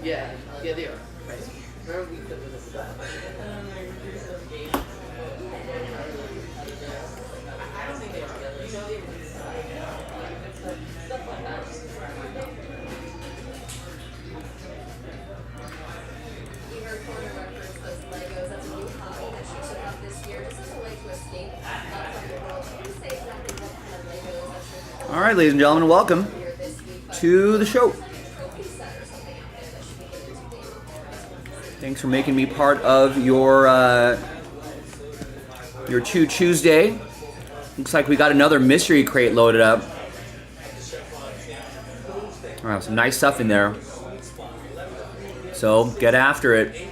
Yeah, yeah, they are. Crazy. Remember we put this stuff. I don't think they are. You know, they were stuff like that. We heard corner reference those Legos. That's a new hobby that she took up this year. Just as a way to escape from the world. She can say exactly what kind of Legos that she's All right, ladies and gentlemen, welcome to the show. Thanks for making me part of your Choo-Chooosday. Looks like we got another mystery crate loaded up. All right, some nice stuff in there. So get after it.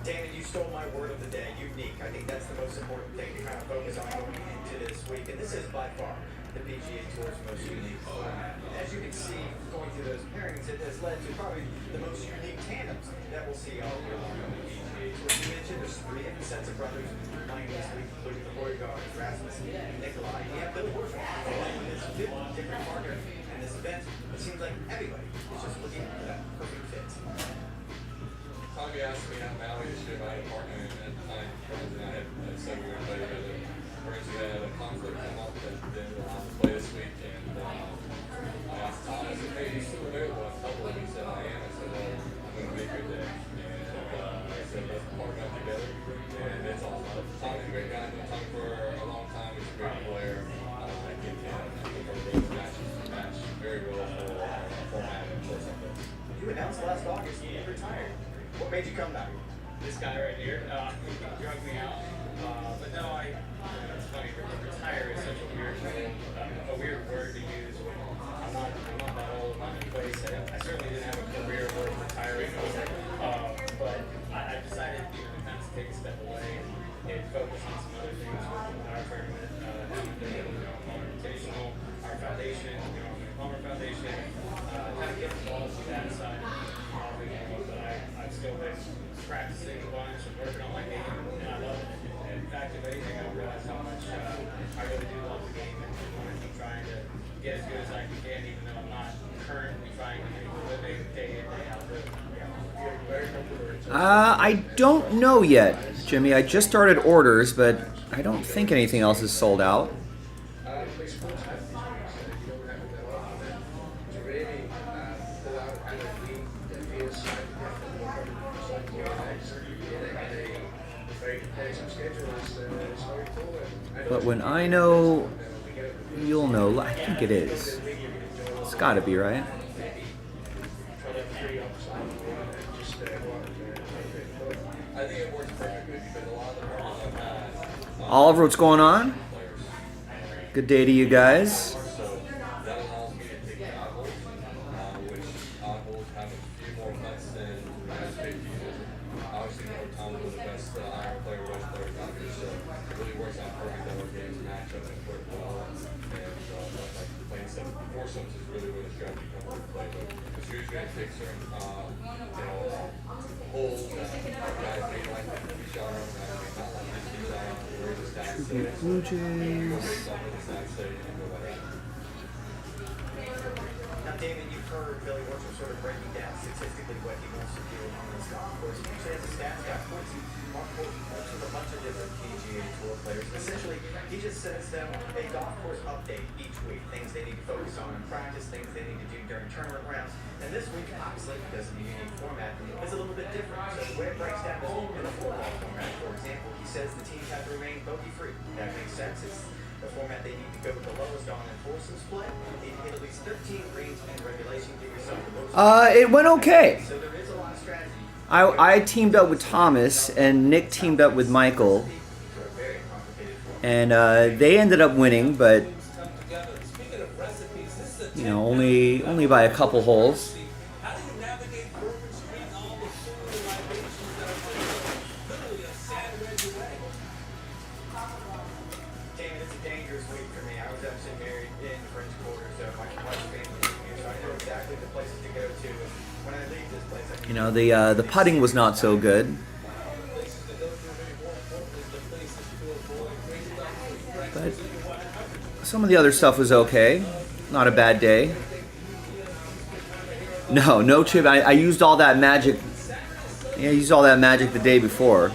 David, you stole my word of the day, unique. I think that's the most important thing to kind of focus on going into this week. And this is by far the PGA Tour's most unique format. As you can see, going through those pairings, it has led to probably the most unique tandems that we'll see all year long on the PGA Tour. You mentioned there's 3 sets of brothers playing this week, including the Boyard, Rasmus, and Nikolai. You have Bill Worsfold playing with his 50 different partner in this event. It seems like everybody is just looking for that perfect fit. Tommy asked me out in Maui this year if I had a partner, and at the time, friends and I had said we were going to play together. Friends, we had a conflict come up that didn't allow us to play this week, and I asked Tom, I said, hey, you still available? I told him, he said, I am. I said, well, I'm going to make your day. And I said, let's partner up together, and it's awesome. Tommy's a great guy. I've known Tommy for a long time. He's a great player. I think our match very well for format and for something. You announced last August you retired. What made you come back? This guy right here, drug me out. But no, it's funny, retire is such a weird word to use. I'm not that old, I'm not in a place. I certainly didn't have a career worth retiring. But I decided to kind of take a step away and focus on some other things with our tournament, Invitational, our foundation, Palmer Foundation, kind of get involved with that side. I've still been practicing a bunch and working on my game, and I love it. And in fact, if anything, I realize how much I really do love the game and want to keep trying to get as good as I can, even though I'm not currently trying to make a living day in, day out. I don't know yet, Jimmy. I just started orders, but I don't think anything else is sold out. But when I know, you'll know. I think it is. It's got to be, right? I think it works perfectly because a lot of the partners I've had. Oliver, what's going on? Good day to you guys. So that allows me to take the oddballs, which oddballs have a few more cuts than big pieces. Obviously, Tom was the best iron player, West player out here, so it really works out perfect that our games match up and work well. And like playing some foursomes is really where the strategy comes into play. But it's usually going to take certain, holes that guys may like to be shot on, guys may not like to be shot on, where the stats say. Blue Jays. Now, David, you've heard Billy Horschel sort of breaking down statistically what he wants to do on this golf course. He usually has a stats guy points with a bunch of different PGA Tour players. Essentially, he just sends them a golf course update each week, things they need to focus on in practice, things they need to do during tournament rounds. And this week, obviously, because of the unique format, is a little bit different. So the way it breaks down is in a four-ball format, for example. He says the teams have to remain bogey-free. That makes sense. It's the format they need to go with the lowest on and foursome split. They need to hit at least 13 greens in regulation, give yourself the most. It went okay. So there is a lot of strategy. I teamed up with Thomas, and Nick teamed up with Michael, and they ended up winning, but you know, only by a couple holes. You know, the putting was not so good, but some of the other stuff was okay. Not a bad day. No chip. I used all that magic. Yeah, I used all that magic the day before.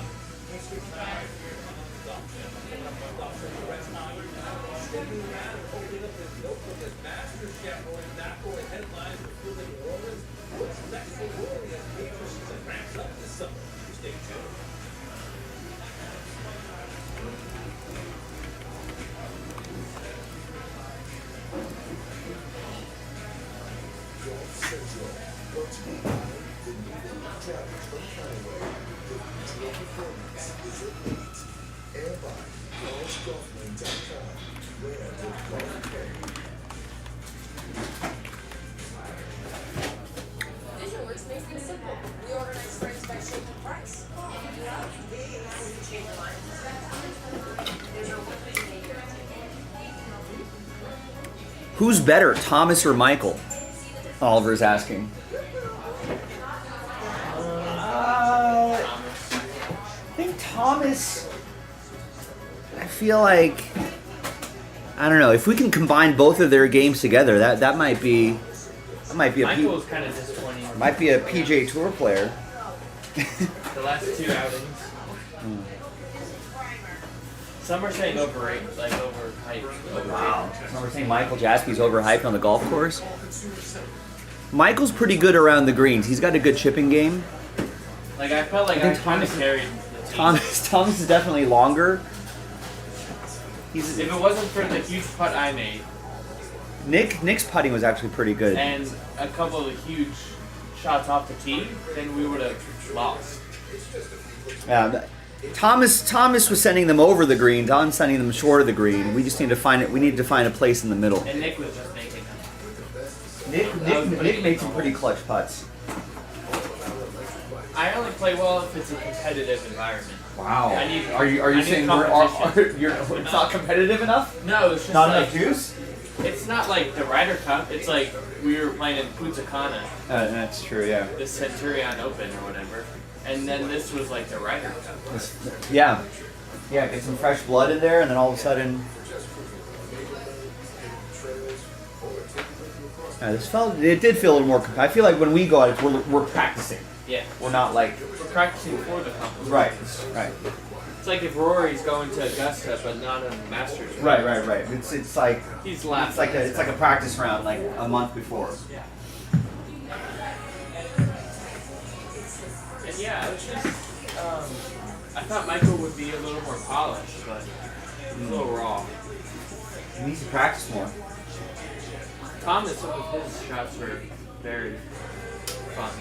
VisionWorks makes things simple. We organize friends by shape and price. And if you have to change your mind, there's no one guarantee. Who's better, Thomas or Michael? Oliver's asking. I think Thomas. I feel like, I don't know, if we can combine both of their games together, that might be a Michael was kind of disappointing. might be a PGA Tour player. The last two outings. Some are saying overrated, like overhyped. Wow. So we're saying Michael Jaspy's overhyped on the golf course. Michael's pretty good around the greens. He's got a good chipping game. Like I felt like I think I kind of Thomas- carried the team. Thomas is definitely longer. If it wasn't for the huge putt I made Nick's putting was actually pretty good. and a couple of huge shots off the tee, then we would have lost. Yeah, Thomas was sending them over the green. Don's sending them short of the green. We just need to find it. We need to find a place in the middle. And Nick was just making them. Nick made some pretty clutch putts. I only play well if it's a competitive environment. Wow. I need- are you I need saying competition. it's not competitive enough? No, it's just Not like enough juice? it's not like the Ryder Cup. It's like we were playing in Punta Cana, That's true. Yeah. the Centurion Open or whatever, and then this was like the Ryder Cup. Yeah. Yeah. Get some fresh blood in there, and then all of a sudden. It did feel a little more. I feel like when we go out, we're practicing. Yeah, We're not like. we're practicing for the competition. Right. It's like if Rory's going to Augusta but not on the Masters. Right. It's like He's laughing. it's like a practice round like a month before. Yeah. And yeah, it was just. I thought Michael would be a little more polished, but he's a little raw. He needs to practice more. Thomas, some of his shots were very fun.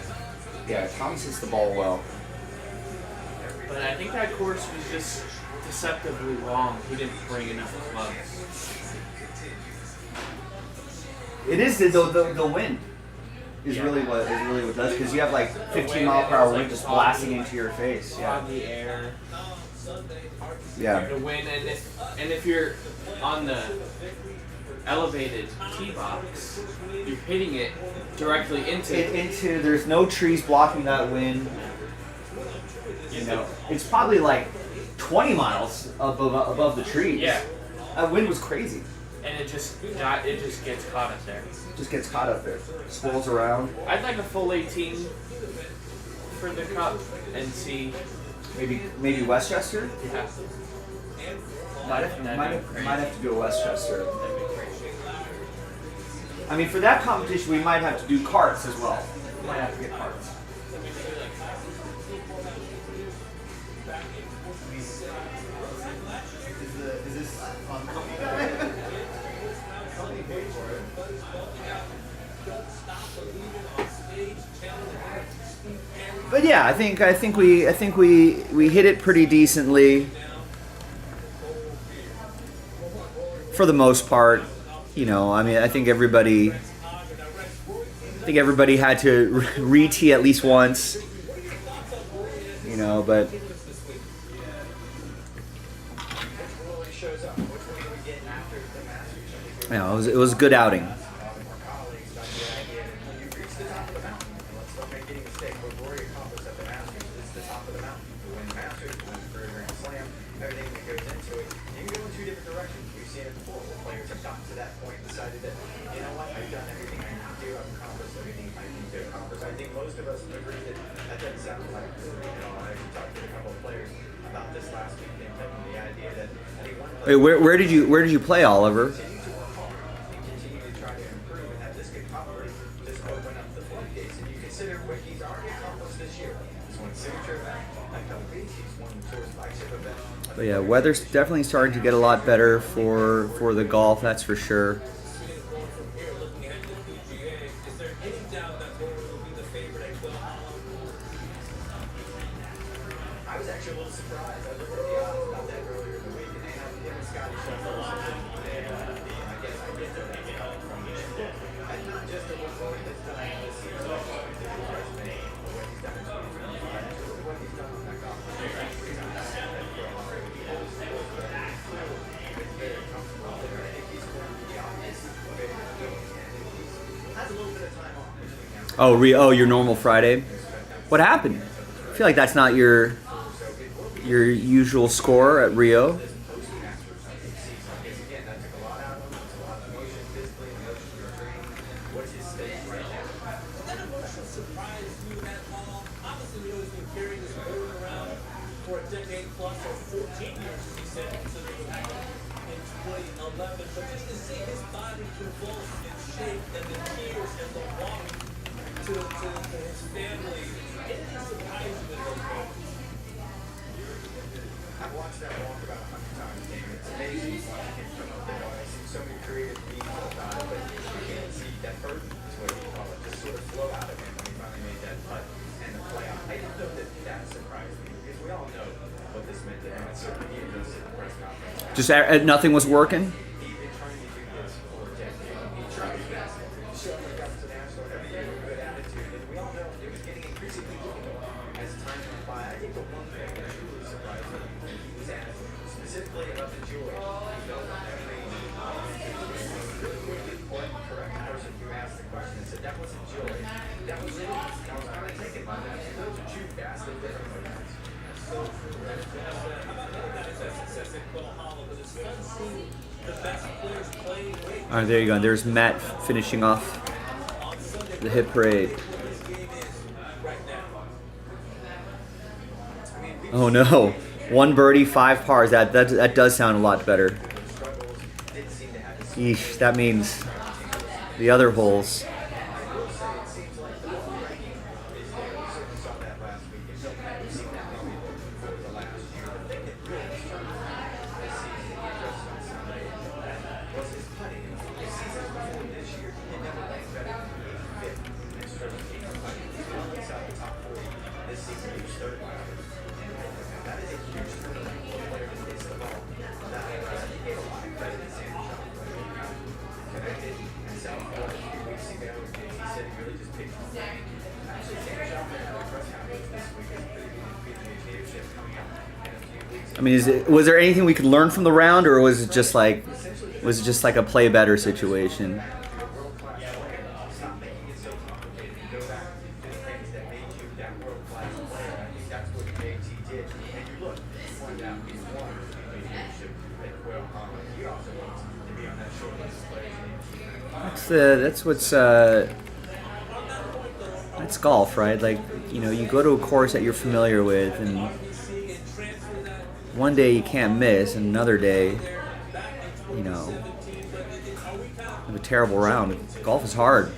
Yeah, Thomas hits the ball well. But I think that course was just deceptively long. He didn't bring enough clubs. It is the wind is really what does, because you have like 15 mile per hour wind just blasting into your face. Yeah. Foggy air, Yeah. the wind, and if you're on the elevated tee box, you're hitting it directly into. There's no trees blocking that wind. You know, it's probably like 20 miles above the trees. Yeah. That wind was crazy. and it just gets caught up there. Just gets caught up there. Swirls around. I'd like a full 18 for the cup and see. Maybe Westchester. Yeah. Might have to go Westchester. I mean, for that competition, we might have to do carts as well. We might have to get carts. Is this on company? Company paid for it. But yeah, I think we hit it pretty decently for the most part. You know, I mean, I think everybody had to re-tee at least once. You know, but you know, it was a good outing. Wait, where did you play, Oliver? But yeah, weather's definitely starting to get a lot better for the golf, that's for sure. I was actually a little surprised. I looked at the odds about that earlier in the week, and they had him and Scotty Scheffler. I guess I get to make it up from this. And not just a report this time this season, but his resume, what he's done in 2025, what he's done on that golf course. He's done that for a long time. He has been very comfortable there. I think he's going to be honest, very good, and he has a little bit of time off between now. Oh, your normal Friday? What happened? I feel like that's not your usual score at Rio. I've watched that walk about 100 times, David. It's amazing watching him come up the bar. I've seen so many creative memes about it, but you can't see that burden is what you call it, just sort of flow out of him when he finally made that putt and the playoff. I didn't know that surprised me because we all know what this meant to him. And certainly he addressed it in the press conference. Just nothing was working. He'd been trying to do this for a decade. He tried his best. Showed up to the national every year with a good attitude, and we all know it was getting increasingly difficult as time went by. I think the one thing that truly surprised me was asked specifically about the joy. He felt every really important, correct person who asked the question and said that wasn't joy. That was it. I was kind of taken by that. So those are two vastly different moments. All right, there you go. There's Matt finishing off the hit parade. Oh no, 1 birdie, 5 pars. That does sound a lot better. Eesh, that means the other holes. I mean, was there anything we could learn from the round, or was it just like a play better situation? That's golf, right? Like, you know, you go to a course that you're familiar with, and one day you can't miss, and another day, you know, have a terrible round. Golf is hard.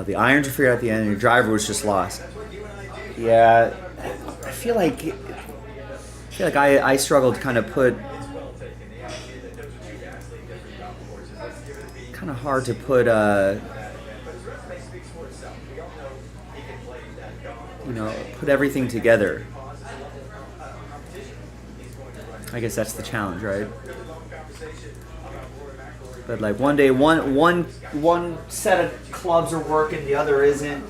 The irons are figured out at the end, and your driver was just lost. Yeah, I feel like I struggled to kind of put. Kind of hard to put. You know, put everything together. I guess that's the challenge, right? But like one day, one set of clubs are working, the other isn't.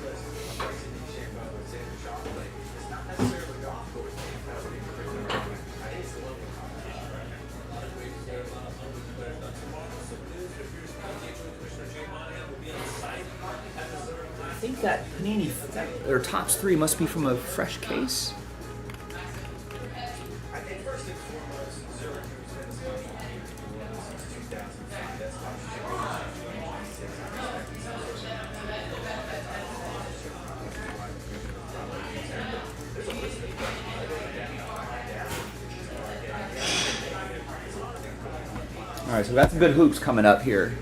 I think that Panini, or Topps 3 must be from a fresh case. All right, so we got some good hoops coming up here.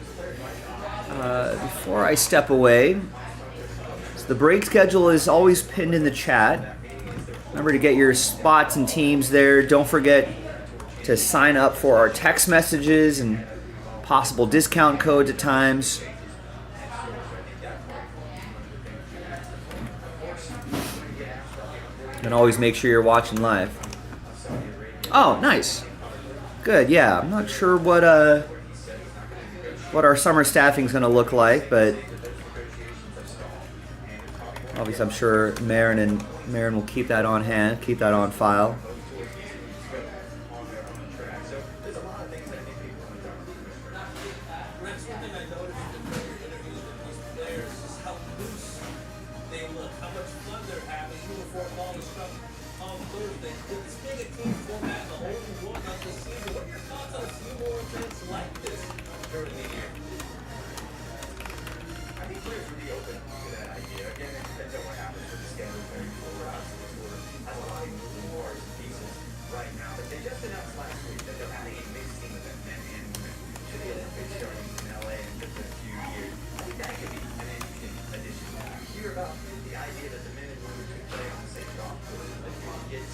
Before I step away, so the break schedule is always pinned in the chat. Remember to get your spots and teams there. Don't forget to sign up for our text messages and possible discount codes at times. And always make sure you're watching live. Oh, nice. Good, yeah. I'm not sure what our summer staffing is going to look like, but obviously I'm sure Marin will keep that on hand, keep that on file.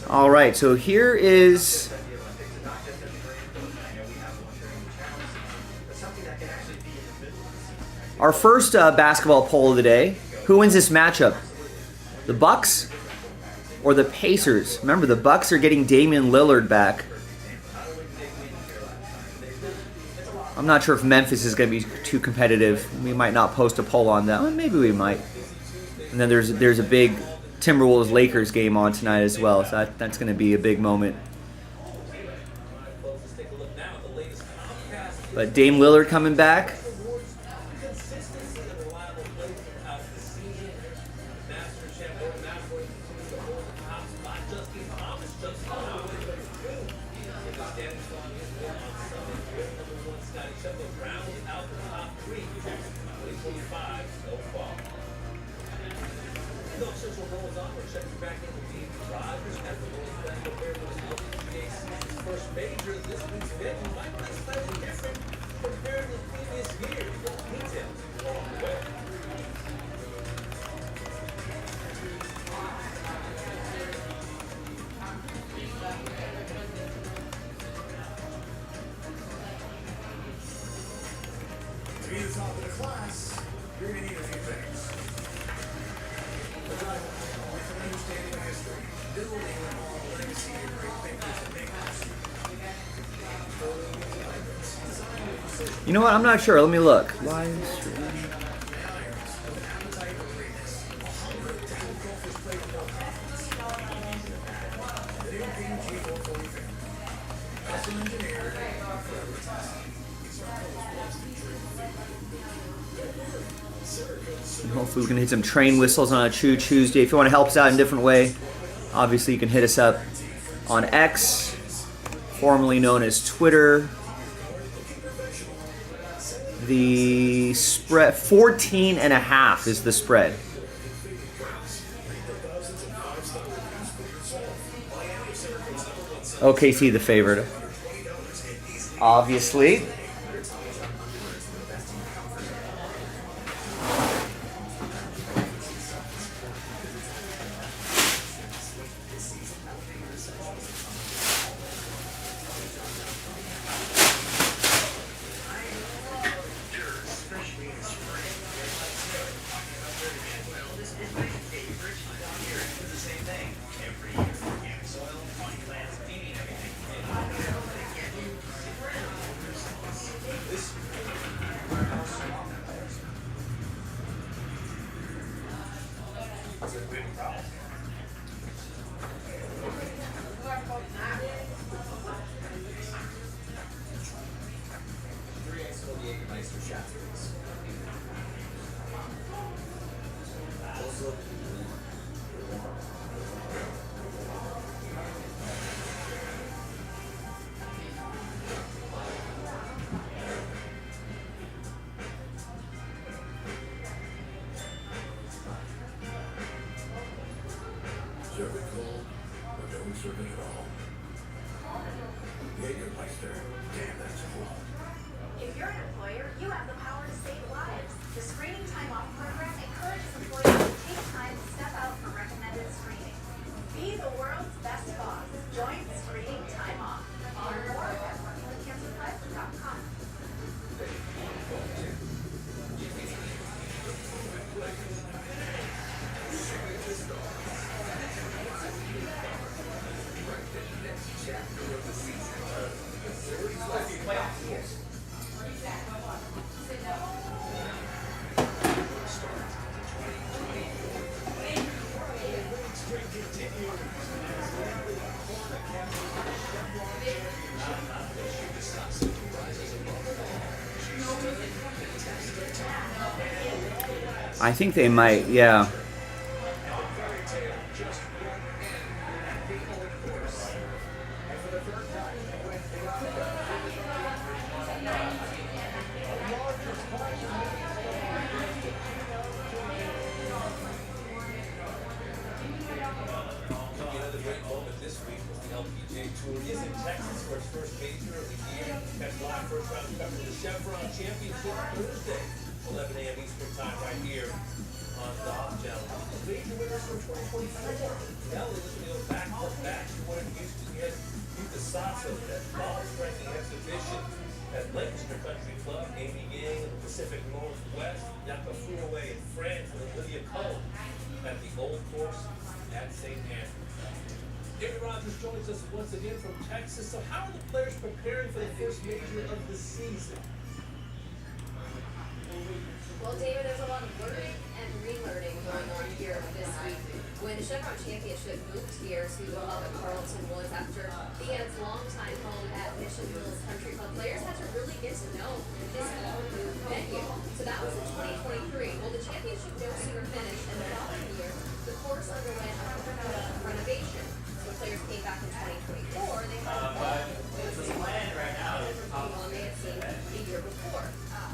All right, so here is our first basketball poll of the day. Who wins this matchup? The Bucks or the Pacers? Remember, the Bucks are getting Damian Lillard back. I'm not sure if Memphis is going to be too competitive. We might not post a poll on that. Well, maybe we might. And then there's a big Timberwolves-Lakers game on tonight as well, so that's going to be a big moment. But Dame Lillard coming back. To be the top of the class, you're going to need a few things. A driver with an understanding of history, building on a legacy of great thinkers and makers. Design with precision. You know what? I'm not sure. Let me look. Live stream. And irons with an appetite for greatness. A hunger to help golfers play with more confidence. The new PG 440 family. Custom engineered, forever tested. It's And hopefully we can hit some train whistles on a Choo-Chooosday. If you want to help us out in a different way, obviously you can hit us up on X, formerly known as Twitter. The spread, 14.5 is the spread. OKC the favorite, obviously. Serve it cold or don't serve it at all. Jägermeister. Damn, that's cool. If you're an employer, you have the power to save lives. The Screening Time Off program encourages employees to take time to step out for recommended screening. Be the world's best boss. Join Screening Time Off. Learn more at workingwithcancerclub.com. I think they might, yeah. Another great moment this week was the LPGA Tour is in Texas for its first major of the year. Catch live first round coverage of the Chevron Championship Thursday, 11 a.m. Eastern Time, right here on the Golf Channel. Major winners for 2024. Now they're looking to go back to back to what it used to get. The Sasso, that ball-striking exhibition at Lancaster Country Club, Amy Gang in the Pacific Northwest, Napa Away in France, and Olivia Cole at the Old Course at St. Andrews. Aaron Rodgers joins us once again from Texas. So how are the players preparing for the first major of the season? Well, David, there's a lot of learning and relearning going on here this week. When the Chevron Championship moved here to Carlton Woods after Ian's longtime home at Mission Hills Country Club, players had to really get to know this all-new venue. So that was in 2023. Well, the championship no sooner finished, and the following year, the course underwent a renovation. So players came back in 2024. They had to plan right now they had seen the year before.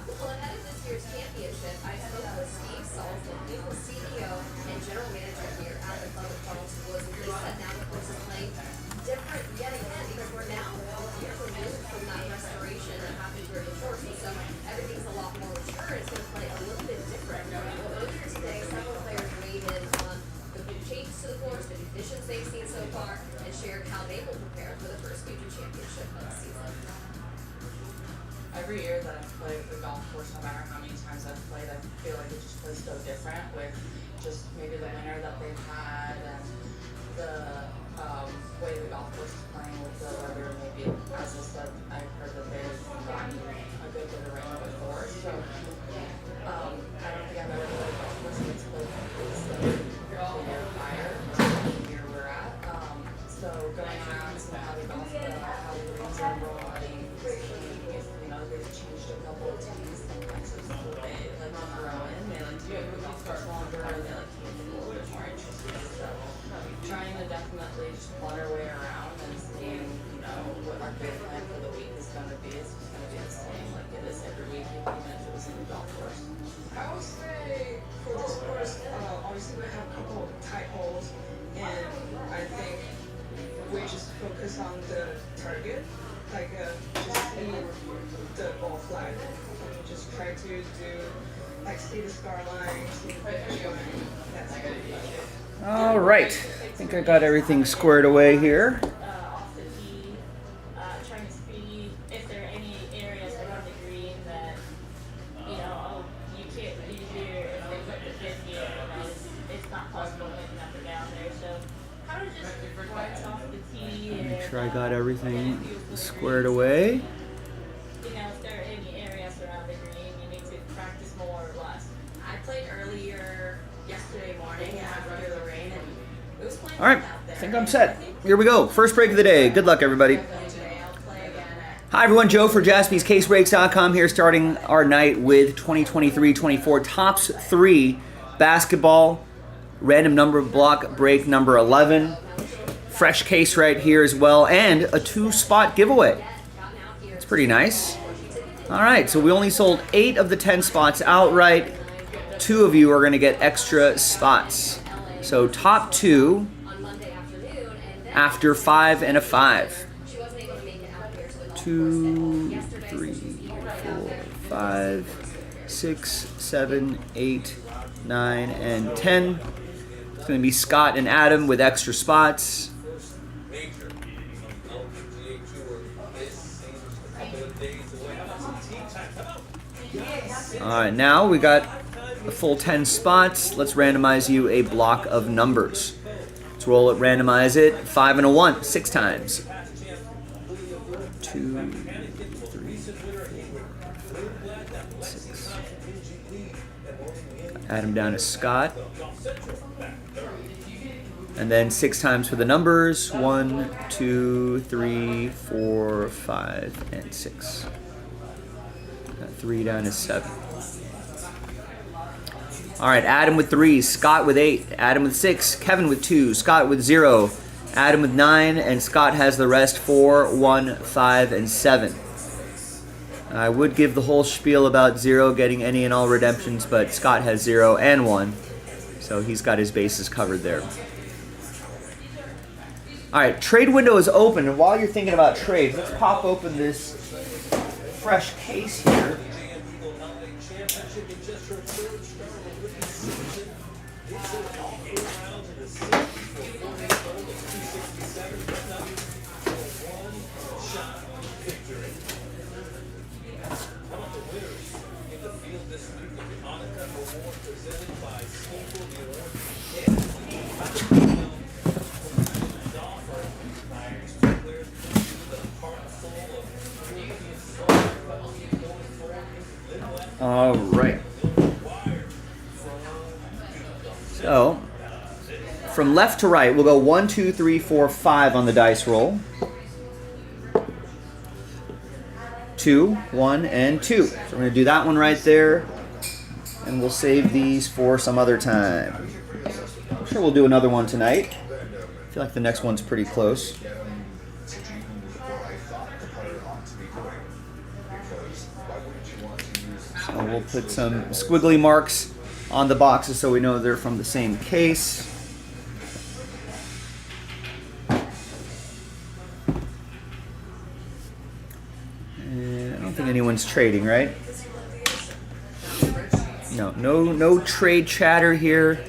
Well, ahead of this year's championship, I spoke with Steve Salz, the new CEO and general manager here at the club at Carlton Woods, and he said now the course is playing different yet again because we're now years removed from that restoration that happened during the course, and so everything's a lot more mature. It's going to play a little bit different. Well, earlier today, several players weighed in on the big changes to the course, the conditions they've seen so far, and shared how they will prepare for the first major championship of the season. Every year that I've played the golf course, no matter how many times I've played, I feel like it just plays so different with just maybe the winter that they've had and the way the golf course is playing with the weather. Maybe, as I said, I've heard that they've gotten a good bit of rain before. So I don't think I've ever played a golf course that's played like this the year prior to the year we're at. So going around, seeing how the greens are rolling, you know, they changed a couple of teams. Sometimes it's a little bit like to throw in. They like to make the golf course longer, and they like to make it a little bit more interesting. So trying to definitely just plot our way around and seeing, you know, what our game plan for the week is going to be. It's just going to be the same like it is every week, even if it was in the golf course. I would say for this course, obviously we have a couple of tight holes, and I think we just focus on the target, like just see the ball flag. Just try to do, like, see the scar line, see the finish line. That's good. All right. I think I got everything squared away here. Off the tee, trying to speed. If there are any areas around the green that, you know, you can't be here if they put the pin here, you know, it's not possible moving up or down there. So kind of just right off the tee. Make sure I got everything squared away. You know, if there are any areas around the green, you need to practice more or less. I played earlier yesterday morning after the rain, and it was playing All right. out there. I think I'm set. Here we go. First break of the day. Good luck, everybody. Today I'll play again at Hi, everyone. Joe for JaspysCaseBreaks.com here, starting our night with 2023-24 Tops 3 basketball. Random number block break number 11. Fresh case right here as well, and a 2-spot giveaway. It's pretty nice. All right, so we only sold 8 of the 10 spots outright. 2 of you are going to get extra spots. So top 2 after 5 and a 5. 2, 3, 4, 5, 6, 7, 8, 9, and 10. It's going to be Scott and Adam with extra spots. Major LPGA Tour is a couple of days away. How about some tea time? Come on. All right, now we got a full 10 spots. Let's randomize you a block of numbers. Let's roll it, randomize it. 5 and a 1, 6 times. 2, 3, 4, 6. Add him down to Scott. And then 6 times for the numbers. 1, 2, 3, 4, 5, and 6. Got 3 down to 7. All right, Adam with 3, Scott with 8, Adam with 6, Kevin with 2, Scott with 0, Adam with 9, and Scott has the rest 4, 1, 5, and 7. I would give the whole spiel about 0 getting any and all redemptions, but Scott has 0 and 1, so he's got his bases covered there. All right, trade window is open, and while you're thinking about trades, let's pop open this fresh case here. All right. So, from left to right, we'll go 1, 2, 3, 4, 5 on the dice roll. 2, 1, and 2. So we're going to do that one right there, and we'll save these for some other time. I'm sure we'll do another one tonight. I feel like the next one's pretty close. So we'll put some squiggly marks on the boxes so we know they're from the same case. And I don't think anyone's trading, right? No trade chatter here.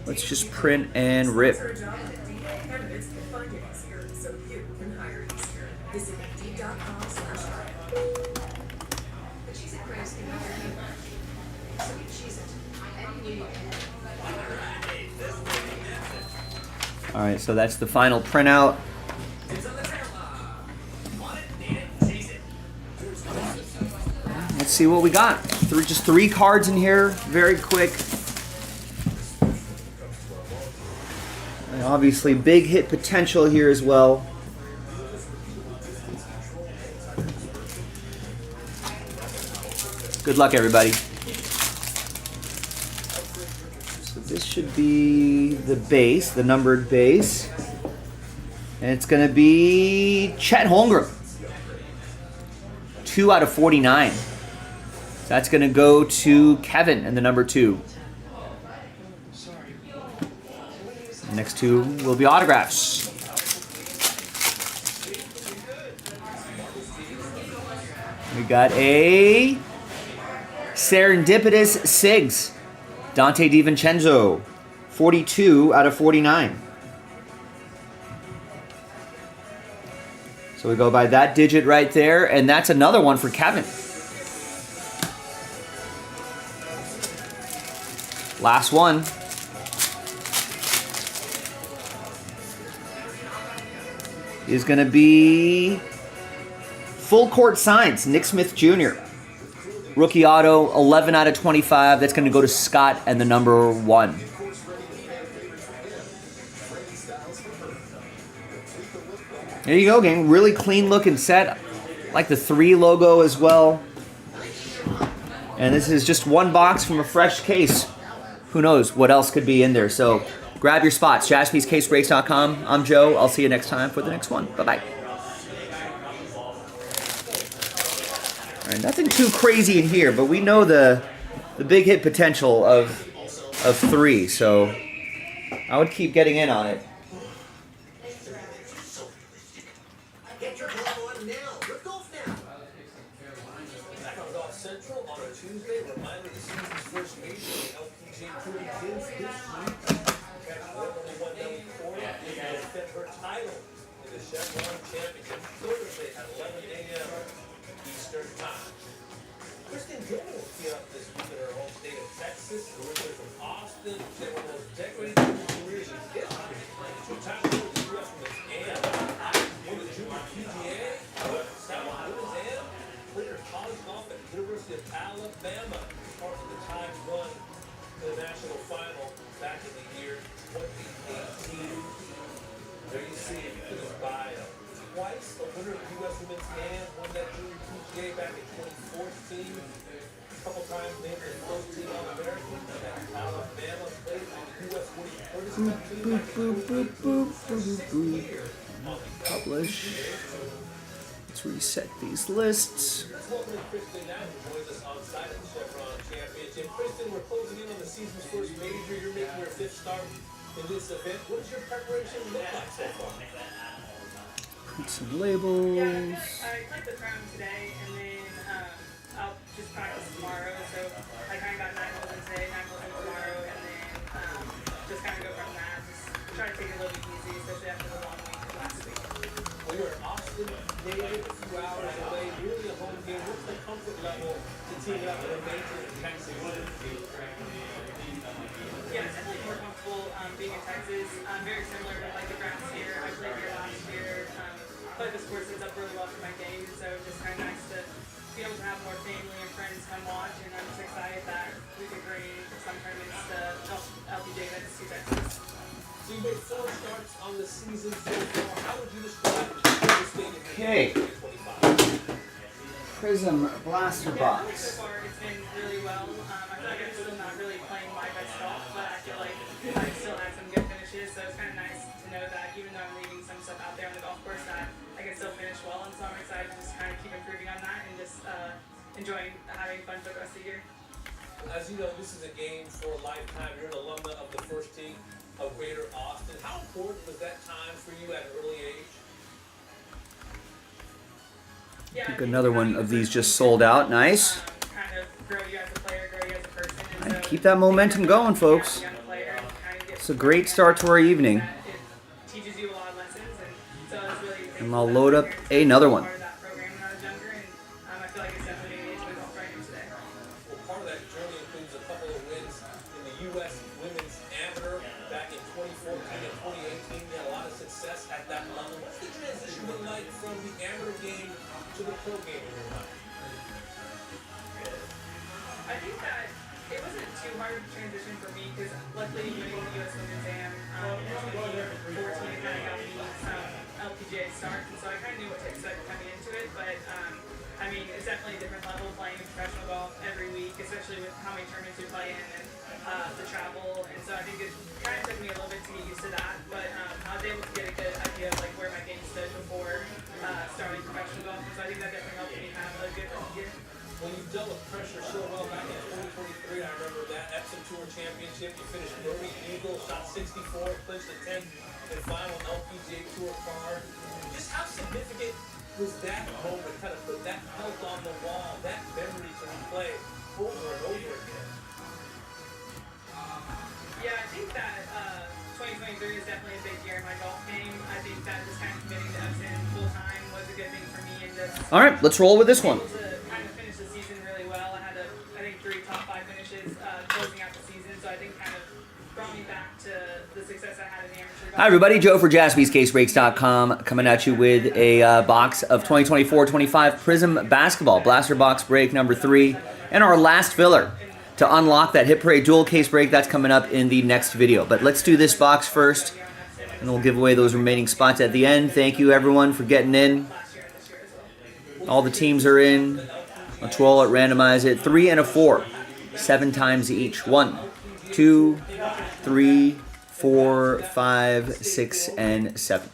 Let's just print and rip. All right, so that's the final printout. Let's see what we got. Just 3 cards in here, very quick. And obviously, big hit potential here as well. Good luck, everybody. So this should be the base, the numbered base. And it's going to be Chet Holmgren. 2 out of 49. So that's going to go to Kevin in the number 2. The next 2 will be autographs. We got a Serendipitous Sigs. Dante DiVincenzo. 42 out of 49. So we go by that digit right there, and that's another one for Kevin. Last one. Is going to be Full Court Signs, Nick Smith Jr. Rookie auto, 11 out of 25. That's going to go to Scott and the number 1. There you go, gang. Really clean looking set. Like the 3 logo as well. And this is just one box from a fresh case. Who knows what else could be in there. So grab your spots. JaspysCaseBreaks.com. I'm Joe. I'll see you next time for the next one. Bye-bye. All right, nothing too crazy in here, but we know the big hit potential of 3. So I would keep getting in on it. Get your glove on now. Let's golf now. Back on Golf Central on a Tuesday, reminder the season's first major, the LPGA Tour begins this week. Catch only one LP4 will defend her title in the Chevron Championship Thursday at 11 a.m. Eastern Time. Kristen Dillon will tee up this week in her home state of Texas. Originally from Austin, she had one of the most decorated careers in history. 2-time world U.S. Women's and won the Junior PGA, South Women's and played her college golf at the University of Alabama. Part of the Times run to the national final back in the year 2018. There you see it in his bio. Twice a winner of the U.S. Women's and won that Junior PGA back in 2014. A couple times named the first team All-American at Alabama. Played on the U.S. Women's Curtis team back in 2014. Publish. Let's reset these lists. Let's welcome in Kristen now, who joins us on site at the Chevron Championship. Kristen, we're closing in on the season's first major. You're making your 5th start in this event. What does your preparation look like so far? Put some labels. Yeah, I played the round today, and then I'll just practice tomorrow. So I kind of got 9 holes in today, 9 holes in tomorrow, and then just kind of go from that. Just try to take it a little bit easy, especially after the long week last week. Well, you're an Austin native, a few hours away, nearly a home game. What's the comfort level to team up in a major in Texas? Yeah, it's definitely more comfortable being in Texas. Very similar to like the grounds here. I played here last year. But this course sets up really well for my game, so it's just kind of nice to be able to have more family and friends come watch, and I'm just excited that we could bring some tournaments to LPGA events to Texas. So you made 4 starts on the season so far. How would you describe the state of Okay. 2025? Prism Blaster So Box. far it's been really well. I feel like I'm still not really playing my best golf, but I feel like I still had some good finishes, so it's kind of nice to know that even though I'm leaving some stuff out there on the golf course, that I can still finish well, and so I'm excited to just kind of keep improving on that and just enjoying having fun for the rest of the year. As you know, this is a game for a lifetime. You're an alumna of the first team of Greater Austin. How important was that time for you at an early age? Yeah, I think another one of these just sold out. Nice. Kind of grow you as a player, grow you as a person. And And so keep that momentum going, folks. young player and kind of get It's a great start to our evening. it teaches you a lot of lessons, and so it's really And I'll load up another one. part of that program when I was younger, and I feel like it's definitely made me into the golf I am today. Well, part of that journey includes a couple of wins in the U.S. Women's Amateur back in 2014 and 2018. You had a lot of success at that level. What's the transition been like from the amateur game to the pro game in your mind? I think that it wasn't too hard to transition for me because luckily winning the U.S. Women's Am in 2014 kind of got me some LPGA starts, and so I kind of knew what to expect coming into it. But I I mean, it's definitely a different level playing professional golf every week, especially with how many tournaments we play in and the travel. And so I think it kind of took me a little bit to get used to that, but I was able to get a good idea of like where my game stood before starting professional golf. And so I think that definitely helped me have a good year. When you dealt with pressure so well back in 2023, I remember that Epsom Tour Championship. You finished birdie, eagle, shot 64, clinched the 10th and final LPGA Tour card. Just how significant was that moment? Kind of put that belt on the wall, that memory to replay over and over again. Yeah, I think that 2023 is definitely a big year in my golf game. I think that just kind of committing to Epsom full time was a good thing for me. And just All right, let's roll with this one. able to kind of finish the season really well. I had, I think, 3 top 5 finishes closing out the season. So I think kind of brought me back to the success I had in the amateur golf. Hi, everybody. Joe for JaspysCaseBreaks.com coming at you with a box of 2024-25 Prism Basketball Blaster Box Break number 3 and our last filler to unlock that Hit Parade Dual Case Break. That's coming up in the next video. But let's do this box first, and we'll give away those remaining spots at the end. Thank you, everyone, for getting in. All the teams are in. Let's roll it, randomize it. 3 and a 4. 7 times each. 1, 2, 3, 4, 5, 6, and 7.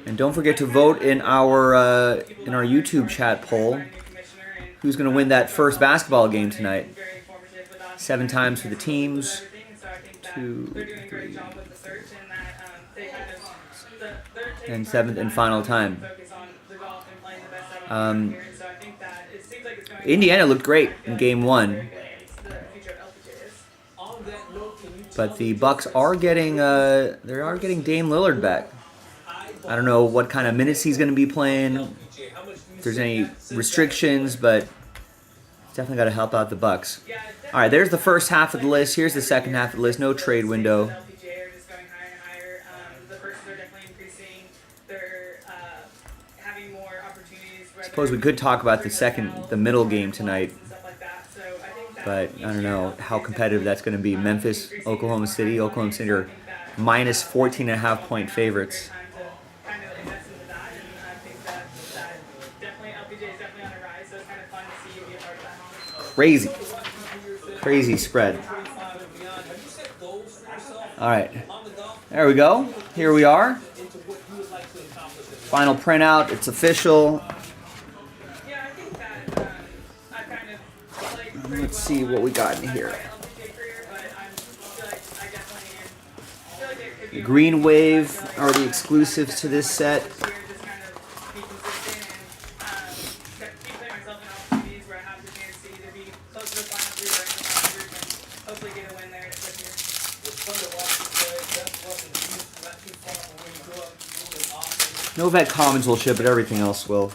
And don't forget to vote in our YouTube chat poll. Who's going to win that first basketball game tonight? 7 times for the teams. 2, 3, and 7th and final time. Indiana looked great in game 1, but the Bucks are getting Dame Lillard back. I don't know what kind of minutes he's going to be playing, if there's any restrictions, but it's definitely got to help out the Bucks. All right, there's the first half of the list. Here's the second half of the list. No trade window. Suppose we could talk about the middle game tonight, but I don't know how competitive that's going to be. Memphis, Oklahoma City. Oklahoma City are minus 14.5 point favorites. Crazy spread. All right, there we go. Here we are. Final printout. It's official. Let's see what we got in here. The Green Wave are the exclusives to this set. Novak Commons will ship, but everything else will.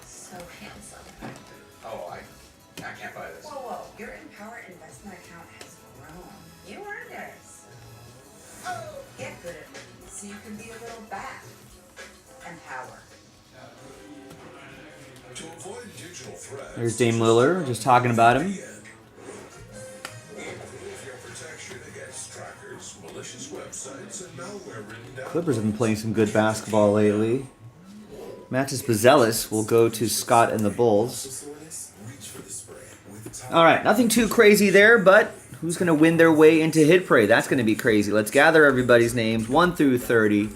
So handsome. Oh, I can't buy this. Whoa, your Empower investment account has grown. You earned it. Oh, get good at it so you can be a little back. Empower. To avoid digital threats, There's Dame Lillard, just talking about him. improve your protection against trackers, malicious websites, and malware-ridden downloads. Clippers have been playing some good basketball lately. Matis Bazelis will go to Scott and the Bulls. All right, nothing too crazy there, but who's going to win their way into Hit Parade? That's going to be crazy. Let's gather everybody's names, 1 through 30.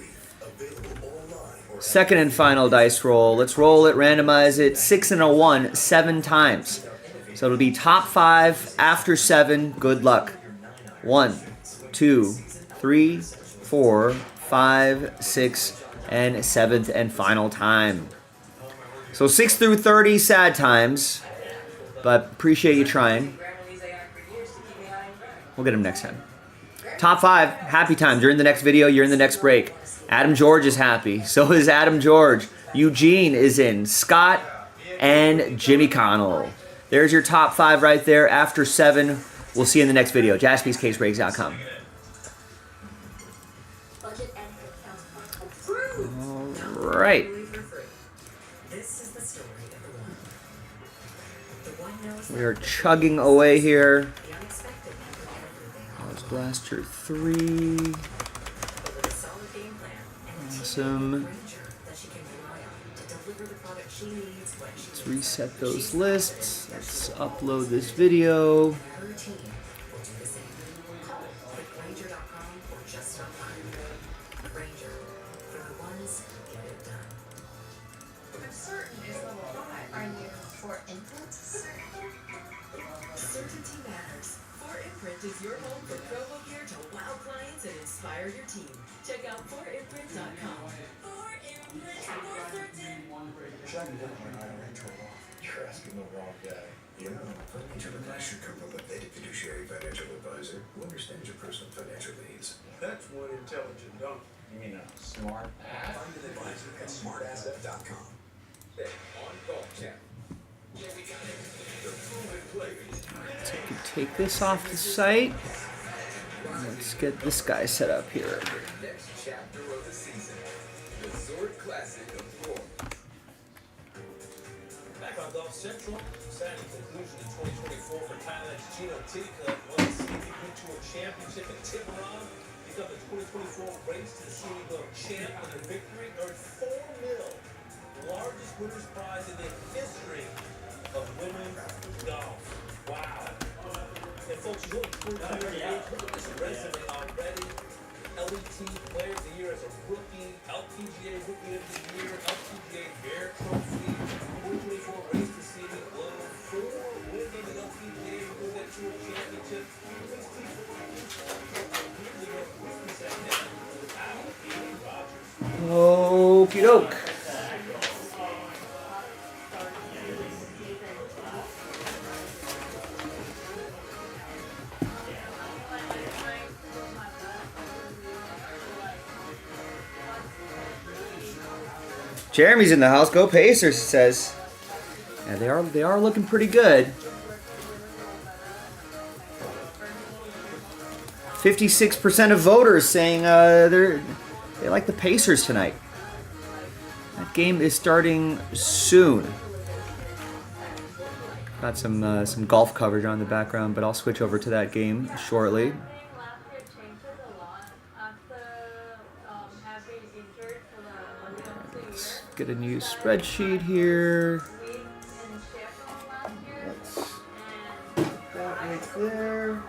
Second and final dice roll. Let's roll it, randomize it. 6 and a 1, 7 times. So it'll be top 5 after 7. Good luck. 1, 2, 3, 4, 5, 6, and 7th and final time. So 6 through 30, sad times. But appreciate you trying. We'll get him next time. Top 5, happy time. During the next video, you're in the next break. Adam George is happy. So is Adam George. Eugene is in. Scott and Jimmy Connell. There's your top 5 right there after 7. We'll see you in the next video. JaspysCaseBreaks.com. All right. We are chugging away here. Pause Blaster 3. Awesome. Let's reset those lists. Let's upload this video. Certainty matters. Imprint is your home for promo gear to wow clients and inspire your team. Check out 4imprint.com. 4imprint, more certain. You're asking the wrong guy. Yeah, financial advice should come from a vetted fiduciary financial advisor who understands your personal financial needs. That's one intelligent donkey. You mean a smart ass? Find an advisor at smartasset.com. On Golf Channel. The proven players. So we can take this off the site. Let's get this guy set up here. Next chapter of the season. Resort Classic of Florida. Back on Golf Central, exciting conclusion to 2024 for Thailand's Chino Tika. Won the CB Tour Championship at Timberwolves. Become the 2024 race to the CB Globe champ with a victory. Earned $4 million. Largest winner's prize in the history of women's golf. Wow. And folks, he's only 22 years of age. Look at this resume already. LET Player of the Year as a rookie. LPGA Rookie of the Year. LPGA Bear Trophy. 2024 race to CB Globe. 4 wins on the LPGA World Tour Championship. Okie doke. Jeremy's in the house. Go Pacers, it says. Yeah, they are looking pretty good. 56% of voters saying they like the Pacers tonight. That game is starting soon. Got some golf coverage on the background, but I'll switch over to that game shortly. Let's get a new spreadsheet here. Let's put that right there.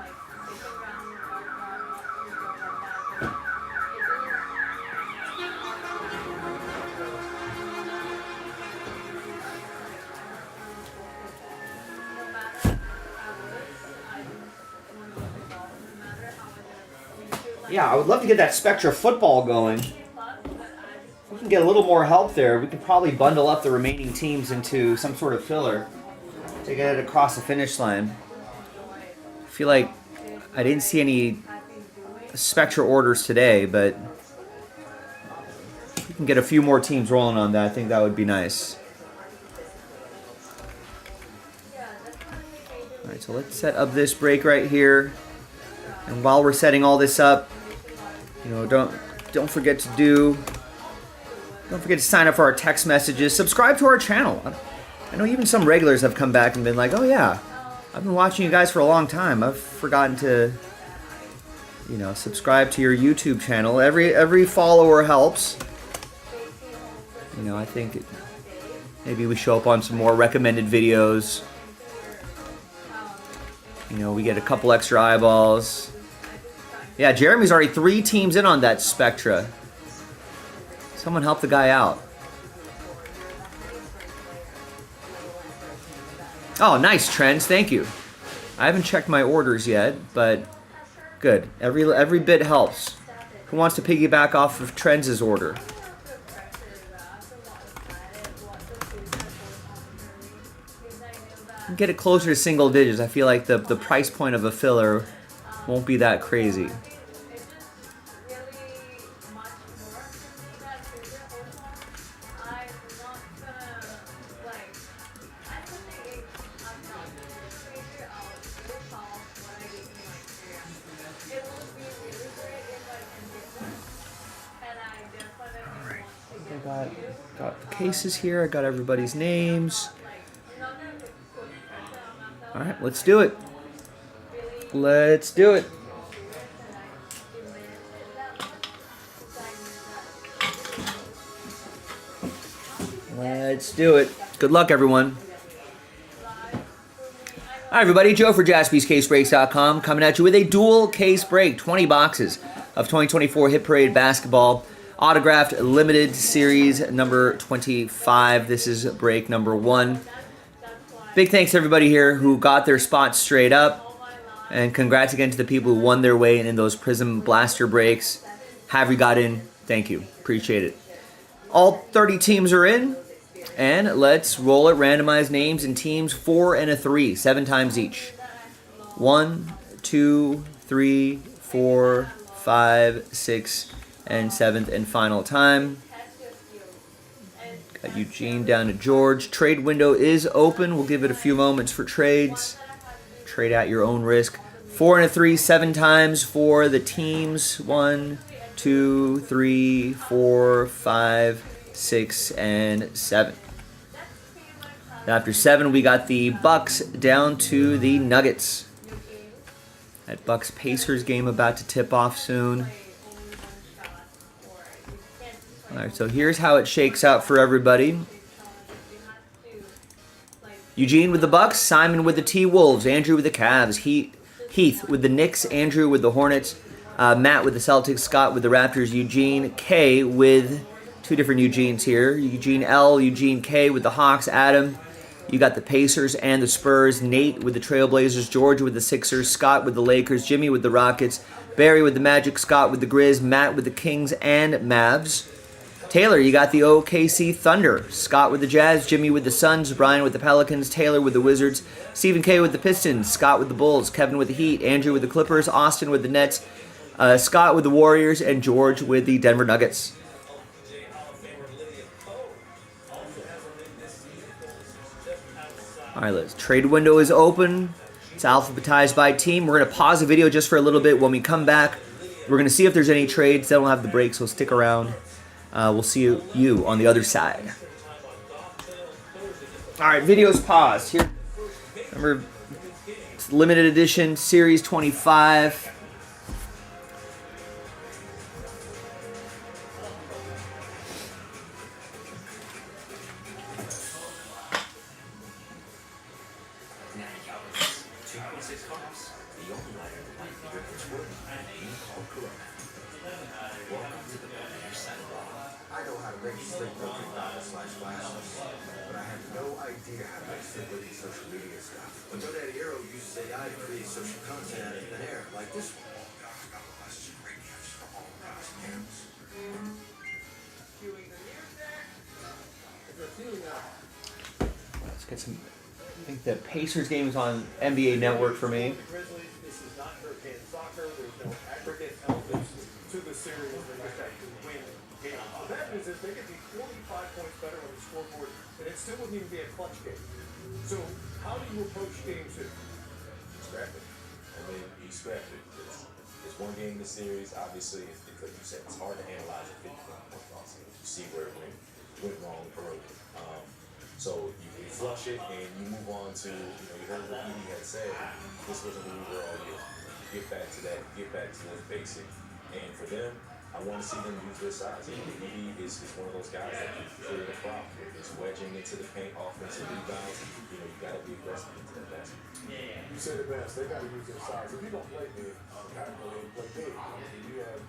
Yeah, I would love to get that Spectra football going. If we can get a little more help there, we could probably bundle up the remaining teams into some sort of filler to get it across the finish line. I feel like I didn't see any Spectra orders today, but if we can get a few more teams rolling on that, I think that would be nice. Alright, so let's set up this break right here. And while we're setting all this up, you know, don't forget to sign up for our text messages. Subscribe to our channel. I know even some regulars have come back and been like, "Oh yeah, I've been watching you guys for a long time. I've forgotten to, you know, subscribe to your YouTube channel." Every follower helps. You know, I think maybe we show up on some more recommended videos. You know, we get a couple extra eyeballs. Yeah, Jeremy's already 3 teams in on that Spectra. Someone help the guy out. Oh, nice, Trends. Thank you. I haven't checked my orders yet, but good. Every bit helps. Who wants to piggyback off of Trends' order? Get it closer to single digits. I feel like the price point of a filler won't be that crazy. Got the cases here. I got everybody's names. All right, let's do it. Let's do it. Let's do it. Good luck, everyone. Hi, everybody. Joe for JaspysCaseBreaks.com coming at you with a dual case break. 20 boxes of 2024 Hit Parade basketball. Autographed limited series number 25. This is break number 1. Big thanks to everybody here who got their spots straight up. And congrats again to the people who won their way in those Prism Blaster breaks. Have you got in? Thank you. Appreciate it. All 30 teams are in. And let's roll it. Randomized names and teams 4 and a 3. 7 times each. 1, 2, 3, 4, 5, 6, and 7th and final time. Got Eugene down to George. Trade window is open. We'll give it a few moments for trades. Trade at your own risk. 4 and a 3, 7 times for the teams. 1, 2, 3, 4, 5, 6, and 7. After 7, we got the Bucks down to the Nuggets. That Bucks-Pacers game about to tip off soon. All right, so here's how it shakes out for everybody. Eugene with the Bucks, Simon with the T-Wolves, Andrew with the Cavs, Heath with the Knicks, Andrew with the Hornets, Matt with the Celtics, Scott with the Raptors, Eugene K with 2 different Eugenes here. Eugene L, Eugene K with the Hawks, Adam. You got the Pacers and the Spurs, Nate with the Trailblazers, George with the Sixers, Scott with the Lakers, Jimmy with the Rockets, Barry with the Magic, Scott with the Grizz, Matt with the Kings and Mavs. Taylor, you got the OKC Thunder, Scott with the Jazz, Jimmy with the Suns, Brian with the Pelicans, Taylor with the Wizards, Stephen K with the Pistons, Scott with the Bulls, Kevin with the Heat, Andrew with the Clippers, Austin with the Nets, Scott with the Warriors, and George with the Denver Nuggets. All right, let's. Trade window is open. It's alphabetized by team. We're going to pause the video just for a little bit. When we come back, we're going to see if there's any trades. Then we'll have the break, so stick around. We'll see you on the other side. All right, video's paused. Here, remember, it's limited edition, Series 25. Let's get some. I think the Pacers game is on NBA Network for me. This is not European soccer. There's no aggregate elements to the series. They just have to win games. The bad news is they could be 45 points better on the scoreboard, and it still wouldn't even be a clutch game. So how do you approach game 2? Scrap it. I mean, you scrap it. It's one game in the series. Obviously, like you said, it's hard to analyze a 50-point loss. You see where it went wrong early. So you flush it and you move on to, you heard what Edie had said. This wasn't who we were all year. Get back to that. Get back to the basic. And for them, I want to see them use their size. Edie is one of those guys that can clear the problem. It's wedging into the paint, offensive rebounds. You got to be aggressive into that basket. You said it best. They got to use their size. If you don't play big, you got to play big. You have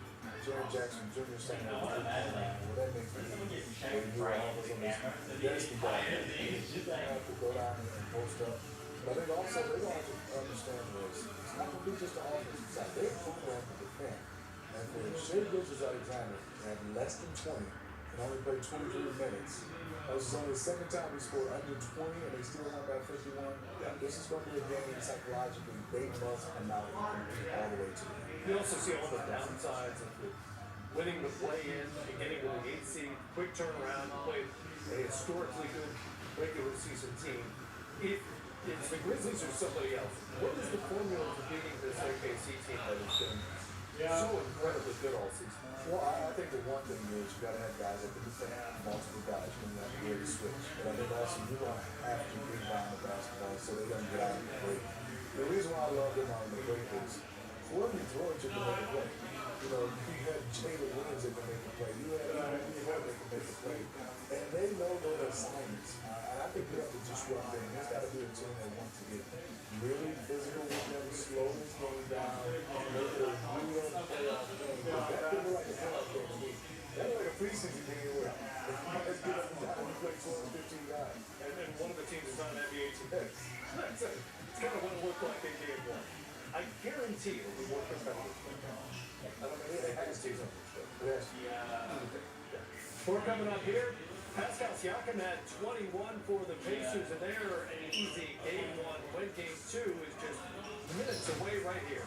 Jaron Jackson Jr. saying well, that makes me when you are almost on this nasty guy. You have to go down and post up. But I think also they don't have to understand this. It's not going to be just the offensive side. They're going to defend. And for Shea Gilgeous-Alexander to have less than 20 and only play 23 minutes, this is only the second time we scored under 20 and they still won by 51. This is going to be a game that psychologically they must come out and compete all the way to the end. You also see all the downsides of winning the play-in and getting to the 8th seed, quick turnaround, played a historically good regular season team. If it's the Grizzlies or somebody else, what is the formula for beating this OKC team that has been so incredibly good all season. Well, I think the one thing is you got to have guys that can defend, multiple guys when you have to really switch. But I think also you don't have to rebound the basketball so they don't get out of the break. The reason why I love them on the break is whoever you throw it to can make a play. You know, you had Jalen Williams that can make a play. You had Andy Holt that can make a play. And they know their assignments. And I think we have to disrupt them. There's got to be a team that wants to get really physical with them, slow this game down, make it a real playoff game. That could be like a playoff game to me. That's like a preseason game where the guys get up and down and play 12, 15 guys. And then one of the teams is on the NBA team. It's kind of what it looked like in game one. I guarantee it'll be more competitive. I don't know, it has to. Yes. We're coming up here. Pascal Siakam had 21 for the Pacers, and they're an easy game one win. Game two is just minutes away right here.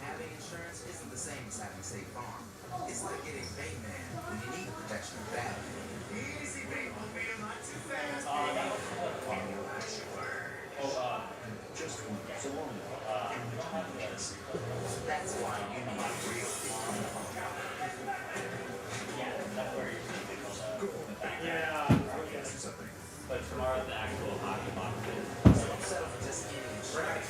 Having insurance isn't the same as having State Farm. It's like getting Bayman when you need protection bad. Easy, baby, not too fast. Just one. So long. That's why you need real farm. But tomorrow the actual hockey box is. So instead of just getting insurance,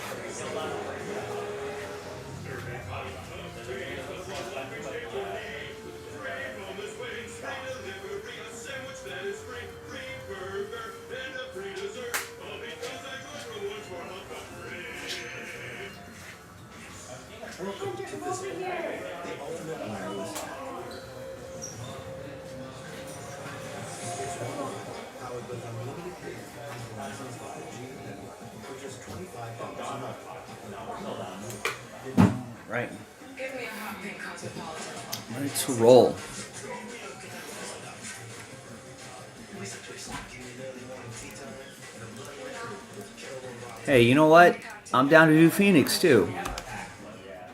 Welcome to this the ultimate wireless. It's powered with unlimited data and Verizon's 5G network for just $25 a month. Right. Give me a hot pink cosmopolitan. Ready to roll. Hey, you know what? I'm down to do Phoenix too.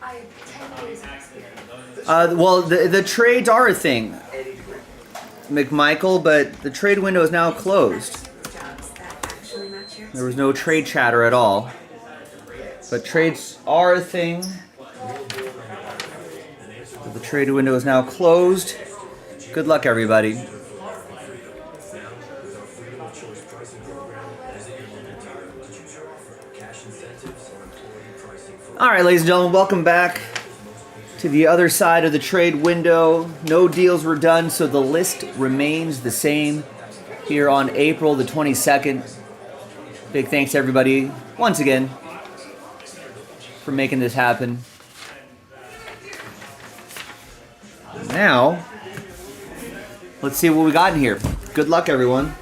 I 10 days. Well, the trades are a thing, McMichael, but the trade window is now closed. There was no trade chatter at all. But trades are a thing. But the trade window is now closed. Good luck, everybody. All right, ladies and gentlemen, welcome back to the other side of the trade window. No deals were done, so the list remains the same here on April the 22nd. Big thanks to everybody, once again, for making this happen. Now, let's see what we got in here. Good luck, everyone.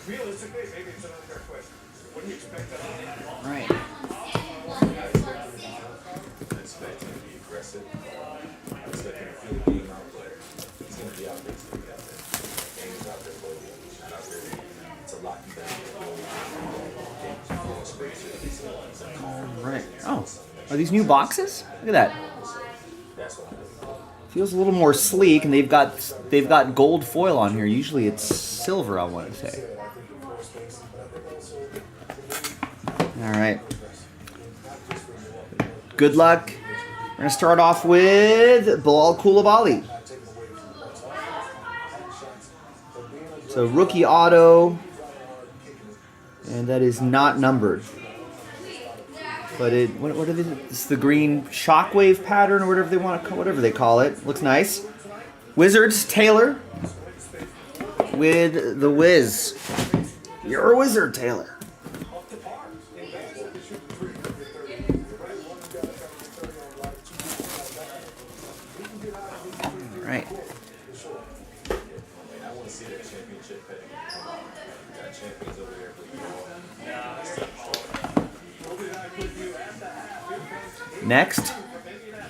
Realistically, maybe it's an unfair question. What do you expect to Right. I expect him to be aggressive. I expect him to feel the game out, but he's going to be out there. He's going to be out there. The game is out there, but he's out there. It's a lot you got to do. Right. Oh, are these new boxes? Look at that. That's what I do. Feels a little more sleek, and they've got gold foil on here. Usually it's silver, I want to say. All right. Good luck. We're gonna start off with Bilal Coulibaly. So rookie auto, and that is not numbered. But what are they? It's the green shockwave pattern or whatever they call it. Looks nice. Wizards Taylor. with the Wiz. You're a wizard, Taylor. All right. Next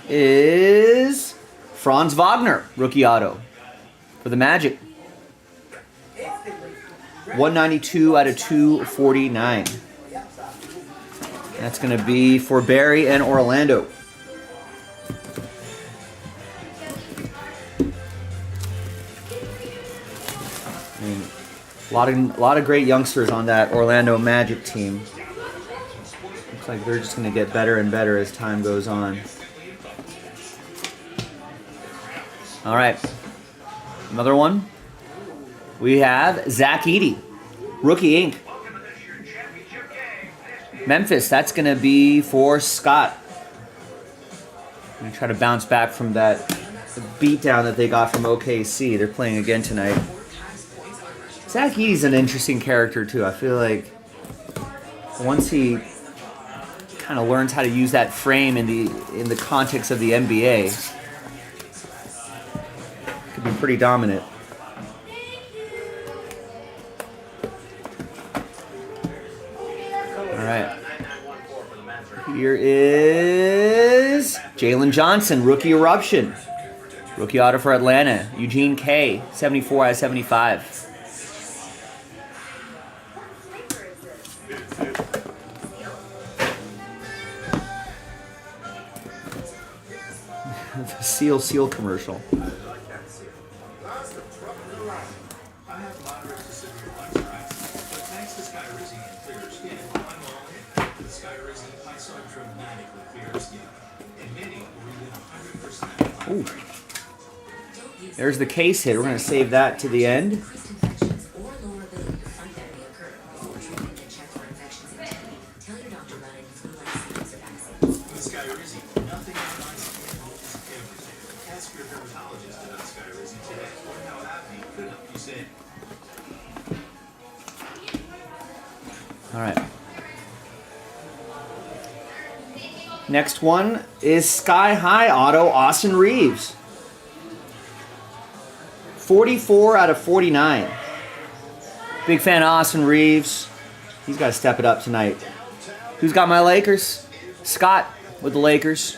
is Franz Wagner, rookie auto for the Magic. 192 out of 249. That's going to be for Barry and Orlando. I mean, a lot of great youngsters on that Orlando Magic team. Looks like they're just going to get better and better as time goes on. All right. Another one. We have Zach Edey, rookie ink. Memphis, that's going to be for Scott. I'm going to try to bounce back from that beatdown that they got from OKC. They're playing again tonight. Zach Edey's an interesting character too. I feel like once he kind of learns how to use that frame in the context of the NBA, could be pretty dominant. All right. Here is Jalen Johnson, rookie eruption. Rookie auto for Atlanta. Eugene K, 74 out of 75. The Seal commercial. Ooh. There's the case hit. We're going to save that to the end. All right. Next one is Sky High Auto Austin Reeves. 44 out of 49. Big fan of Austin Reeves. He's got to step it up tonight. Who's got my Lakers? Scott with the Lakers.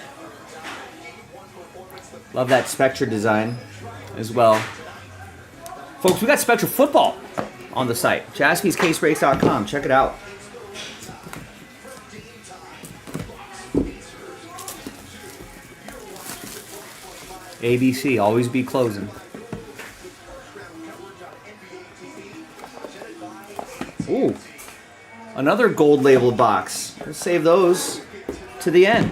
Love that Spectra design as well. Folks, we got Spectra football on the site. JaspysCaseBreaks.com. Check it out. ABC, always be closing. Ooh, another gold label box. We'll save those to the end.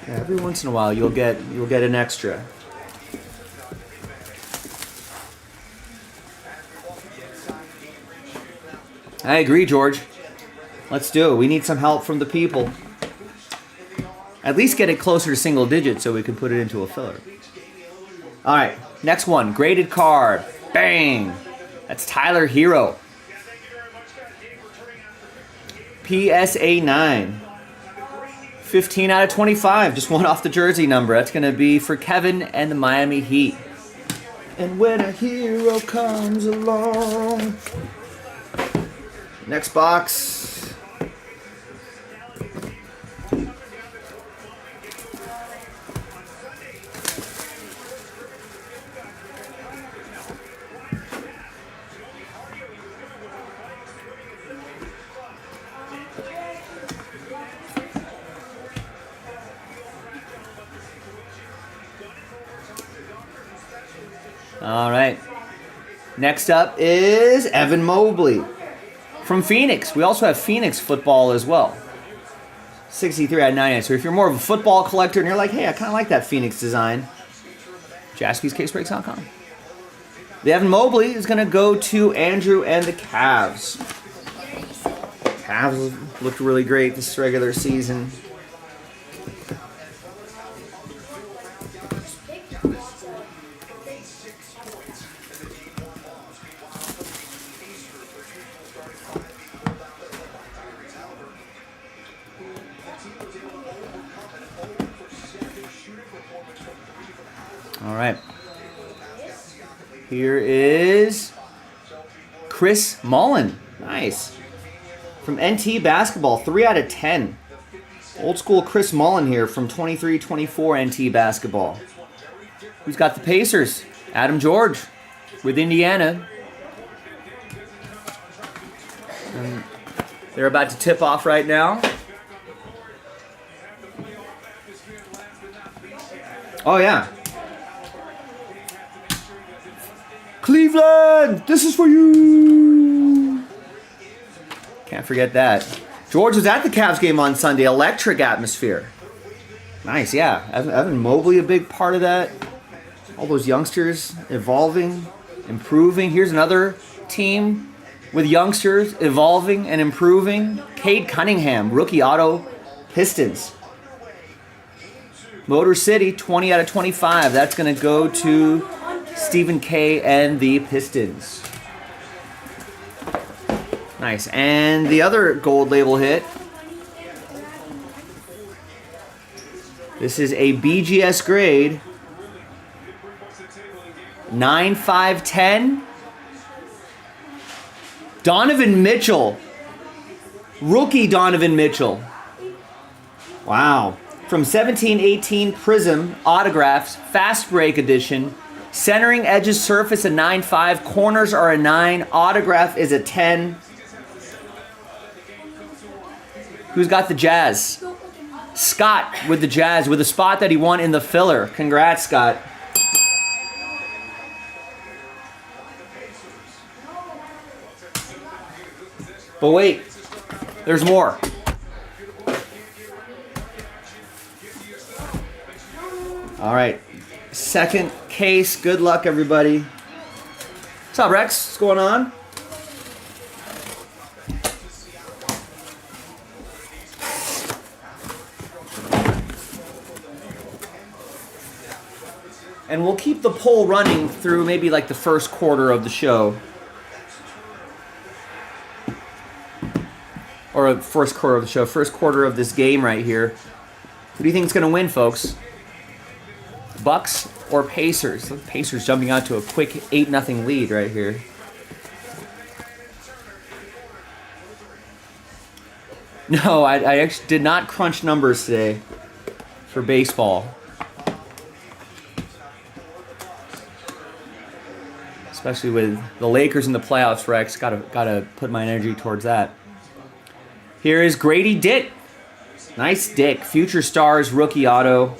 Yeah, every once in a while, you'll get an extra. I agree, George. Let's do it. We need some help from the people. At least get it closer to single digits so we can put it into a filler. All right, next one. Graded card. Bang. That's Tyler Hero. PSA 9. 15 out of 25. Just one off the jersey number. That's going to be for Kevin and the Miami Heat. And when a hero comes along. Next box. All right. Next up is Evan Mobley from Phoenix. We also have Phoenix football as well. 63 out of 99. So if you're more of a football collector and you're like, hey, I kind of like that Phoenix design, JaspysCaseBreaks.com. The Evan Mobley is going to go to Andrew and the Cavs. Cavs looked really great this regular season. All right. Here is Chris Mullen. Nice. From NT Basketball, 3 out of 10. Old school Chris Mullen here from 23-24 NT Basketball. Who's got the Pacers? Adam George with Indiana. And they're about to tip off right now. Oh, yeah. Cleveland, this is for you. Can't forget that. George was at the Cavs game on Sunday. Electric atmosphere. Nice, yeah. Evan Mobley, a big part of that. All those youngsters evolving, improving. Here's another team with youngsters evolving and improving. Cade Cunningham, rookie auto, Pistons. Motor City, 20 out of 25. That's going to go to Stephen K. and the Pistons. Nice. And the other gold label hit. This is a BGS grade. 9/5/10. Donovan Mitchell. Rookie Donovan Mitchell. Wow. From 17-18 Prism Autographs, Fast Break Edition. Centering edges surface a 9/5. Corners are a 9. Autograph is a 10. Who's got the Jazz? Scott with the Jazz with a spot that he won in the filler. Congrats, Scott. But wait, there's more. All right, second case. Good luck, everybody. What's up, Rex? What's going on? And we'll keep the poll running through maybe like the first quarter of the show. Or first quarter of the show. First quarter of this game right here. Who do you think is going to win, folks? Bucks or Pacers? The Pacers jumping out to a quick 8-0 lead right here. No, I actually did not crunch numbers today for baseball. Especially with the Lakers in the playoffs, Rex. Gotta put my energy towards that. Here is Grady Dick. Nice Dick. Future Stars rookie auto.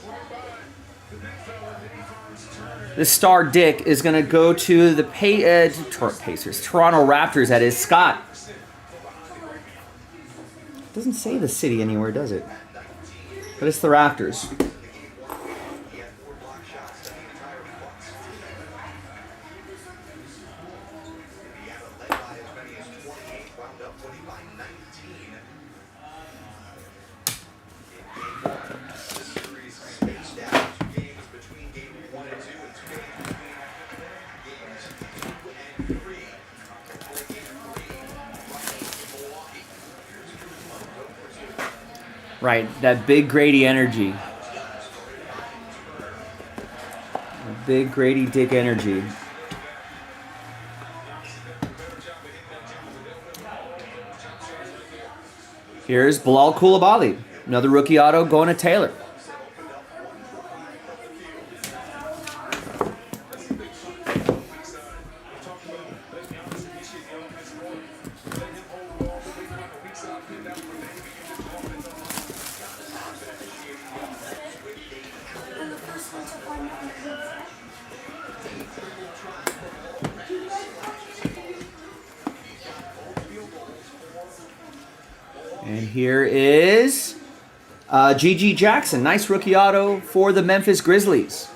This star Dick is going to go to the Pacers. Toronto Raptors, that is. Scott. Doesn't say the city anywhere, does it? But it's the Raptors. Right, that big Grady energy. That big Grady Dick energy. Here's Bilal Coulibaly. Another rookie auto going to Taylor. And here is G.G. Jackson. Nice rookie auto for the Memphis Grizzlies.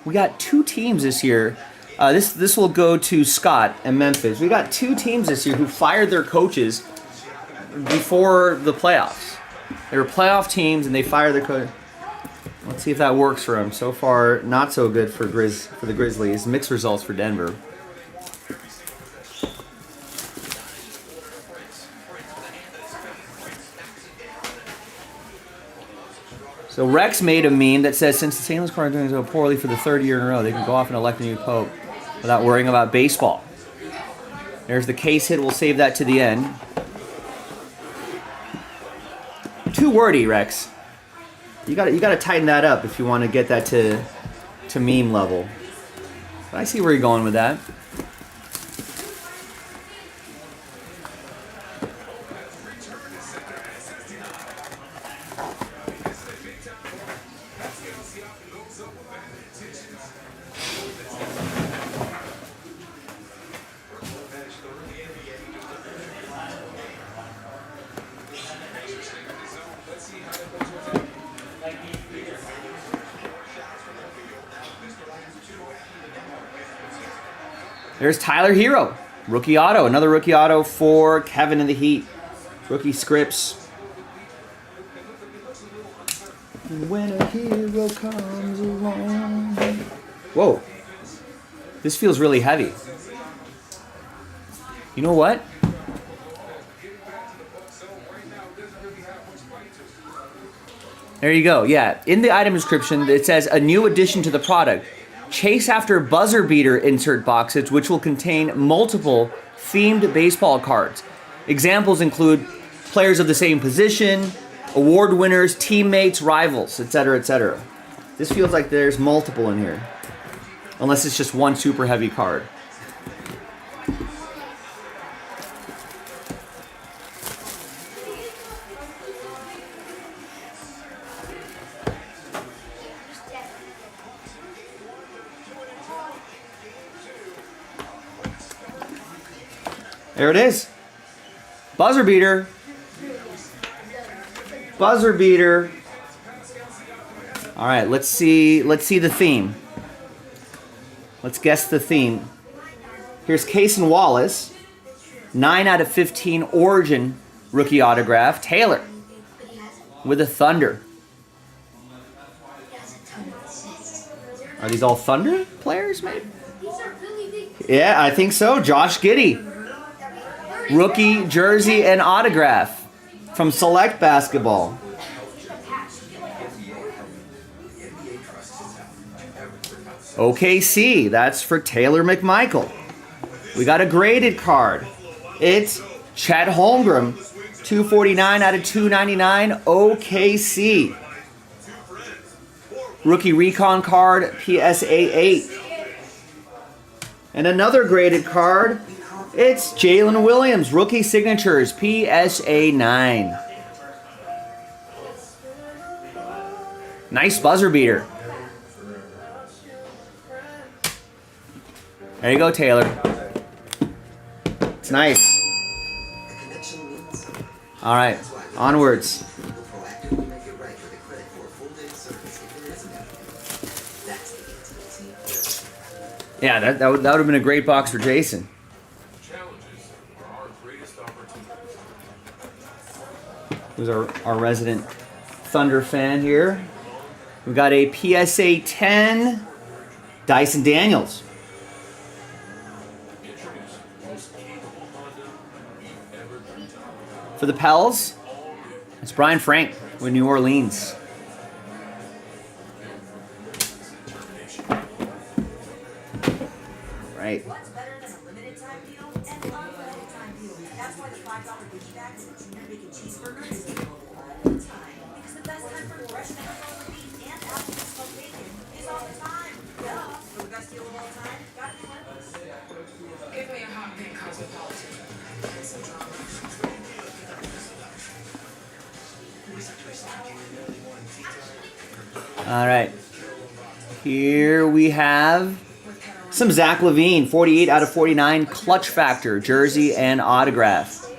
We got two teams this year. This will go to Scott and Memphis. We got two teams this year who fired their coaches before the playoffs. They were playoff teams and they fired their coach. Let's see if that works for them. So far, not so good for the Grizzlies. Mixed results for Denver. So Rex made a meme that says, since the St. Louis Cardinals are doing so poorly for the 3rd year in a row, they can go off and elect a new pope without worrying about baseball. There's the case hit. We'll save that to the end. Too wordy, Rex. You got to tighten that up if you want to get that to meme level. But I see where you're going with that. There's Tyler Hero, rookie auto. Another rookie auto for Kevin in the Heat. Rookie scripts. When a hero comes along. Whoa. This feels really heavy. You know what? There you go. Yeah. In the item description, it says a new addition to the product. Chase after buzzer beater insert boxes, which will contain multiple themed baseball cards. Examples include players of the same position, award winners, teammates, rivals, etc., etc. This feels like there's multiple in here. Unless it's just one super heavy card. There it is. Buzzer beater. Buzzer beater. All right, let's see the theme. Let's guess the theme. Here's Case and Wallace. 9 out of 15 Origin rookie autograph. Taylor with a Thunder. Are these all Thunder players, maybe? Yeah, I think so. Josh Giddey. Rookie jersey and autograph from Select Basketball. OKC, that's for Taylor McMichael. We got a graded card. It's Chet Holmgren, 249 out of 299, OKC. Rookie recon card, PSA 8. And another graded card. It's Jalen Williams, rookie signatures, PSA 9. Nice buzzer beater. There you go, Taylor. It's nice. All right, onwards. Yeah, that would have been a great box for Jason. Who's our resident Thunder fan here. We've got a PSA 10 Dyson Daniels. For the Pels, it's Brian Frank with New Orleans. Right. What's better than a limited time deal and unlimited time deal? That's why the $5 goodie bags and Tuna Bacon Cheeseburger is available all the time. Because the best time for fresh pepperoni beef and afternoon smoked bacon is all the time. Duh. For the best deal of all time, gotta do it. Give me a hot pink cosmopolitan. All right. Here we have some Zach LaVine, 48 out of 49, clutch factor, jersey and autograph.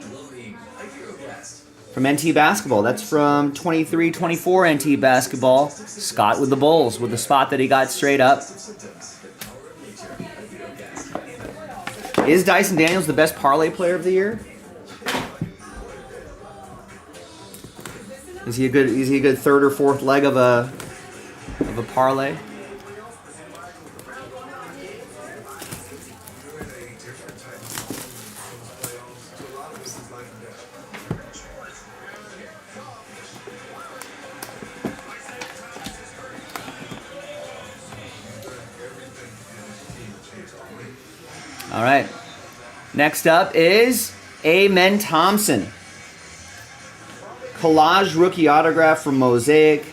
From NT Basketball. That's from 23-24 NT Basketball. Scott with the Bulls with the spot that he got straight up. Is Dyson Daniels the best parlay player of the year? Is he a good third or fourth leg of a parlay? All right. Next up is Amen Thompson. Collage rookie autograph from Mosaic.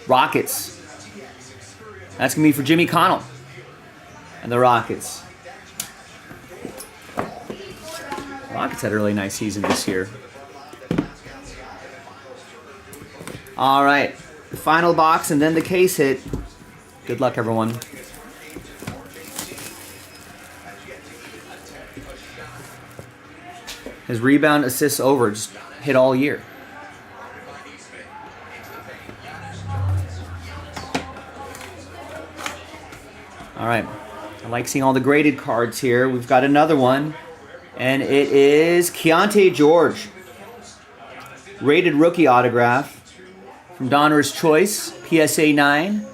Rockets. That's going to be for Jimmy Connell and the Rockets. Rockets had a really nice season this year. All right. The final box and then the case hit. Good luck, everyone. His rebound, assists over, just hit all year. All right. I like seeing all the graded cards here. We've got another one, and it is Keontae George. Rated rookie autograph from Donruss Choice, PSA 9.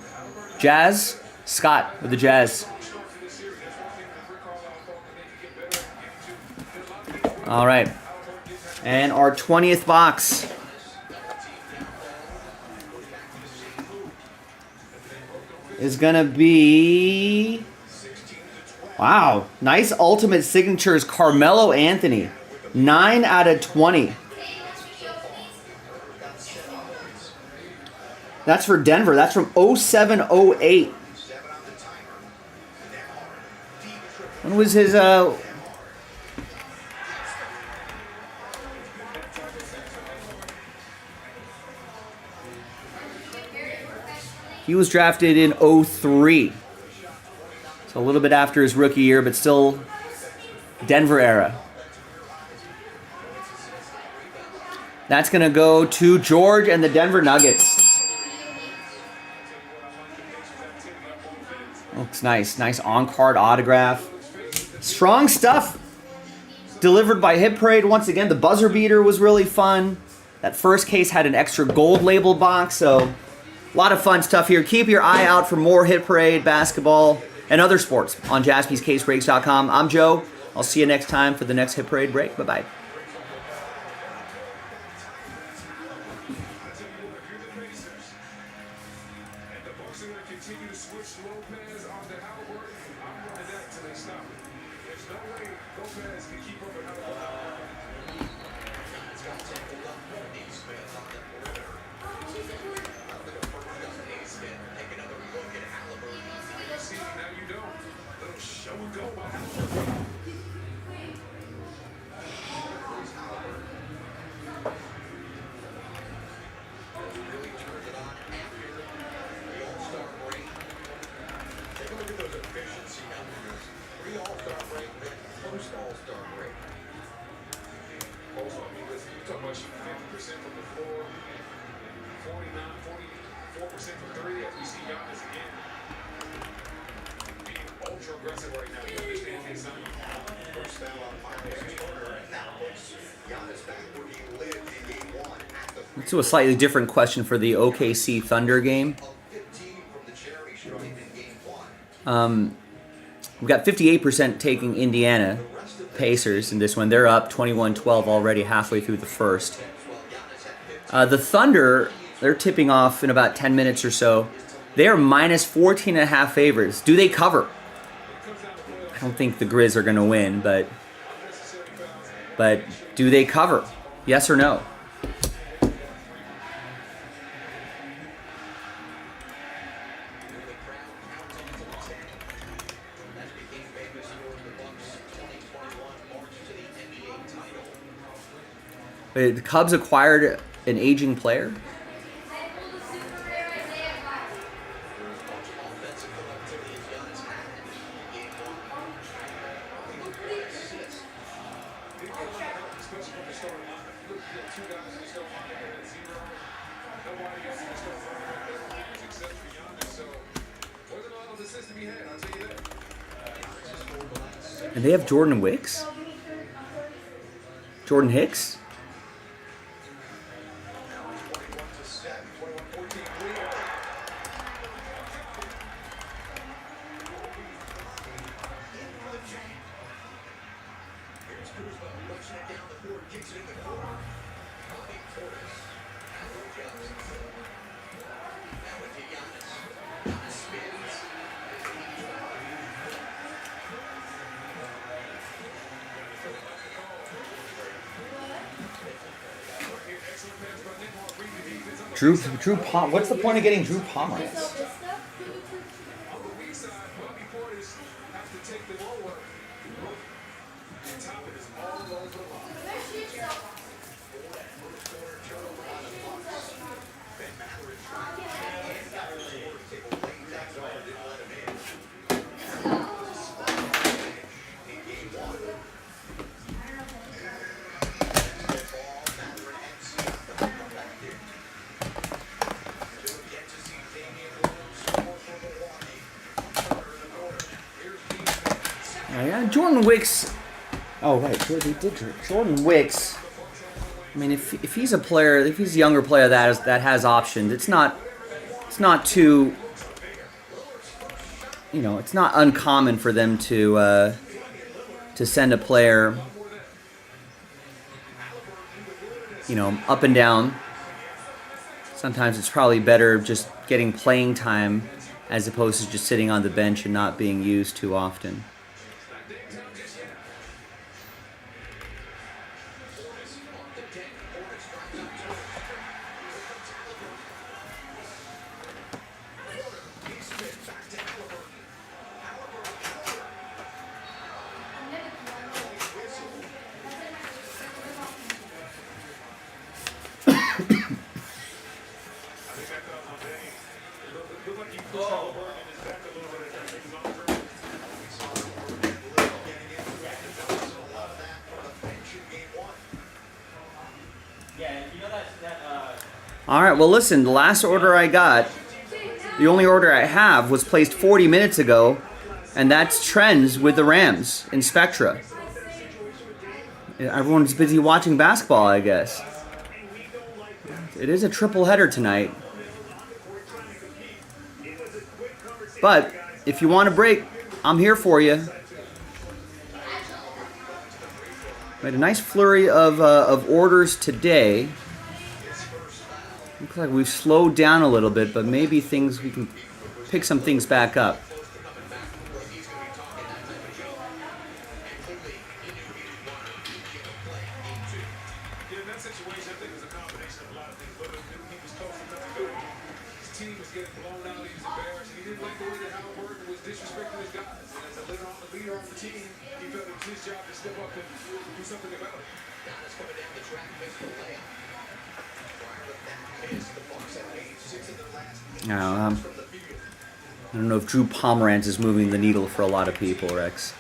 Jazz, Scott with the Jazz. All right. And our 20th box. Is going to be... Wow. Nice Ultimate Signatures, Carmelo Anthony. 9 out of 20. That's for Denver. That's from 07-08. When was his... He was drafted in 03. So a little bit after his rookie year, but still Denver era. That's going to go to George and the Denver Nuggets. Looks nice. Nice on-card autograph. Strong stuff. Delivered by Hit Parade. Once again, the buzzer beater was really fun. That first case had an extra gold label box, so... A lot of fun stuff here. Keep your eye out for more Hit Parade, basketball, and other sports on JaspysCaseBreaks.com. I'm Joe. I'll see you next time for the next Hit Parade break. Bye-bye. Let's do a slightly different question for the OKC Thunder game. We've got 58% taking Indiana Pacers in this one. They're up 21-12 already halfway through the first. The Thunder, they're tipping off in about 10 minutes or so. They are minus 14.5 favorites. Do they cover? I don't think the Grizz are going to win, but do they cover? Yes or no? The Cubs acquired an aging player. And they have Jordan Wicks? Jordan Hicks? Drew what's the point of getting Drew Pomeranz? Yeah, Jordan Wicks. Oh right, Jordan Wicks. I mean, if he's a player, if he's a younger player that has options, it's not too. It's not uncommon for them to send a player, up and down. Sometimes it's probably better just getting playing time as opposed to just sitting on the bench and not being used too often. All right, well, listen, the last order I got, the only order I have was placed 40 minutes ago, and that's trends with the Rams in Spectra. Everyone's busy watching basketball, I guess. It is a triple header tonight. But if you want a break, I'm here for you. We had a nice flurry of orders today. Looks like we've slowed down a little bit, but maybe we can pick some things back up. I don't know if Drew Pomeranz is moving the needle for a lot of people, Rex.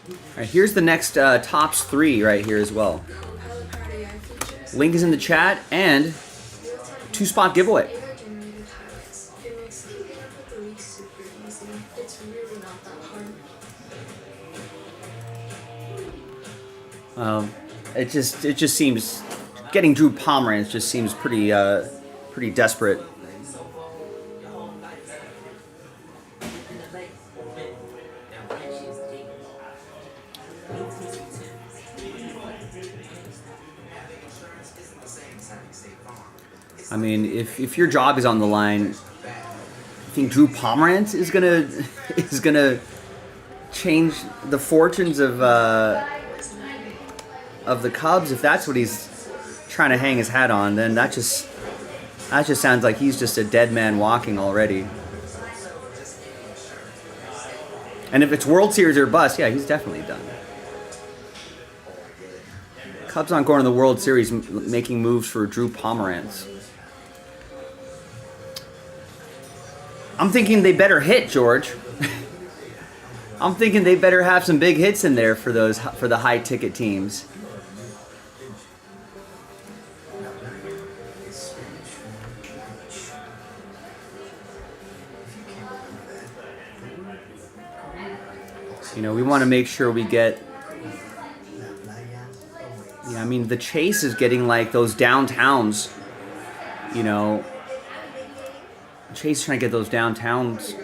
All right, here's the next tops 3 right here as well. Link is in the chat and 2-spot giveaway. It just seems getting Drew Pomeranz just seems pretty desperate. I mean, if your job is on the line, I think Drew Pomeranz is gonna change the fortunes of the Cubs. If that's what he's trying to hang his hat on, then that just sounds like he's just a dead man walking already. And if it's World Series or bust, yeah, he's definitely done. Cubs aren't going to the World Series making moves for Drew Pomeranz. I'm thinking they better hit, George. I'm thinking they better have some big hits in there for the high ticket teams. You know, we want to make sure we get. Yeah, I mean, the Chase is getting like those downtowns. You know, Chase is trying to get those downtowns.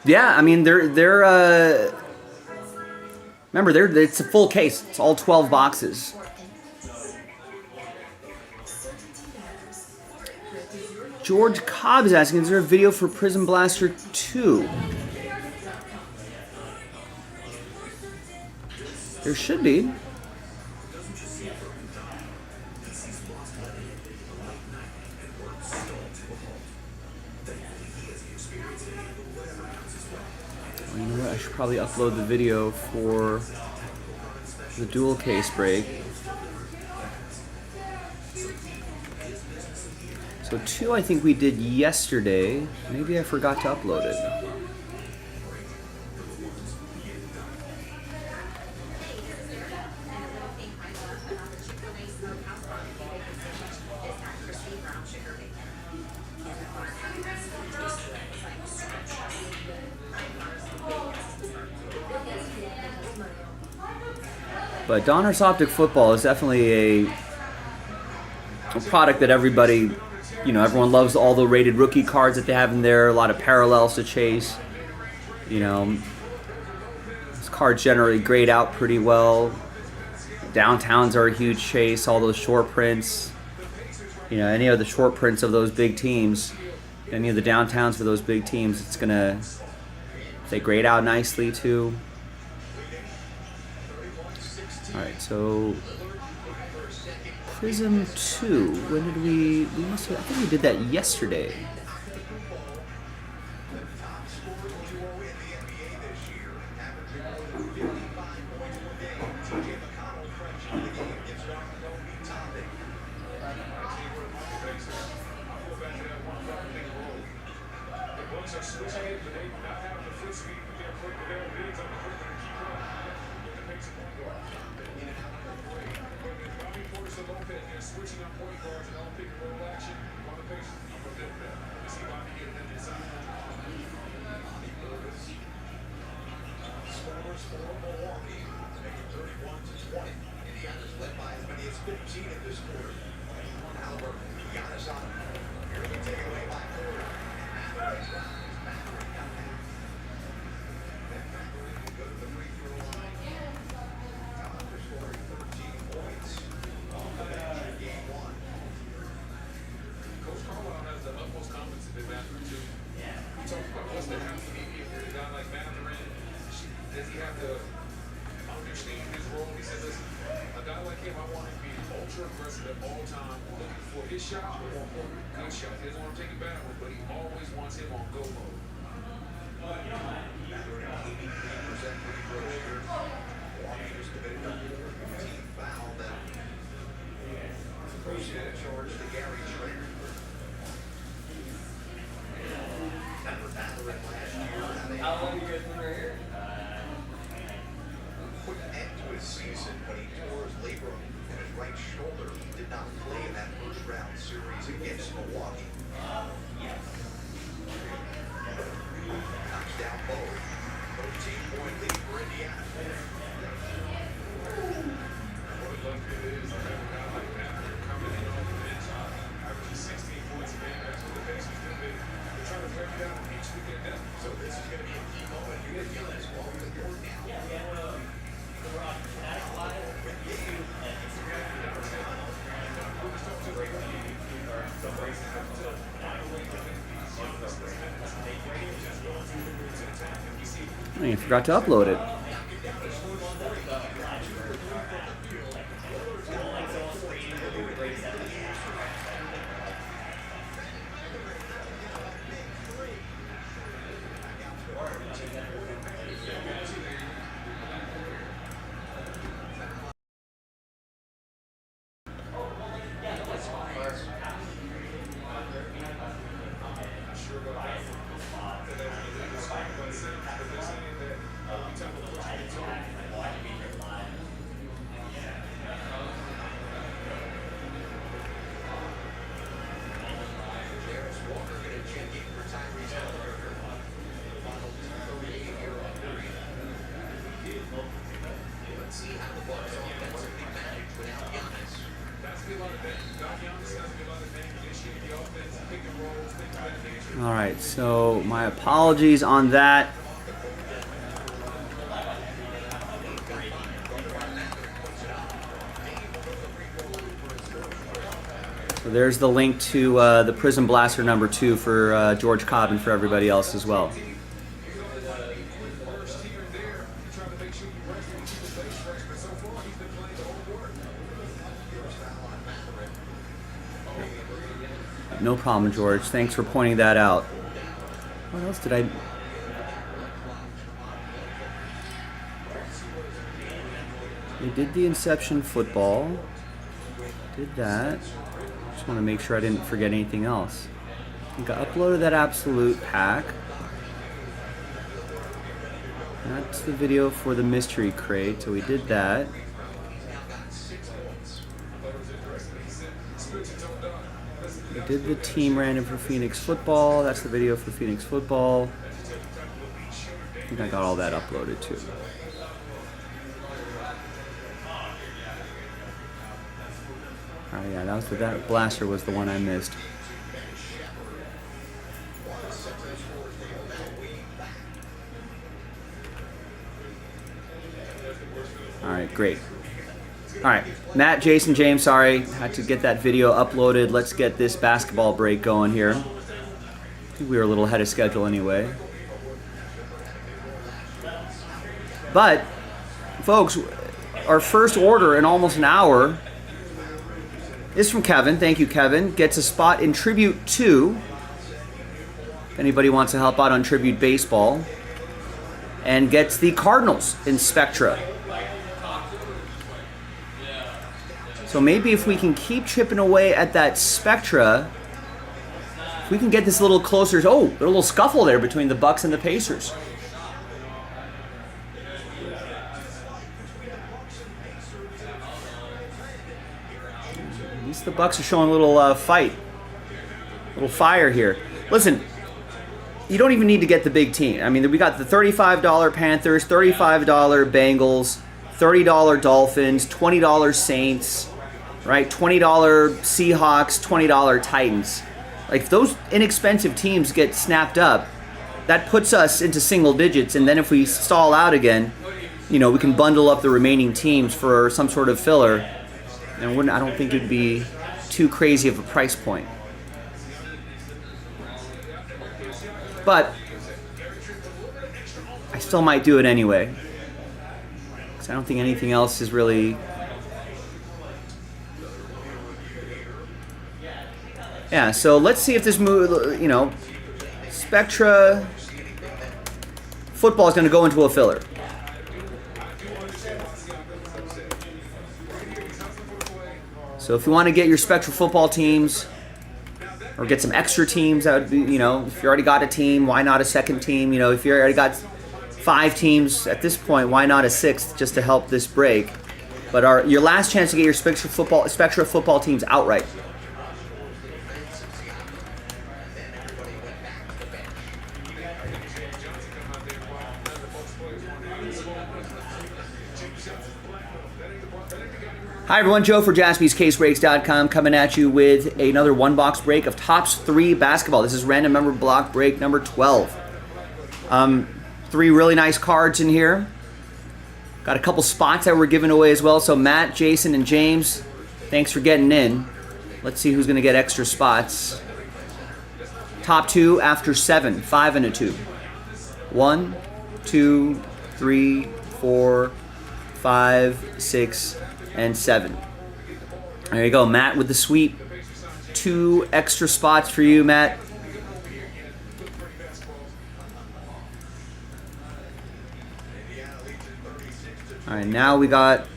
Yeah, I mean, they're remember, it's a full case. It's all 12 boxes. George Cobb is asking, is there a video for Prism Blaster 2? There should be. Well, you know what? I should probably upload the video for the dual case break. So 2 I think we did yesterday. Maybe I forgot to upload it. But Donruss Optic Football is definitely a product that everybody, you know, everyone loves all the rated rookie cards that they have in there, a lot of parallels to chase. You know, these cards generally grade out pretty well. Downtowns are a huge chase, all those short prints. You know, any of the short prints of those big teams, any of the downtowns for those big teams, it's gonna, they grade out nicely too. Alright, so Prism 2, when did we must have, I think we did that yesterday. I forgot to upload it. All right, so my apologies on that. So there's the link to the Prism Blaster number 2 for George Cobb and for everybody else as well. No problem, George. Thanks for pointing that out. What else did I... We did the Inception football. Did that. Just want to make sure I didn't forget anything else. I think I uploaded that Absolute pack. That's the video for the Mystery Crate, so we did that. We did the team random for Phoenix football. That's the video for Phoenix football. I think I got all that uploaded too. Oh yeah, that blaster was the one I missed. All right, great. All right, Matt, Jason, James, sorry, had to get that video uploaded. Let's get this basketball break going here. I think we were a little ahead of schedule anyway. But, folks, our first order in almost an hour is from Kevin. Thank you, Kevin. Gets a spot in Tribute 2. If anybody wants to help out on Tribute Baseball. And gets the Cardinals in Spectra. So maybe if we can keep chipping away at that Spectra, if we can get this a little closer. Oh, there's a little scuffle there between the Bucks and the Pacers. At least the Bucks are showing a little fight, a little fire here. Listen, you don't even need to get the big team. I mean, we got the $35 Panthers, $35 Bengals, $30 Dolphins, $20 Saints. Right, $20 Seahawks, $20 Titans. Like, if those inexpensive teams get snapped up, that puts us into single digits. And then if we stall out again, you know, we can bundle up the remaining teams for some sort of filler. And I don't think it'd be too crazy of a price point. But I still might do it anyway, because I don't think anything else is really... Yeah, so let's see if this move, you know, Spectra football is going to go into a filler. So if you want to get your Spectra football teams or get some extra teams, that would be, you know, if you already got a team, why not a second team? You know, if you already got 5 teams at this point, why not a 6th just to help this break? But your last chance to get your Spectra football teams outright. Hi everyone, Joe for JaspysCaseBreaks.com coming at you with another one-box break of Topps 3 basketball. This is random number block break number 12. 3 really nice cards in here. Got a couple spots that were given away as well. So Matt, Jason, and James, thanks for getting in. Let's see who's going to get extra spots. Top 2 after 7, 5 and a 2. 1, 2, 3, 4, 5, 6, and 7. There you go, Matt with the sweep. 2 extra spots for you, Matt. All right, now I got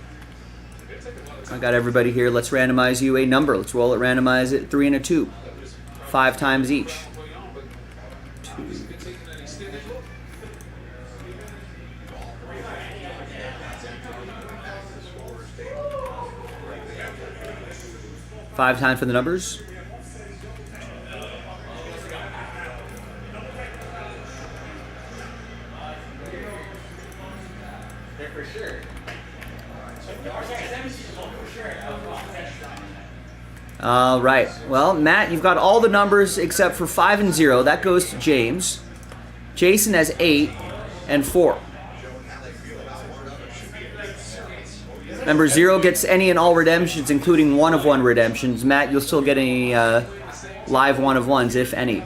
everybody here. Let's randomize you a number. Let's roll it, randomize it, 3 and a 2. 5 times each. 2. 5 times for the numbers. All right. Well, Matt, you've got all the numbers except for 5 and 0. That goes to James. Jason has 8 and 4. Remember, 0 gets any and all redemptions, including 1 of 1 redemptions. Matt, you'll still get any live 1 of 1s, if any.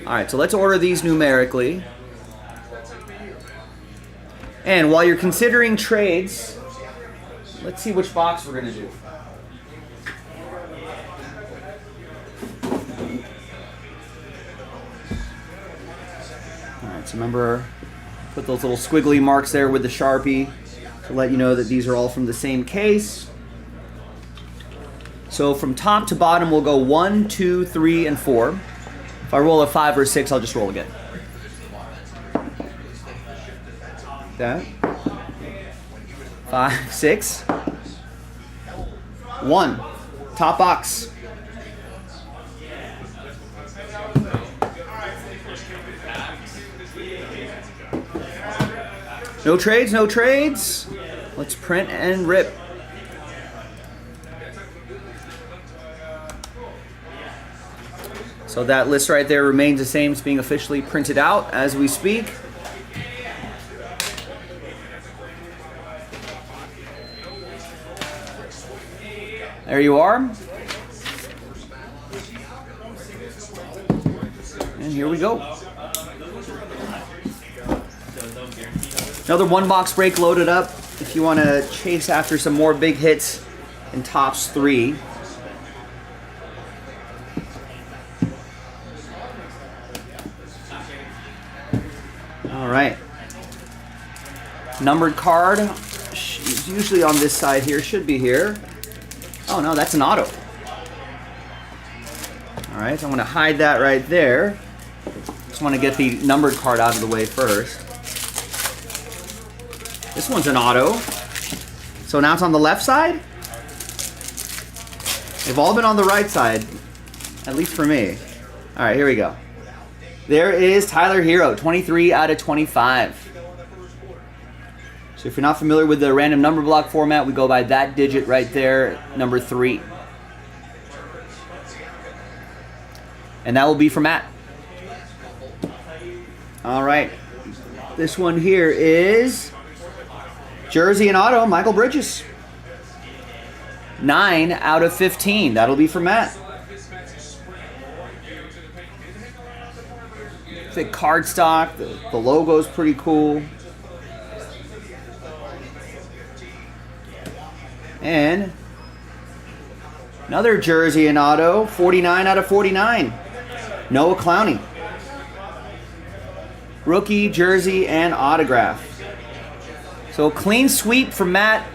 All right, so let's order these numerically. And while you're considering trades, let's see which box we're going to do. All right, so remember, put those little squiggly marks there with the Sharpie to let you know that these are all from the same case. So from top to bottom, we'll go 1, 2, 3, and 4. If I roll a 5 or a 6, I'll just roll again. That. 5, 6. 1. Top box. No trades, no trades. Let's print and rip. So that list right there remains the same. It's being officially printed out as we speak. There you are. And here we go. Another 1-box break loaded up if you want to chase after some more big hits in Tops 3. All right. Numbered card is usually on this side here. Should be here. Oh no, that's an auto. All right, so I'm going to hide that right there. Just want to get the numbered card out of the way first. This one's an auto. So now it's on the left side? They've all been on the right side, at least for me. All right, here we go. There is Tyler Hero, 23 out of 25. So if you're not familiar with the random number block format, we go by that digit right there, number 3. And that will be for Matt. All right. This one here is jersey and auto, Michael Bridges. 9 out of 15. That'll be for Matt. Thick cardstock. The logo's pretty cool. And another jersey and auto, 49 out of 49. Noah Clowney. Rookie, jersey, and autograph. So a clean sweep from Matt.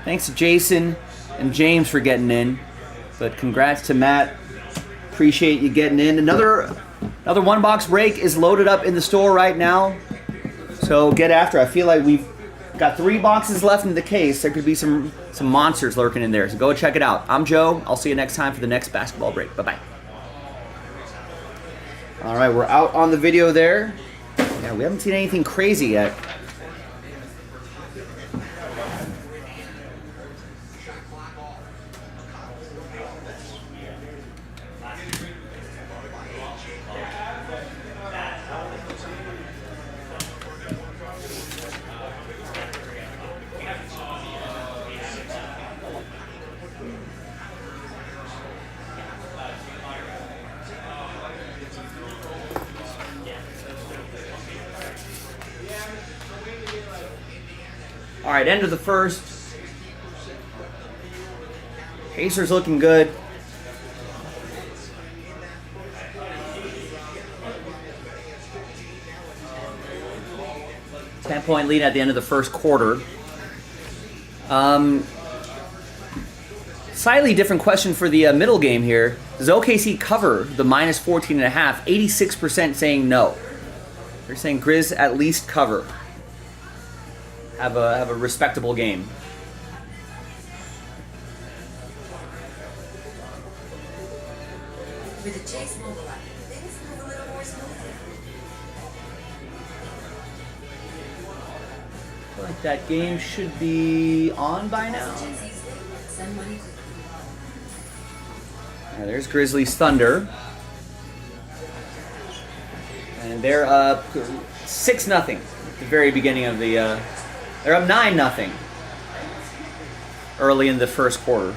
Thanks to Jason and James for getting in. But congrats to Matt. Appreciate you getting in. Another 1-box break is loaded up in the store right now. So get after it. I feel like we've got 3 boxes left in the case. There could be some monsters lurking in there. So go check it out. I'm Joe. I'll see you next time for the next basketball break. Bye-bye. All right, we're out on the video there. Yeah, we haven't seen anything crazy yet. All right, end of the first. Pacers looking good. Ten-point lead at the end of the first quarter. Slightly different question for the middle game here. Does OKC cover the minus 14.5? 86% saying no. They're saying Grizz at least cover. Have a respectable game. With the Chase mobile app, things move a little more smoothly. I feel like that game should be on by now. Messages easily, Send money quickly. There's Grizzlies Thunder. And they're up 6-0 at the very beginning of the... they're up 9-0 early in the first quarter.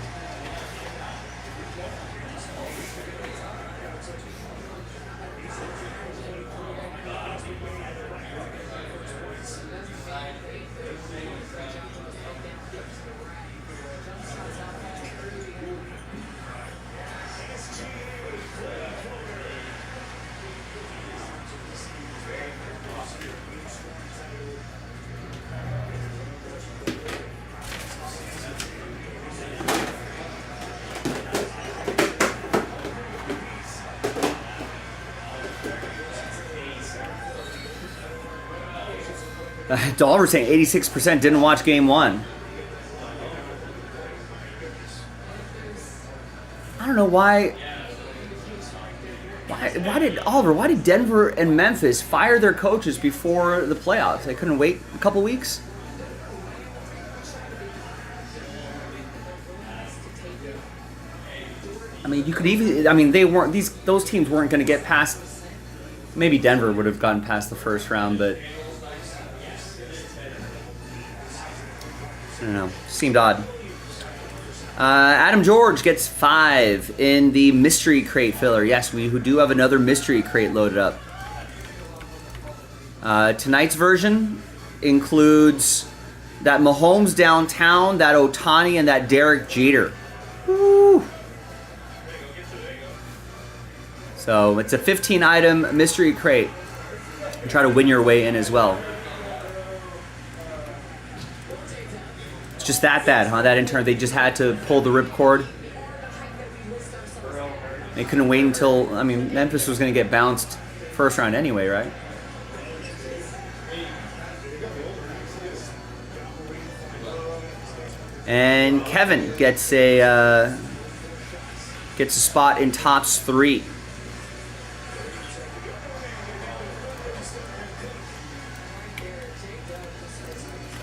Dollar saying 86% didn't watch game 1. I don't know why did Oliver, why did Denver and Memphis fire their coaches before the playoffs? They couldn't wait a couple weeks? I mean, you could even, I mean, those teams weren't going to get past, maybe Denver would have gotten past the first round, but I don't know. Seemed odd. Adam George gets 5 in the mystery crate filler. Yes, we do have another mystery crate loaded up. Tonight's version includes that Mahomes downtown, that Ohtani, and that Derek Jeter. Woo. So it's a 15-item mystery crate. And try to win your way in as well. Just that bad, huh? That in turn, they just had to pull the ripcord. They couldn't wait until, I mean, Memphis was going to get bounced first round anyway, right? And Kevin gets a spot in tops 3.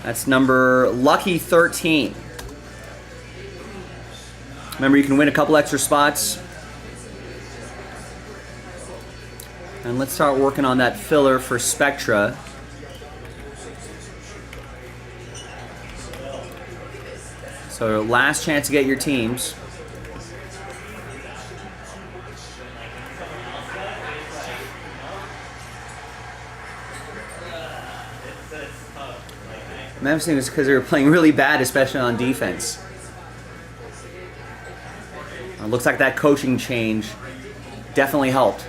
That's number lucky 13. Remember, you can win a couple extra spots. And let's start working on that filler for Spectra. So last chance to get your teams. Memphis was because they were playing really bad, especially on defense. Looks like that coaching change definitely helped.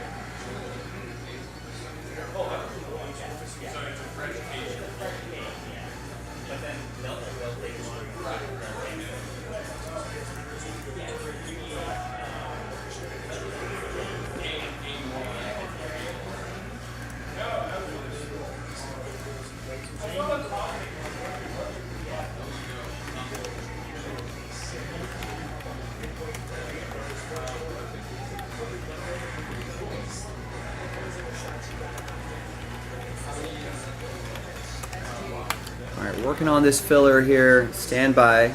Working on this filler here. Stand by.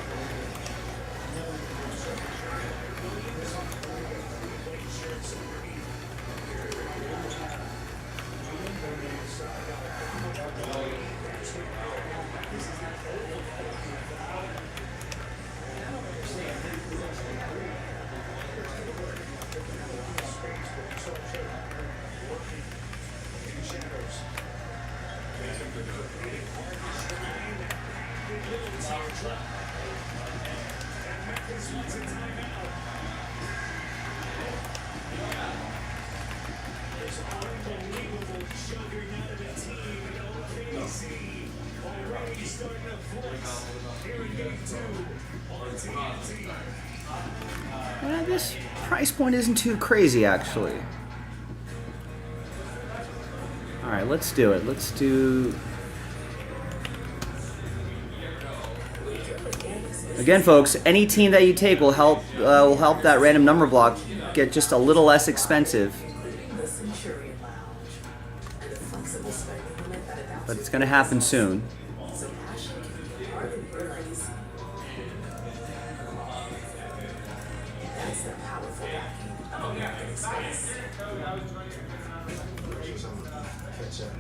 This price point isn't too crazy, actually. All right, let's do it. Let's do... Again, folks, any team that you take will help that random number block get just a little less expensive. But it's going to happen soon. space. Catch up.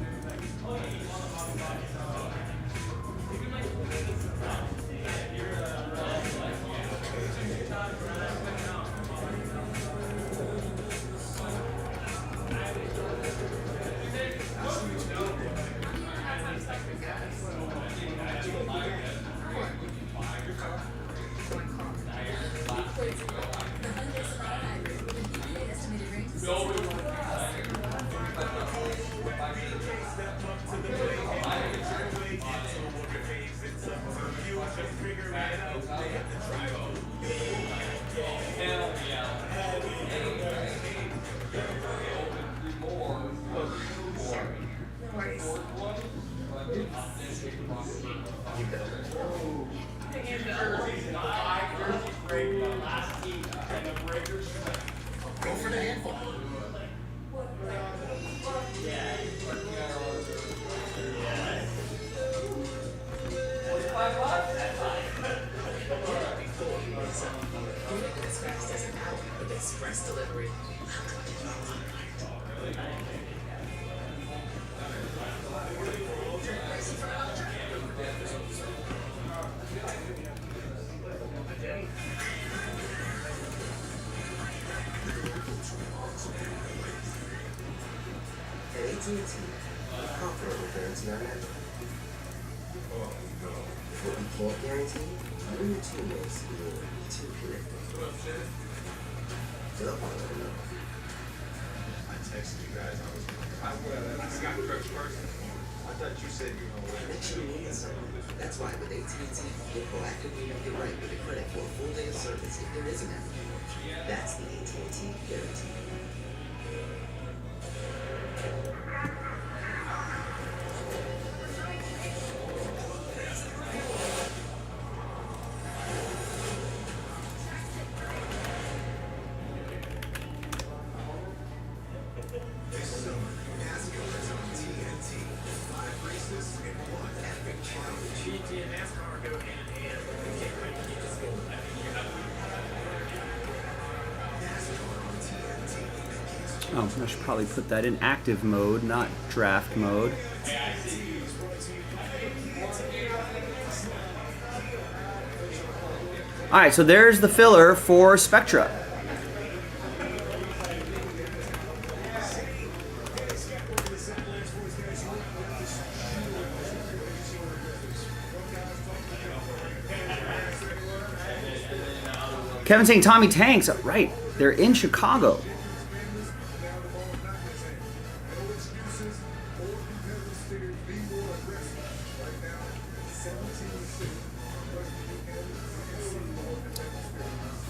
Go for the handful. Getting as fast as an hour with express delivery. At AT&T, confident with guarantee our magic. Oh, no. What we can't guarantee, you and your teammates will be too connected. Phil wanted to know. I texted you guys. I got Kirk's first. I thought you said you know what. Connection means something. That's why with AT&T, you'll proactively make it right with a credit for a full day of service if there is an outage. That's the AT&T guarantee. Oh, I should probably put that in active mode, not draft mode. All right, so there's the filler for Spectra. Kevin saying Tommy Tanks. Right, they're in Chicago.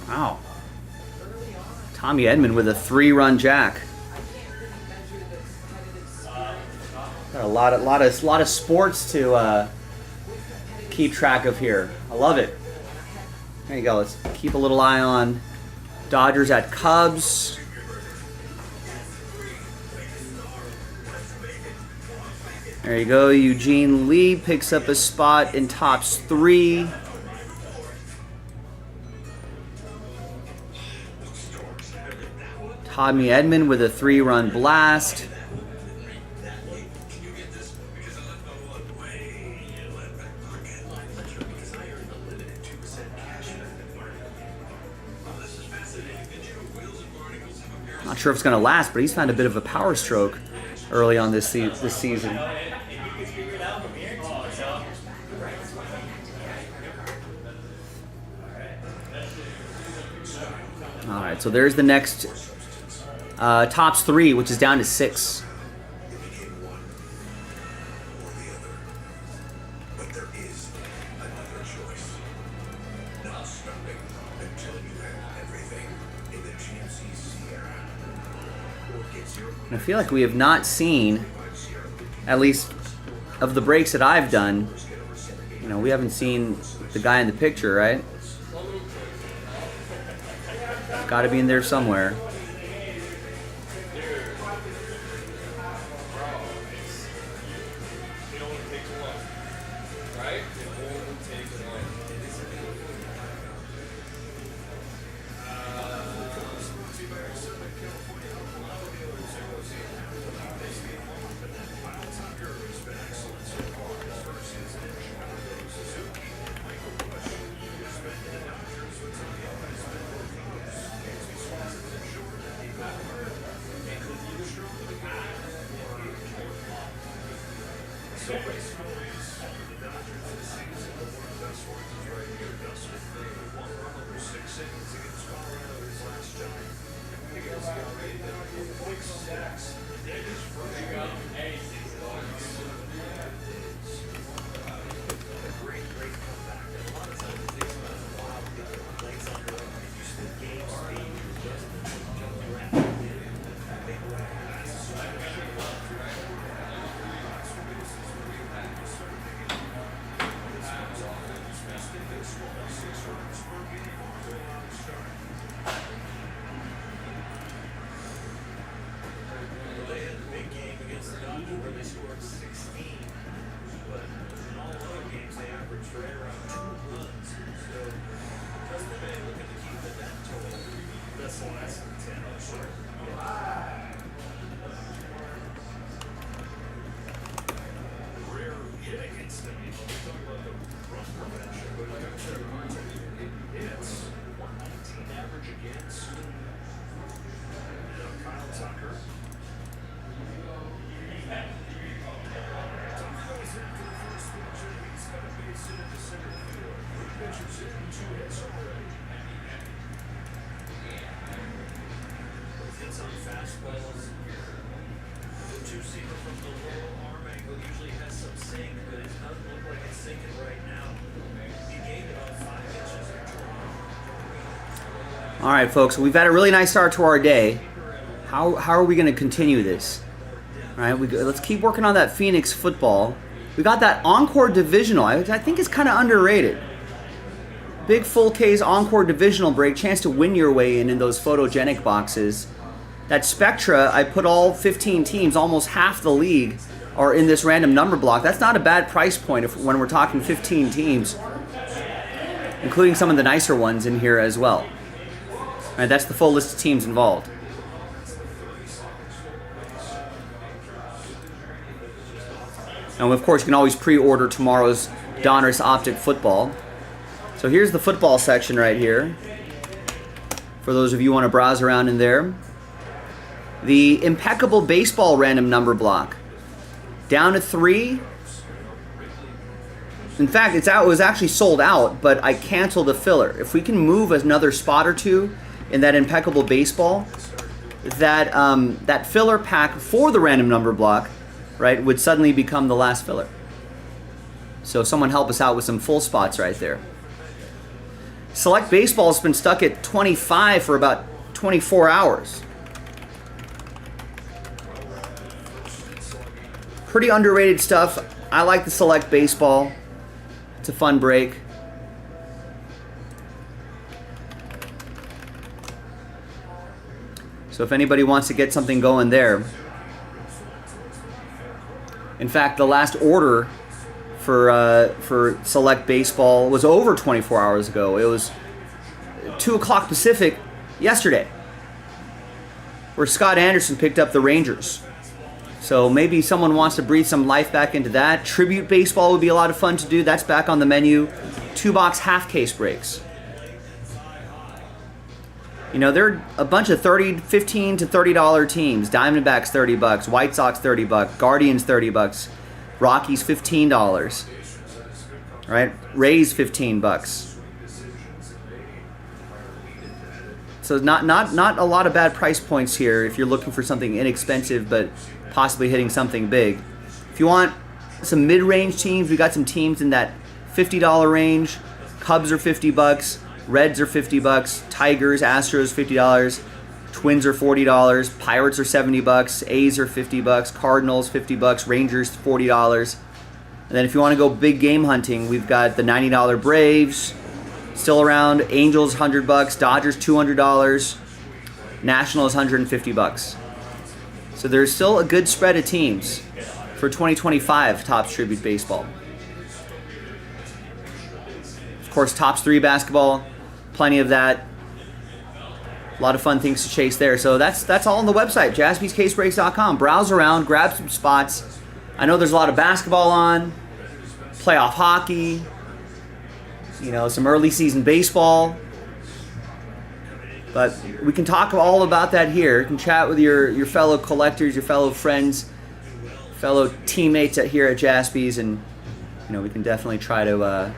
Wow. Tommy Edman with a 3-run jack. Got a lot of sports to keep track of here. I love it. There you go. Let's keep a little eye on Dodgers at Cubs. There you go. Eugene Lee picks up a spot in tops 3. Tommy Edman with a 3-run blast. Not sure if it's going to last, but he's found a bit of a power stroke early on this season. All right, so there's the next tops 3, which is down to 6. And I feel like we have not seen, at least of the breaks that I've done, you know, we haven't seen the guy in the picture, right? Got to be in there somewhere. All right, folks, we've had a really nice start to our day. How are we going to continue this? All right, let's keep working on that Phoenix football. We got that Encore Divisional. I think it's kind of underrated. Big full case Encore Divisional break. Chance to win your way in those photogenic boxes. That Spectra, I put all 15 teams, almost half the league, are in this random number block. That's not a bad price point when we're talking 15 teams, including some of the nicer ones in here as well. All right, that's the full list of teams involved. And of course, you can always pre-order tomorrow's Donruss Optic football. So here's the football section right here. For those of you who want to browse around in there. The Impeccable Baseball random number block. Down to 3. In fact, it was actually sold out, but I canceled a filler. If we can move another spot or two in that Impeccable Baseball, that filler pack for the random number block, right, would suddenly become the last filler. So someone help us out with some full spots right there. Select Baseball has been stuck at 25 for about 24 hours. Pretty underrated stuff. I like the Select Baseball. It's a fun break. So if anybody wants to get something going there. In fact, the last order for Select Baseball was over 24 hours ago. It was 2 o'clock Pacific yesterday, where Scott Anderson picked up the Rangers. So maybe someone wants to breathe some life back into that. Tribute Baseball would be a lot of fun to do. That's back on the menu. 2-box half-case breaks. You know, there are a bunch of $15 to $30 teams. Diamondbacks $30, White Sox $30, Guardians $30, Rockies $15, right? Rays $15. So not a lot of bad price points here if you're looking for something inexpensive but possibly hitting something big. If you want some mid-range teams, we got some teams in that $50 range. Cubs are $50. Reds are $50, Tigers, Astros $50, Twins are $40, Pirates are $70, A's are $50, Cardinals $50, Rangers $40. And then if you want to go big game hunting, we've got the $90 Braves still around, Angels $100, Dodgers $200, Nationals $150. So there's still a good spread of teams for 2025 Topps Tribute Baseball. Of course, Topps 3 basketball. Plenty of that. A lot of fun things to chase there. So that's all on the website, jaspyscasebreaks.com. Browse around, grab some spots. I know there's a lot of basketball on, playoff hockey, you know, some early season baseball. But we can talk all about that here. You can chat with your fellow collectors, your fellow friends, fellow teammates here at Jaspy's, and we can definitely try to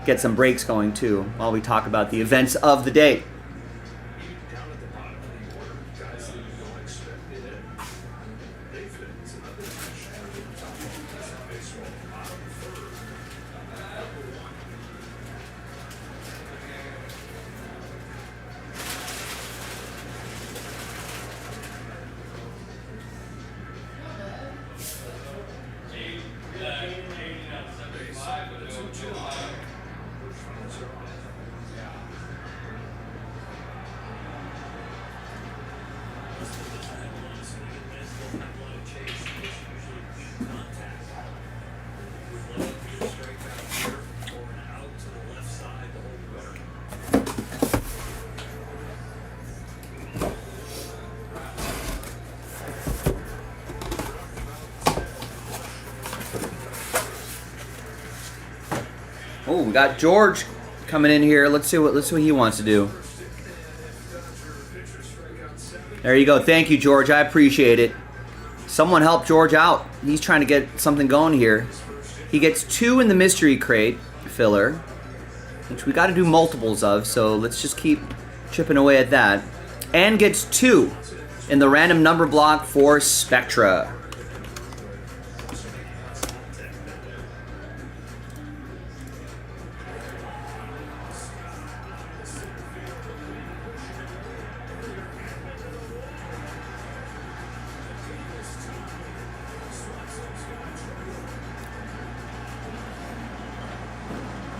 get some breaks going too while we talk about the events of the day. Oh, we got George coming in here. Let's see what he wants to do. There you go. Thank you, George. I appreciate it. Someone help George out. He's trying to get something going here. He gets 2 in the mystery crate filler, which we got to do multiples of, so let's just keep chipping away at that. And gets 2 in the random number block for Spectra.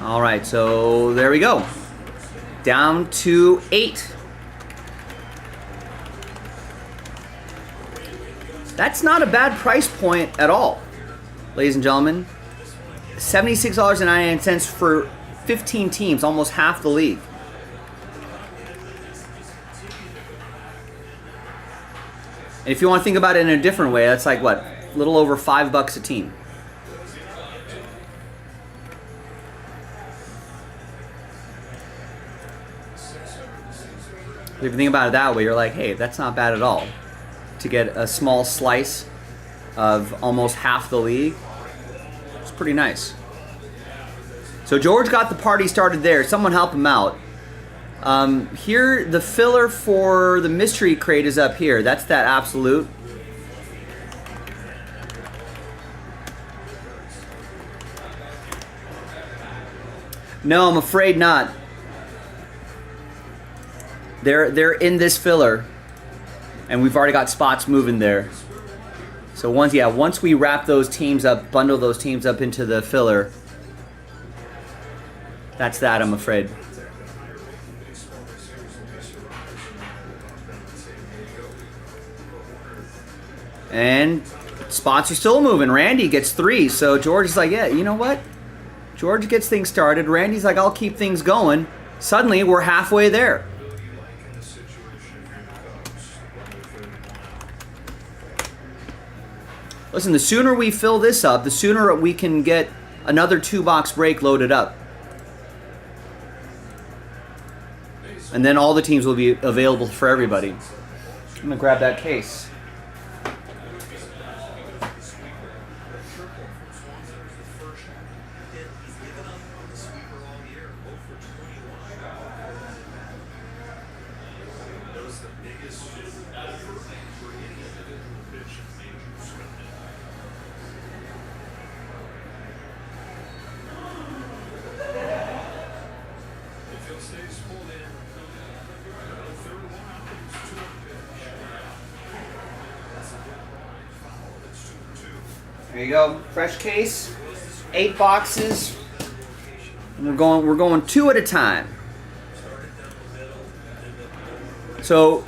All right, so there we go. Down to 8. That's not a bad price point at all, ladies and gentlemen. $76.99 for 15 teams, almost half the league. And if you want to think about it in a different way, that's like what? A little over $5 a team. If you think about it that way, you're like, hey, that's not bad at all. To get a small slice of almost half the league, it's pretty nice. So George got the party started there. Someone help him out. Here, the filler for the mystery crate is up here. That's that absolute. No, I'm afraid not. They're in this filler, and we've already got spots moving there. So once we wrap those teams up, bundle those teams up into the filler, that's that, I'm afraid. And spots are still moving. Randy gets 3, so George is like, yeah, you know what? George gets things started. Randy's like, I'll keep things going. Suddenly, we're halfway there. Listen, the sooner we fill this up, the sooner we can get another 2-box break loaded up. And then all the teams will be available for everybody. I'm going to grab that case. There you go, fresh case, 8 boxes. And we're going 2 at a time. So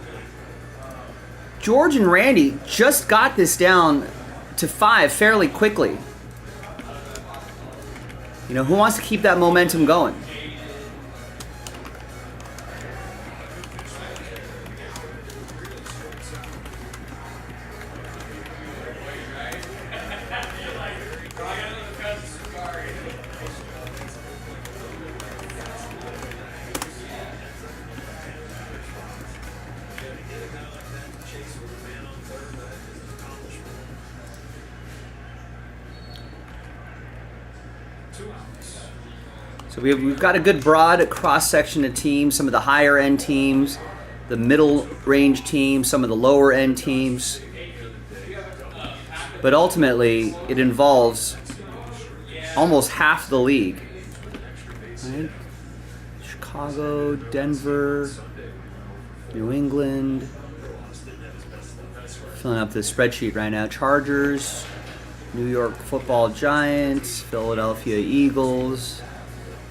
George and Randy just got this down to 5 fairly quickly. You know, who wants to keep that momentum going? So we've got a good broad cross-section of teams, some of the higher-end teams, the middle-range teams, some of the lower-end teams. But ultimately, it involves almost half the league. Right? Chicago, Denver, New England. Filling up the spreadsheet right now. Chargers, New York Football Giants, Philadelphia Eagles,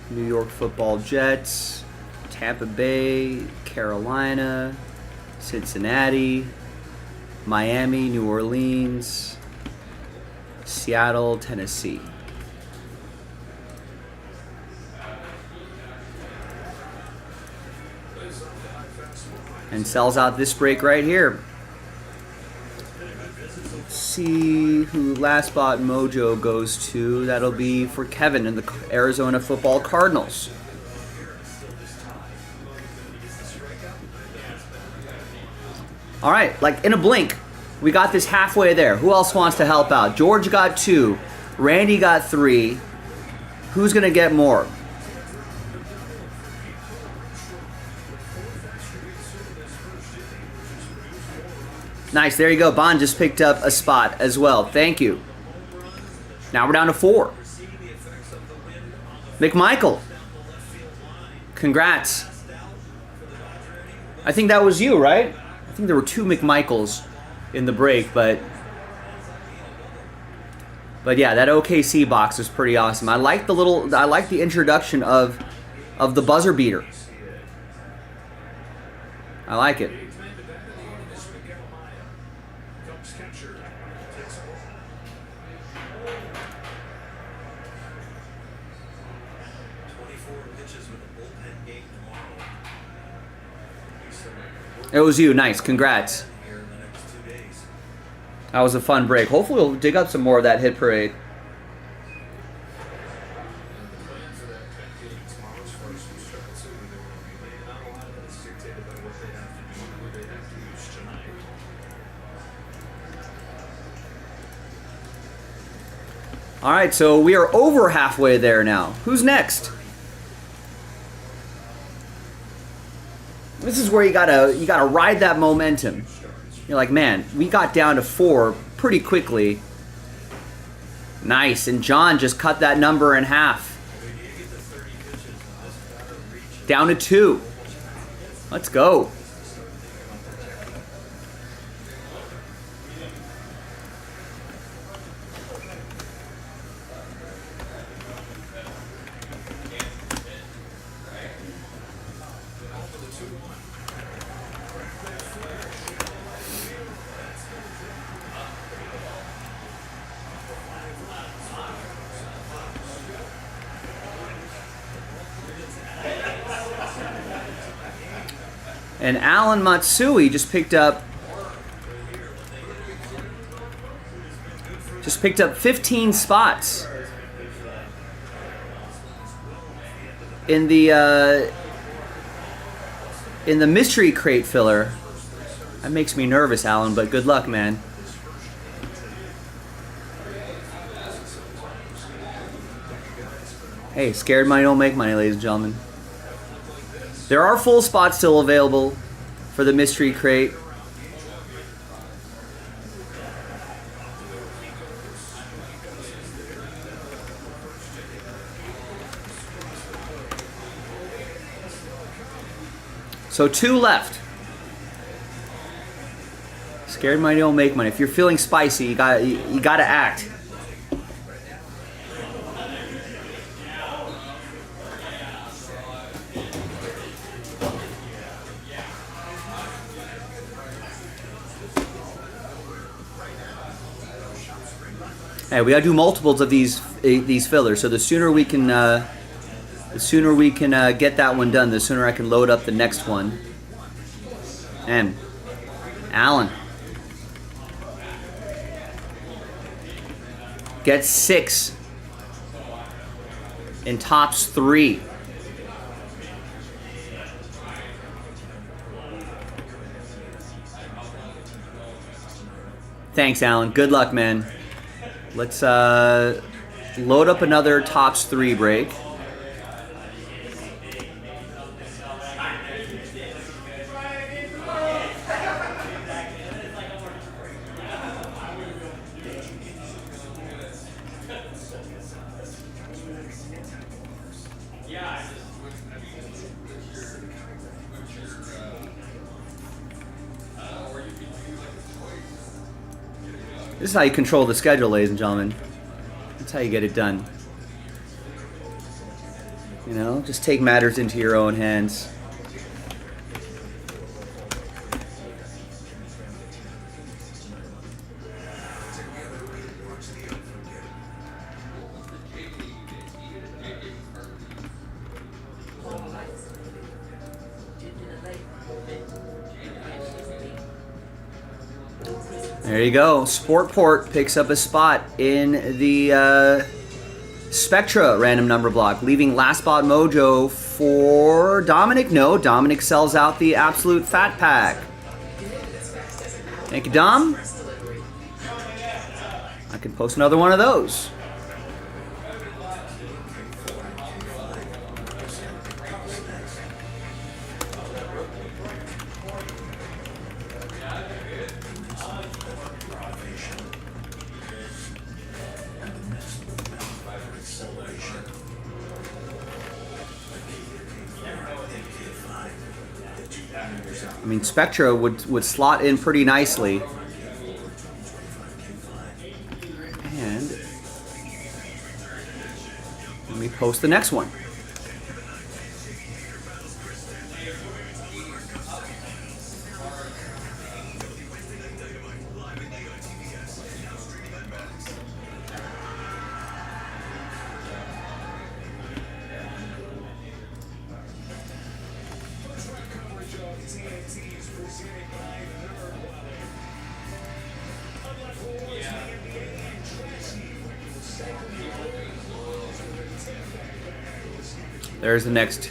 New York Football Jets, Tampa Bay, Carolina, Cincinnati, Miami, New Orleans, Seattle, Tennessee. And sells out this break right here. Let's see who last spot mojo goes to. That'll be for Kevin and the Arizona Football Cardinals. All right, like in a blink, we got this halfway there. Who else wants to help out? George got 2. Randy got 3. Who's going to get more? Nice, there you go. Bond just picked up a spot as well. Thank you. Now we're down to 4. McMichael. Congrats. I think that was you, right? I think there were 2 McMichaels in the break, but yeah, that OKC box was pretty awesome. I like the introduction of the buzzer beater. I like it. It was you. Nice. Congrats. That was a fun break. Hopefully we'll dig up some more of that hit parade. All right, so we are over halfway there now. Who's next? This is where you gotta ride that momentum. You're like, man, we got down to 4 pretty quickly. Nice, and John just cut that number in half. Down to 2. Let's go. And Alan Matsui just picked up 15 spots in the mystery crate filler. That makes me nervous, Alan, but good luck, man. Hey, scared money don't make money, ladies and gentlemen. There are full spots still available for the mystery crate. So 2 left. Scared money don't make money. If you're feeling spicy, you gotta act. Hey, we gotta do multiples of these fillers. So the sooner we can get that one done, the sooner I can load up the next one. And Alan gets 6 in tops 3. Thanks, Alan. Good luck, man. Let's load up another tops 3 break. This is how you control the schedule, ladies and gentlemen. That's how you get it done. You know, just take matters into your own hands. There you go. Sportport picks up a spot in the Spectra random number block, leaving last spot mojo for Dominic. No, Dominic sells out the absolute fat pack. Thank you, Dom. I can post another one of those. I mean, Spectra would slot in pretty nicely. And let me post the next one. There's the next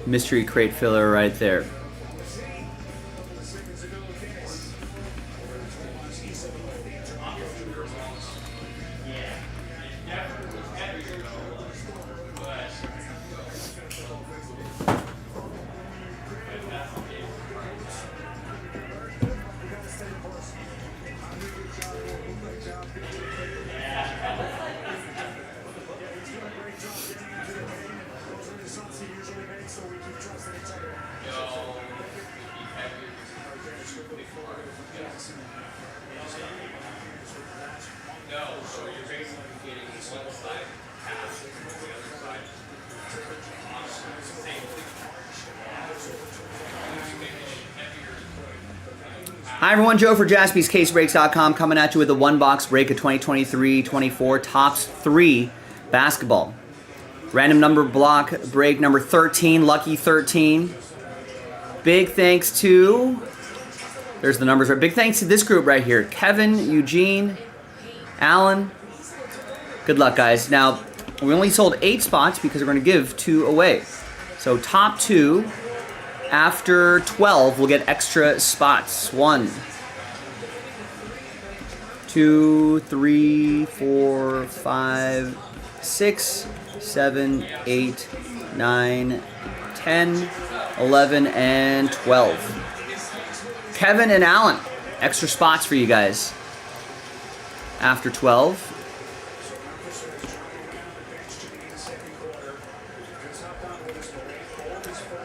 mystery crate filler right there. Hi everyone, Joe for JaspysCaseBreaks.com coming at you with a one-box break of 2023-24 Topps 3 basketball. Random number block break number 13, lucky 13. Big thanks to, there's the numbers right. Big thanks to this group right here. Kevin, Eugene, Alan. Good luck, guys. Now, we only sold 8 spots because we're going to give 2 away. So top 2. After 12, we'll get extra spots. 1, 2, 3, 4, 5, 6, 7, 8, 9, 10, 11, and 12. Kevin and Alan, extra spots for you guys. After 12.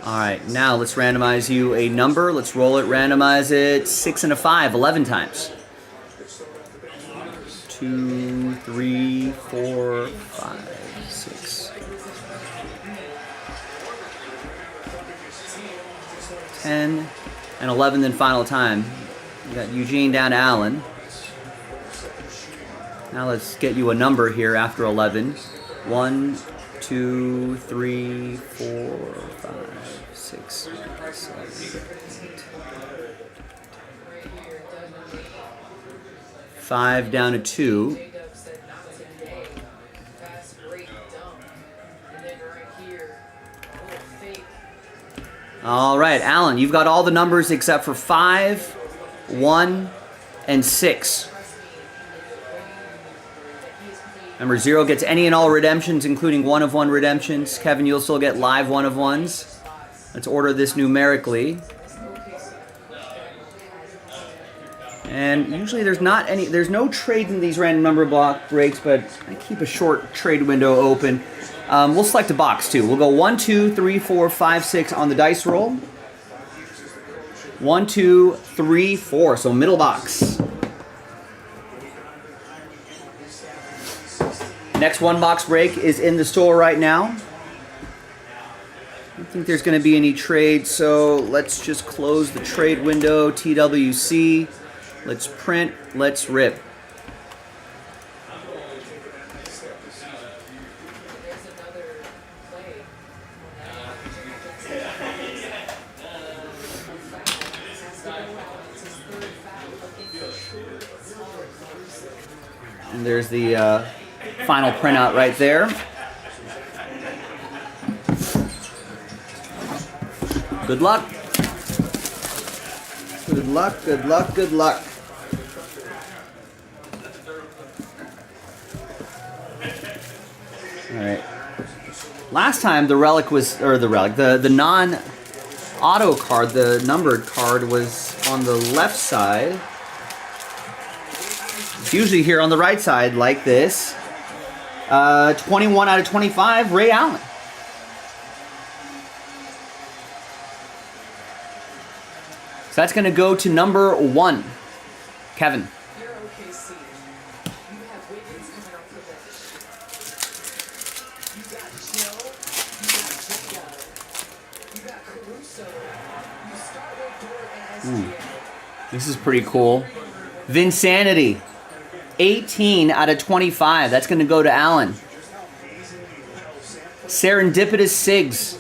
All right, now let's randomize you a number. Let's roll it, randomize it 6 and a 5, 11 times. 2, 3, 4, 5, 6, 10, and 11, then final time. We got Eugene down to Alan. Now let's get you a number here after 11. 1, 2, 3, 4, 5, 6, 7, 8. 5 down to 2. All right, Alan, you've got all the numbers except for 5, 1, and 6. Number 0 gets any and all redemptions, including 1 of 1 redemptions. Kevin, you'll still get live 1 of 1s. Let's order this numerically. And usually there's no trades in these random number block breaks, but I keep a short trade window open. We'll select a box too. We'll go 1, 2, 3, 4, 5, 6 on the dice roll. 1, 2, 3, 4. So middle box. Next one box break is in the store right now. I don't think there's going to be any trade, so let's just close the trade window. TWC. Let's print. Let's rip. And there's the final printout right there. Good luck. Good luck, good luck, good luck. All right. Last time the relic was, or the non-auto card, the numbered card was on the left side. It's usually here on the right side, like this. 21 out of 25, Ray Allen. So that's going to go to number 1, Kevin. You're OKC. You have Wiggins coming up for bench. You got Joe. You got Jacob. You got Caruso. You start with Dort and SGA. This is pretty cool. Vinsanity. 18 out of 25. That's going to go to Allen. Serendipitous Sigs.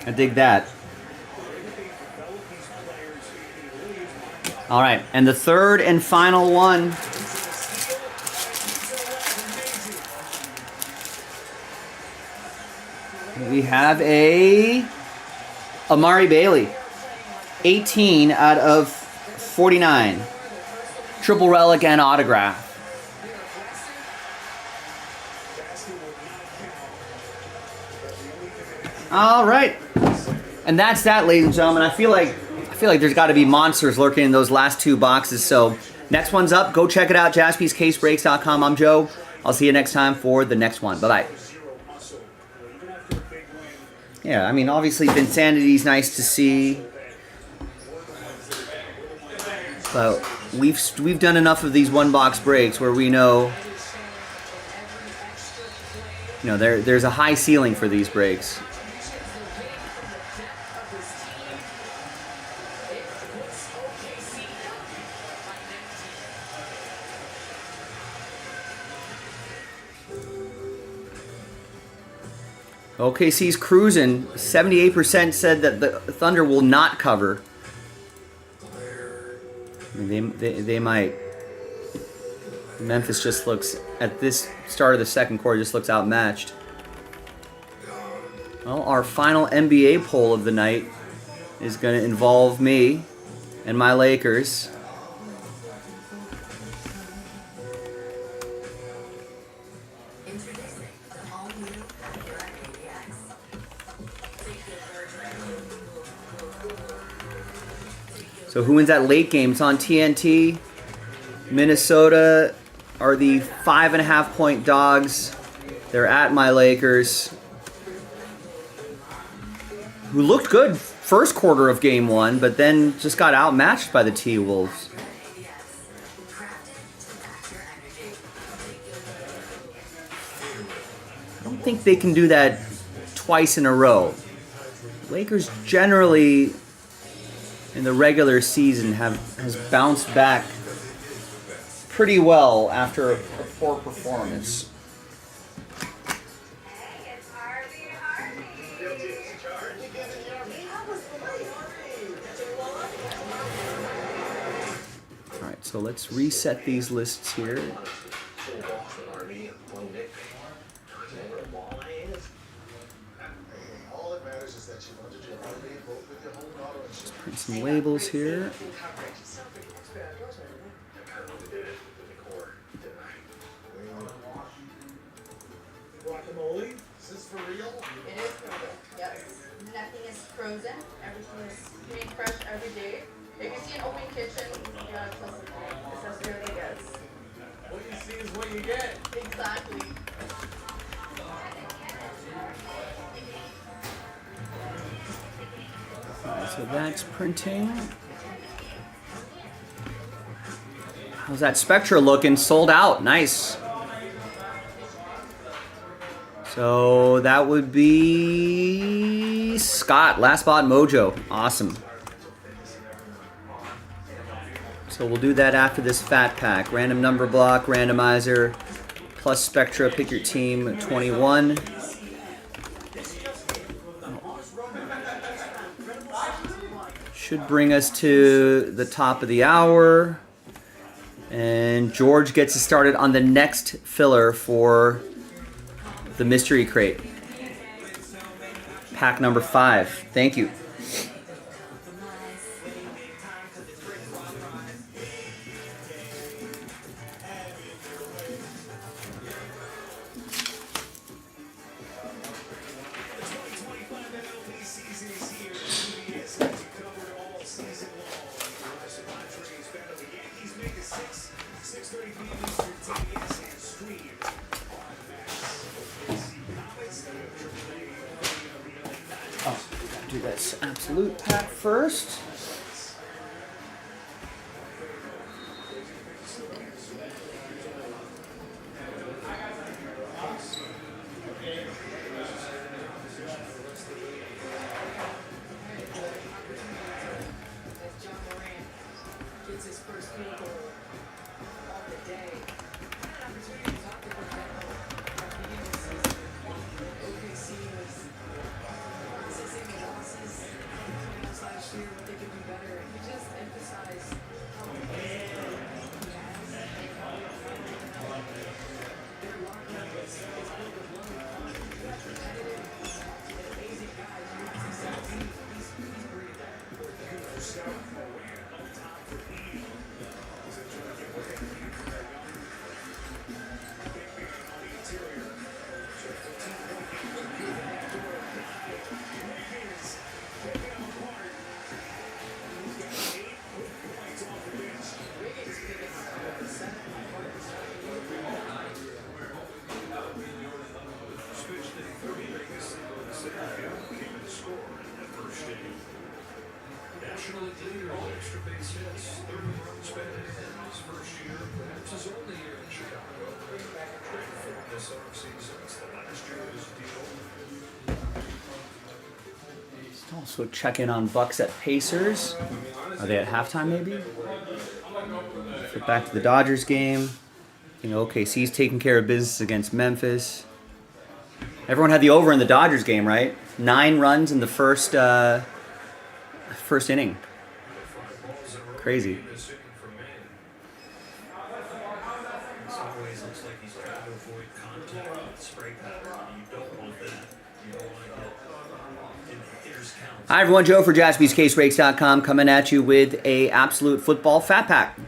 I dig that. All right, and the third and final one. We have a Amari Bailey. 18 out of 49. Triple relic and autograph. All right. And that's that, ladies and gentlemen. I feel like there's got to be monsters lurking in those last 2 boxes. So next one's up. Go check it out. JaspysCaseBreaks.com. I'm Joe. I'll see you next time for the next one. Bye-bye. Yeah, I mean, obviously Vinsanity's nice to see. But we've done enough of these one-box breaks where we know, there's a high ceiling for these breaks. OKC's cruising. 78% said that the Thunder will not cover. I mean, they might. Memphis just looks, at this start of the second quarter, just looks outmatched. Well, our final NBA poll of the night is going to involve me and my Lakers. So who wins that late game? It's on TNT. Minnesota are the 5.5-point dogs. They're at my Lakers, who looked good first quarter of game 1, but then just got outmatched by the T-Wolves. I don't think they can do that twice in a row. Lakers generally, in the regular season, has bounced back pretty well after a poor performance. All right, so let's reset these lists here. Let's print some labels here. Guacamole, this for real? It is frozen. Yes. Nothing is frozen. Everything is made fresh every day. If you see an open kitchen, you gotta trust it. It's as really good. What you see is what you get. Exactly. Alright, so that's printing. How's that Spectra looking? Sold out. Nice. So that would be Scott, Last Spot Mojo. Awesome. So we'll do that after this fat pack. Random number block, randomizer, plus Spectra, pick your team, 21. Should bring us to the top of the hour. And George gets us started on the next filler for the mystery crate. Pack number 5. Thank you. Do this absolute pack first. Also check in on Bucks at Pacers. Are they at halftime maybe? Flip back to the Dodgers game. You know, OKC's taking care of business against Memphis. Everyone had the over in the Dodgers game, right? 9 runs in the first inning. Crazy. Hi everyone, Joe for JaspysCaseBreaks.com coming at you with a absolute football fat pack.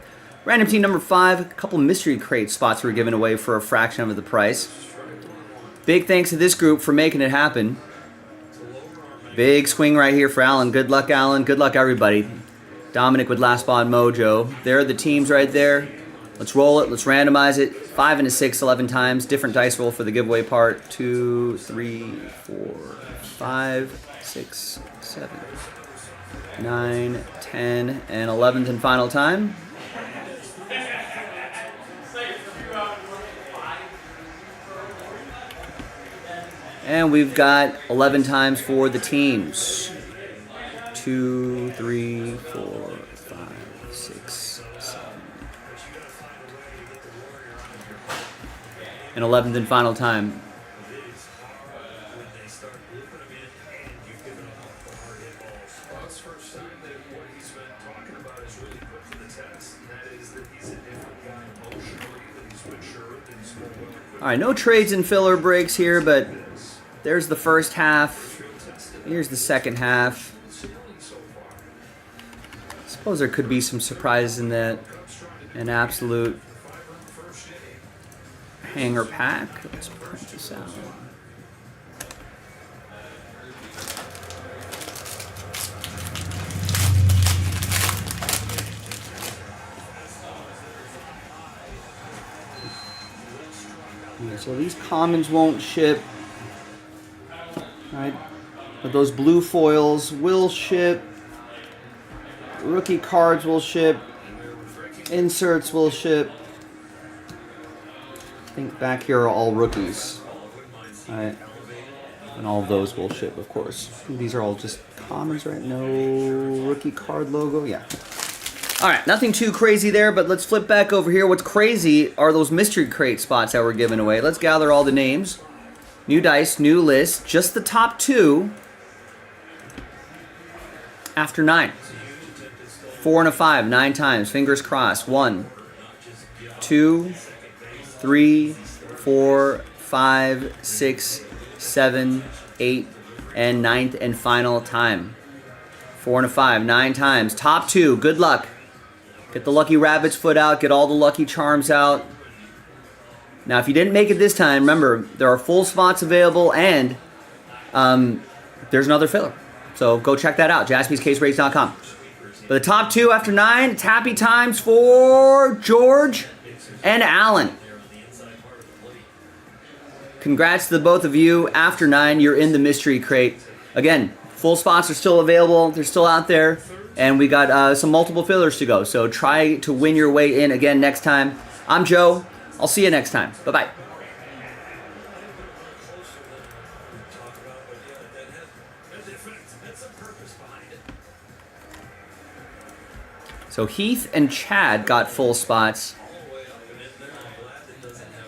Random team number 5, a couple mystery crate spots were given away for a fraction of the price. Big thanks to this group for making it happen. Big swing right here for Alan. Good luck, Alan. Good luck, everybody. Dominic with Last Spot Mojo. There are the teams right there. Let's roll it. Let's randomize it. 5 and a 6, 11 times. Different dice roll for the giveaway part. 2, 3, 4, 5, 6, 7, 9, 10, and 11th and final time. And we've got 11 times for the teams. 2, 3, 4, 5, 6, 7. And 11th and final time. All right, no trades and filler breaks here, but there's the first half. Here's the second half. I suppose there could be some surprises in that. An absolute hanger pack. Let's print this out. So these commons won't ship. Alright. But those blue foils will ship. Rookie cards will ship. Inserts will ship. I think back here are all rookies. Alright. And all of those will ship, of course. These are all just commons, right? No rookie card logo. Yeah. Alright, nothing too crazy there, but let's flip back over here. What's crazy are those mystery crate spots that we're giving away. Let's gather all the names. New dice, new list. Just the top 2 after 9. 4 and a 5, 9 times. Fingers crossed. 1, 2, 3, 4, 5, 6, 7, 8, and 9th and final time. 4 and a 5, 9 times. Top 2, good luck. Get the lucky rabbit's foot out. Get all the lucky charms out. Now, if you didn't make it this time, remember, there are full spots available, and there's another filler. So go check that out, jaspyscasebreaks.com. But the top 2 after 9, it's happy times for George and Alan. Congrats to the both of you. After 9, you're in the mystery crate. Again, full spots are still available. They're still out there. And we got some multiple fillers to go. So try to win your way in again next time. I'm Joe. I'll see you next time. Bye-bye. So Heath and Chad got full spots.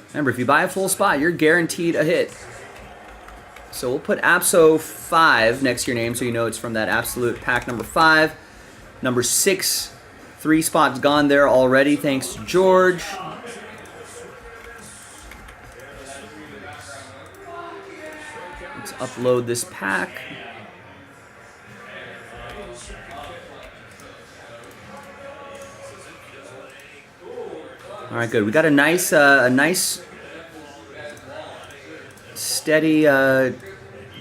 Remember, if you buy a full spot, you're guaranteed a hit. So we'll put Abso 5 next to your name so you know it's from that absolute pack number 5. Number 6, 3 spots gone there already, thanks to George. Let's upload this pack. All right, good. We got a nice, steady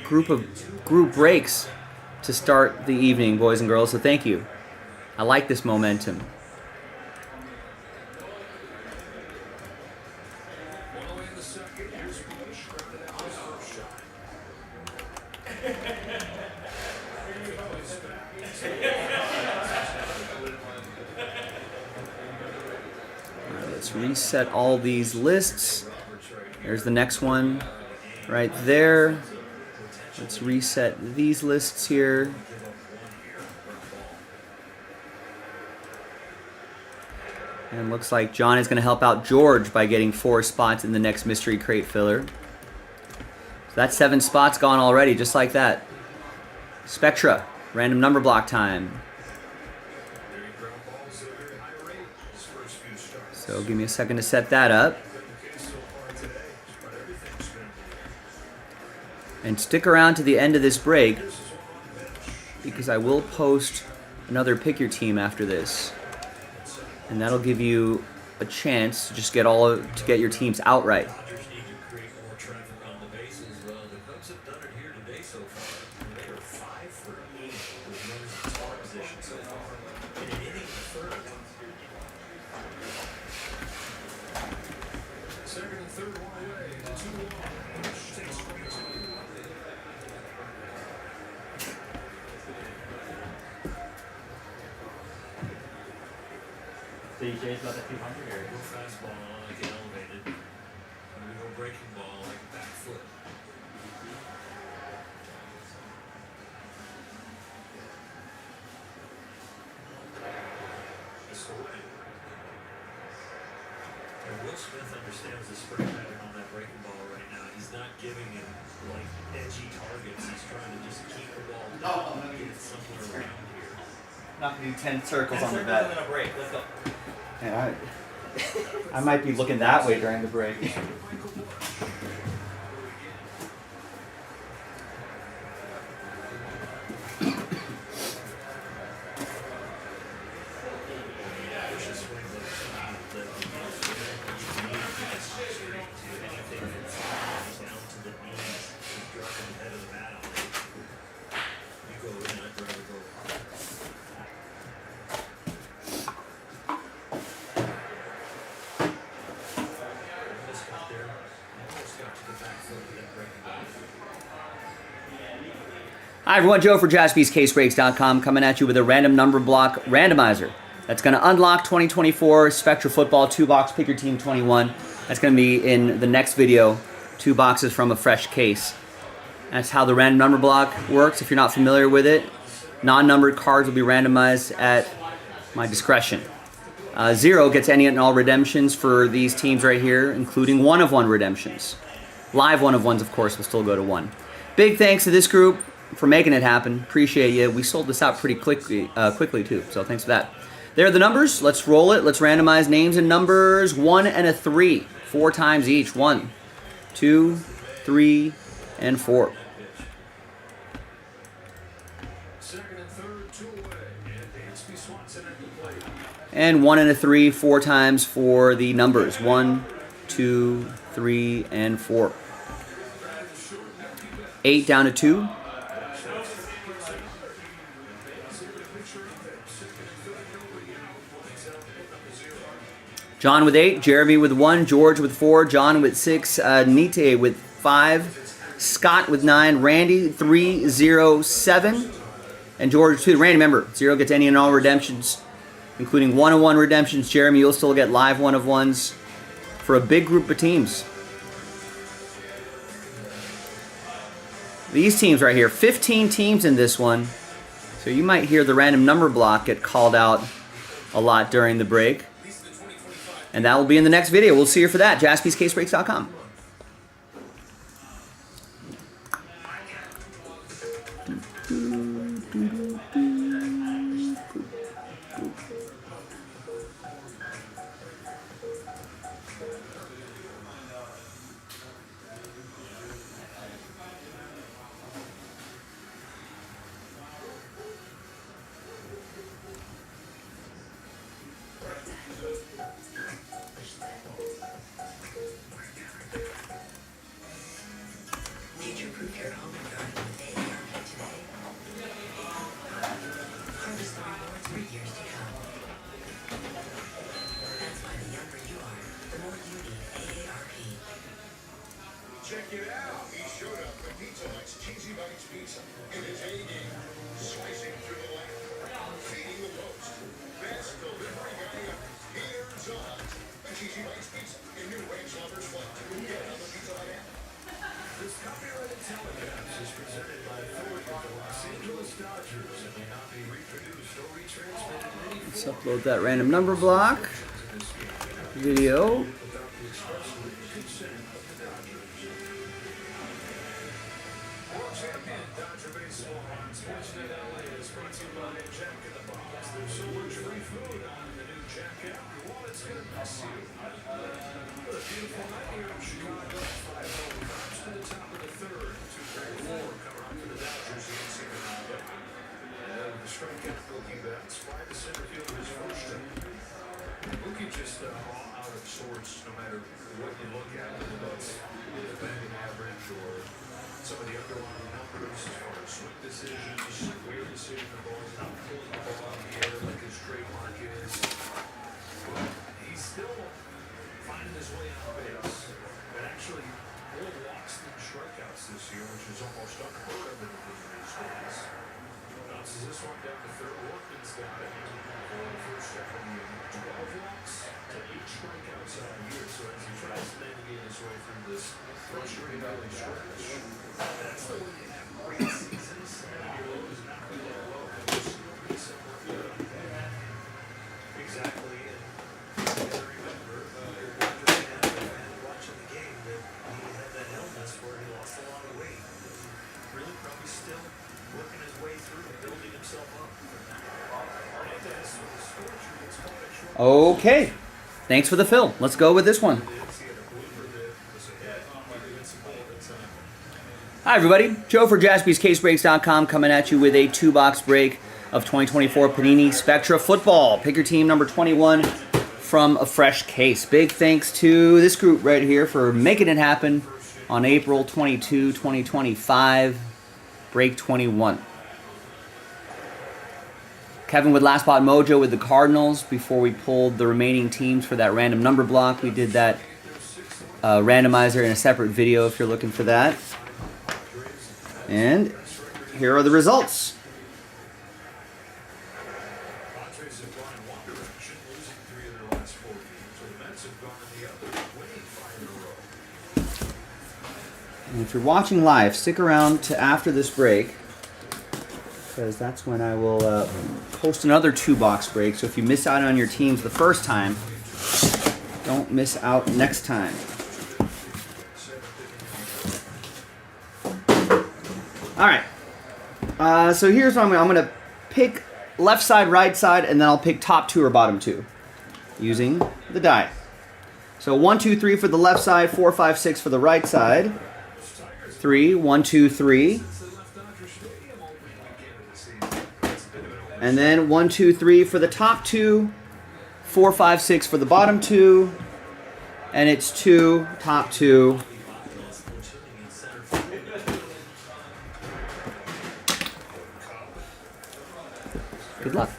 group breaks to start the evening, boys and girls. So thank you. I like this momentum. Let's reset all these lists. There's the next one right there. Let's reset these lists here. And looks like John is going to help out George by getting 4 spots in the next mystery crate filler. So that's 7 spots gone already, just like that. Spectra, random number block time. So give me a second to set that up. And stick around to the end of this break, because I will post another pick your team after this. And that'll give you a chance to just get your teams outright. So you chase about the 200 or? Go fastball, like elevated. And we go breaking ball, like a back flip. That's the way. And Will Smith understands the spring pattern on that breaking ball right now. He's not giving him, like, edgy targets. He's trying to just keep the ball down and get it somewhere around here. Not gonna do 10 circles on the bat. And a break. Let's go. Yeah, I might be looking that way during the break. Hi everyone, Joe for JaspysCaseBreaks.com coming at you with a random number block randomizer. That's going to unlock 2024 Spectra Football 2-box Pick Your Team 21. That's going to be in the next video, 2 boxes from a fresh case. That's how the random number block works. If you're not familiar with it, non-numbered cards will be randomized at my discretion. 0 gets any and all redemptions for these teams right here, including 1-of-1 redemptions. Live 1-of-1s, of course, will still go to 1. Big thanks to this group for making it happen. Appreciate you. We sold this out pretty quickly too, so thanks for that. There are the numbers. Let's roll it. Let's randomize names and numbers. 1 and a 3. 4 times each. 1, 2, 3, and 4. And 1 and a 3, 4 times for the numbers. 1, 2, 3, and 4. 8 down to 2. John with 8, Jeremy with 1, George with 4, John with 6, Nite with 5, Scott with 9, Randy 3, 0, 7, and George 2. Randy, remember, 0 gets any and all redemptions, including 1-of-1 redemptions. Jeremy, you'll still get live 1-of-1s for a big group of teams. These teams right here, 15 teams in this one, so you might hear the random number block get called out a lot during the break. And that will be in the next video. We'll see you for that. JaspysCaseBreaks.com. Future-proof your home and garden with AARP today. Harvest the rewards for years to come. That's why the younger you are, the more you need AARP. Check it out. He showed up at Pizza Hut's Cheesy Bites Pizza in his A game, slicing through the lane, feeding the post. Best delivery guy ever. Here's a Cheesy Bites Pizza in New Range Lovers Flight. Get it on the Pizza Hut app. This copyrighted telecast is presented by authority of the Los Angeles Dodgers and may not be reproduced or retransmitted in any Let's upload that random number block video. without the express written consent of the Dodgers. World champion Dodger baseball on Sportsnet LA is brought to you by Jack in the Box. There's so much free food on the new Jack app. Your wallet's gonna miss you. What a beautiful night here in Chicago. 5-0 Cubs to the top of the third. 2-4 coming up for the Dodgers against here tonight. And the strikeout Mookie bats. Fly to center field his first time. Mookie just out of sorts no matter what you look at, whether it's the batting average or some of the underlying numbers as far as swing decisions, weird decision of balls, not pulling the ball out of the air like his trademark is. He's still finding his way on base, but actually more walks than strikeouts this year, which is almost unheard of in the big league space. Bounces this one down to third. Workman's got it. On the first step of the year, 12 walks to 8 strikeouts on the year. So as he tries to navigate his way through this frustrating early stretch, that's the way you have great seasons. And your low is not really low. It's pretty similar. Exactly. And I remember watching the game that he had that illness where he lost a lot of weight. Really probably still working his way through, building himself up. Okay. Thanks for the fill. Let's go with this one. Hi, everybody. Joe for JaspysCaseBreaks.com coming at you with a 2-box break of 2024 Panini Spectra Football. Pick your team number 21 from a fresh case. Big thanks to this group right here for making it happen on April 22, 2025. Break 21. Kevin with Last Spot Mojo with the Cardinals. Before we pulled the remaining teams for that random number block, we did that randomizer in a separate video if you're looking for that. And here are the results. Padres have gone in one direction, losing 3 of their last 4 games. So the Mets have gone in the other, winning 5 in a row. And if you're watching live, stick around to after this break, because that's when I will post another 2-box break. So if you miss out on your teams the first time, don't miss out next time. All right. So here's what I'm going to pick left side, right side, and then I'll pick top 2 or bottom 2 using the die. So 1, 2, 3 for the left side, 4, 5, 6 for the right side. 3, 1, 2, 3. And then 1, 2, 3 for the top 2, 4, 5, 6 for the bottom 2, and it's 2, top 2. Good luck.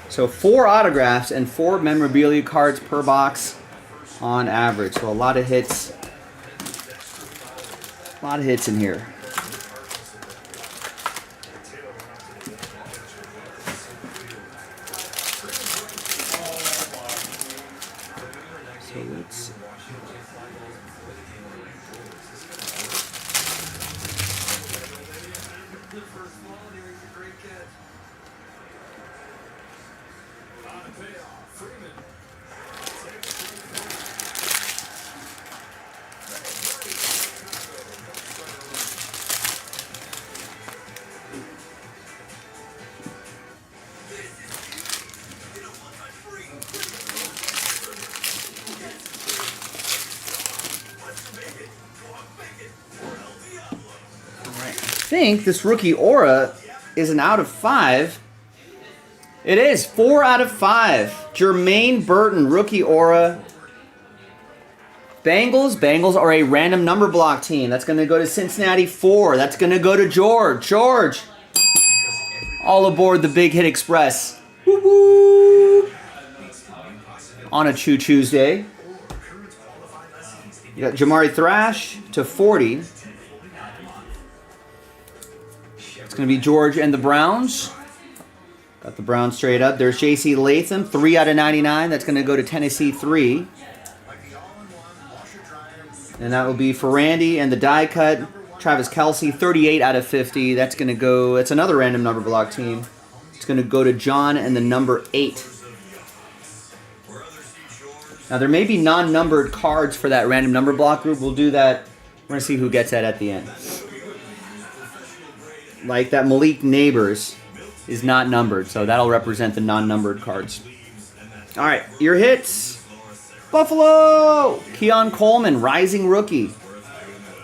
So 4 autographs and 4 memorabilia cards per box on average. So a lot of hits. A lot of hits in here. So let's see. I think this rookie aura is an out of 5. It is 4 out of 5. Jermaine Burton, rookie aura. Bengals. Bengals are a random number block team. That's going to go to Cincinnati 4. That's going to go to George. George. All aboard the Big Hit Express. Woo-hoo. On a Choo-Chooosday. You got Jamari Thrash to 40. It's going to be George and the Browns. Got the Browns straight up. There's J.C. Latham, 3 out of 99. That's going to go to Tennessee 3. And that will be for Randy and the die cut. Travis Kelce, 38 out of 50. That's going to go, it's another random number block team. It's going to go to John and the number 8. Now there may be non-numbered cards for that random number block group. We'll do that. We're going to see who gets that at the end. Like that Malik Neighbors is not numbered, so that'll represent the non-numbered cards. All right, your hits. Buffalo! Keon Coleman, rising rookie.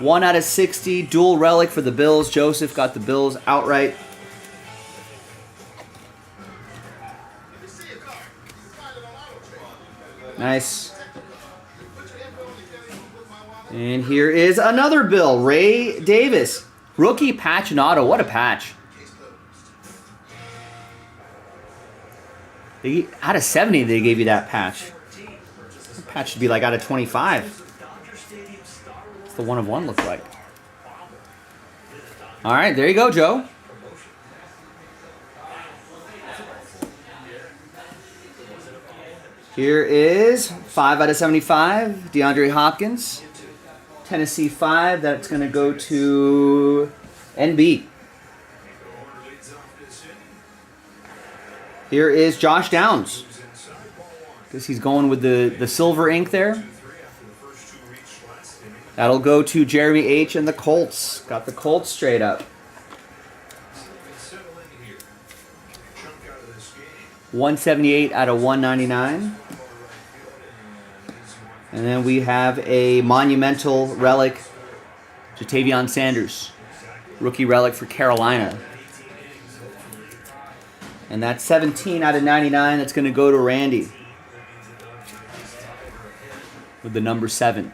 1 out of 60, dual relic for the Bills. Joseph got the Bills outright. Nice. And here is another Bill, Ray Davis. Rookie patch and auto. What a patch. Out of 70, they gave you that patch. That patch should be like out of 25. What's the 1 of 1 look like? All right, there you go, Joe. Here is 5 out of 75, DeAndre Hopkins. Tennessee 5, that's going to go to NB. Here is Josh Downs. Guess he's going with the silver ink there. That'll go to Jeremy H. and the Colts. Got the Colts straight up. 178 out of 199. And then we have a monumental relic, Jatavion Sanders. Rookie relic for Carolina. And that's 17 out of 99. That's going to go to Randy. With the number 7.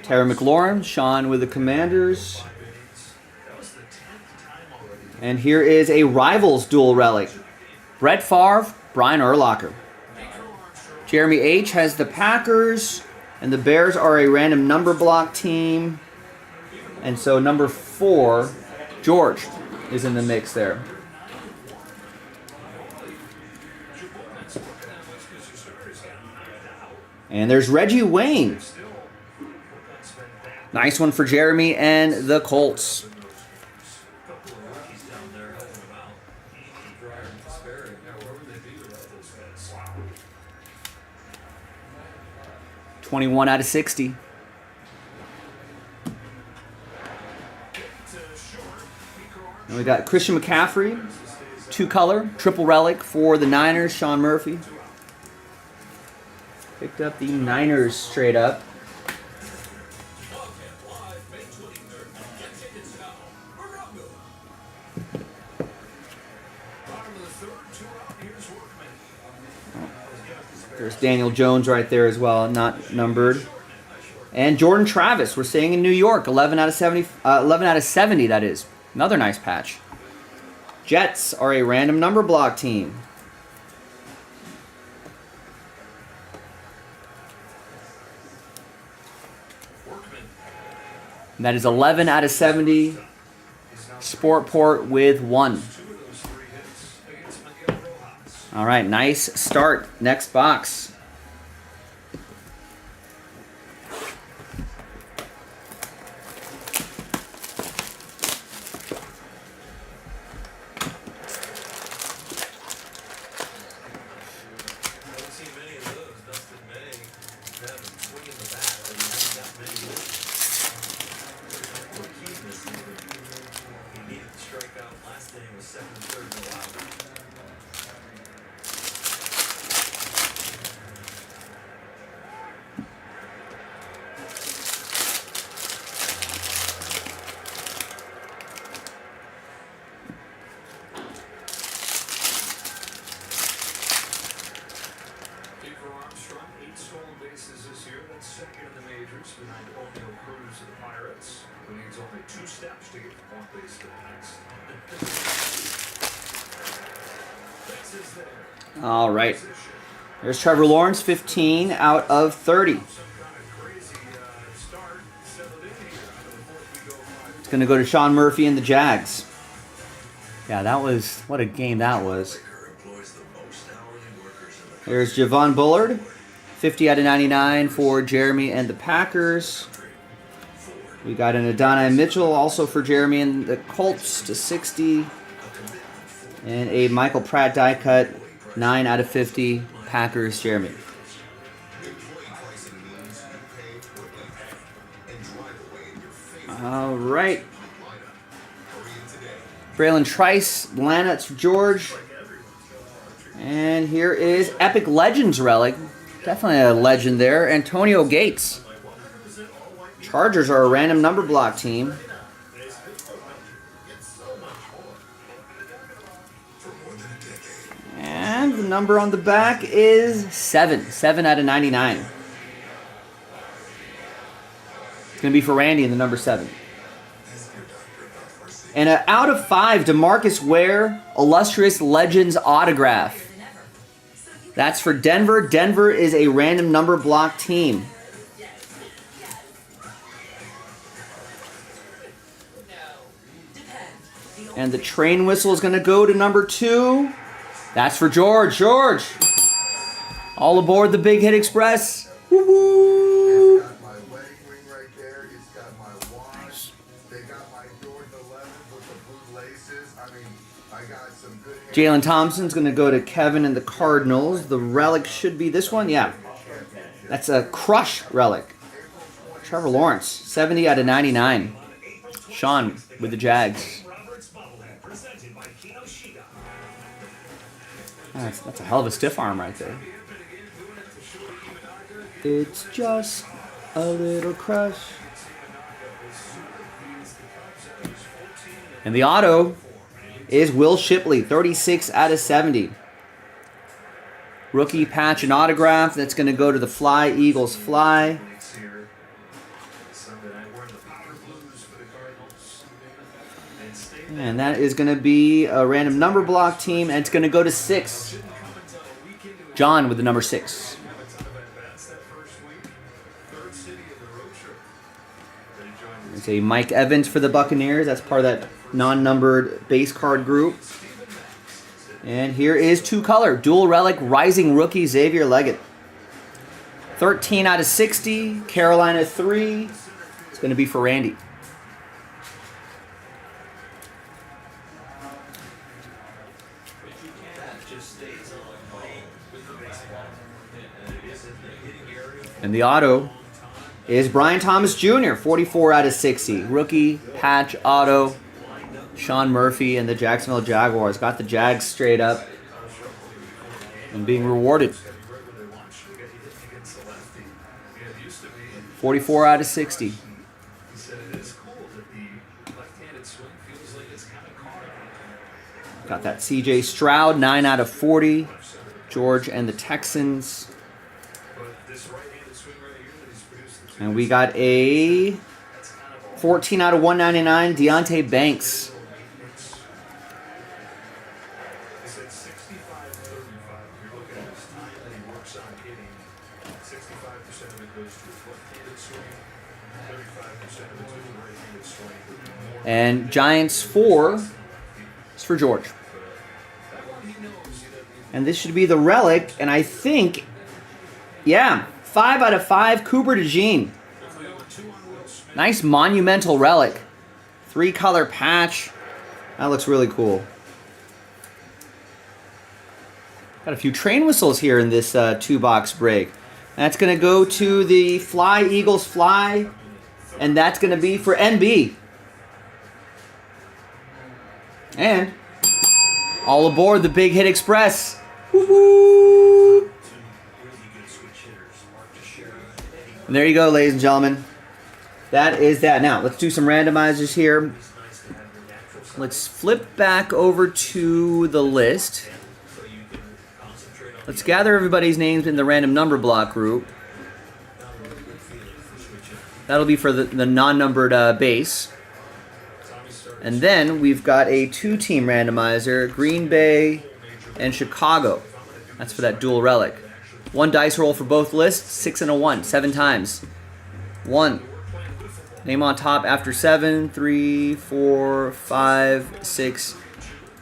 Terry McLaurin, Sean with the Commanders. And here is a Rivals dual relic. Brett Favre, Brian Urlacher. Jeremy H. has the Packers, and the Bears are a random number block team. And so number 4, George, is in the mix there. And there's Reggie Wayne. Nice one for Jeremy and the Colts. $21 out of 60. And we got Christian McCaffrey, 2-color, triple relic for the Niners, Sean Murphy. Picked up the Niners straight up. There's Daniel Jones right there as well, not numbered. And Jordan Travis, we're staying in New York, 11 out of 70, 11 out of 70, that is. Another nice patch. Jets are a random number block team. And that is 11 out of 70. Sportport with 1. All right, nice start. Next box. All right. There's Trevor Lawrence, 15 out of 30. It's going to go to Sean Murphy and the Jags. Yeah, that was, what a game that was. There's Javon Bullard, 50 out of 99 for Jeremy and the Packers. We got an Adonai Mitchell also for Jeremy and the Colts to 60. And a Michael Pratt die cut, 9 out of 50, Packers, Jeremy. All right. Braylon Trice, Lannets for George. And here is Epic Legends relic. Definitely a legend there. Antonio Gates. Chargers are a random number block team. And the number on the back is 7. 7 out of 99. It's going to be for Randy in the number 7. And an out of 5, DeMarcus Ware, Illustrious Legends autograph. That's for Denver. Denver is a random number block team. And the train whistle is going to go to number 2. That's for George. George! All aboard the Big Hit Express. Woo-woo! It's got my wedding ring right there. It's got my watch. They got my Jordan 11 with the blue laces. I mean, I got some good... Jalen Thompson's going to go to Kevin and the Cardinals. The relic should be this one. Yeah. That's a Crush relic. Trevor Lawrence, 70 out of 99. Sean with the Jags. That's a hell of a stiff arm right there. It's just a little crush. And the auto is Will Shipley, 36 out of 70. Rookie patch and autograph. That's going to go to the Fly Eagles Fly. And that is going to be a random number block team, and it's going to go to 6. John with the number 6. It's a Mike Evans for the Buccaneers. That's part of that non-numbered base card group. And here is 2-color dual relic rising rookie Xavier Leggett. 13 out of 60. Carolina 3. It's going to be for Randy. And the auto is Brian Thomas Jr., 44 out of 60. Rookie patch auto. Sean Murphy and the Jacksonville Jaguars got the Jags straight up and being rewarded. 44 out of 60. Got that CJ Stroud, 9 out of 40. George and the Texans. And we got a 14 out of 199, Deonte Banks. And Giants 4 is for George. And this should be the relic, and I think, yeah, 5 out of 5, Cooper DeJean. Nice monumental relic. 3-color patch. That looks really cool. Got a few train whistles here in this 2-box break. That's going to go to the Fly Eagles Fly, and that's going to be for NB. And all aboard the Big Hit Express. Woo-hoo! And there you go, ladies and gentlemen. That is that. Now, let's do some randomizers here. Let's flip back over to the list. Let's gather everybody's names in the random number block group. That'll be for the non-numbered base. And then we've got a 2-team randomizer, Green Bay and Chicago. That's for that dual relic. 1 dice roll for both lists, 6 and a 1, 7 times. 1. Name on top after 7, 3, 4, 5, 6,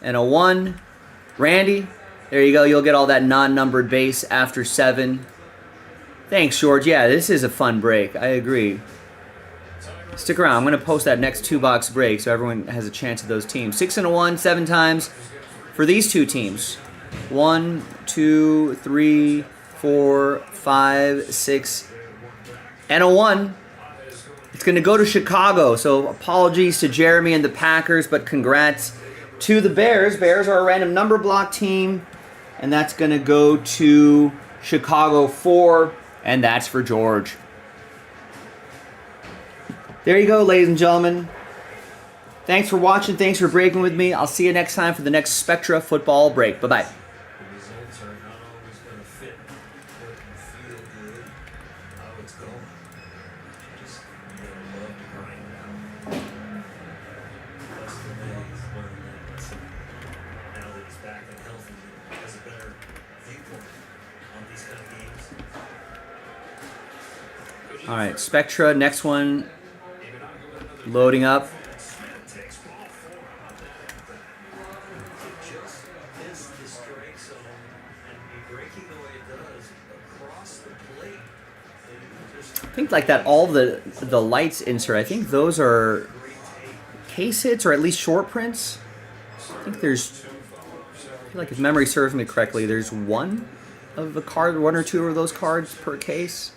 and a 1. Randy, there you go. You'll get all that non-numbered base after 7. Thanks, George. Yeah, this is a fun break. I agree. Stick around. I'm going to post that next 2-box break so everyone has a chance at those teams. 6 and a 1, 7 times for these 2 teams. 1, 2, 3, 4, 5, 6, and a 1. It's going to go to Chicago. So apologies to Jeremy and the Packers, but congrats to the Bears. Bears are a random number block team, and that's going to go to Chicago 4, and that's for George. There you go, ladies and gentlemen. Thanks for watching. Thanks for breaking with me. I'll see you next time for the next Spectra football break. Bye-bye. All right, Spectra, next one, loading up. I think like that, all the lights insert, I think those are case hits or at least short prints. I think there's, I feel like if memory serves me correctly, there's one of the card, 1 or 2 of those cards per case.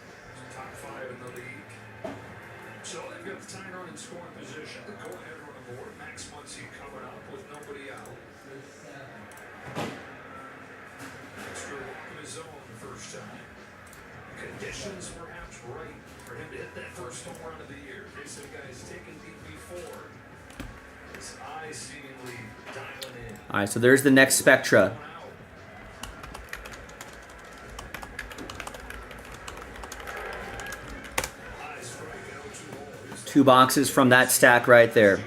Conditions perhaps right for him to hit that first home run of the year. This guy is taking deep before. His eyes seemingly dialing in. All right, so there's the next Spectra. Two boxes from that stack right there.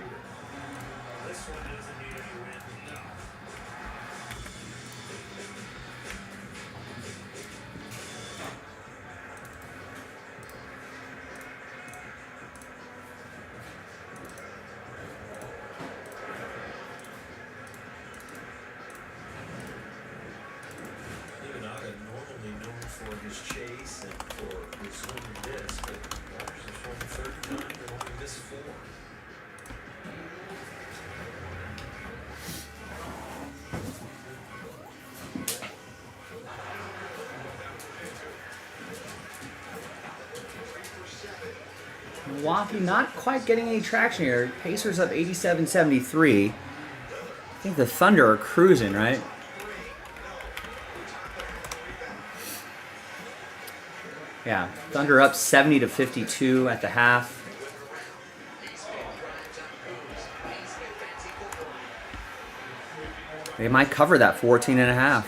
his chase and for his swing and miss, but this is from the third time and only missed 4. Milwaukee not quite getting any traction here. Pacers up 87-73. I think the Thunder are cruising, right? Yeah, Thunder up 70-52 at the half. They might cover that 14.5.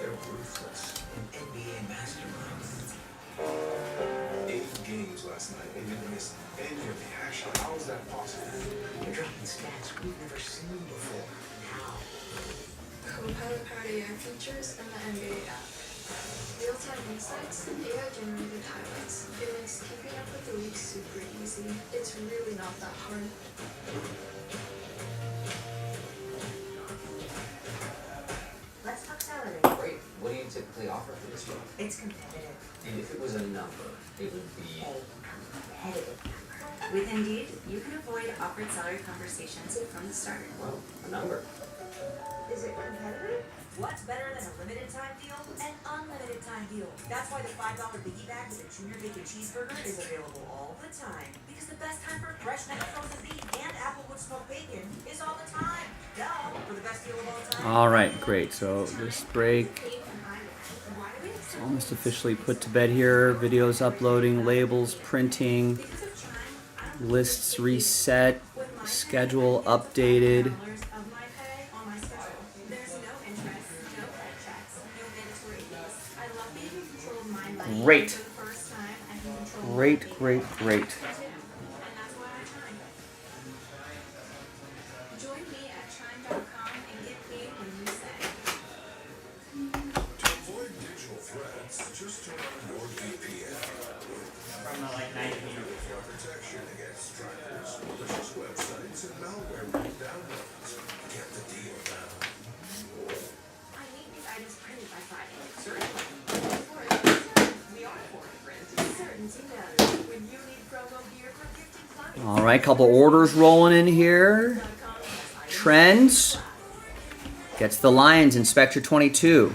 They're ruthless. An NBA mastermind. 8 games last night and didn't miss any of the action. How is that possible? They're dropping stats we've never seen before. How? Co-pilot powered AI features and the NBA app. Real-time insights and AI-generated highlights. It makes keeping up with the league super easy. It's really not that hard. Let's talk salary. Great. What do you typically offer for this role? It's competitive. And if it was a number, it would be... A competitive number. With Indeed, you can avoid awkward salary conversations from the start. Well, a number. Is it competitive? What's better than a limited time deal? An unlimited time deal. That's why the $5 biggie bag with a Junior Bacon Cheeseburger is available all the time. Because the best time for fresh neck frozen beef and Applewood smoked bacon is all the time. Duh, for the best deal of all time. All right, great. So this break is almost officially put to bed here. Videos uploading, labels printing, lists reset, schedule updated. Great. Great, great, great. Join me at chime.com and get paid when you say. To avoid digital threats, just turn on your VPN. From the like 90 meters before. Protection against trackers, malicious websites, and malware with downloads. Get the deal now. I need these items printed by Friday. Certainly. We are foreign print. Certainty matters when you need promo gear for gifting clients. All right, couple orders rolling in here. Trends gets the Lions in Spectra 22.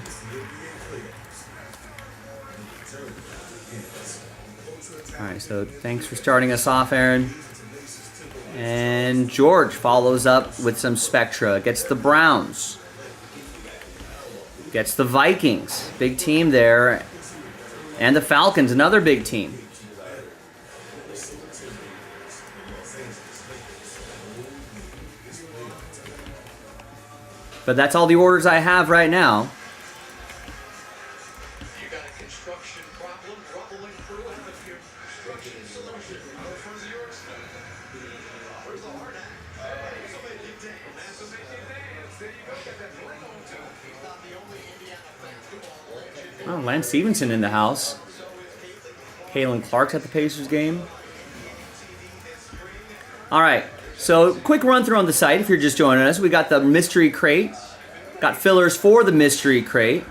All right, so thanks for starting us off, Aaron. And George follows up with some Spectra. Gets the Browns. Gets the Vikings. Big team there. And the Falcons, another big team. But that's all the orders I have right now. You got a construction problem, rumbling through, have a construction solution. Which one's yours? Where's the hard hat? Where's the making dance? That's the making dance. There you go. Got that bling on to it. He's not the only Indiana basketball legend. Oh, Lance Stevenson in the house. Kalen Clark's at the Pacers game. All right, so quick run through on the site if you're just joining us. We got the mystery crate. Got fillers for the mystery crate.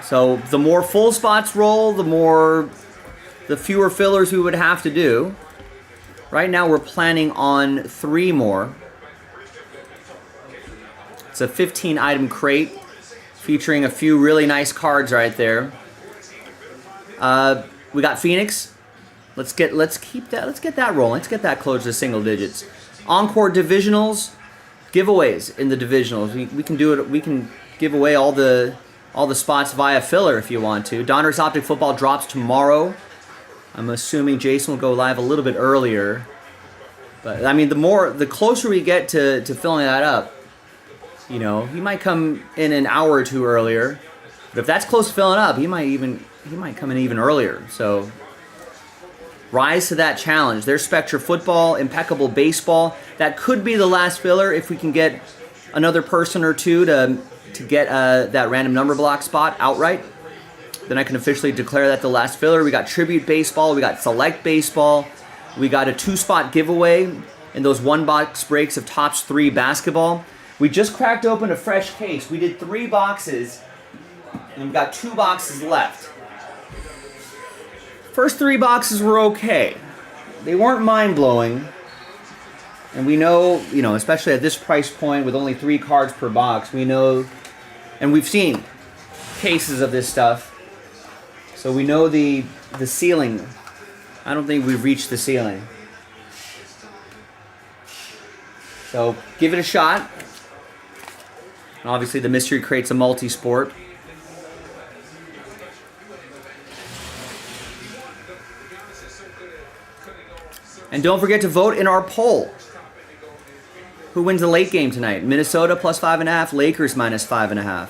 So the more full spots roll, the fewer fillers we would have to do. Right now we're planning on 3 more. It's a 15 item crate featuring a few really nice cards right there. We got Phoenix. Let's get that rolling. Let's get that close to single digits. Encore divisionals, giveaways in the divisionals. We can do it. We can give away all the spots via filler if you want to. Donruss Optic Football drops tomorrow. I'm assuming Jason will go live a little bit earlier. But I mean, the closer we get to filling that up, you know, he might come in an hour or two earlier. But if that's close to filling up, he might come in even earlier. So rise to that challenge. There's Spectra football, impeccable baseball. That could be the last filler if we can get another person or two to get that random number block spot outright. Then I can officially declare that the last filler. We got tribute baseball. We got select baseball. We got a 2-spot giveaway in those 1-box breaks of Topps 3 basketball. We just cracked open a fresh case. We did 3 boxes, and we've got 2 boxes left. First 3 boxes were okay. They weren't mind-blowing. And we know, you know, especially at this price point with only 3 cards per box, we know, and we've seen cases of this stuff. So we know the ceiling. I don't think we've reached the ceiling. So give it a shot. And obviously the mystery creates a multi-sport. And don't forget to vote in our poll. Who wins the late game tonight? Minnesota plus 5.5, Lakers minus 5.5.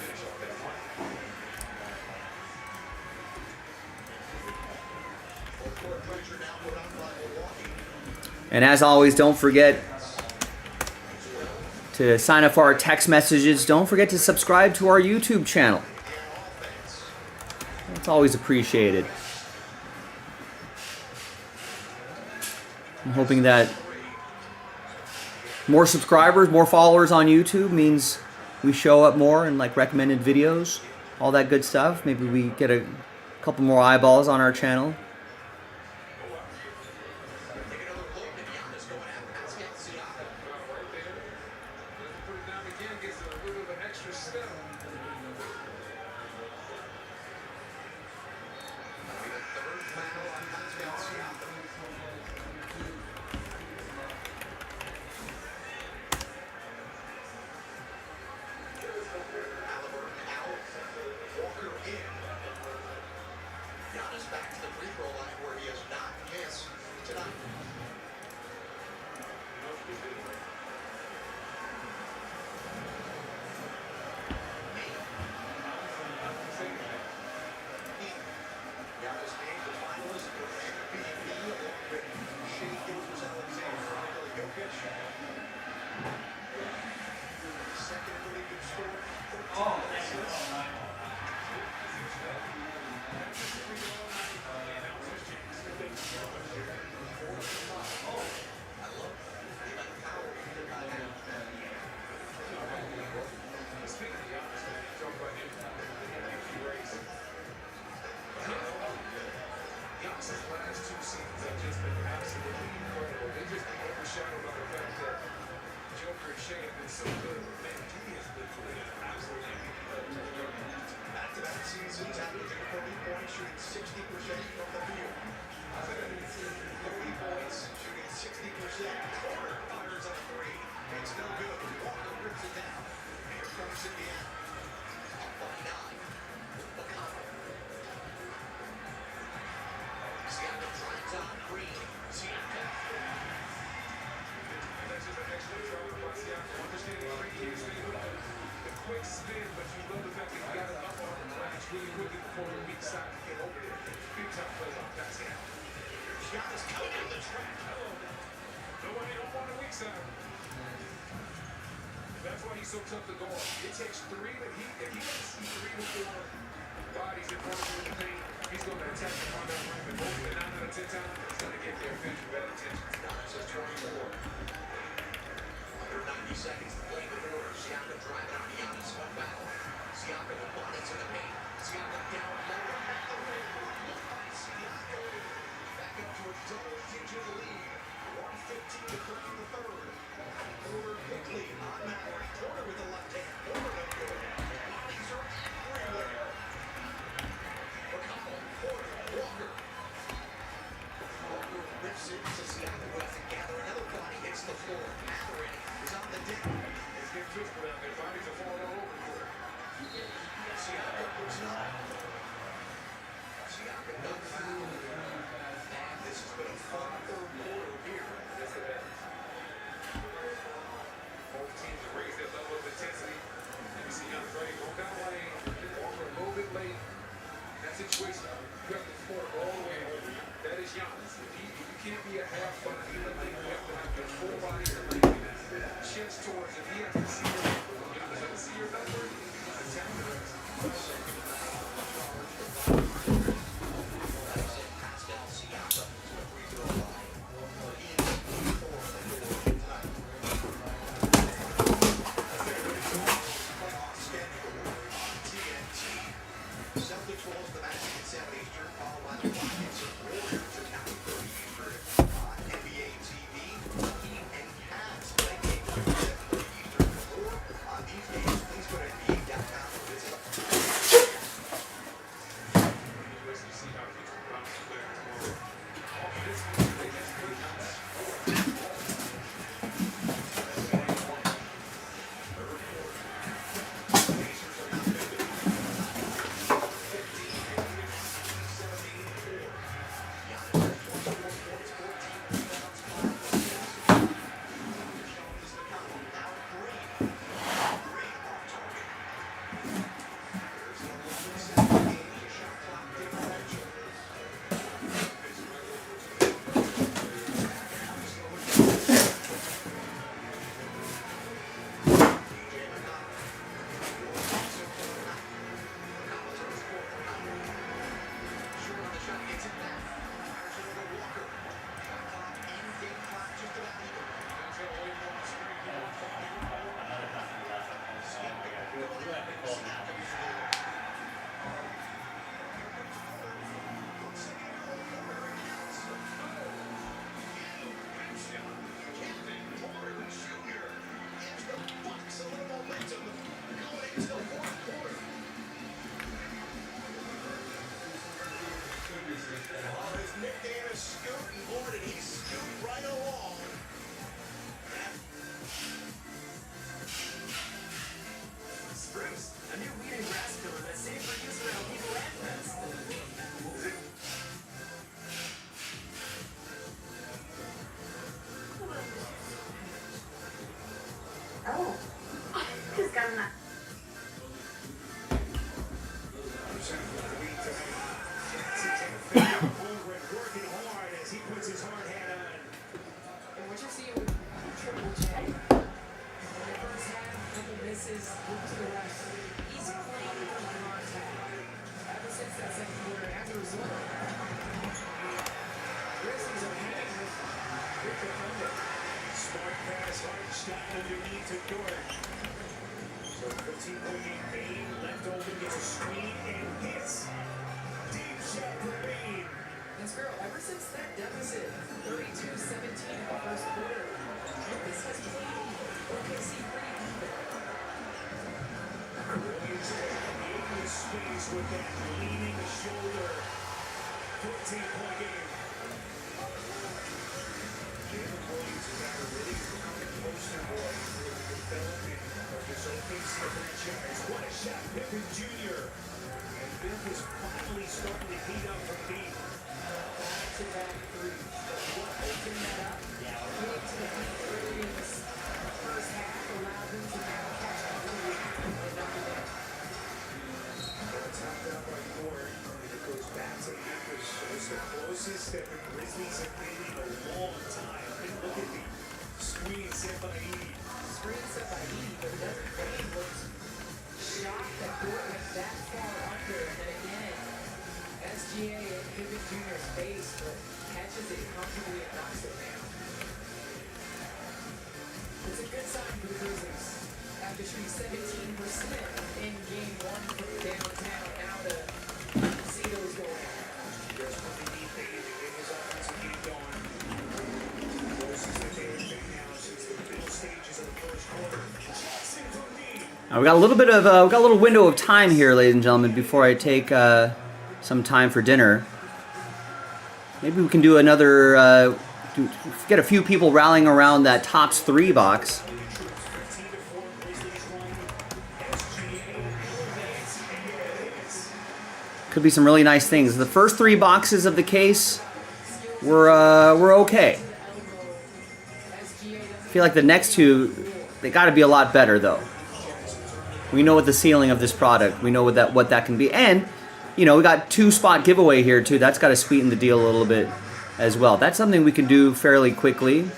And as always, don't forget to sign up for our text messages. Don't forget to subscribe to our YouTube channel. It's always appreciated. I'm hoping that more subscribers, more followers on YouTube means we show up more in like recommended videos, all that good stuff. Maybe we get a couple more eyeballs on our channel. That's why he's so tough to guard. It takes 3, but if he gets 3 to 4 bodies in front of him in the paint, he's going to attack him on that rim. And more than 9 out of 10 times, he's going to get there eventually with that attention. Just 24. Under 90 seconds to play in the quarter. Siakam driving on Giannis, one foul. Siakam with bodies in the paint. Siakam down low. Siakam back up to a double-digit lead. 1:15 to play in the third. Over quickly on Maverick. Porter with the left hand. Porter no good. Bodies are Celtics will host the Magic at 7 Eastern, followed by the Rockets and Warriors at 9:30 Eastern. NBA TV, Heat and Cavs play game 2 at 7:30 Eastern. For more on these games, please go to NBA.com or visit that the Grizzlies have been in a long time. And look at the screen set by Edie. Screen set by Edie, but it doesn't fade. Was shocked that Dort went that far under. And then again, SGA at Pippen Jr.'s face, but catches it comfortably and knocks it down. It's a good sign for the Grizzlies. After shooting 17% in game one from downtown, now to see those go out. Just what they need to get his offensive game going. Closest that they have been now since the middle stages of the first quarter. Jackson from deep. We got a little bit of we got a little window of time here, ladies and gentlemen, before I take some time for dinner. Maybe we can do another. Get a few people rallying around that tops 3 box. Could be some really nice things. The first 3 boxes of the case were okay. I feel like the next 2, they got to be a lot better though. We know what the ceiling of this product. We know what that can be, and you know we got 2 spot giveaway here too. That's got to sweeten the deal a little bit as well. That's something we can do fairly quickly.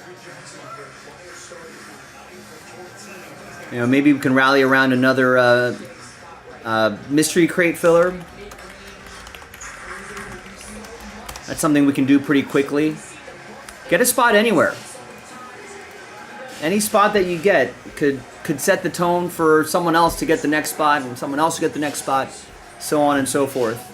You know, maybe we can rally around another mystery crate filler. That's something we can do pretty quickly. Get a spot anywhere. Any spot that you get could set the tone for someone else to get the next spot and someone else to get the next spot. so on and so forth.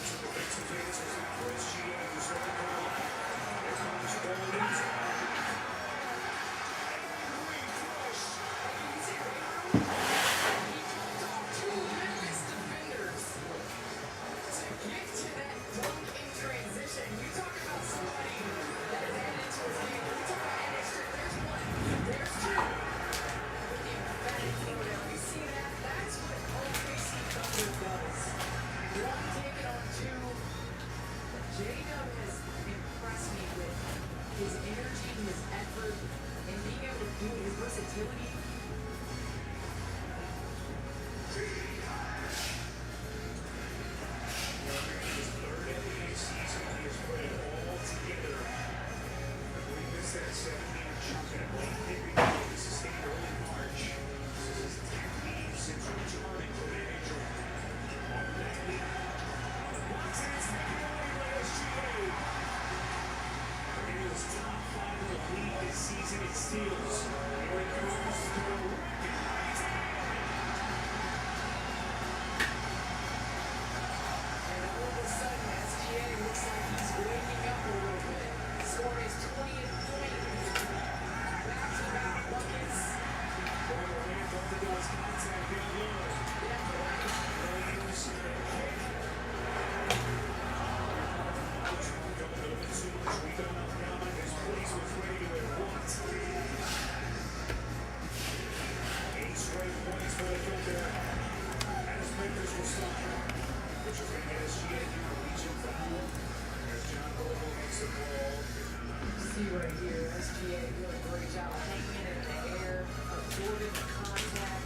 See right here, SGA doing a great job of hanging in the air, absorbing the contact.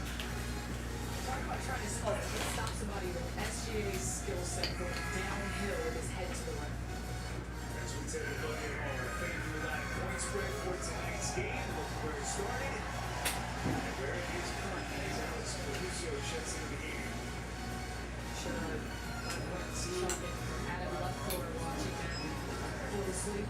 Talk about trying to stop somebody with SGA's skill set going downhill with his head to the right. As we take a look at our favorite live point spread for tonight's game, look where it started and where it is currently as Alex Caruso checks into the game. Sure, shocking. Adam left corner watching that closely.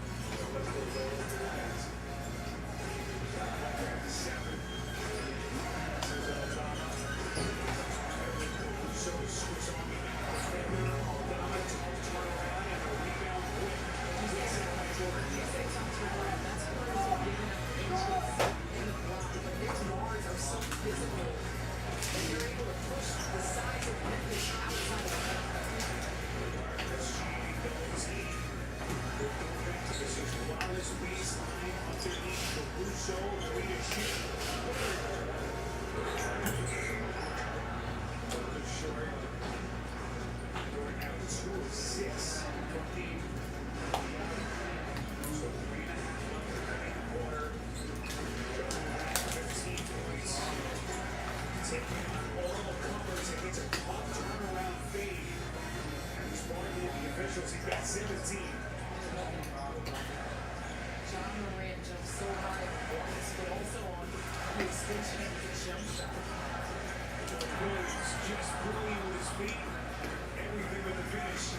He's got 17. John Moran jumps so high on points, but also on the extension of his jump shot. Williams just brilliant with his feet. Everything with the finish.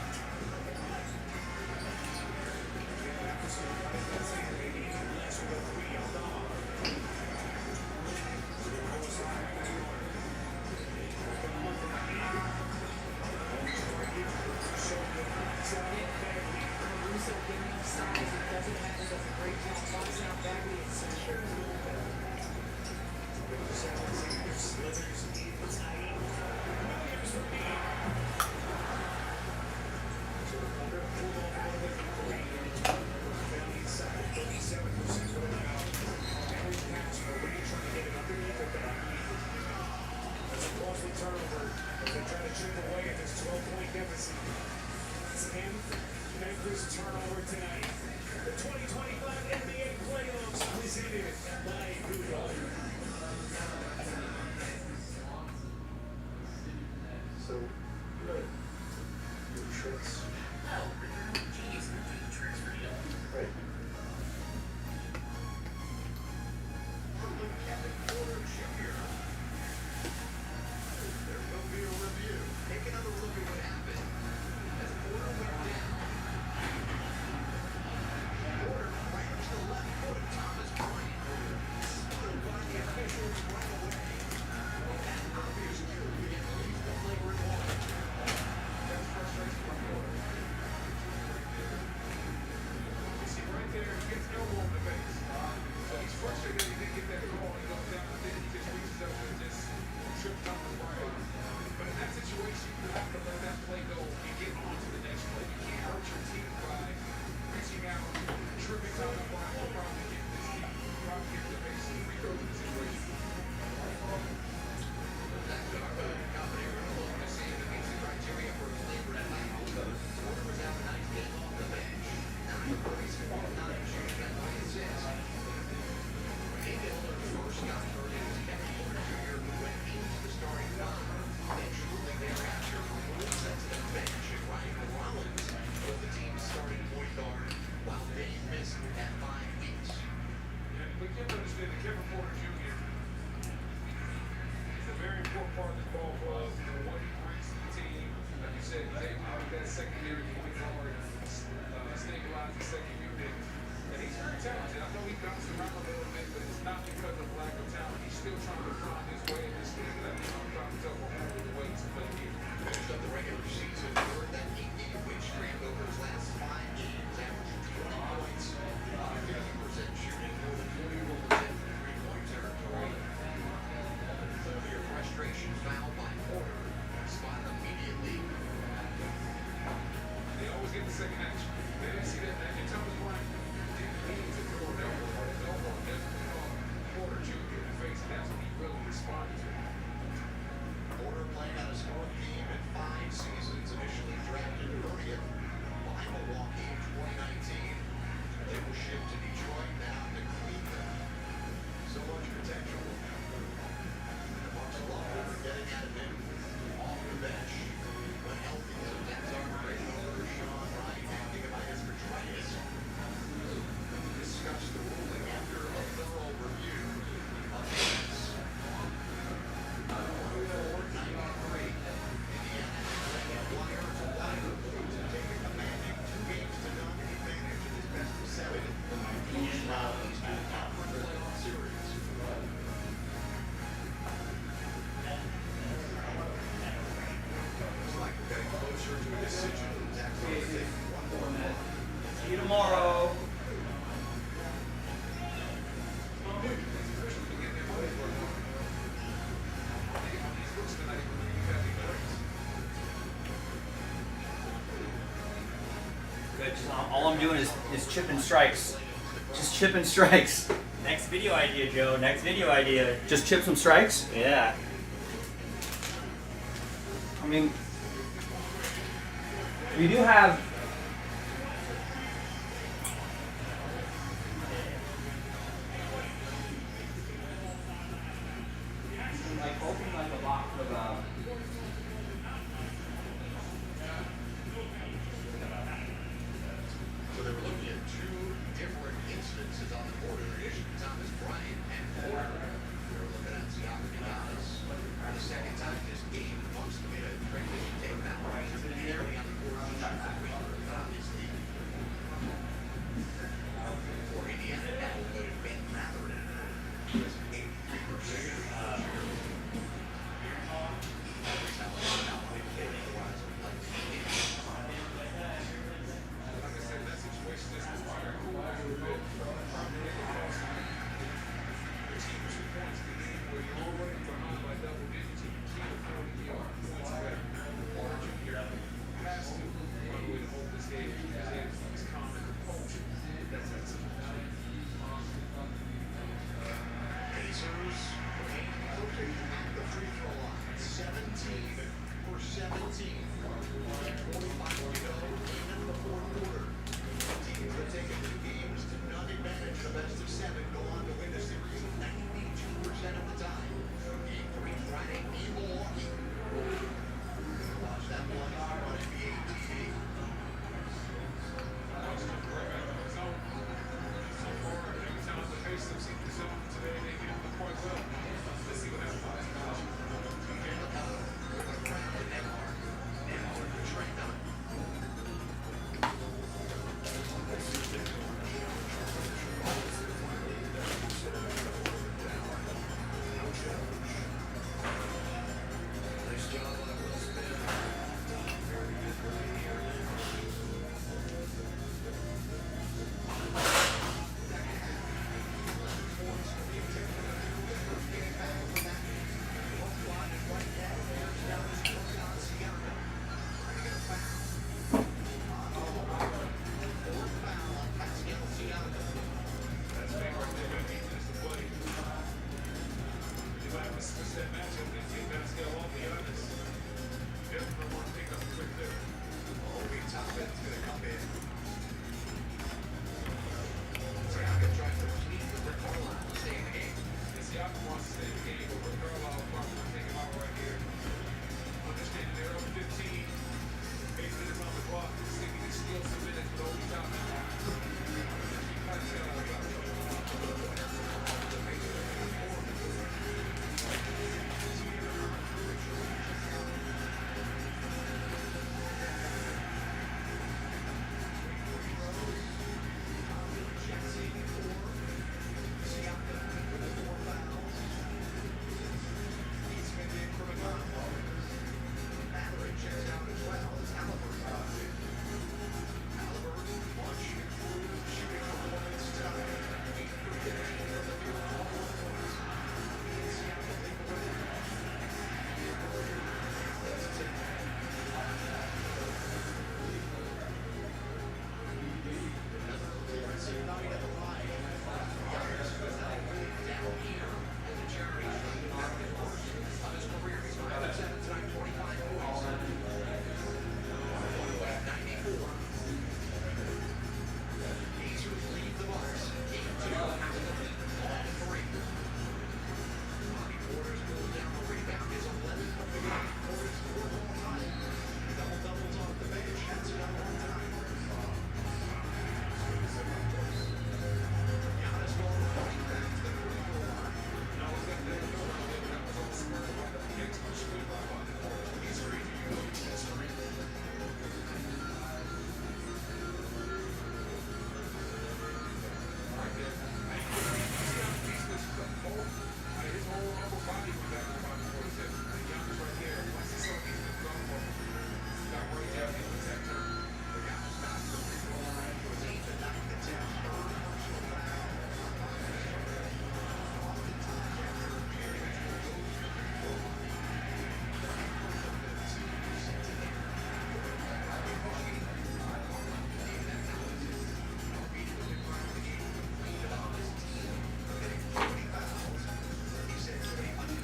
Caruso giving up size, it doesn't matter, does a great job boxing out Bagley and Spectra. Turnover as they try to chip away at this 12-point deficit. 10th Memphis turnover tonight. The 2025 NBA playoffs presented by Google. So, your tricks. Right. There will be a review. Take another look at what happened as Porter went down. Porter ran to the left foot of Thomas Bryant. secondary point guard, stabilize the second unit. And he's very talented. I know he bounced around a little bit, but it's not because of lack of talent. He's still trying to find his way in this league. And I think I'm trying to tell him the way to play here. Finished up the regular season, third that 8-game win streak over his last 5 games, averaging 20 points, 50% shooting, more than 41% from three-point territory. Your frustrations fouled by Porter, spotted immediately. They always get the second action. They didn't see that. And Thomas Bryant didn't need to throw an elbow, but his elbow definitely caught Porter Jr. in the face, and that's what he really responded to. Porter playing out his 4th game in 5 seasons, initially drafted 30th by Milwaukee in 2019. They were shipped to Detroit, now to Cleveland. So much potential. And much love for getting out of him off the bench when healthy. So that's our great owner, Sean Wright, acting about his arthritis. Discussed the ruling after a thorough review of the case. 104-93. Indiana has wire to wire to take a commanding 2 games to none advantage in his best of 7 first round Eastern Conference playoff series. Looks like we're getting closer to a decision. Zach's going to take one more look. See you tomorrow. Good. All I'm doing is chipping strikes. Just chipping strikes. Next video idea, Joe. Next video idea. Just chip some strikes? Yeah. I mean, we do have. Like open like a box of So they were looking at 2 different instances on the board in addition to Thomas Bryant and Porter. They were looking at Siakam and Giannis for the second time this game amongst them in a transition takedown. Nearly on the board,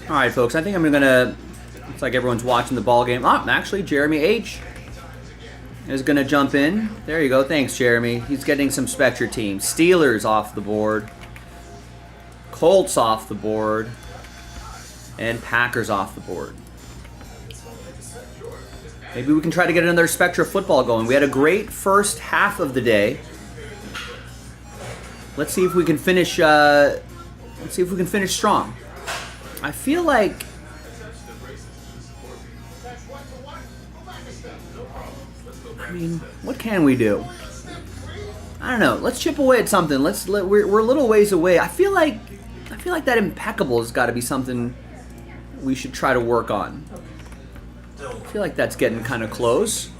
All right, folks. I think I'm gonna. Looks like everyone's watching the ball game. Oh, actually, Jeremy H is gonna jump in. There you go. Thanks, Jeremy. He's getting some Spectra teams. Steelers off the board. Colts off the board. And Packers off the board. Maybe we can try to get another Spectra football going. We had a great first half of the day. Let's see if we can finish. Strong. I feel like. I mean, what can we do? I don't know. Let's chip away at something. We're a little ways away. I feel like that impeccable has got to be something we should try to work on. I feel like that's getting kind of close.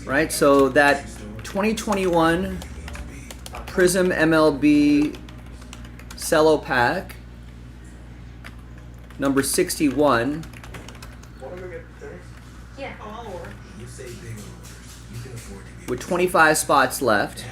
Right? So that 2021 Prism MLB Cello Pack, number 61. Yeah. With 25 spots left.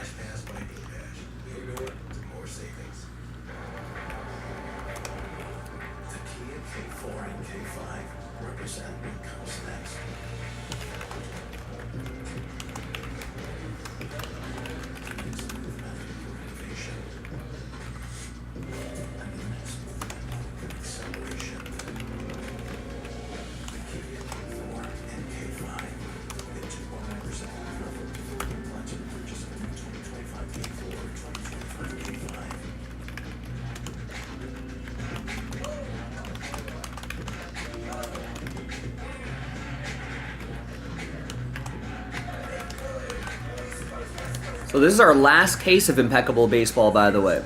So this is our last case of impeccable baseball, by the way.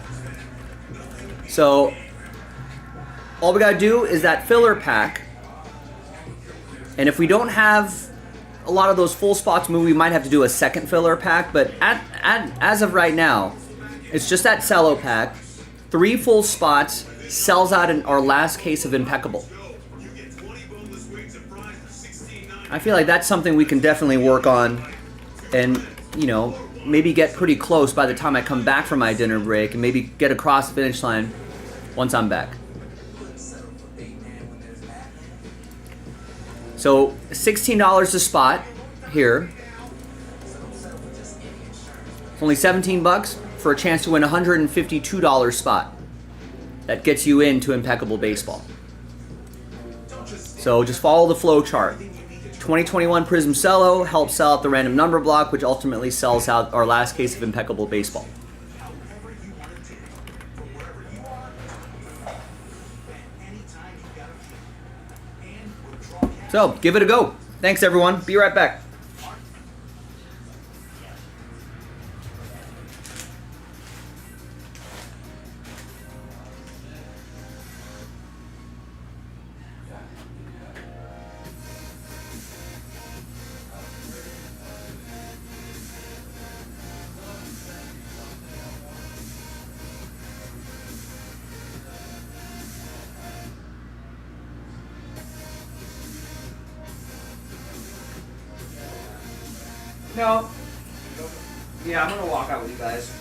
So all we gotta do is that filler pack, and if we don't have a lot of those full spots moved, we might have to do a second filler pack. But as of right now, it's just that cello pack. 3 full spots sells out in our last case of impeccable. I feel like that's something we can definitely work on, and maybe get pretty close by the time I come back from my dinner break, and maybe get across the finish line once I'm back. So $16 a spot here. It's only $17 for a chance to win a $152 spot. That gets you into impeccable baseball. So just follow the flow chart. 2021 Prism Cello helps sell out the random number block, which ultimately sells out our last case of impeccable baseball. So give it a go. Thanks, everyone. Be right back. No. Yeah, I'm gonna walk out with you guys.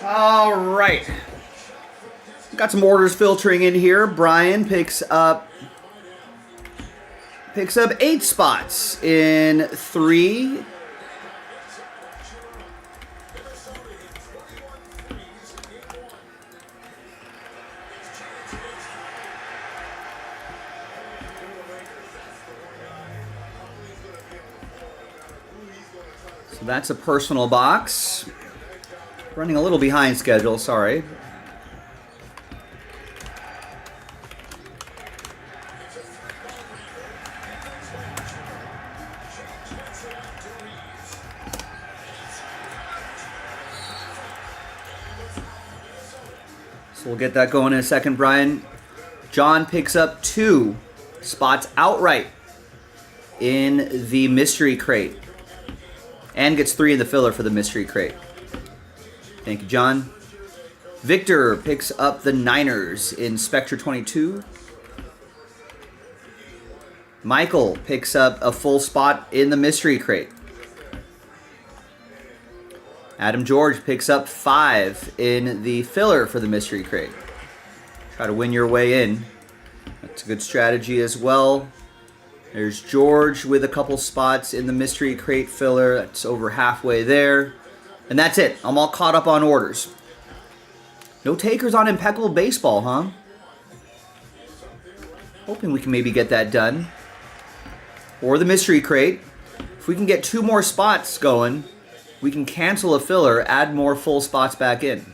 All right. Got some orders filtering in here. Brian picks up 8 spots in 3. So that's a personal box. Running a little behind schedule, sorry. So we'll get that going in a second, Brian. John picks up 2 spots outright in the mystery crate. And gets 3 in the filler for the mystery crate. Thank you, John. Victor picks up the Niners in Spectra 22. Michael picks up a full spot in the mystery crate. Adam George picks up 5 in the filler for the mystery crate. Try to win your way in. That's a good strategy as well. There's George with a couple spots in the mystery crate filler. That's over halfway there. And that's it. I'm all caught up on orders. No takers on Impeccable Baseball, huh? Hoping we can maybe get that done. Or the mystery crate. If we can get 2 more spots going, we can cancel a filler, add more full spots back in.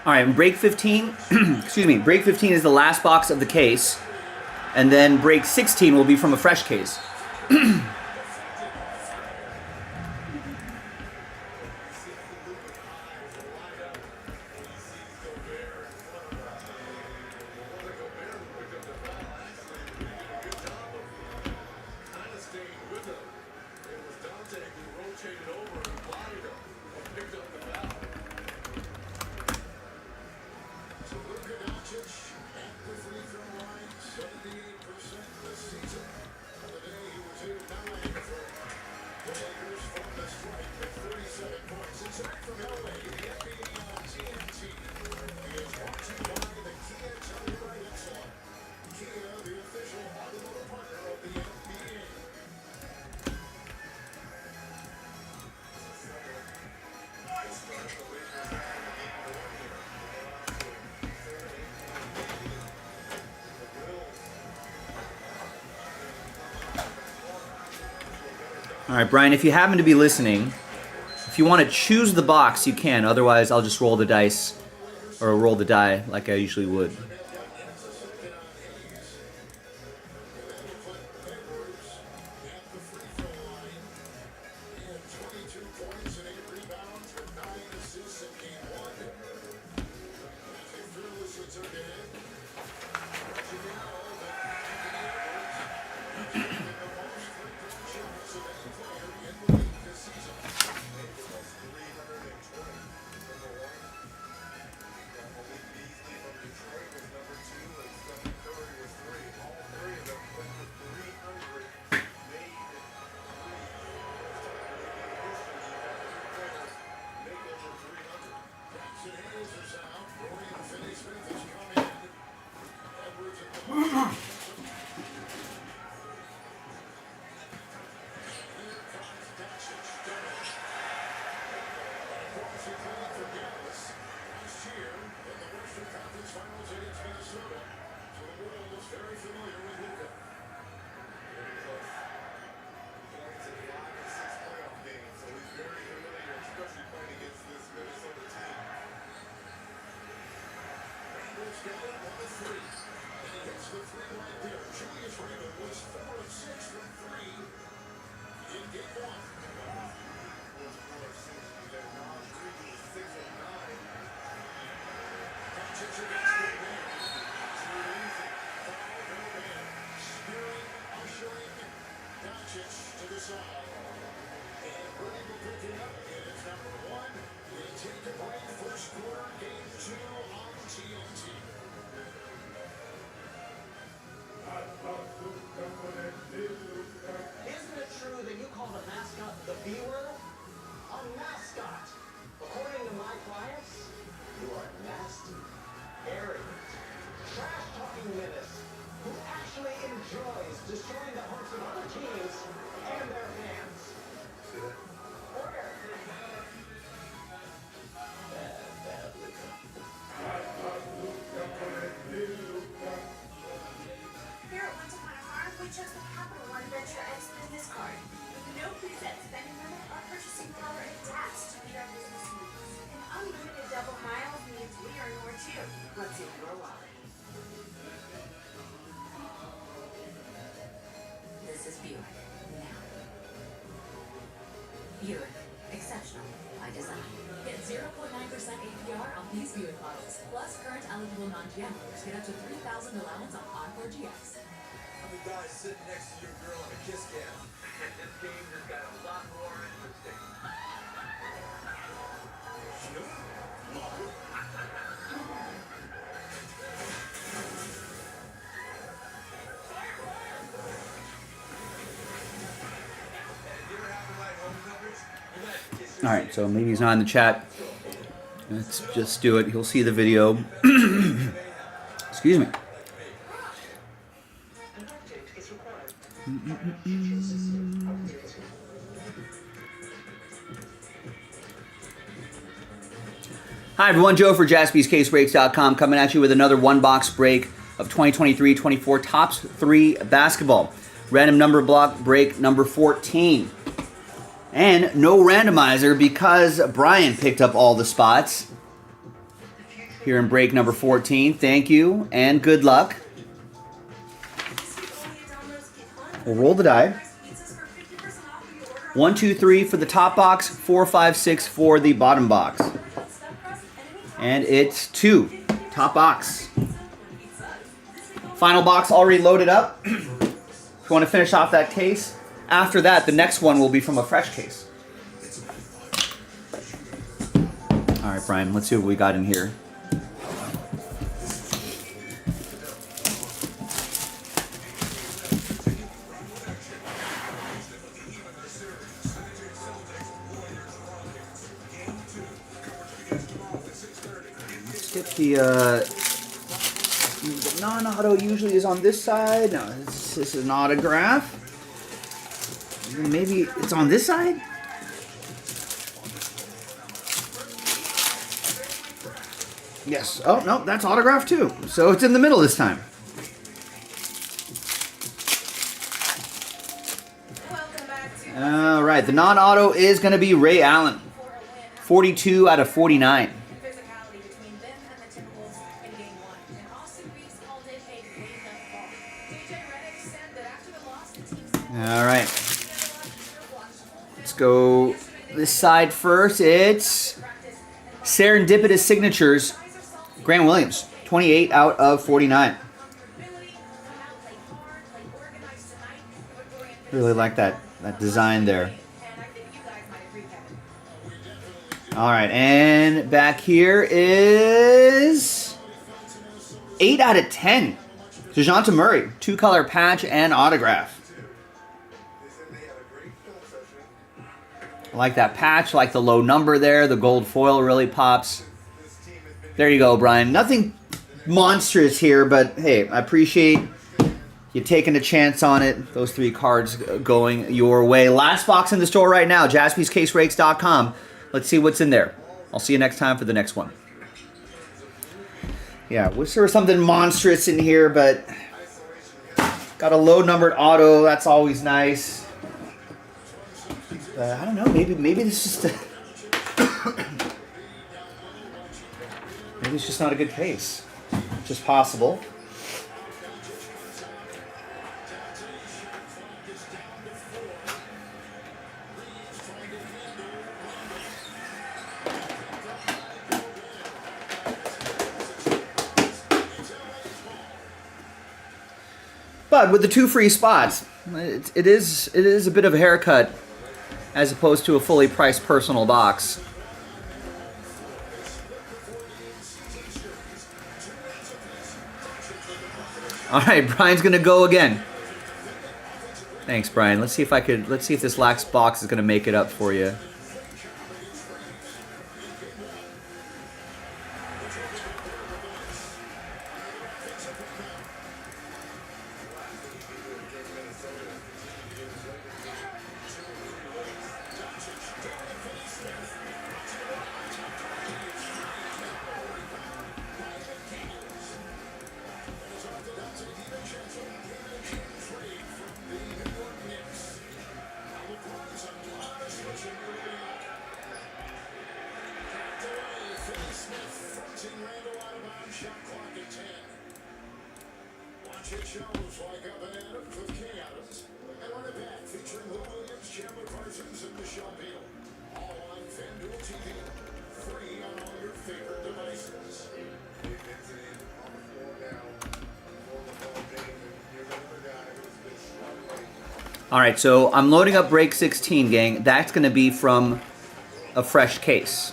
All right, break 15, excuse me, break 15 is the last box of the case, and then break 16 will be from a fresh case. All right, Brian, if you happen to be listening, if you want to choose the box, you can. Otherwise, I'll just roll the dice or roll the die like I usually would. Finals against Minnesota. Isn't it true that you call the mascot the B word? A mascot. According to my clients, you are nasty, arrogant, trash-talking menace who actually enjoys destroying the hopes of other teams and their fans. Order. Here at Once Upon a Farm, we chose the Capital One Venture X business card. With no preset spending limit or purchasing power attached to meet our business needs. And unlimited double miles means we earn more too. What's in your wallet? This is Buick. Now. Buick. Exceptional by design. Get 0.9% APR on these Buick models. Plus current eligible non-GM owners get up to $3,000 allowance on Encore GX. How many guys sitting next to your girl on a kiss cam? This game has got a lot more interesting. All right, so maybe he's not in the chat. Let's just do it. He'll see the video. Excuse me. Hi everyone, Joe for JaspysCaseBreaks.com coming at you with another one-box break of 2023-24 Topps 3 Basketball. Random number block break number 14. And no randomizer because Brian picked up all the spots here in break number 14. Thank you and good luck. We'll roll the die. 1, 2, 3 for the top box, 4, 5, 6 for the bottom box. And it's 2. Top box. Final box already loaded up. If you want to finish off that case, after that, the next one will be from a fresh case. All right, Brian, let's see what we got in here. Let's get the non-auto usually is on this side. No, this is an autograph. Maybe it's on this side? Yes. Oh, no, that's autograph too. So it's in the middle this time. All right, the non-auto is going to be Ray Allen. 42 out of 49. All right. Let's go this side first. It's Serendipitous Signatures, Grant Williams, 28 out of 49. Really like that design there. All right, and back here is 8 out of 10. DeJounte Murray, 2-color patch and autograph. I like that patch, like the low number there. The gold foil really pops. There you go, Brian. Nothing monstrous here, but hey, I appreciate you taking a chance on it. Those 3 cards going your way. Last box in the store right now, JaspysCaseBreaks.com. Let's see what's in there. I'll see you next time for the next one. Yeah, wish there was something monstrous in here, but got a low-numbered auto. That's always nice. I don't know. Maybe this is just maybe it's just not a good case. which is possible. But with the 2 free spots, it is a bit of a haircut as opposed to a fully priced personal box. All right, Brian's gonna go again. Thanks, Brian. Let's see if this last box is gonna make it up for you. All right, so I'm loading up break 16, gang. That's going to be from a fresh case.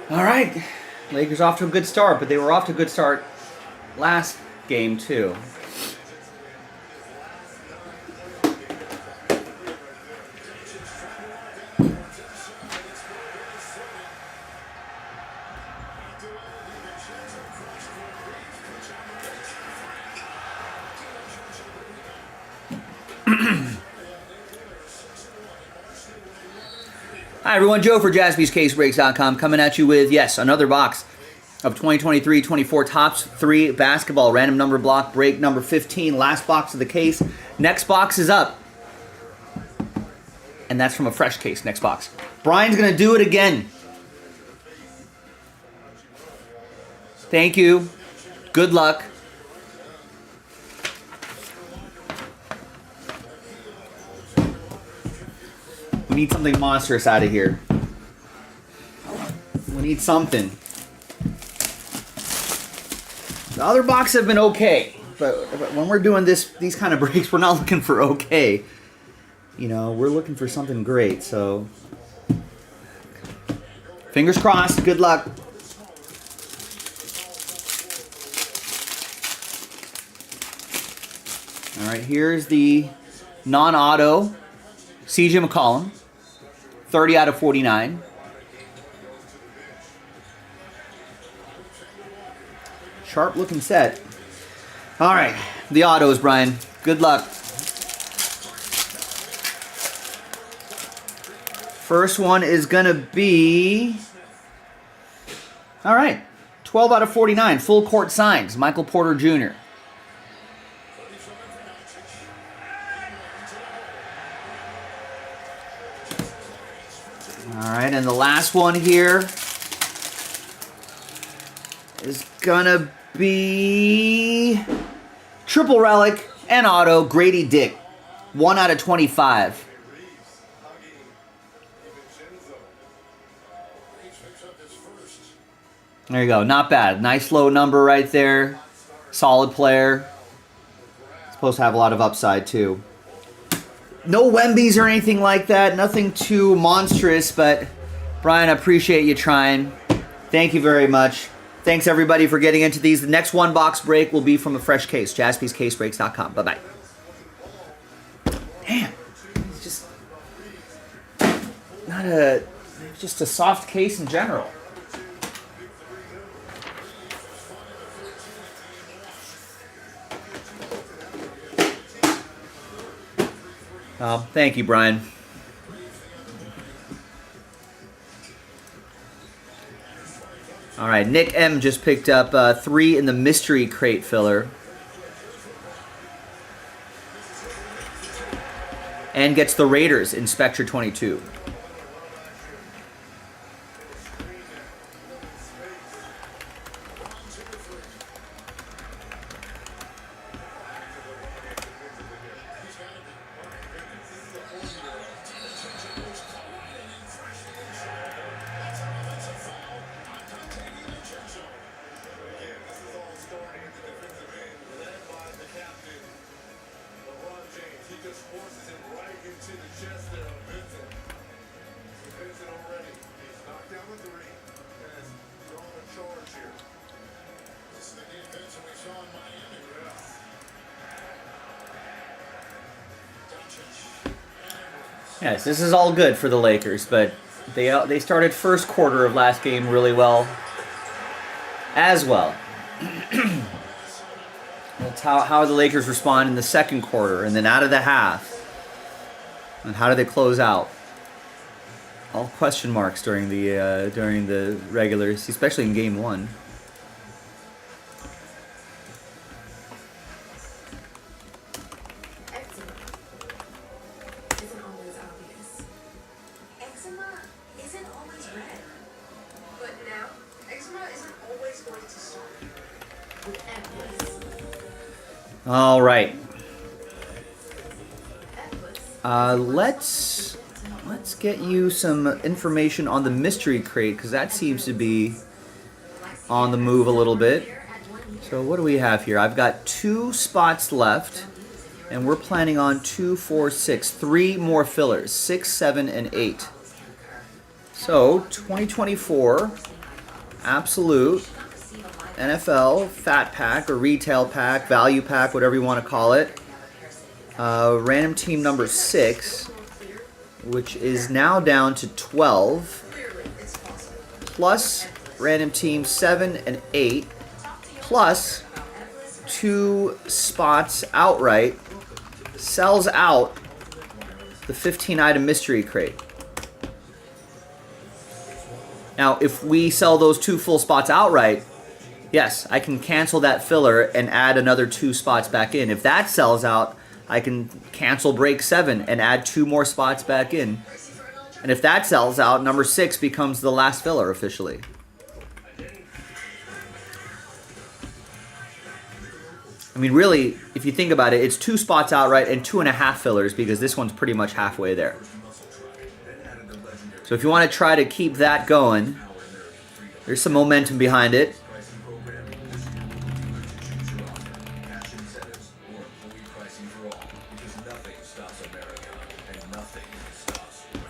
All right, Lakers off to a good start, but they were off to a good start last game too. Hi everyone, Joe for JaspysCaseBreaks.com coming at you with, yes, another box of 2023-24 Topps 3 Basketball. Random number block break number 15, last box of the case. Next box is up. And that's from a fresh case, next box. Brian's going to do it again. Thank you. Good luck. We need something monstrous out of here. We need something. The other boxes have been okay, but when we're doing these kind of breaks, we're not looking for okay. You know, we're looking for something great, so fingers crossed, good luck. All right, here's the non-auto CJ McCollum, 30 out of 49. Sharp looking set. All right, the autos, Brian. Good luck. First one is gonna be, all right, 12 out of 49, full court signs, Michael Porter Jr. All right, and the last one here is gonna be triple relic and auto, Grady Dick, 1 out of 25. There you go, not bad. Nice low number right there. Solid player. Supposed to have a lot of upside too. No Wembies or anything like that. Nothing too monstrous, but Brian, I appreciate you trying. Thank you very much. Thanks everybody for getting into these. The next one box break will be from a fresh case. JaspysCaseBreaks.com. Bye-bye. Damn. It's just not a, just a soft case in general. Thank you, Brian. All right, Nick M just picked up 3 in the mystery crate filler. and gets the Raiders in Spectra 22. Yes, this is all good for the Lakers, but they started first quarter of last game really well as well. That's how the Lakers respond in the second quarter and then out of the half. And how do they close out? All question marks during the regulars, especially in game 1. All right. Let's get you some information on the mystery crate because that seems to be on the move a little bit. So what do we have here? I've got 2 spots left, and we're planning on 2, 4, 6, 3 more fillers, 6, 7, and 8. So 2024 Absolute NFL Fat Pack or Retail Pack, Value Pack, whatever you want to call it. Random team number 6, which is now down to 12, plus random team 7 and 8, plus 2 spots outright, sells out the 15-item mystery crate. Now, if we sell those 2 full spots outright, yes, I can cancel that filler and add another 2 spots back in. If that sells out, I can cancel break 7 and add 2 more spots back in. And if that sells out, number 6 becomes the last filler officially. I mean, really, if you think about it, it's 2 spots outright and 2.5 fillers because this one's pretty much halfway there. So if you want to try to keep that going, there's some momentum behind it.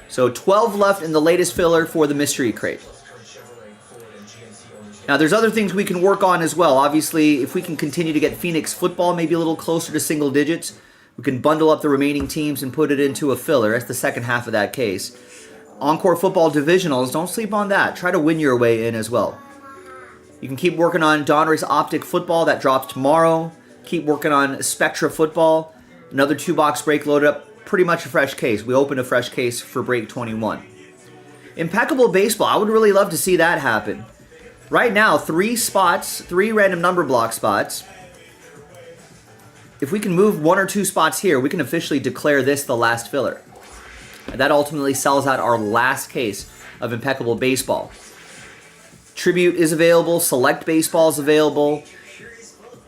So 12 left in the latest filler for the mystery crate. Now there's other things we can work on as well. Obviously, if we can continue to get Phoenix football maybe a little closer to single digits, we can bundle up the remaining teams and put it into a filler. That's the second half of that case. Encore football divisionals, don't sleep on that. Try to win your way in as well. You can keep working on Donruss Optic football. That drops tomorrow. Keep working on Spectra football. Another 2-box break loaded up. Pretty much a fresh case. We opened a fresh case for break 21. Impeccable baseball. I would really love to see that happen. Right now, 3 spots, 3 random number block spots. If we can move 1 or 2 spots here, we can officially declare this the last filler. And that ultimately sells out our last case of Impeccable Baseball. Tribute is available. Select Baseball is available.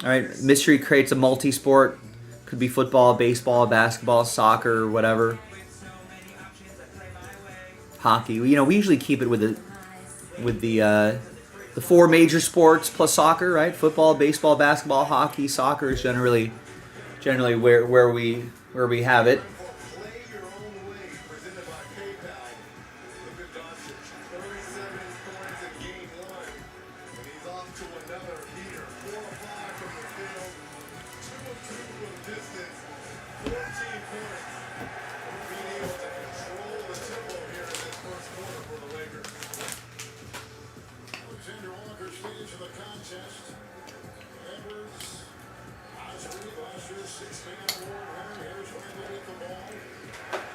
All right, Mystery Crate's a multi-sport. Could be football, baseball, basketball, soccer, whatever. Hockey. You know, we usually keep it with the 4 major sports plus soccer, right? Football, baseball, basketball, hockey, soccer is generally where we have it.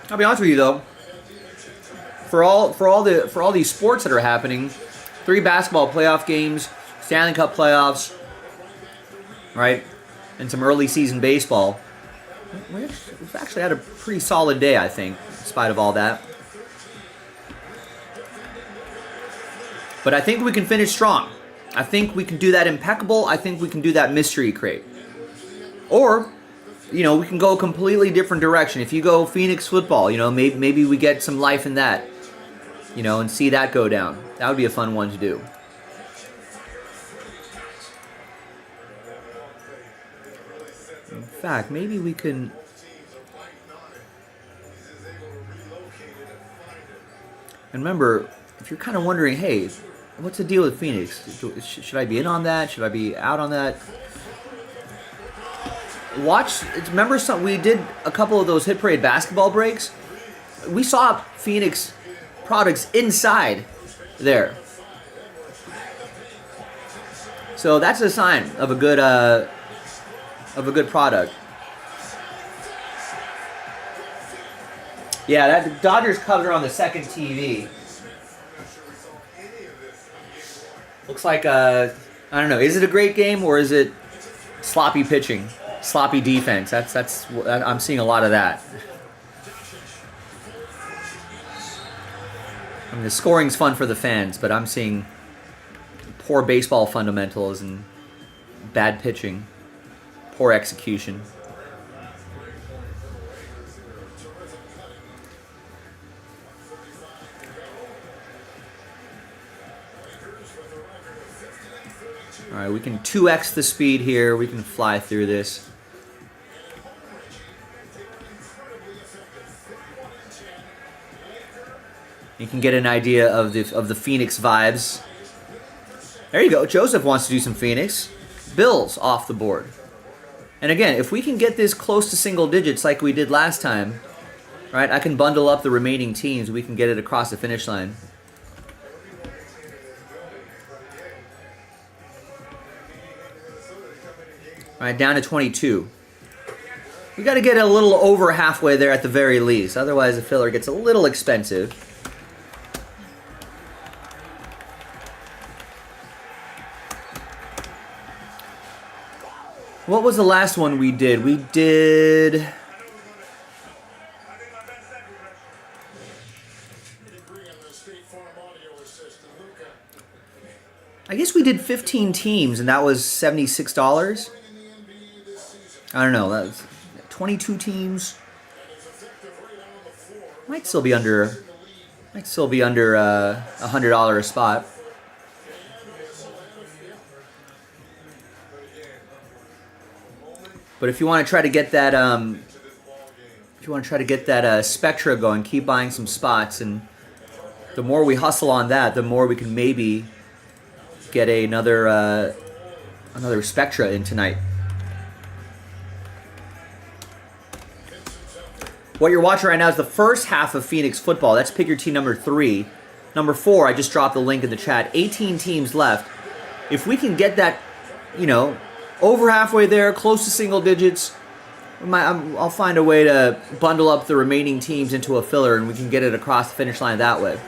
I'll be honest with you though, for all these sports that are happening, 3 basketball playoff games, Stanley Cup playoffs, right, and some early season baseball, We've actually had a pretty solid day, I think, in spite of all that. But I think we can finish strong. I think we can do that impeccable. I think we can do that mystery crate. Or, you know, we can go a completely different direction. If you go Phoenix football, you know, maybe we get some life in that, you know, and see that go down. That would be a fun one to do. In fact, maybe we can... And remember, if you're kind of wondering, hey, what's the deal with Phoenix? Should I be in on that? Should I be out on that? Remember we did a couple of those Hit Parade basketball breaks? We saw Phoenix products inside there. So that's a sign of a good product. Yeah, that Dodgers cover on the second TV. Looks like I don't know. Is it a great game or is it sloppy pitching, sloppy defense? I'm seeing a lot of that. I mean, the scoring's fun for the fans, but I'm seeing poor baseball fundamentals and bad pitching, poor execution. All right, we can 2x the speed here. We can fly through this. You can get an idea of the Phoenix vibes. There you go. Joseph wants to do some Phoenix. Bills off the board. And again, if we can get this close to single digits like we did last time, right? I can bundle up the remaining teams. We can get it across the finish line. All right, down to 22. We got to get a little over halfway there at the very least. Otherwise, the filler gets a little expensive. What was the last one we did? We did... I guess we did 15 teams, and that was $76. I don't know. That was 22 teams. Might still be under $100 a spot. But if you want to try to get that, Spectra going, keep buying some spots, and the more we hustle on that, the more we can maybe get another Spectra in tonight. What you're watching right now is the first half of Phoenix football. That's pick your team number 3. Number 4, I just dropped the link in the chat. 18 teams left. If we can get that, you know, over halfway there, close to single digits, I'll find a way to bundle up the remaining teams into a filler, and we can get it across the finish line that way.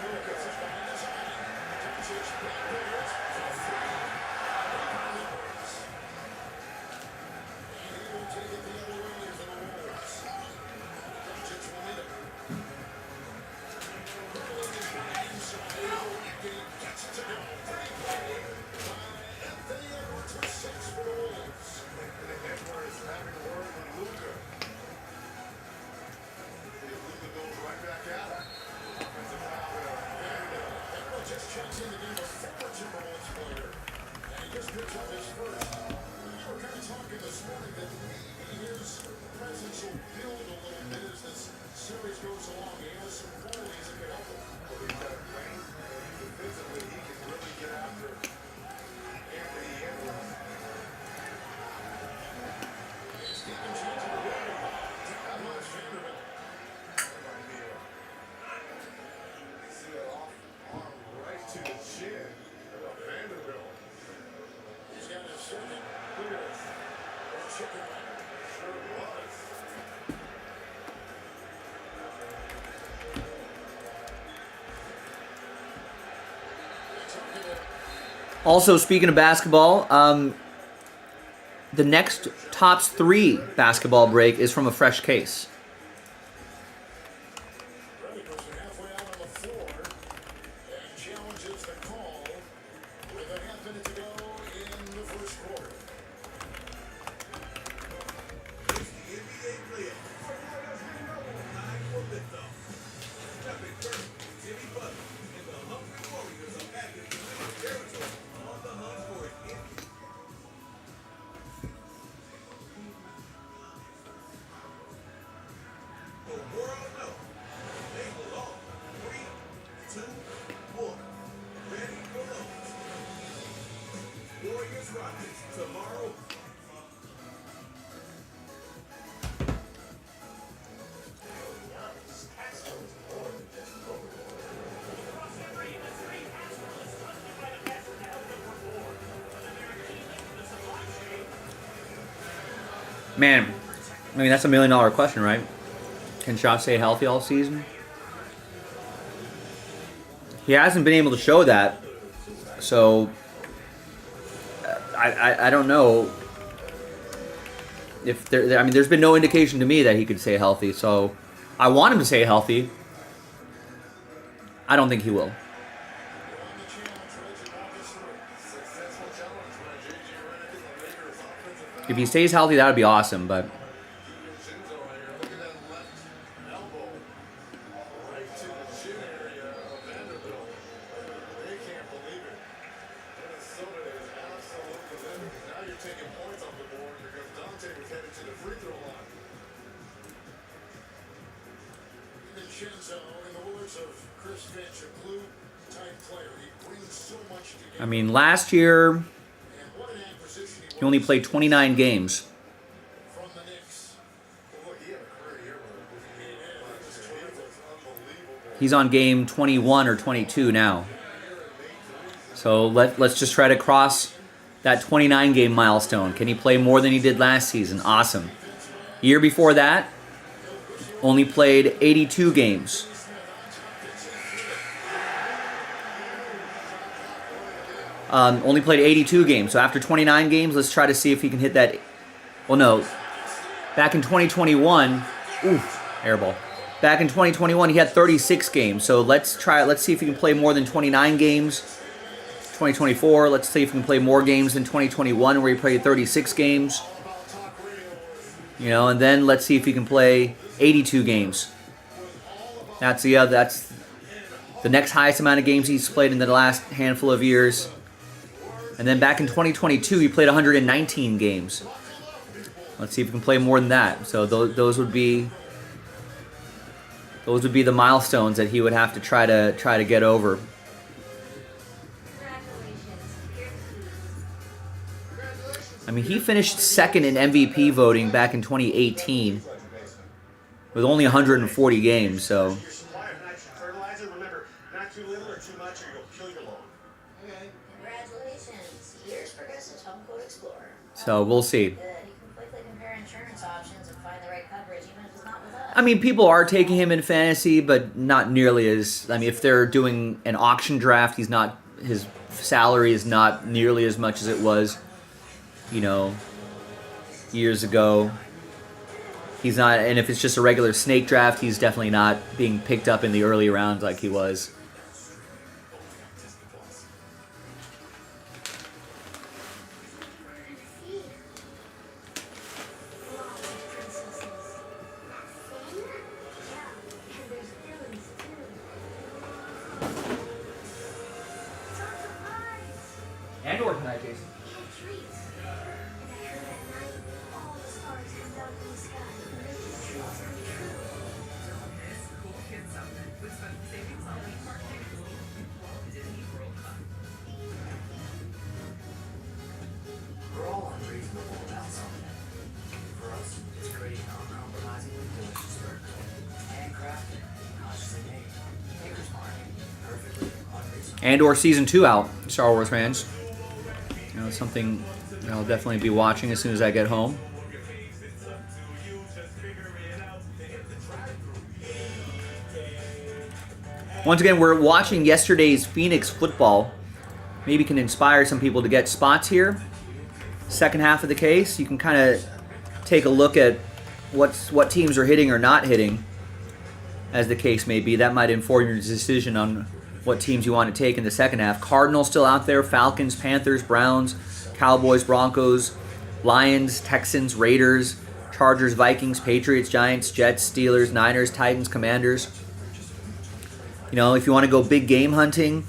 Also, speaking of basketball, the next Topps 3 basketball break is from a fresh case. Halfway out on the floor and challenges the call with a half minute to go in the first quarter. It's the NBA playoffs. Time for liftoff. Stepping first, Jimmy Butler and the Hungry Warriors are back in winning territory on the hunt for an NBA. The world knows they belong. 3, 2, 1. Ready for those. Warriors Rockets tomorrow. Man, I mean, that's $1 million question, right? Can Shot stay healthy all season? He hasn't been able to show that, so I don't know if there. I mean, there's been no indication to me that he could stay healthy, so I want him to stay healthy. I don't think he will. If he stays healthy, that would be awesome, but I mean, last year he only played 29 games. He's on game 21 or 22 now. So let's just try to cross that 29 game milestone. Can he play more than he did last season? Awesome. Year before that, only played 82 games. Only played 82 games. So after 29 games, let's try to see if he can hit that. Well, no. Back in 2021, airball. Back in 2021, he had 36 games. So let's see if he can play more than 29 games. 2024, let's see if he can play more games than 2021, where he played 36 games. You know, and then let's see if he can play 82 games. That's the next highest amount of games he's played in the last handful of years. And then back in 2022, he played 119 games. Let's see if he can play more than that. So those would be the milestones that he would have to try to get over. I mean, he finished second in MVP voting back in 2018 with only 140 games. So. So we'll see. I mean, people are taking him in fantasy, but not nearly as. I mean, if they're doing an auction draft, his salary is not nearly as much as it was, you know, years ago. He's not, and if it's just a regular snake draft, he's definitely not being picked up in the early rounds like he was. And or tonight, Jason. We're all unreasonable about something. For us, it's creating uncompromisingly delicious burgers. Handcrafted, consciously made. Maker's Mark. Perfectly unreasonable. And or season 2 out, Star Wars fans. You know, something I'll definitely be watching as soon as I get home. Once again, we're watching yesterday's Phoenix football. Maybe can inspire some people to get spots here. second half of the case, you can kind of take a look at what teams are hitting or not hitting, as the case may be. That might inform your decision on what teams you want to take in the second half. Cardinals still out there, Falcons, Panthers, Browns, Cowboys, Broncos, Lions, Texans, Raiders, Chargers, Vikings, Patriots, Giants, Jets, Steelers, Niners, Titans, Commanders. You know, if you want to go big game hunting,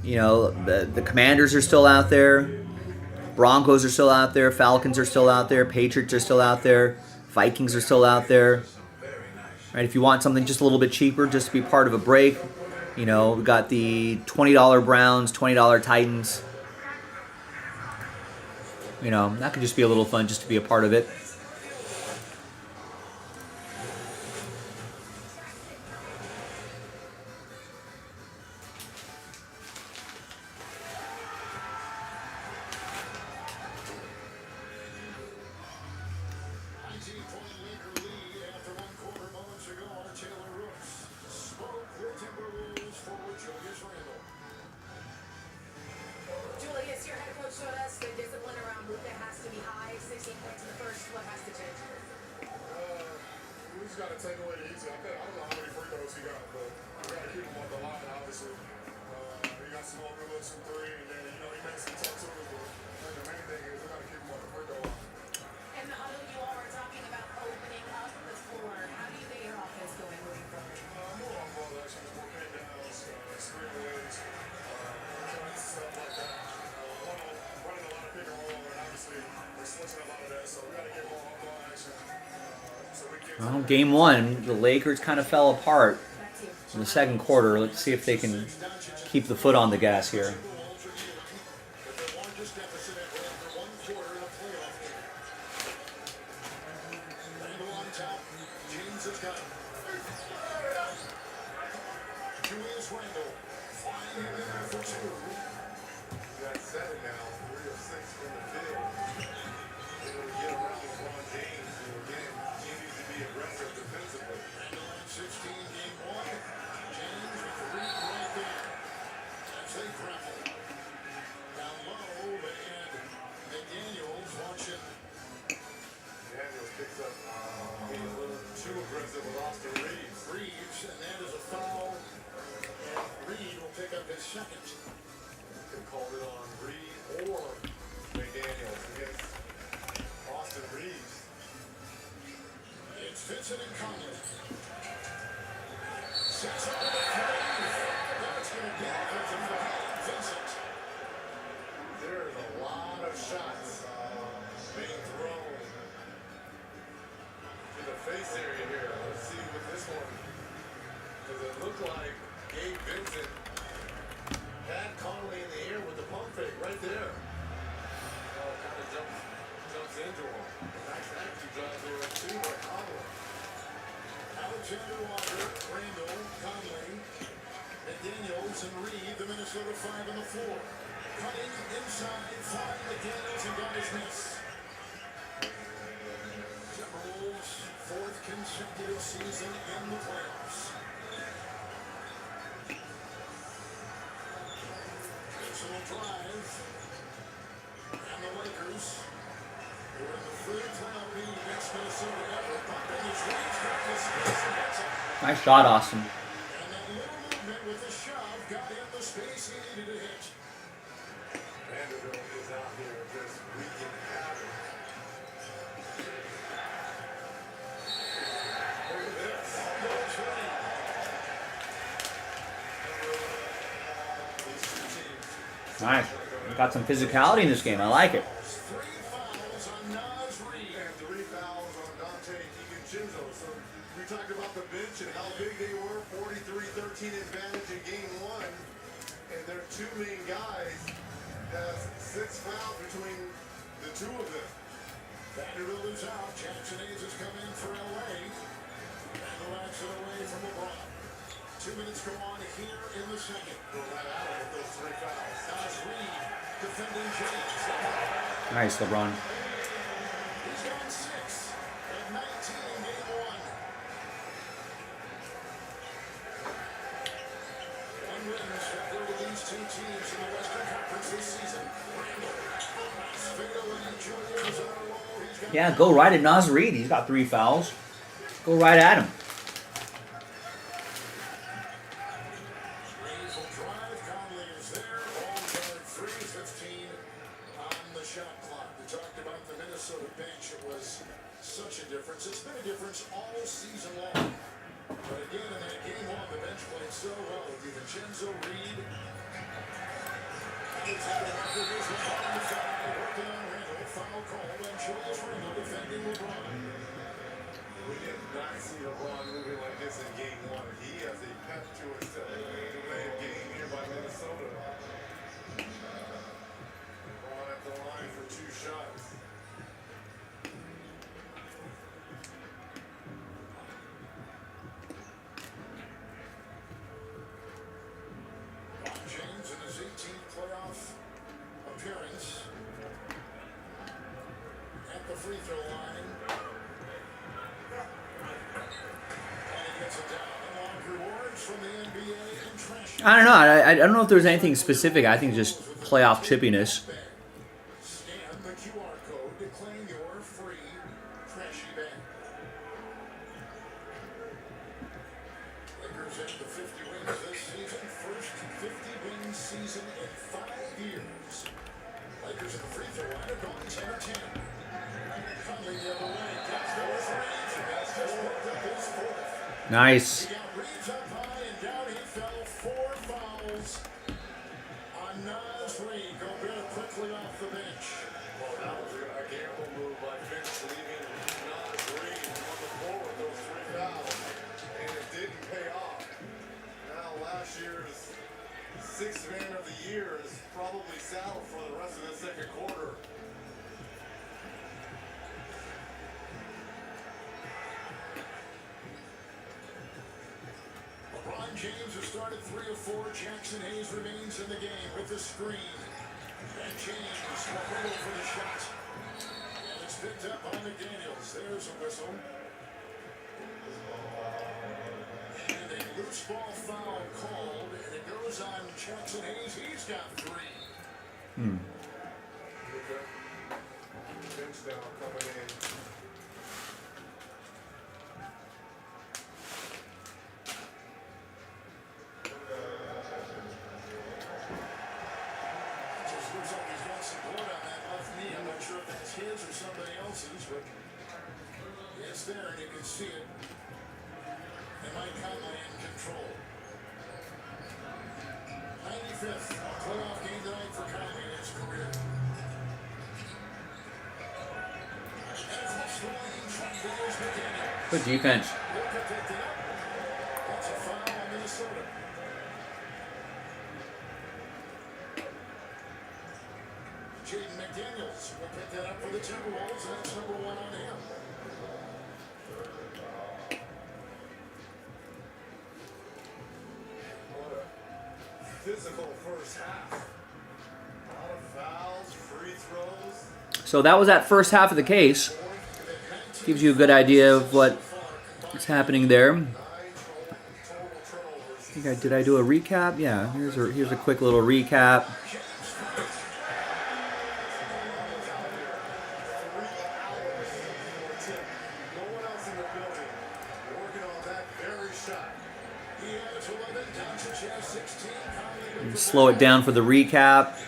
you know, the Commanders are still out there, Broncos are still out there, Falcons are still out there, Patriots are still out there, Vikings are still out there. Right? If you want something just a little bit cheaper, just to be part of a break, you know, we got the $20 Browns, $20 Titans. You know, that could just be a little fun just to be a part of it. Julius, your head coach showed us the discipline around Luka has to be high. 16 points in the first. What has to change? We just got to take away the easy. I don't know how many free throws he got, but we got to keep him on the line, obviously. He got some more looks from three, and then, you know, he makes some tough twos, but I think the main thing is we got to keep him on the free throw line. And the huddle, you all were talking about opening up the floor. How do you get your offense going moving forward? More on ball actions, more pin downs, screen waves, stuff like that. Running a lot of pick and roll, and obviously we're switching a lot of that, so we got to get more on ball action. Well, game one, the Lakers kind of fell apart in the second quarter. Let's see if they can keep the foot on the gas here. Timberwolves, fourth consecutive season in the playoffs. Personal drive, and the Lakers, who are in the third playoff meeting against Minnesota ever, bumping his legs back to space and gets it. Nice shot, Austin. And that little movement with the shove got in the space he needed to hit. Vanderbilt is out here just wreaking havoc. Look at this. Almost ready. These two teams. Nice. We got some physicality in this game. I like it. 3 fouls on Nas Reed and 3 fouls on Dante DiVincenzo. So we talked about the bench and how big they were. 43-13 advantage in game one. And their two main guys have 6 fouls between the two of them. Vanderbilt is out. Jackson Hayes has come in for LA. And the last it away from LeBron. 2 minutes go on here in the second. Go right out with those 3 fouls. Nas Reed defending James. Nice, LeBron. He's gone 6 at 19 in game one. Unwritten separate these two teams in the Western Conference this season. Randall, nice fadeaway Yeah, go right at Naz Reid. He's got 3 fouls. Go right at him. Reeves will drive. Conley is there. Ball guard free. 15 on the shot clock. We talked about the Minnesota bench. It was such a difference. It's been a difference all season long. But again, in that game one, the bench played so well. DiVincenzo, Reed. Foul call and Julius Randle defending LeBron. We did not see LeBron moving like this in game one. He has a pep to his delay of game here by Minnesota. LeBron at the line for 2 shots. LeBron James in his 18th playoff appearance. At the free throw line. And he gets it down. Unlocked rewards from the NBA and trash. I don't know. I don't know if there's anything specific. I think just playoff chippiness. Scan the QR code to claim your free trashy bag. Lakers at the 50 wins this season. First 50-win season in 5 years. Lakers at the free throw line are going 10 or 10. Conley the other way. Gets those range. And that's just worked up his 4th. Nice. He got Reeves up high and down he fell. 4 fouls on Naz Reid. Gobert quickly off the bench. Well, that was a gamble move by Vince, leaving Naz Reid on the floor with those 3 fouls, and it didn't pay off. Now last year's 6th man of the year is probably saddled for the rest of the second quarter. LeBron James has started 3 of 4. Jackson Hayes remains in the game with the screen. And James will go for the shot. And it's picked up by McDaniels. There's a whistle. And a loose ball foul called. And it goes on Jackson Hayes. He's got 3. Bench now coming in. Just looks like he's got some blood on that left knee. I'm not sure if that's his or somebody else's, but it's there and you can see it. And Mike Conley in control. 95th playoff game tonight for Conley in his career. And across the lane, Trent goes McDaniel. Good defense. Luka picked it up. That's a foul on Minnesota. Jaden McDaniels will pick that up for the Timberwolves, and that's number 1 on him. What a physical first half. A lot of fouls, free throws. So that was that first half of the case. Gives you a good idea of what is happening there. Did I do a recap? Yeah, here's a quick little recap. Slow it down for the recap.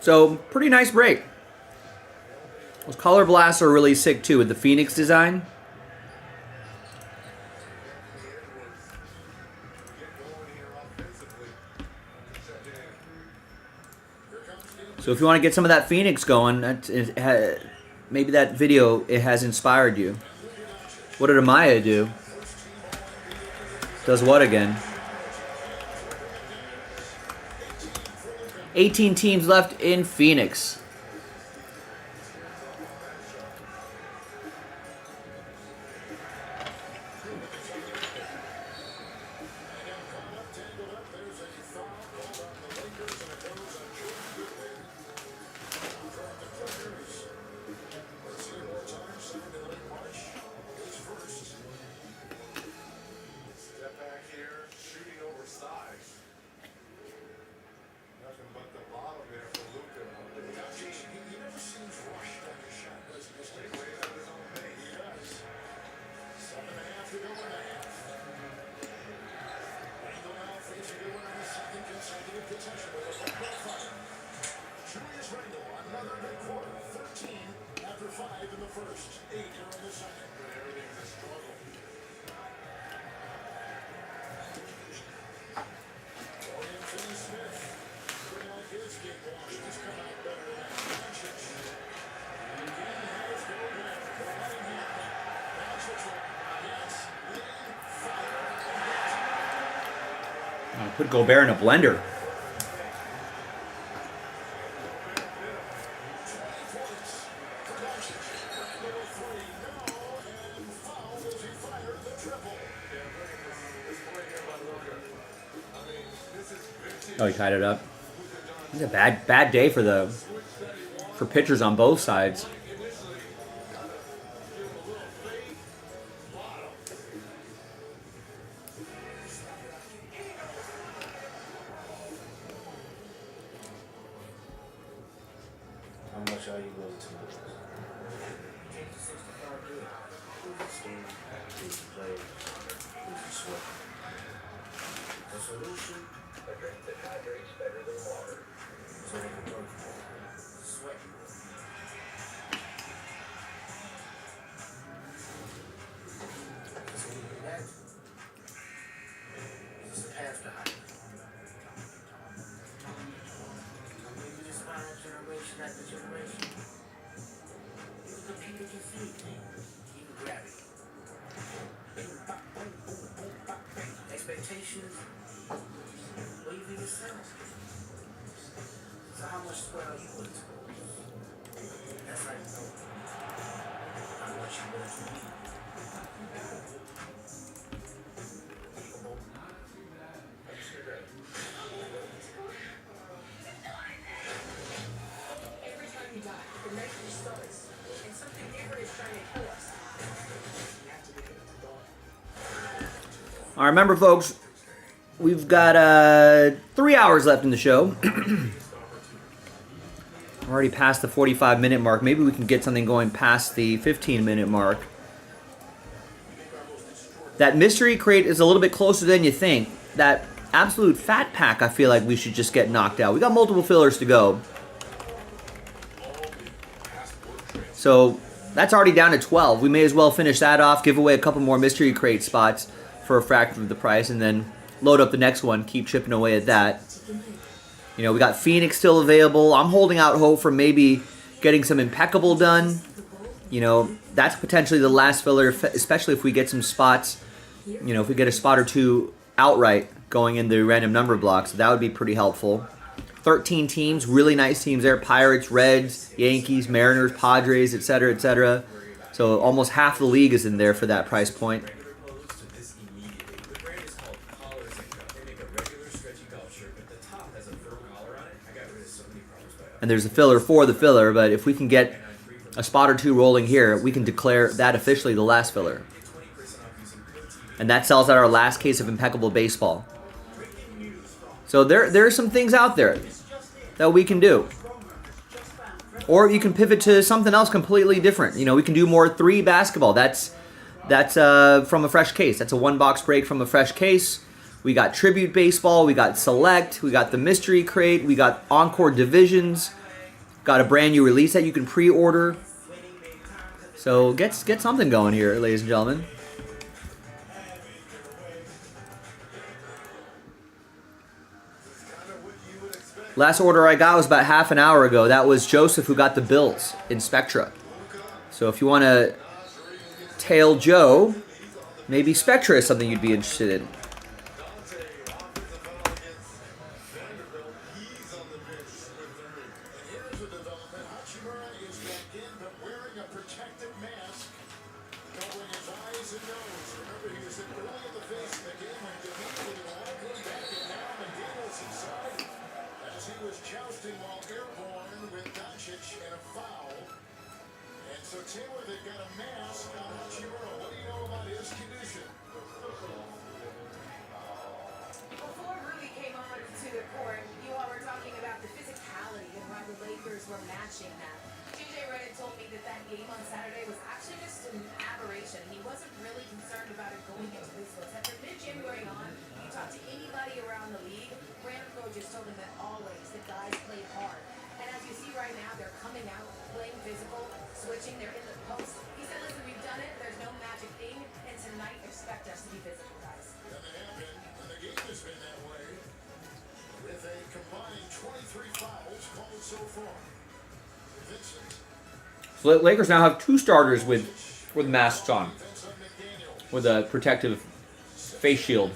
So, pretty nice break. Was Color blasts are really sick too with the Phoenix design. So if you want to get some of that Phoenix going, maybe that video, it has inspired you. What did Amaya do? Does what again? 18 teams left in Phoenix. Put Gobert in a blender. Oh, he tied it up. It's a bad day for pitchers on both sides. How much are you going to lose? The solution, a drink that hydrates better than water. So they can work for sweat. So we do that. It's a path to hydrate. Maybe just find out generation after generation. You can keep it confused. Keep it grabbing. Expectations. Believe in yourself. So how much sweat are you willing to lose? That's right. How much you willing to leave? Every time you die, the night restarts, and something different is trying to kill us. You have to be able to go. All right, remember, folks, we've got 3 hours left in the show. We're already past the 45-minute mark. Maybe we can get something going past the 15-minute mark. That mystery crate is a little bit closer than you think. That absolute fat pack, I feel like we should just get knocked out. We got multiple fillers to go. So that's already down to 12. We may as well finish that off, give away a couple more mystery crate spots for a fraction of the price, and then load up the next one, keep chipping away at that. You know, we got Phoenix still available. I'm holding out hope for maybe getting some Impeccable done. You know, that's potentially the last filler, especially if we get some spots. You know, if we get a spot or two outright going in the random number blocks, that would be pretty helpful. 13 teams, really nice teams there. Pirates, Reds, Yankees, Mariners, Padres, etc., etc. So almost half the league is in there for that price point. And there's a filler for the filler, but if we can get a spot or two rolling here, we can declare that officially the last filler. And that sells out our last case of Impeccable Baseball. So there are some things out there that we can do. Or you can pivot to something else completely different. You know, we can do more 3 basketball. That's from a fresh case. That's a 1-box break from a fresh case. We got Tribute Baseball, we got Select, we got the Mystery Crate, we got Encore Divisions, got a brand new release that you can pre-order. So get something going here, ladies and gentlemen. Last order I got was about half an hour ago. That was Joseph who got the Bills in Spectra. So if you want to tail Joe, maybe Spectra is something you'd be interested in. So the Lakers now have 2 starters with masks on, with a protective face shield.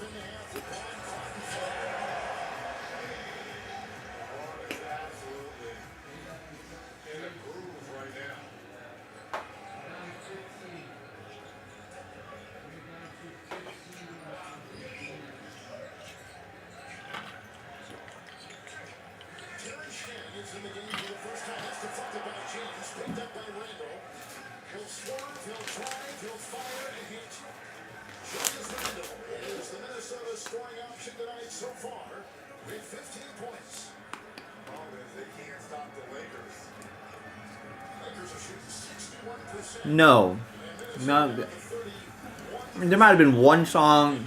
No. I mean, there might have been one song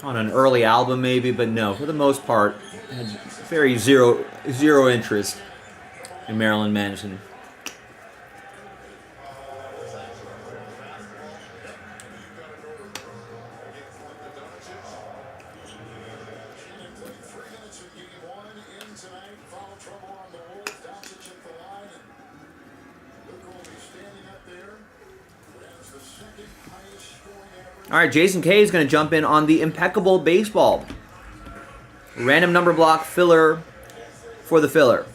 on an early album maybe, but no, for the most part, I had very zero interest in Marilyn Manson. All right, Jason K is going to jump in on the impeccable baseball. Random number block filler for the filler.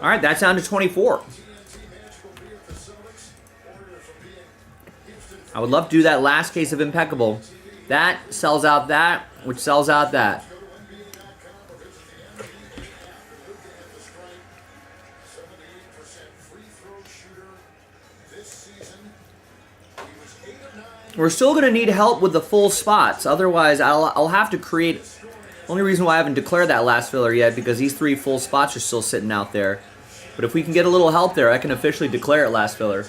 All right, that's down to 24. I would love to do that last case of impeccable. That sells out that, which sells out that. We're still going to need help with the full spots. Otherwise, I'll have to create... Only reason why I haven't declared that last filler yet, because these 3 full spots are still sitting out there. But if we can get a little help there, I can officially declare it last filler.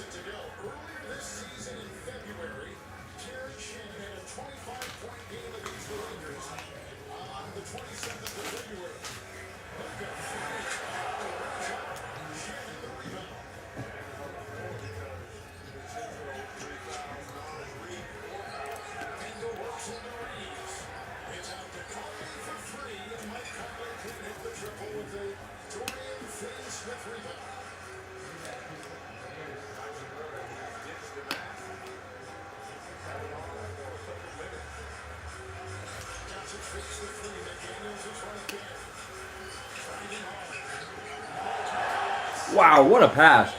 Wow, what a pass.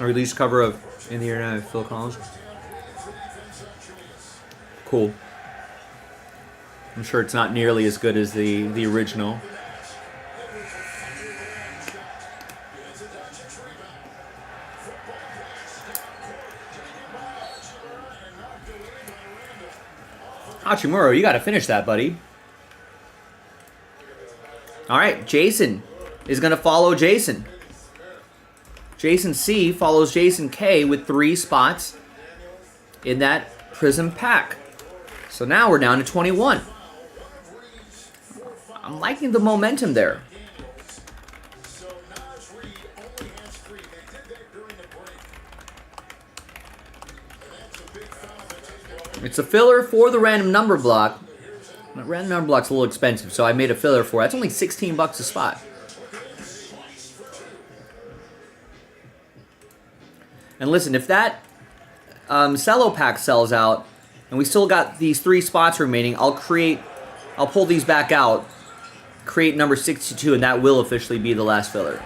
A release cover of In the Air Now, Phil Collins. Cool. I'm sure it's not nearly as good as the original. Hachimura, you got to finish that, buddy. All right, Jason is going to follow Jason. Jason C follows Jason K with 3 spots in that Prism pack. So now we're down to 21. I'm liking the momentum there. It's a filler for the random number block. The random number block's a little expensive, so I made a filler for it. That's only $16 a spot. And listen, if that cello pack sells out, and we still got these 3 spots remaining, I'll pull these back out, create number 62, and that will officially be the last filler.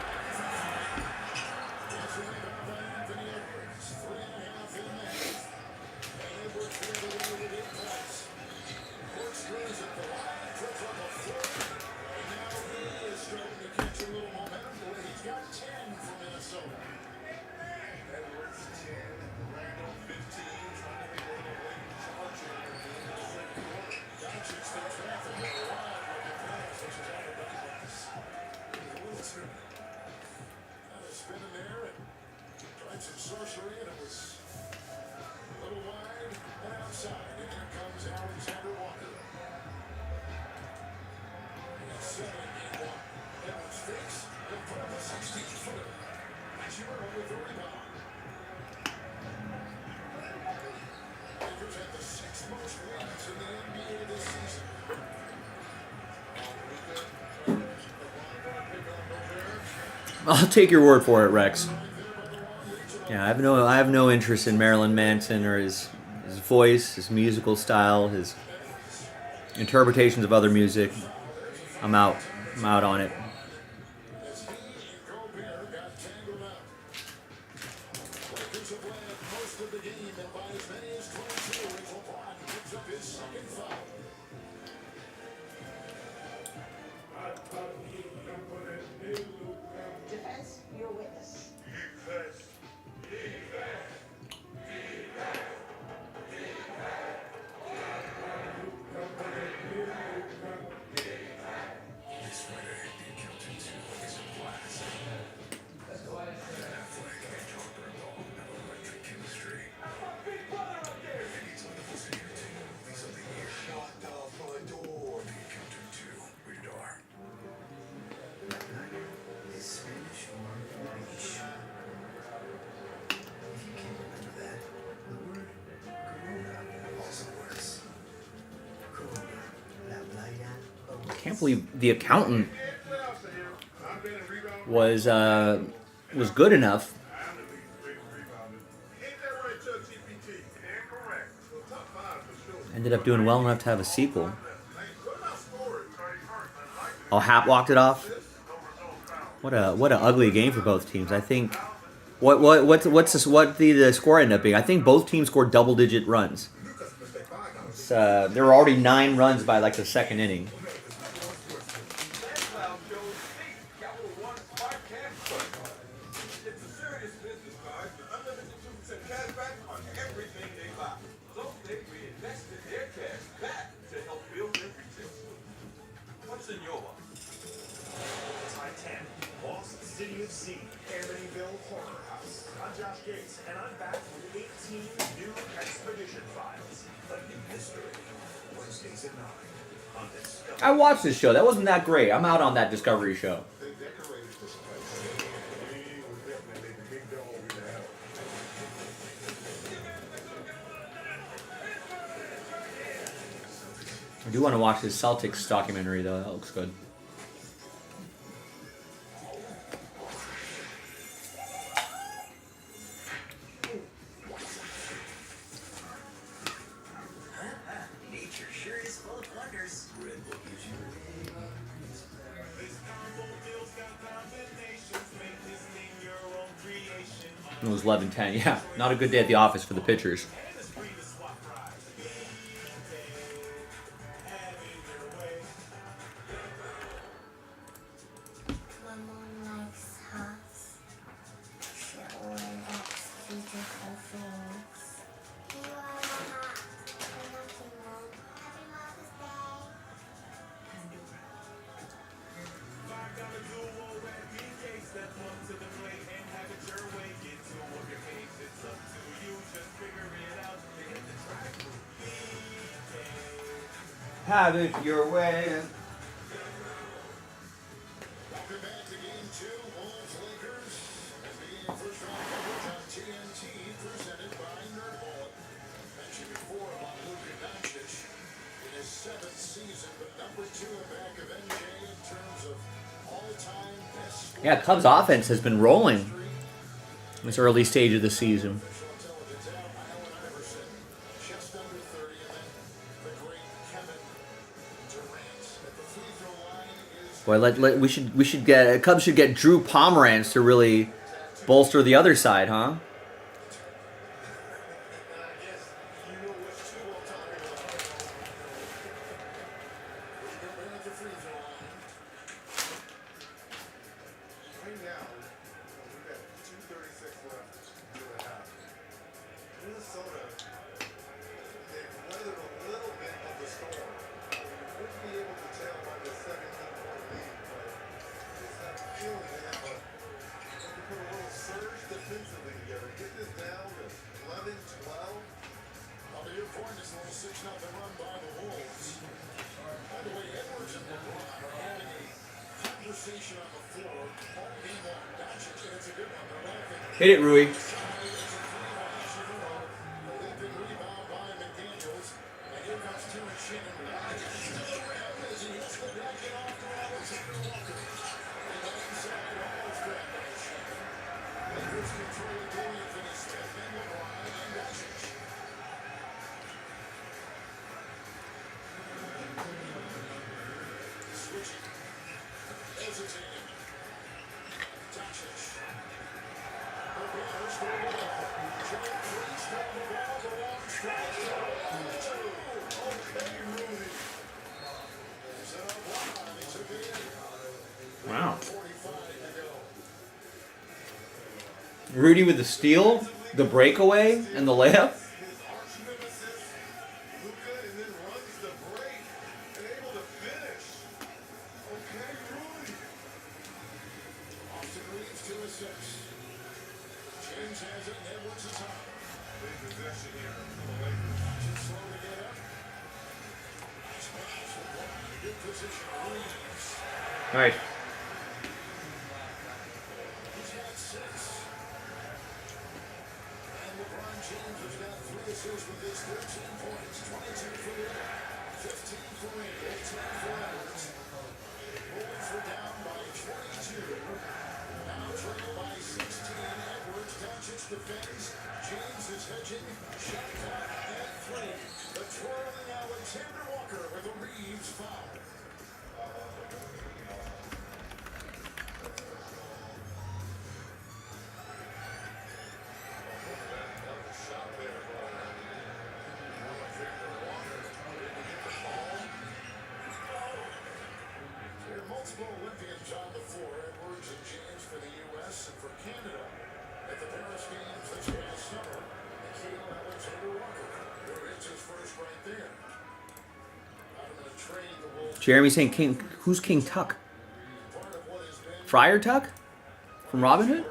I'll take your word for it, Rex. Yeah, I have no interest in Marilyn Manson or his voice, his musical style, his interpretations of other music. I'm out. I'm out on it. Defense, your witness. Can't believe the accountant was good enough. Ended up doing well enough to have a sequel. Oh, Hap walked it off. What a ugly game for both teams. I think what the score ended up being. I think both teams scored double-digit runs. There were already 9 runs by like the second inning. I watched this show. That wasn't that great. I'm out on that Discovery show. I do want to watch this Celtics documentary, though. That looks good. Nature sure is full of wonders. It was 11-10. Yeah, not a good day at the office for the pitchers. Have it your way. Welcome back to Game 2, Wolves-Lakers. As the game first round coverage on TNT, presented by Nerdball. Mentioned before about Luka Doncic in his 7th season, but number 2 back of MJ in terms of all-time best. Yeah, Cubs offense has been rolling in this early stage of the season. Just under 30, and then the great Kevin Durant at the free throw line is Boy, we should get Cubs should get Drew Pomeranz to really bolster the other side, huh? Right now, we've got 2:36 left in the half. Minnesota, they've weathered a little bit of the storm. You wouldn't be able to tell by the 17-point lead, but I just have a feeling they have to put a little surge defensively together. Get this down to 11, 12. to your point, it's a little 6-0 run by the Wolves. By the way, Edwards and LeBron are having a conversation on the floor all game long. Doncic, and it's a good one. They're laughing. Hit it, Rui. Wow. Rudy with the steal, the breakaway, and the layup. All right. James is hedging, shot clock at 3. The twirling Alexander Walker with a Reeves foul. There are multiple Olympians on the floor, Edwards and James for the U.S. and for Canada. At the Paris Games this past summer, Nikhil Alexander Walker, who hits his first right there. I'm going to trade the Wolves. Jeremy saying, King, who's King Tuck? Friar Tuck? From Robin Hood?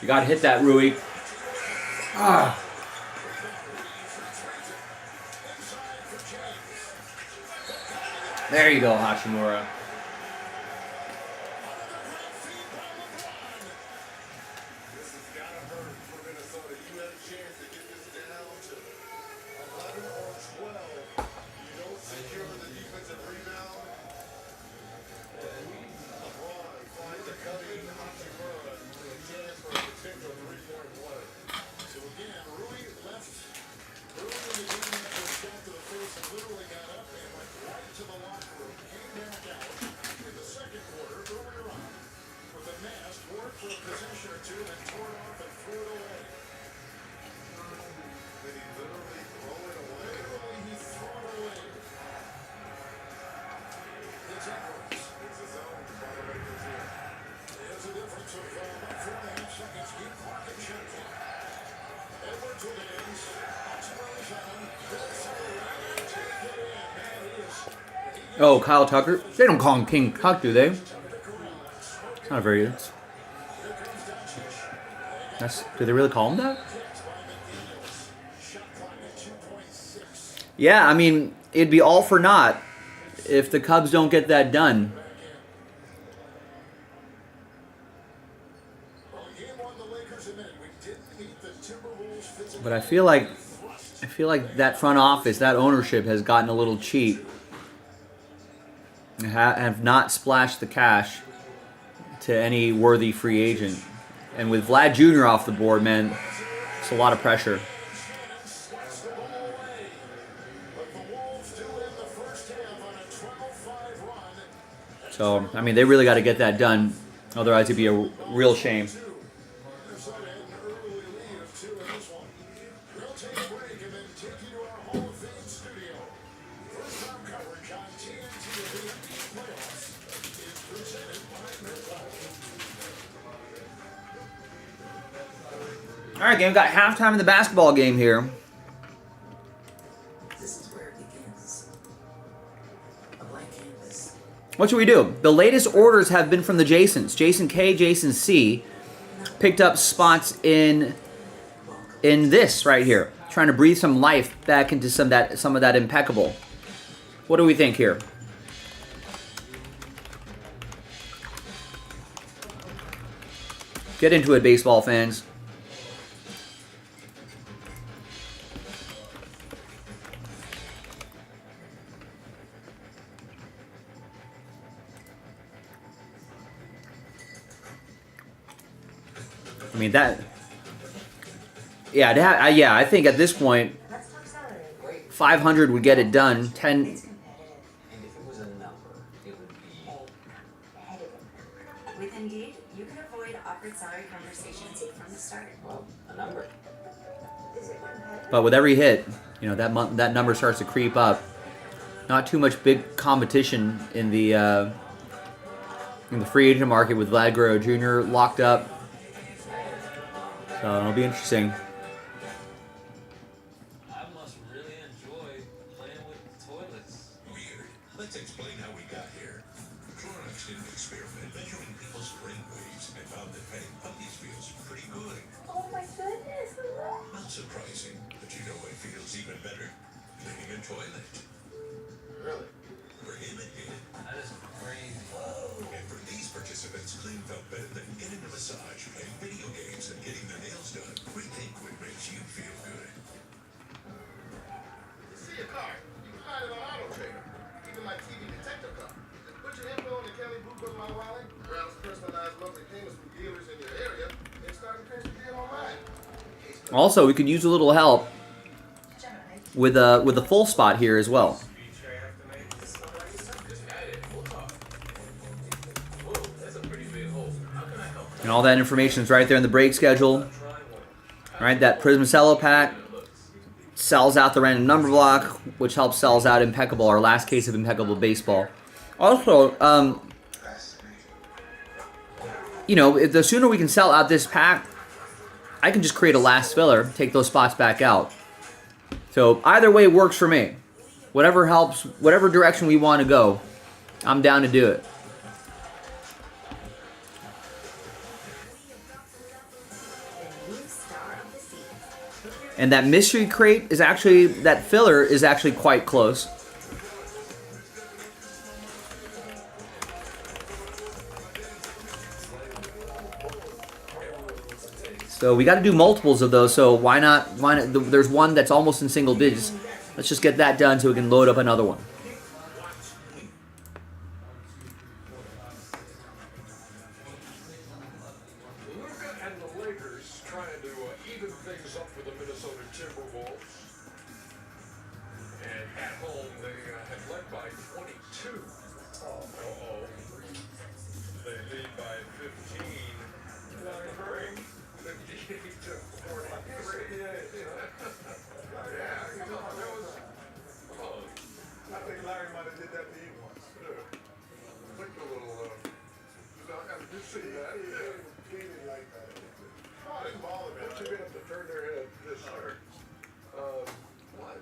You gotta hit that, Rui. Ah. There you go, Hashimura. This has got to hurt for Minnesota. You had a chance to get this down to 11 or 12. You don't secure the defensive rebound. LeBron finds a cutting Hachimura with a chance for a potential three-point play. So again, Rui left early in the game after a shot to the face and literally got up and went right to the locker room. Came back out. Oh, Kyle Tucker. They don't call him King Tuck, do they? It's not very. Do they really call him that? Yeah, I mean, it'd be all for naught if the Cubs don't get that done. But I feel like that front office, that ownership has gotten a little cheap. Have not splashed the cash to any worthy free agent. And with Vlad Jr. off the board, man, it's a lot of pressure. So, I mean, they really got to get that done. Otherwise, it'd be a real shame. All right, game. Got halftime in the basketball game here. This is where it begins. A blank canvas. What should we do? The latest orders have been from the Jasons. Jason K, Jason C, picked up spots in this right here, trying to breathe some life back into some of that impeccable. What do we think here? Get into it, baseball fans. I mean yeah, I think at this point, 500 would get it done. 10. And if it was a number, it would be. With Indeed, you can avoid awkward salary conversations from the start. Well, a number. But with every hit, you know, that number starts to creep up. Not too much big competition in the free agent market with Vlad Guerrero Jr. locked up. So it'll be interesting. I must really enjoy playing with toilets. Weird. Let's explain how we got here. Clorox did an experiment measuring people's brain waves and found that petting puppies feels pretty good. Oh my goodness. Not surprising, but you know what feels even better? Cleaning a toilet. Really? For him it did. That is crazy. And for these participants, clean felt better than getting a massage, playing video games, and getting their nails done. We think what makes you feel good. You see a car, you can find it on Auto Trader. Even my TV detector car. Just put your info in the Kelly Blue Book My Wallet, browse personalized monthly payments from dealers in your area, and start the transfer deal online. Also, we could use a little help with a full spot here as well. And all that information is right there in the break schedule. Right, that Prismacello pack sells out the random number block, which helps sells out Impeccable, our last case of Impeccable Baseball. Also, you know, the sooner we can sell out this pack, I can just create a last filler, take those spots back out. So either way works for me. Whatever helps, whatever direction we want to go, I'm down to do it. And that mystery crate is actually, that filler is actually quite close. So we got to do multiples of those, so why not, there's one that's almost in single digits. Let's just get that done so we can load up another one. And the Lakers trying to even things up with the Minnesota Timberwolves. And at home, they had led by 22. Uh-oh. They lead by 15. Larry, 58 to 43. Yeah, come on, that was close. I think Larry might have did that to you once. Clicked a little, I did see that. He didn't like that. Oh, it's ball of it. Once you get up to turn their head, yes, sir. What?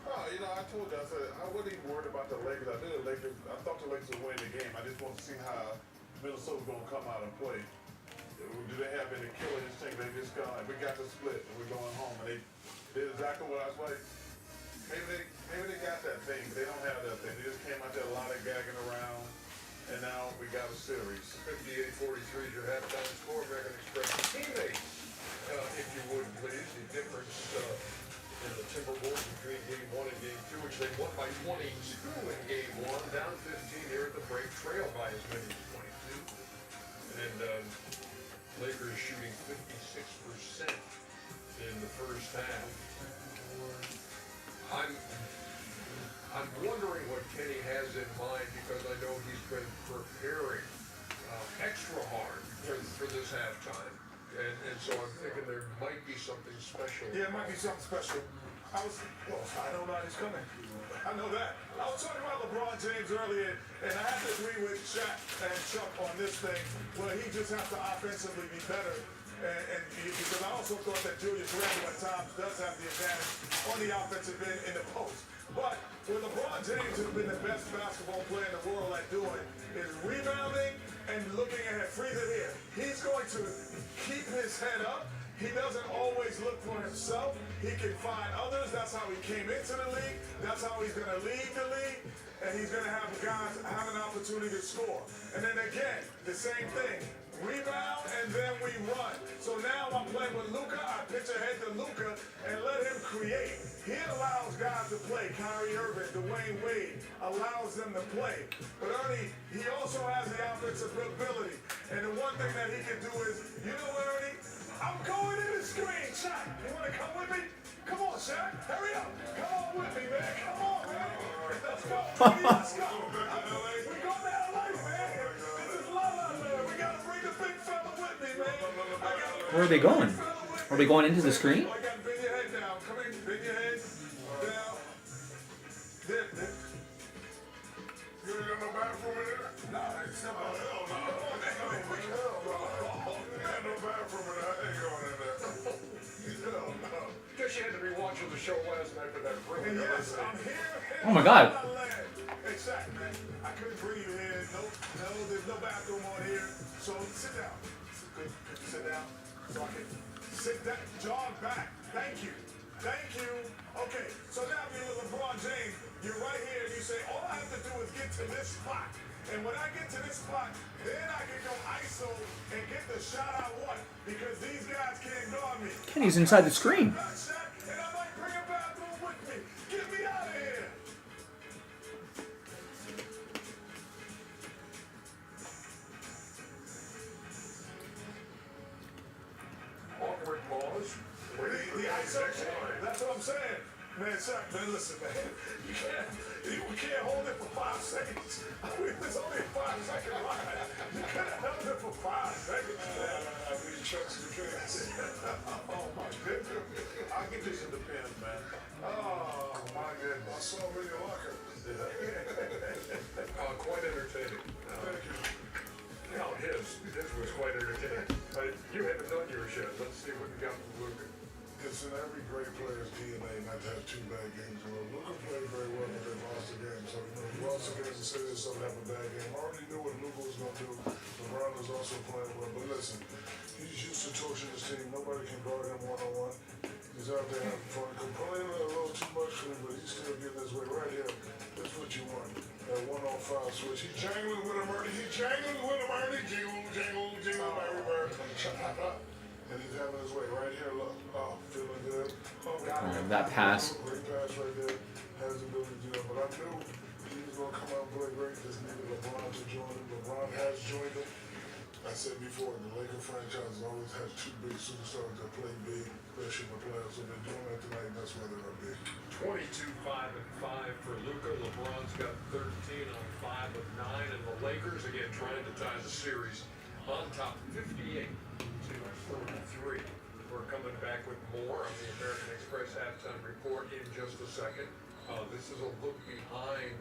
Oh, you know, I told you, I said, I wasn't even worried about the Lakers. I thought the Lakers would win the game. I just want to see how Minnesota's going to come out and play. Do they have any killer instinct? They just kind of like, we got the split and we're going home. And they did exactly what I was like. Maybe they got that thing, but they don't have that thing. They just came out there a lot of gagging around, and now we got a series. 58-43 is your halftime score. American Express teammates, if you would, please. The difference in the Timberwolves between Game 1 and Game 2, which they won by 22 in Game 1, down 15 here at the break, trail by as many as 22. And Lakers shooting 56% in the first half. I'm wondering what Kenny has in mind, because I know he's been preparing extra hard for this halftime. And so I'm thinking there might be something special. Yeah, it might be something special. I don't know how he's coming. I know that. I was talking about LeBron James earlier, and I have to agree with Shaq and Chuck on this thing, where he just has to offensively be better. Because I also thought that Julius Randle at times does have the advantage on the offensive end in the post. But what LeBron James has been the best basketball player in the world at doing is rebounding and looking ahead. Freezer here. He's going to keep his head up. He doesn't always look for himself. He can find others. That's how he came into the league. That's how he's going to lead the league. And he's going to have guys have an opportunity to score. And then again, the same thing. Rebound, and then we run. So now I'm playing with Luka. I pitch ahead to Luka and let him create. He allows guys to play. Kyrie Irving, Dwayne Wade allows them to play. But Ernie, he also has the offensive ability. And the one thing that he can do is, you know what, Ernie? I'm going in the screen. Shaq, you want to come with me? Come on, Shaq. Hurry up. Come on with me, man. Come on, man. Let's go. Let's go. We go to LA, man. This is La La Land. We got to bring the big fella with me, man. Where are they going? Are we going into the screen? I got to bend your head down. Come in. Bend your head down. There. You ain't got no bathroom in there? Nah, it's not. Hell no. No bathroom in there. I ain't going in there. Hell no. Guess you had to be watching the show last night for that really. Yes, I'm here. Oh my God. Exactly, man. I couldn't bring you here. No, there's no bathroom on here. So sit down. Good. Sit down. So I can sit down. Jog back. Thank you. Okay, so now if you're with LeBron James, you're right here and you say, all I have to do is get to this spot. And when I get to this spot, then I can go ISO and get the shot I want, because these guys can't guard me. Kenny's inside the screen. And I might bring a bathroom with me. Get me out of here. Awkward pause. The ISO, that's what I'm saying. Man, Shaq, man, listen, man. We can't hold it for 5 seconds. I mean, it's only a 5-second line. You could have held it for 5 seconds, man. I mean, Chuck's defense. Oh, my goodness. I'll get you some depends, man. Oh, my goodness. I saw him in your locker. Quite entertaining. Thank you. No, his was quite entertaining. You haven't done yours yet. Let's see what you got from Luka. It's in every great player's DNA not to have 2 bad games in a row. Luka played very well, but they lost the game. So, you lost the game and say this doesn't have a bad game. I already knew what Luka was going to do. LeBron was also playing well. But listen, he's used to torching his team. Nobody can guard him one-on-one. He's out there having fun, complaining a little too much for him, but he's still getting his way right here. That's what you want. That 1-on-5 switch. He's jangling with him, Ernie. Jingle, Mary Bird. And he's having his way right here. Look, oh, feeling good. Oh, God. That pass. Great pass right there. Has the ability to do that. But I knew he was going to come out and play great. Just needed LeBron to join him. LeBron has joined him. I said before, the Laker franchise always has 2 big superstars that play big, especially in the playoffs. So they're doing that tonight, and that's why they're big. 22-5-5 for Luka. LeBron's got 13 on 5 of 9, and the Lakers again trying to tie the series on top, 58-43. We're coming back with more on the American Express halftime report in just a second. This is a look behind.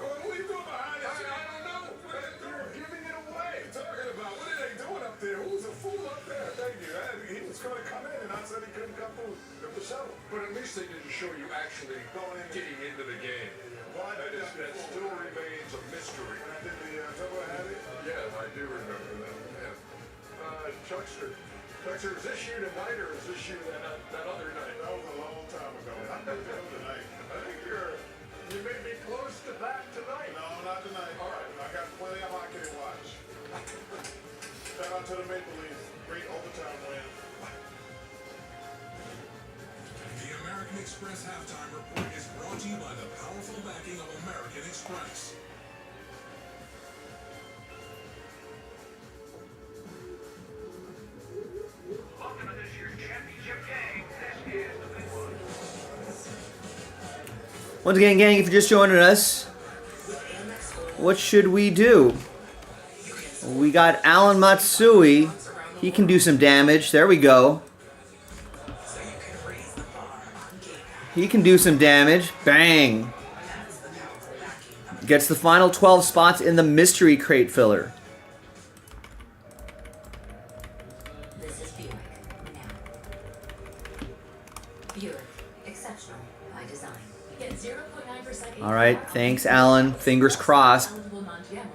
What are you doing behind us? I don't know. You're giving it away. Talking about what are they doing up there? Who's a fool up there? Thank you. He was going to come in, and I said he couldn't come through the shuttle. But at least they didn't show you actually getting into the game. That still remains a mystery. Did the Tumblr have it? Yes, I do remember that. Yeah. Chuckster, is this you tonight or is this you that other night? That was a long time ago. I'm going to go tonight. I think you may be close to that tonight. No, not tonight. All right. I got plenty of hockey to watch. Shout out to the Maple Leafs. Great overtime win. The American Express halftime report is brought to you by the powerful backing of American Express. Welcome to this year's championship game. This is the big one. Once again, gang, if you're just joining us, what should we do? We got Alan Matsui. He can do some damage. There we go. He can do some damage. Bang. Gets the final 12 spots in the mystery crate filler. This is Buick. Now. Buick. Exceptional by design. Get 0.9% All right. Thanks, Alan. Fingers crossed.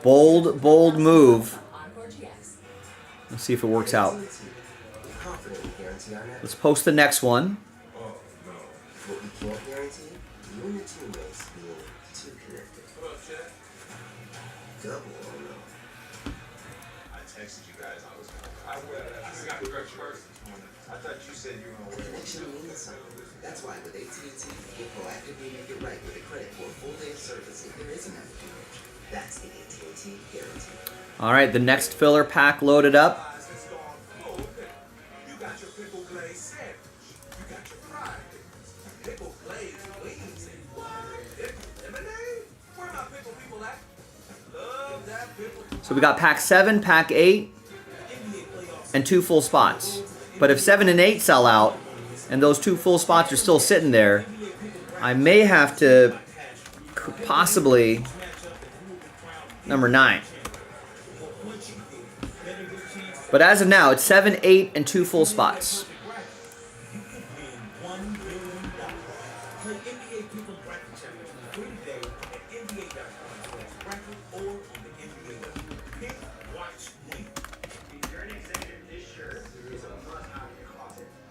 Bold, bold move. Let's see if it works out. Let's post the next one. Oh, no. What we can't guarantee, you and your teammates being too connected. Double or no. I texted you guys. I got the direct first. I thought you said you were going to Connection means something. That's why with AT&T, you'll proactively make it right with a credit for a full day of service if there is an outage. That's the AT&T guarantee. All right, the next filler pack loaded up. You got your pickle glaze sandwich. You got your fried pickle glaze wings and lemonade. Where my pickle people at? Love that pickle. So we got pack 7, pack 8, and 2 full spots. But if 7 and 8 sell out, and those 2 full spots are still sitting there, I may have to possibly number 9. But as of now, it's 7, 8, and 2 full spots.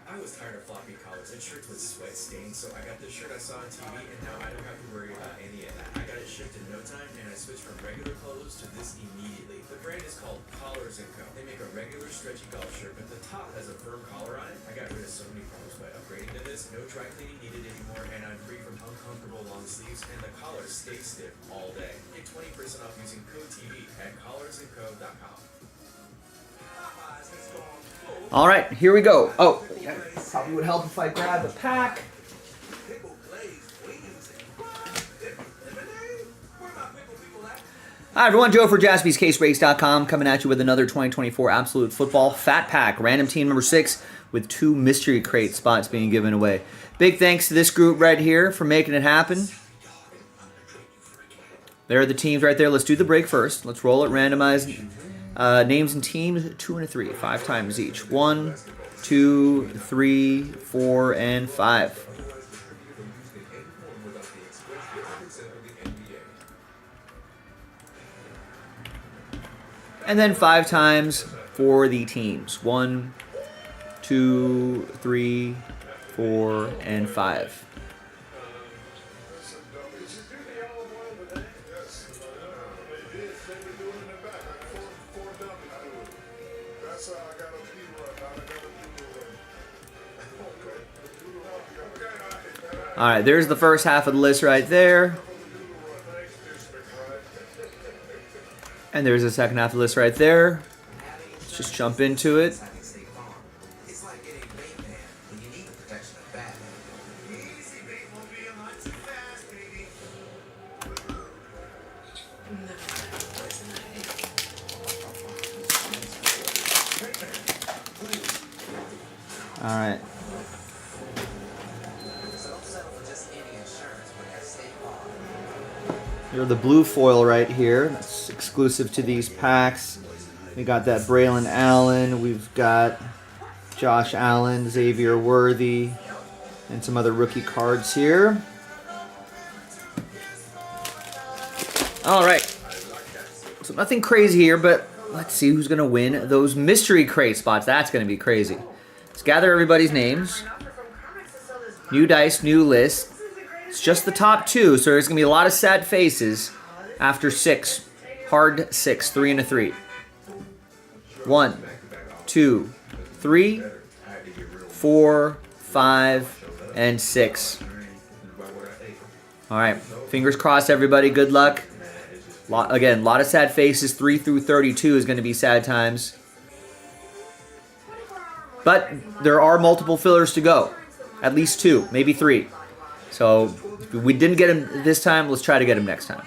I was tired of floppy collars and shirts with sweat stains, so I got this shirt I saw on TV, and now I don't have to worry about any of that. I got it shipped in no time, and I switched from regular clothes to this immediately. The brand is called Collars & Co. They make a regular stretchy golf shirt, but the top has a firm collar on it. I got rid of so many problems by upgrading to this. No dry cleaning needed anymore, and I'm free from uncomfortable long sleeves, and the collar stays stiff all day. Get 20% off using code TV at collarsandco.com. All right, here we go. Oh, yeah, probably would help if I grab a pack. Hi everyone, Joe for JaspysCaseBreaks.com coming at you with another 2024 Absolute Football Fat Pack. Random team number 6 with 2 mystery crate spots being given away. Big thanks to this group right here for making it happen. There are the teams right there. Let's do the break first. Let's roll it, randomize names and teams, 2 and a 3, 5 times each. 1, 2, 3, 4, and 5. And then 5 times for the teams. 1, 2, 3, 4, and 5. All right, there's the first half of the list right there. And there's the second half of the list right there. Let's just jump into it. All right. Here's the blue foil right here. That's exclusive to these packs. We got that Braylon Allen. We've got Josh Allen, Xavier Worthy, And some other rookie cards here. All right. So nothing crazy here, but let's see who's going to win those mystery crate spots. That's going to be crazy. Let's gather everybody's names. New dice, new list. It's just the top 2, so there's going to be a lot of sad faces after 6. Hard 6, 3 and a 3. 1, 2, 3, 4, 5, and 6. All right, fingers crossed, everybody. Good luck. Again, a lot of sad faces. 3 through 32 is going to be sad times. But there are multiple fillers to go. At least 2, maybe 3. So if we didn't get him this time, let's try to get him next time.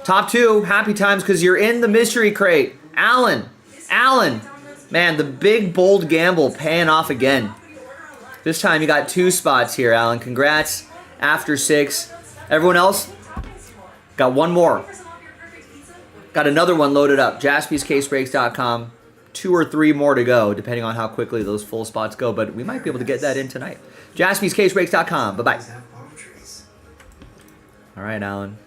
Top 2, happy times because you're in the mystery crate. Alan, man, the big bold gamble paying off again. This time you got 2 spots here, Alan. Congrats. After 6. Everyone else got 1 more. Got another one loaded up. JaspysCaseBreaks.com. 2 or 3 more to go, depending on how quickly those full spots go. But we might be able to get that in tonight. JaspysCaseBreaks.com. Bye-bye. All right, Alan.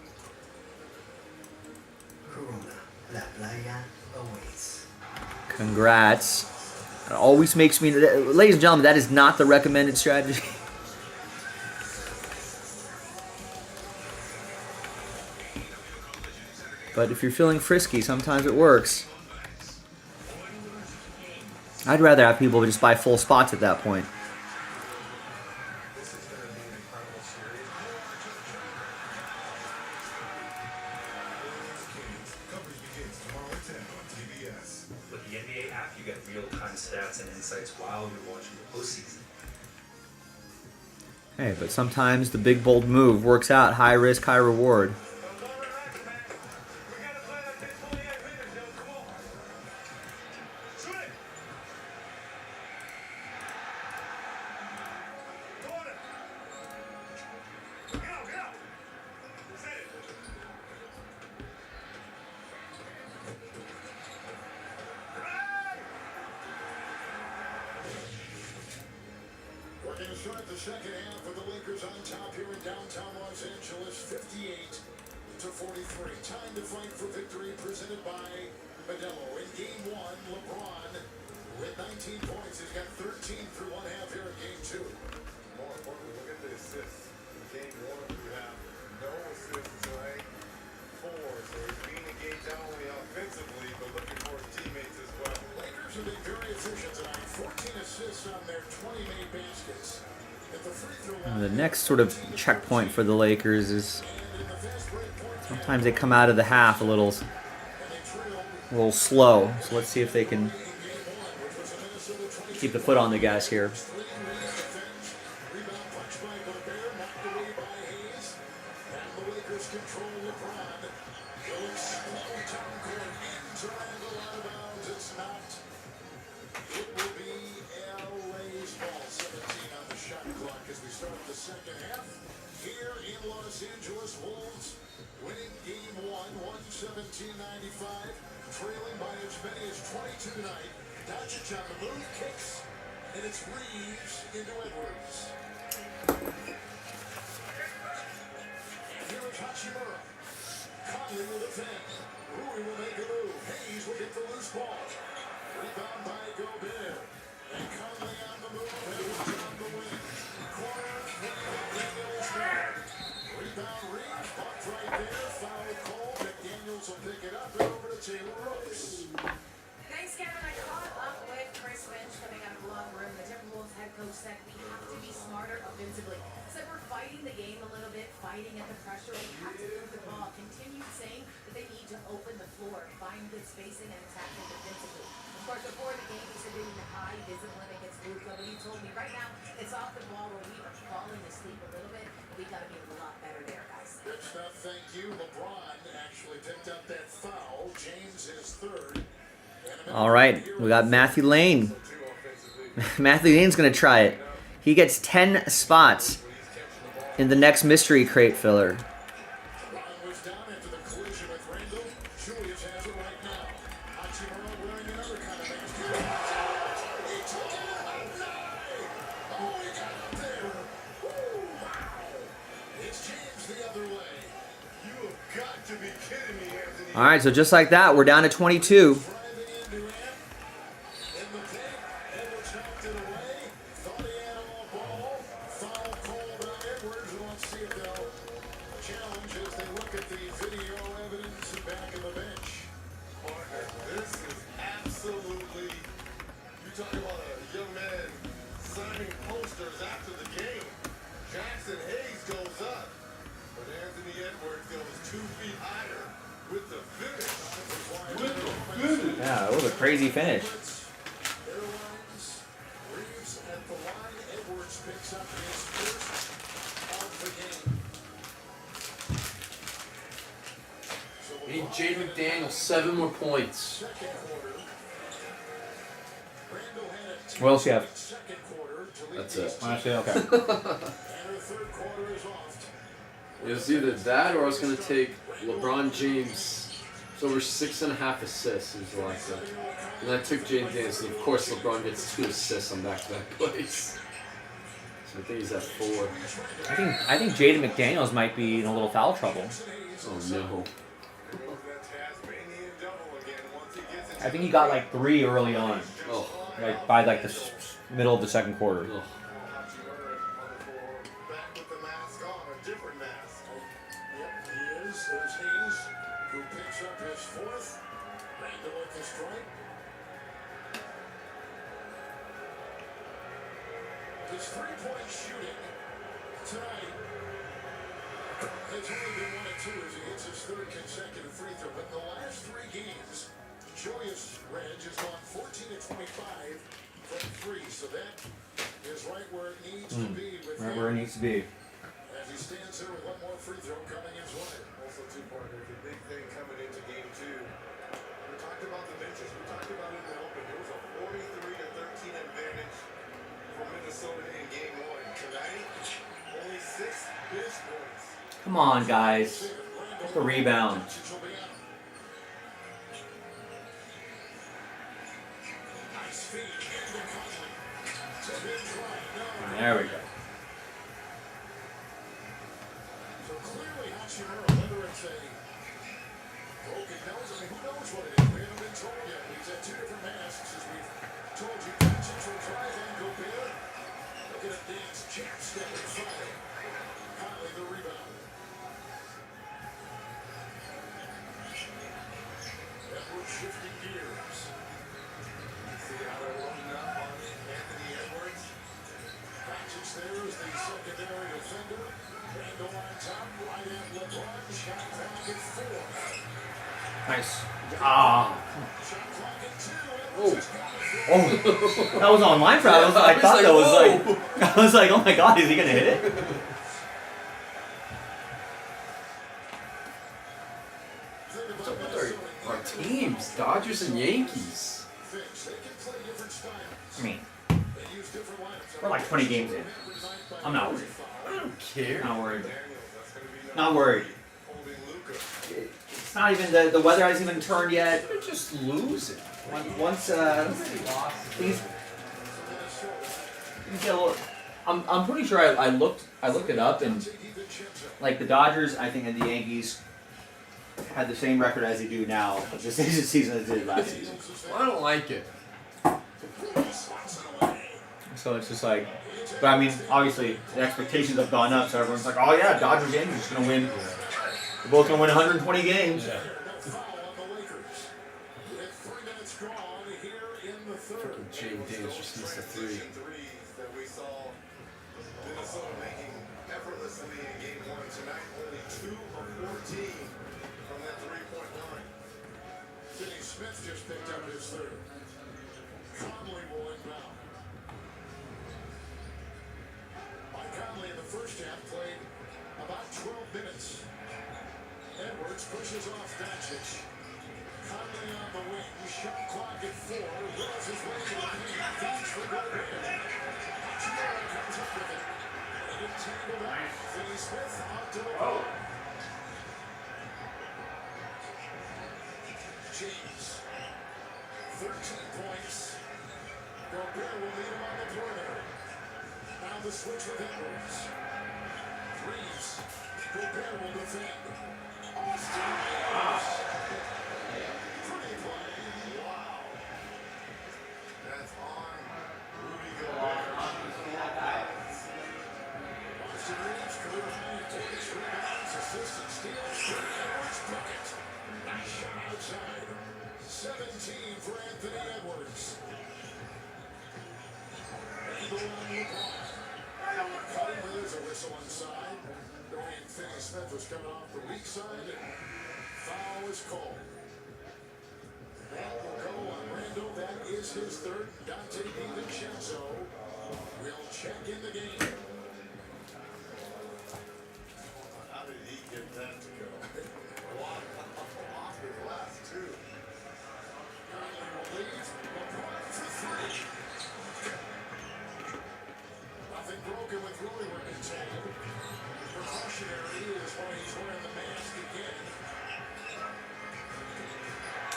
Congrats. It always makes me... Ladies and gentlemen, that is not the recommended strategy. But if you're feeling frisky, sometimes it works. I'd rather have people just buy full spots at that point. With the NBA app, you get real-time stats and insights while you're watching the postseason. Hey, but sometimes the big bold move works out. High risk, high reward. Working to start the second half with the Lakers on top here in downtown Los Angeles, 58-43. Time to fight for victory, presented by Modelo. In game 1, LeBron with 19 points. He's got 13 through one half here in game 2. More importantly, look at the assists. In game 1, you have no assists, right? 4. So he's being engaged not only offensively, but looking for his teammates as well. Lakers have been very efficient tonight. 14 assists on their 20 made baskets. At the free throw line, The next sort of checkpoint for the Lakers is sometimes they come out of the half a little slow. So let's see if they can keep the foot on the gas here. second half here in Los Angeles. Wolves winning game 1, 117-95, trailing by as many as 22 tonight. Doncic on the move, kicks, and it's Reeves into Edwards. Here is Hachimura. Conley will defend. Rui will make a move. Hayes will get the loose ball. Rebound by Gobert. And Conley on the move. Edwards on the wing. Corner. Rebound Reeves. Bucked right there. Foul call. McDaniels will pick it up. And over to Taylor Rose. Thanks, Kevin. I caught up with Chris Finch coming out of the locker room. The Timberwolves head coach said we have to be smarter offensively. Said we're fighting the game a little bit, fighting at the pressure. We have to move the ball. Continued saying that they need to open the floor, find good spacing, and attack them defensively. Of course, before the game, he said they need high discipline against Luka, but he told me right now it's off the ball where we are falling asleep a little bit. We got to be a lot better there, guys. Good stuff. Thank you. LeBron actually picked up that foul. James is third. All right, we got Matthew Lane. Matthew Lane's going to try it. He gets 10 spots in the next mystery crate filler. got to be kidding me, Anthony. All right, so just like that, we're down to 22. Yeah, it was a crazy finish. We need Jade McDaniel 7 more points. What else you have? That's it. Honestly, okay. It was either that or I was going to take LeBron James. It's over 6.5 assists is the last one. And I took James Daniels. Of course, LeBron gets 2 assists on back-to-back plays. So I think he's at 4. I think Jaden McDaniels might be in a little foul trouble. Oh no. I think he got like 3 early on. Oh. Like by like the middle of the second quarter. Oh. His three-point shooting tonight has only been 1 of 2 as he hits his 3rd consecutive free throw. But in the last 3 games, Julius Randle has gone 14 of 25 from 3. So that is right where it needs to be. With Right where it needs to be. As he stands there with 1 more free throw coming his way. Also, 2 partners, the big thing coming into game 2. We talked about the benches. We talked about it in the open. There was a 43 to 13 advantage for Minnesota in game 1. Tonight, only 6 bench points. Come on, guys. Get the rebound. There we go. So clearly, Hachimura, whether it's a broken nose, I mean, who knows what it is? We haven't been told yet. He's had 2 different masks, as we've told you. Doncic will drive on Gobert. Look at him dance, jab step and fire. Conley the rebound. Edwards shifting gears. See how they're loading up on Anthony Edwards. Doncic there is the secondary defender. Randle on top, right at LeBron. Shot clock at 4. Nice. Ah. Shot clock at 2. Oh, that was on line for. I thought that was like. I was like, oh my god, is he gonna hit it? What's up with our teams? Dodgers and Yankees. I mean, we're like 20 games in. I'm not worried. I don't care. Not worried. Not worried. It's not even the weather hasn't even turned yet. They're just losing. Once things get a little, I'm pretty sure I looked it up, and like the Dodgers, I think, and the Yankees had the same record as they do now this season as they did last season. Well, I don't like it. So it's just like, but I mean, obviously the expectations have gone up, so everyone's like, oh yeah, Dodgers Yankees are gonna win. They're both gonna win 120 games. Yeah. Freaking James Daniels just missed a 3. That we saw Minnesota making effortlessly in game 1 tonight. Only 2 of 14 from that 3-point line. Finney Smith just picked up his 3rd. Conley will inbound. Mike Conley in the first half played about 12 minutes. Edwards pushes off Doncic. Conley on the wing. Shot clock at 4. Wills his way to the paint. Feeds for Gobert. Hachimura comes up with it. And it tangled up. Finney Smith out to the ball. James. 13 points. Gobert will lead him on the perimeter. Now the switch with Edwards. Threes. Gobert will defend. Austin Reeves. Pretty play. Wow. That's on Rudy Gobert. Austin Reeves career high in points, rebounds, assists, and steals. Edwards bucket. Nice shot outside. 17 for Anthony Edwards. And the one LeBron. There's a whistle inside. Dorian Finney-Smith was coming off the weak side, and foul is called. That will go on Randall. That is his third. Dante DiVincenzo will check in the game. How did he get that to go? Off his last two. Conley will leave. LeBron for three. Nothing broken with Willie were contained. Precautionary is when he's wearing the mask again.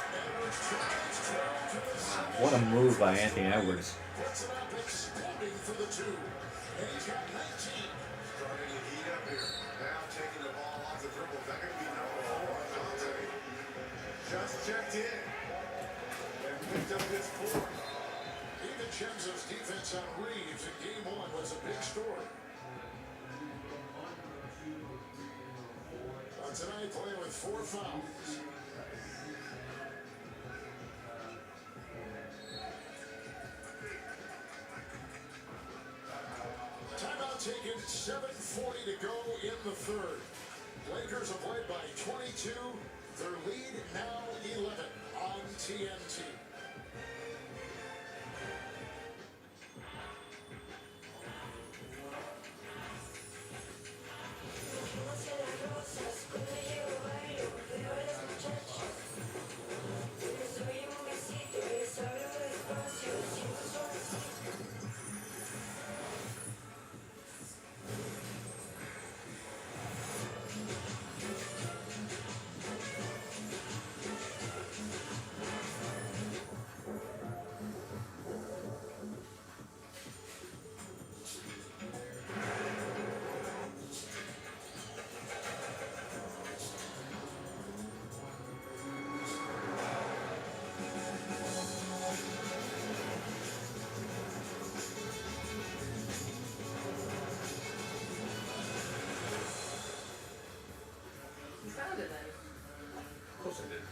Edwards tries 12 to the second. What a move by Anthony Edwards. Puts it up, exploding for the two. And he's got 19. Starting to heat up here. Now taking the ball off the dribble. That could be number 4. Dante just checked in and picked up his fourth. DiVincenzo's defense on Reeves in game 1 was a big story. But tonight playing with 4 fouls. Timeout taken, 7:40 to go in the third. Lakers have led by 22. Their lead now 11 on TNT. Of course I did.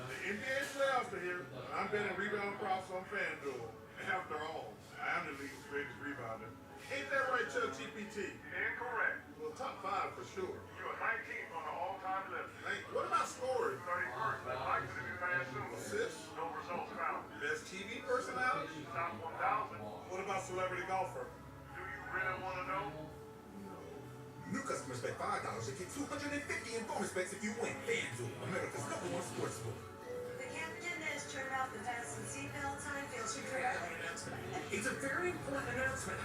The NBA playoffs are here. I'm betting rebound props on FanDuel. After all, I am the league's greatest rebounder. Ain't that right, Chuck GPT? Incorrect. Well, top 5 for sure. You are 19th on the all-time list. What about scoring? 31st. Like to be fast soon. Assists? No results found. Best TV personality? Top 1,000. What about celebrity golfer? Do you really want to know? New customers pay $5 and get $250 in bonus bets if you win. FanDuel, America's #1 sportsbook. The captain has turned off the fasten seatbelt sign. Feels your trailer. It's a very important announcement.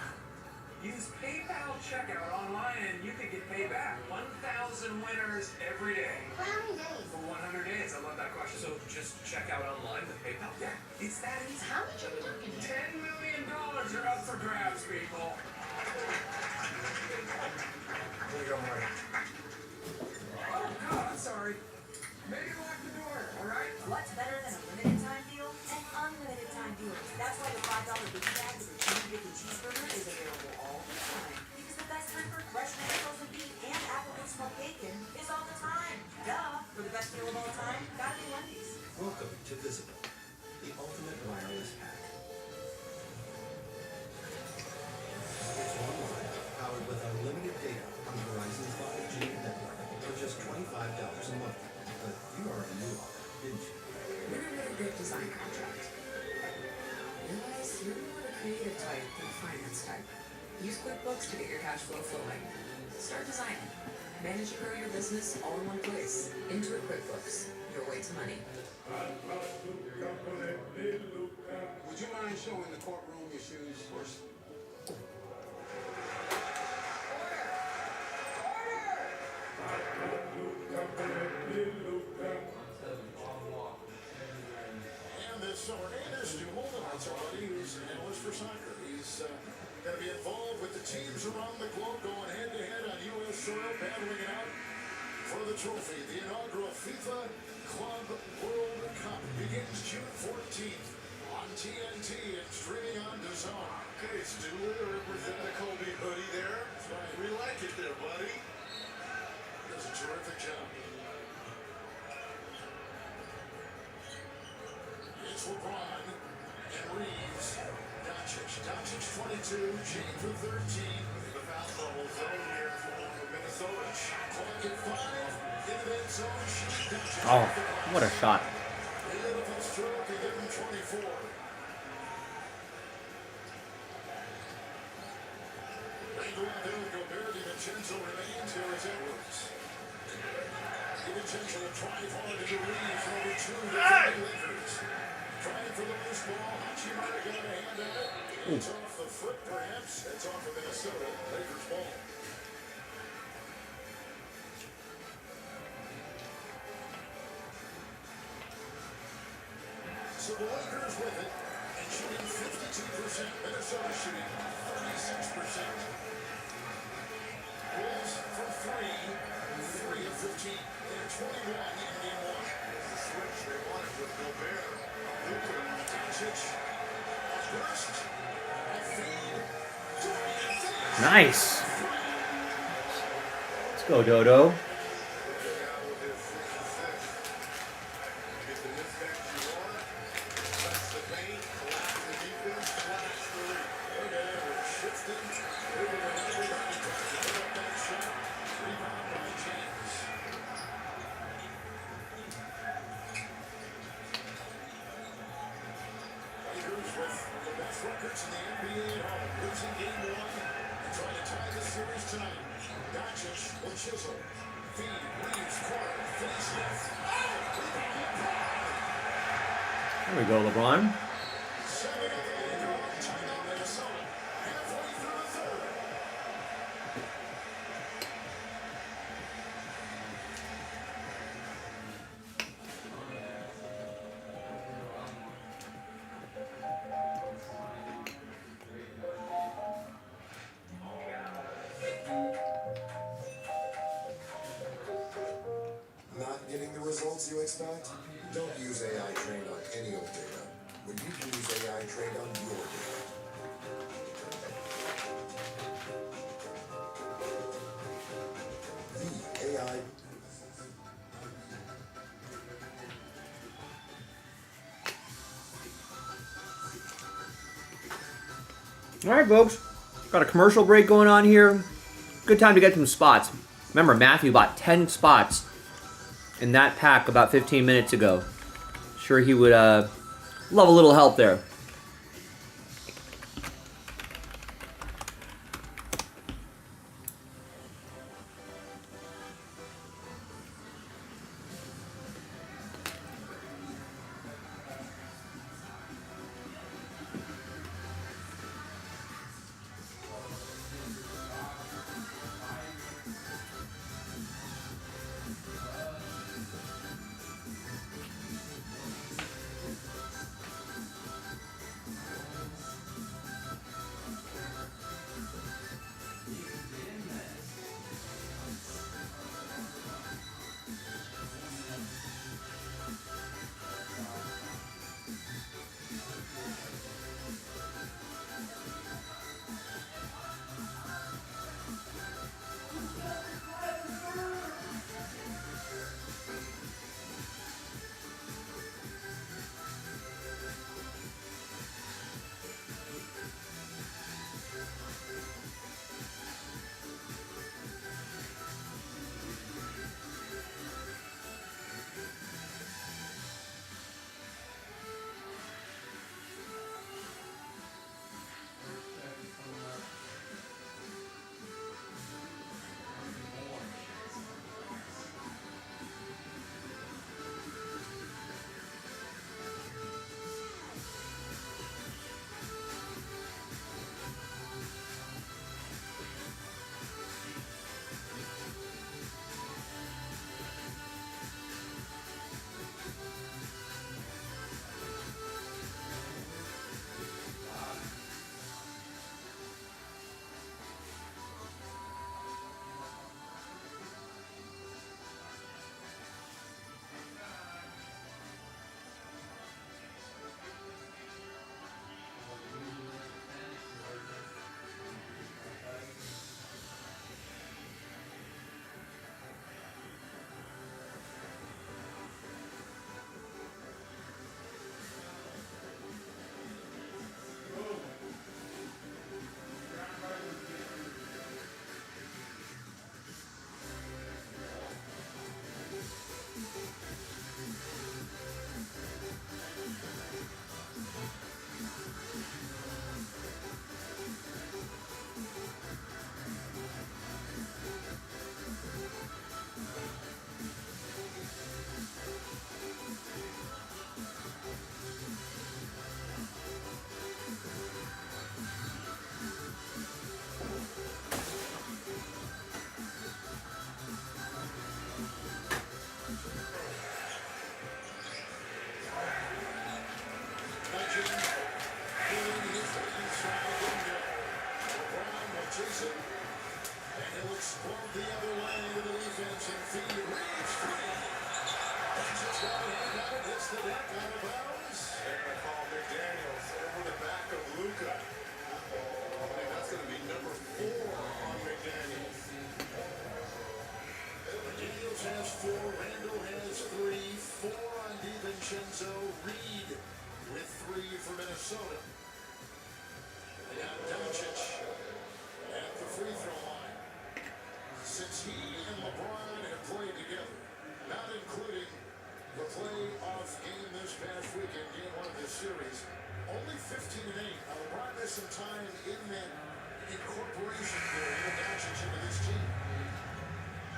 Use PayPal checkout online and you can get paid back. 1,000 winners every day. For how many days? For 100 days. I love that question. So just check out online with PayPal? Yeah, it's that easy. How much are we talking? $10 million are up for grabs, people. Oh, God, I'm sorry. Maybe lock the door, all right? What's better than a limited time deal? An unlimited time deal. That's why the $5 biggie bag with a cheesy bacon cheeseburger is available all the time. Because the best time for fresh vegetables and beef and applewood smoked bacon is all the time. Duh. For the best deal of all time, gotta be Wendy's. Welcome to Visible, the ultimate wireless pack. It's online, powered with unlimited data on Verizon's 5G network for just $25 a month. But you already knew all that, didn't you? You're a really good design contract. Realize you're more the creative type than the finance type. Use QuickBooks to get your cash flow flowing. Start designing. Manage and grow your business all in one place. Intuit QuickBooks. Your way to money. Would you mind showing the courtroom your shoes first? And this summer, Anders Dumoulin, that's already who's an analyst for soccer. He's is going to be involved with the teams around the globe going head-to-head on U.S. soil, battling it out for the trophy. The inaugural FIFA Club World Cup begins June 14th on TNT and streaming on DAZN. Okay, Stu, representing the Kobe hoodie there. That's right. We like it there, buddy. Does a terrific job. It's LeBron and Reeves. Doncic 22, James with 13. The foul trouble zone here for Minnesota. Clock at 5. In the end zone. Doncic. Oh, what a shot. Beautiful stroke to give him 24. Gobert, DiVincenzo remains. Here is Edwards. DiVincenzo will drive hard into Reeves. Number 2 to the Lakers. Trying for the loose ball. Hachimura got a hand on it. It's off the foot, perhaps. It's off of Minnesota. Lakers ball. So the Lakers with it and shooting 52%. Minnesota shooting 36%. Wolves from 3 of 15. They're 21 in game 1. It's the switch they wanted with Gobert. Doncic, a burst, a feed, Dorian. Nice. Let's go, Dodo. Records in the NBA at home. Losing game 1 and trying to tie the series tonight. Doncic will chisel. Feed, Reeves, corner, finish left. There we go, LeBron. 7 of the leader on timeout Minnesota. Halfway through the third. Not getting the results you expect? Don't use AI trained on any old data. When you use AI trained on your data. The AI. All right, folks. Got a commercial break going on here. Good time to get some spots. Remember, Matthew bought 10 spots in that pack about 15 minutes ago. Sure he would love a little help there. some time in that incorporation period, Doncic into this team.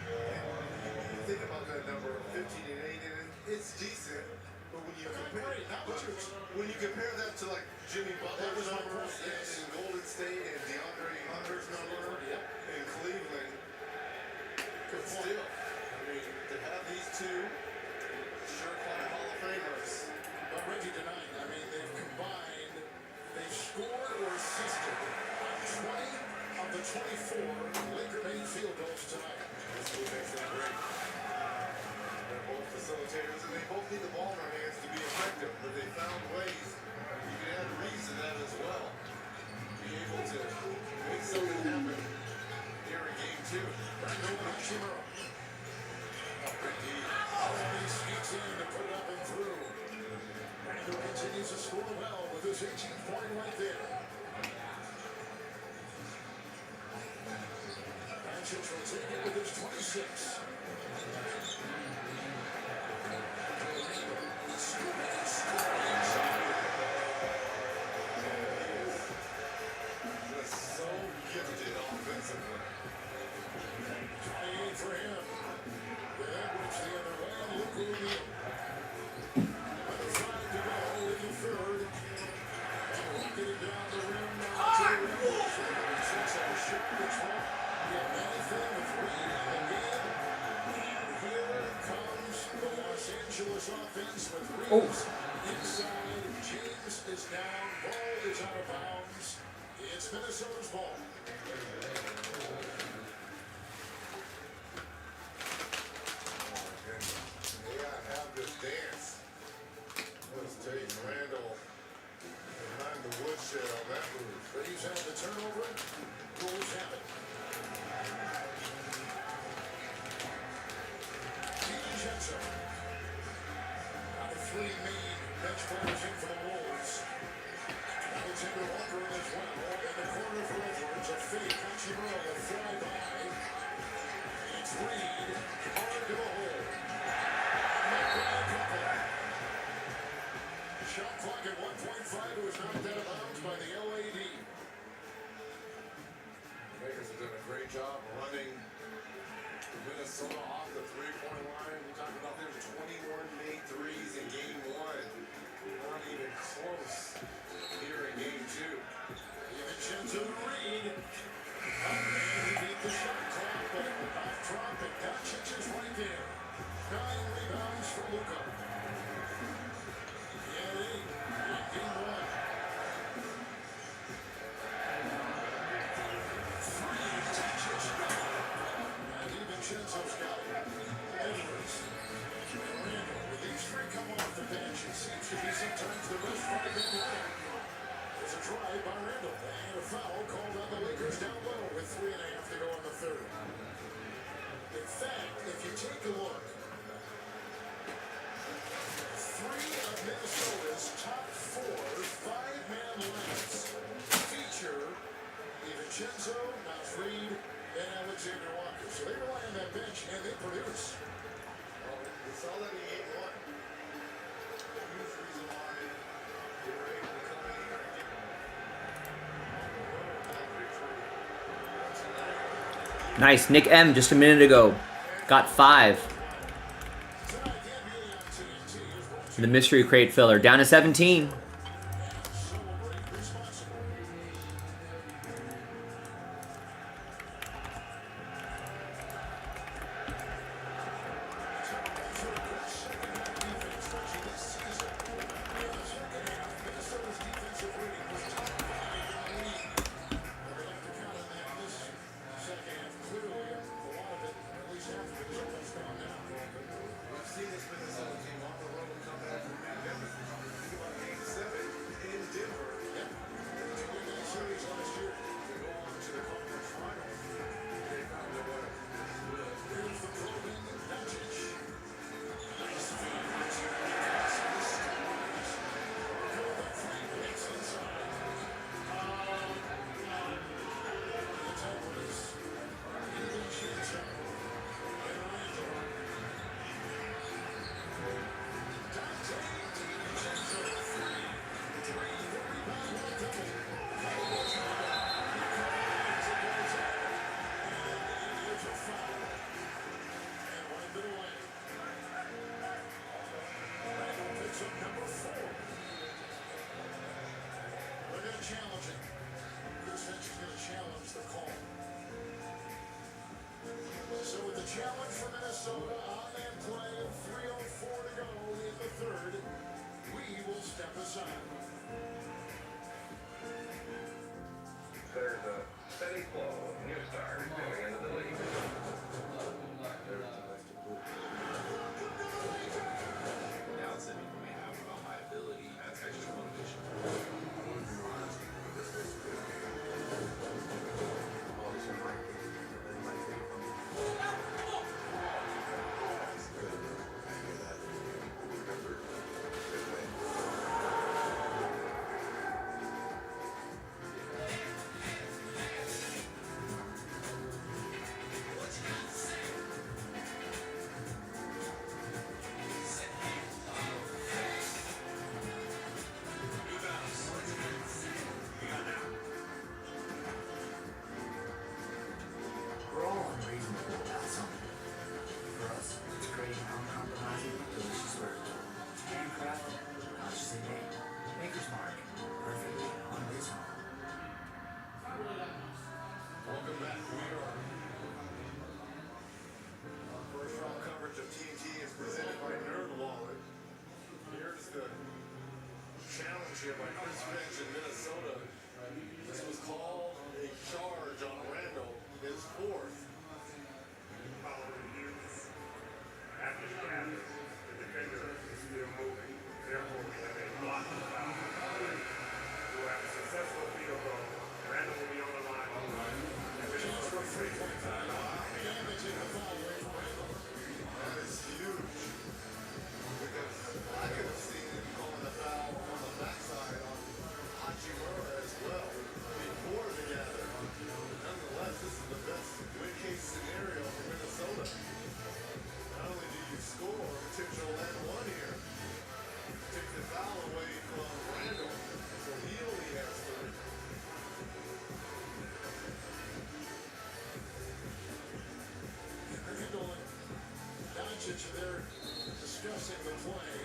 You think about that number, 15 and 8, and it's decent. But when you compare that to like Jimmy Butler's numbers in Golden State and DeAndre Hunter's number in Cleveland, but still, I mean, to have these two surefire Hall of Famers. But Reggie tonight, I mean, they've combined, they've scored or assisted on 20 of the 24 Laker-made field goals tonight. That's what makes them great. They're both facilitators, and they both need the ball in their hands to be effective, but they found ways. You can add Reeves to that as well. Be able to make something happen here in game 2. Brando Hachimura. Already sneaks in to put it up and through. Brando continues to score well with his 18th point right there. Doncic will take it with his 26. Just so gifted offensively. 28 for him. With Edwards the other way, Luke O'Neal. Under 5 to go in the third. And rocketing down the rim now to the rim. 6 on the ship this one. Get anything with Reed in the game. And here comes the Los Angeles offense with Reeves inside. James is down. Ball is out of bounds. It's Minnesota's ball. They gotta have this dance. Let's take Randall behind the woodshed on that move. Reeves had the turnover. Bulls have it. DiVincenzo. Out of 3 main bench players in for the Wolves. Alexander Walker as well. In the corner for Edwards. A fake. Hachimura will fly by. It's Reed. Hard to the hole. Shot clock at 1.5. It was knocked out of bounds by the LAD. Lakers have done a great job running Minnesota off the three-point line. We talked about there's 21 made threes in game 1. Not even close here in game 2. DiVincenzo to Reed. He beat the shot clock, but it will not drop, and Doncic is right there. 9 rebounds for Luka. He had 8 in game 1. 3 Doncic. And DiVincenzo's got it. Edwards. And Randall. With these 3 come off the bench, it seems to be sometimes the best 5-man lineup. There's a drive by Randall, and a foul called on the Lakers down low with 3.5 to go in the third. In fact, if you take a look, 3 of Minnesota's top 4 5-man lineups feature DiVincenzo, Reed, and Alexander Walker. So they rely on that bench, and they produce. Well, we saw that in game 1. A huge reason why they were able to come in here and get that victory tonight. Nice. Nick M. just a minute ago got 5. The mystery crate filler down to 17. We've seen this Minnesota team on the road come back from the pandemic. Think about game 6. challenge for Minnesota on that play. 3:04 to go in the third. We will step aside. There's a steady flow of new stars coming into the league. Doubts that people may have about my ability, that's extra motivation. We're all unreasonable about something. For us, it's creating uncompromising, delicious burgers. Handcrafted, consciously made. Maker's Mark, perfectly unreasonable. Welcome back. We are. Our first round coverage of TNT is presented by NerdWallet. Here's the challenge here by Chris Finch in Minnesota. This was called a charge on Randall, his fourth. Follow reviews. After the gathers, the defender is still moving. Therefore, when they block the foul, who have a successful field goal, Randall will be on the line. And this is for 3.5. Damage in the foul rate for Randall. That is huge. Because I could have seen him calling the foul on the backside on Hachimura as well before the gather. Nonetheless, this is the best win case scenario for Minnesota. Not only do you score, but you'll land one here. Take the foul away from Randall. So he only has three. Randall and Doncic, they're discussing the play.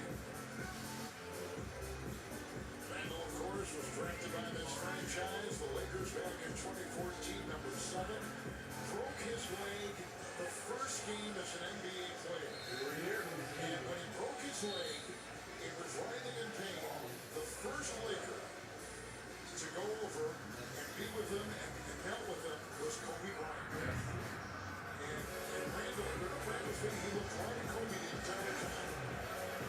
Randall, of course, was drafted by this franchise, the Lakers, back in 2014, number 7. Broke his leg the first game as an NBA player. And when he broke his leg, he was writhing in pain. The first Laker to go over and be with him and melt with him was Kobe Bryant. And Randall, Randall's feet, he looked right at Kobe the entire time.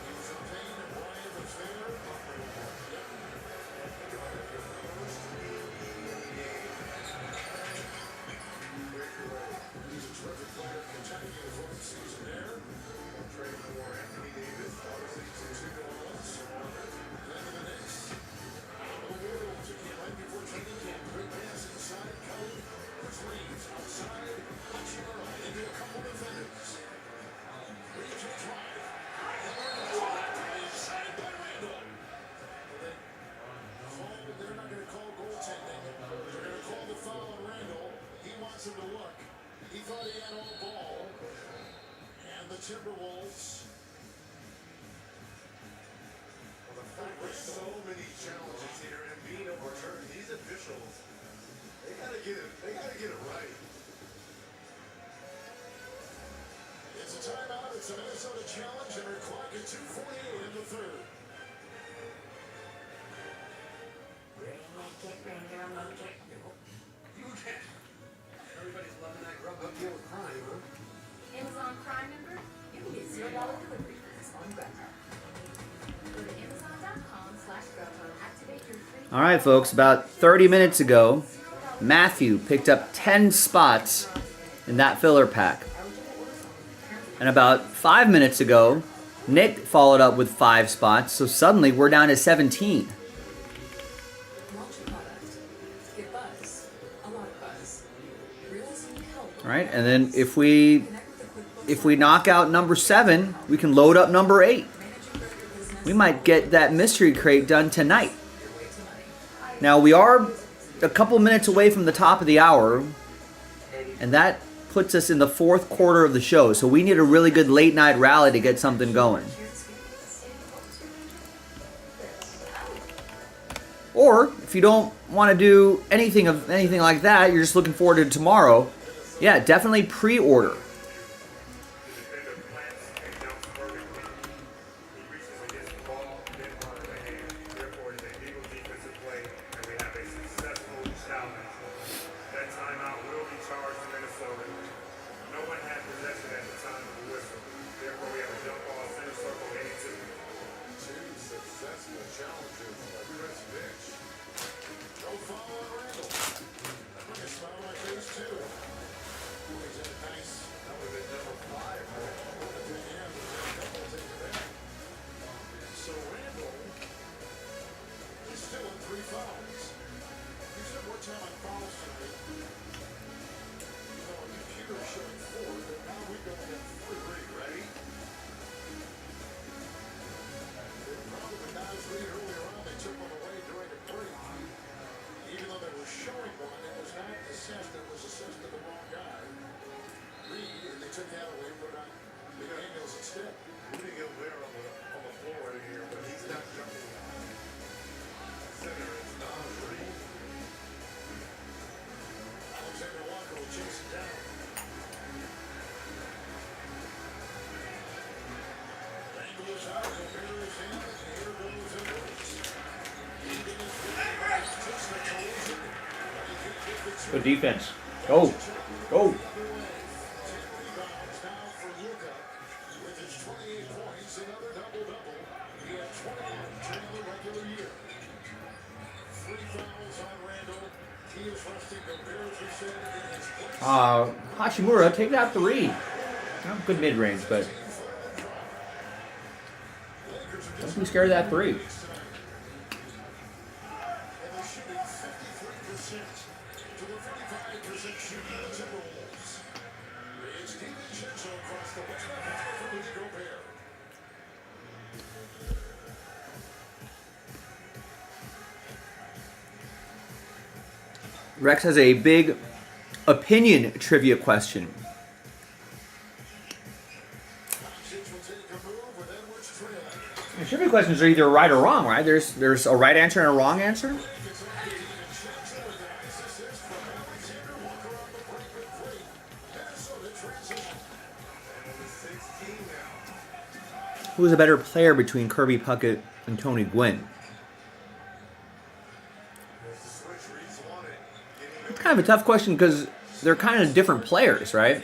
He was in pain and Bryant was there. Yep. He's a terrific player. Kentucky in his rookie season there. Trading for Anthony Davis, obviously to New Orleans. Then to the Knicks. Out of the Wolves, it came right before training camp. Great pass inside, Kelly. Grizzlies outside. Hachimura into a couple of defenders. Reaves a drive. Saved by Randall. They're not going to call goaltending. They're going to call the foul on Randall. He wants him to look. He thought he had all ball. And the Timberwolves. Well, the fact there's so many challenges here and being overturned, these officials, they gotta get it right. It's a timeout. It's a Minnesota challenge, and our clock at 2:48 in the third. Everybody's loving that grub up deal with crime, huh? Amazon Prime member, you can get $0 delivery fees on Spectra. Go to Amazon.com/GrubHub. Activate your free. All right, folks, about 30 minutes ago, Matthew picked up 10 spots in that filler pack. And about 5 minutes ago, Nick followed up with 5 spots, so suddenly we're down to 17. Get buzz. A lot of buzz. Realize you need help. All right, and then if we knock out number 7, we can load up number 8. We might get that mystery crate done tonight. Now, we are a couple minutes away from the top of the hour, and that puts us in the 4th quarter of the show, so we need a really good late night rally to get something going. Or if you don't want to do anything like that, you're just looking forward to tomorrow, yeah, definitely pre-order. showing one that was not assessed. It was assessed to the wrong guy. Reed, and they took that away, put on McDaniels instead. Rudy Gobert on the floor right here, but he's not jumping center. It's Nas Reed. Alexander Walker will chase it down. Angle is out, Gobert is in, and here goes Edwards. Good defense. Go. Go. Hachimura, take that three. Not good mid-range, but don't be scared of that three. Rex has a big opinion trivia question. The trivia questions are either right or wrong, right? There's a right answer and a wrong answer. Who's a better player between Kirby Puckett and Tony Gwynn? It's kind of a tough question because they're kind of different players, right?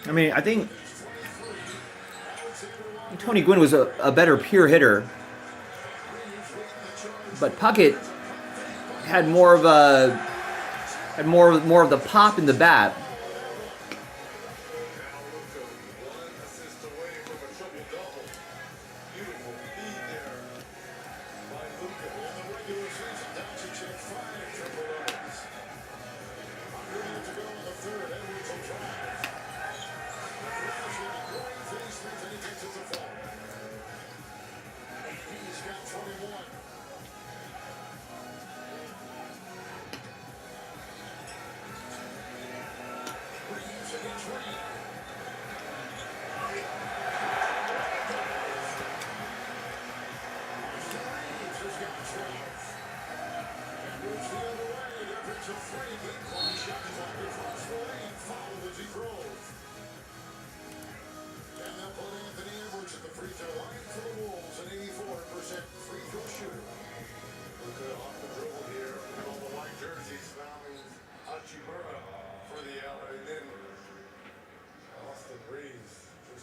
I mean, I think Tony Gwynn was a better pure hitter, but Puckett had more of the pop in the bat.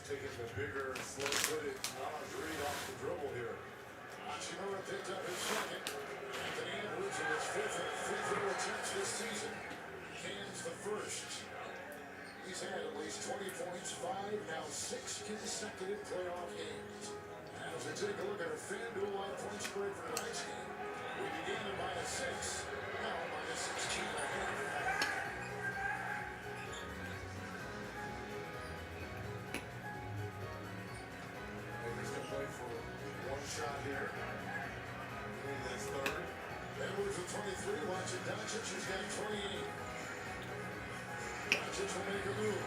Taking the bigger, slow-footed Nas Reed off the dribble here. Hachimura picked up his second. Anthony Edwards in his fifth free throw attempts this season. Cans the first. He's had at least 20 points, 5, now 6 consecutive playoff games. And as we take a look at our FanDuel live point spread for tonight's game, we began at -6, now -16.5. Shot here in this third. Edwards with 23, watching Doncic, who's got 28. Doncic will make a move.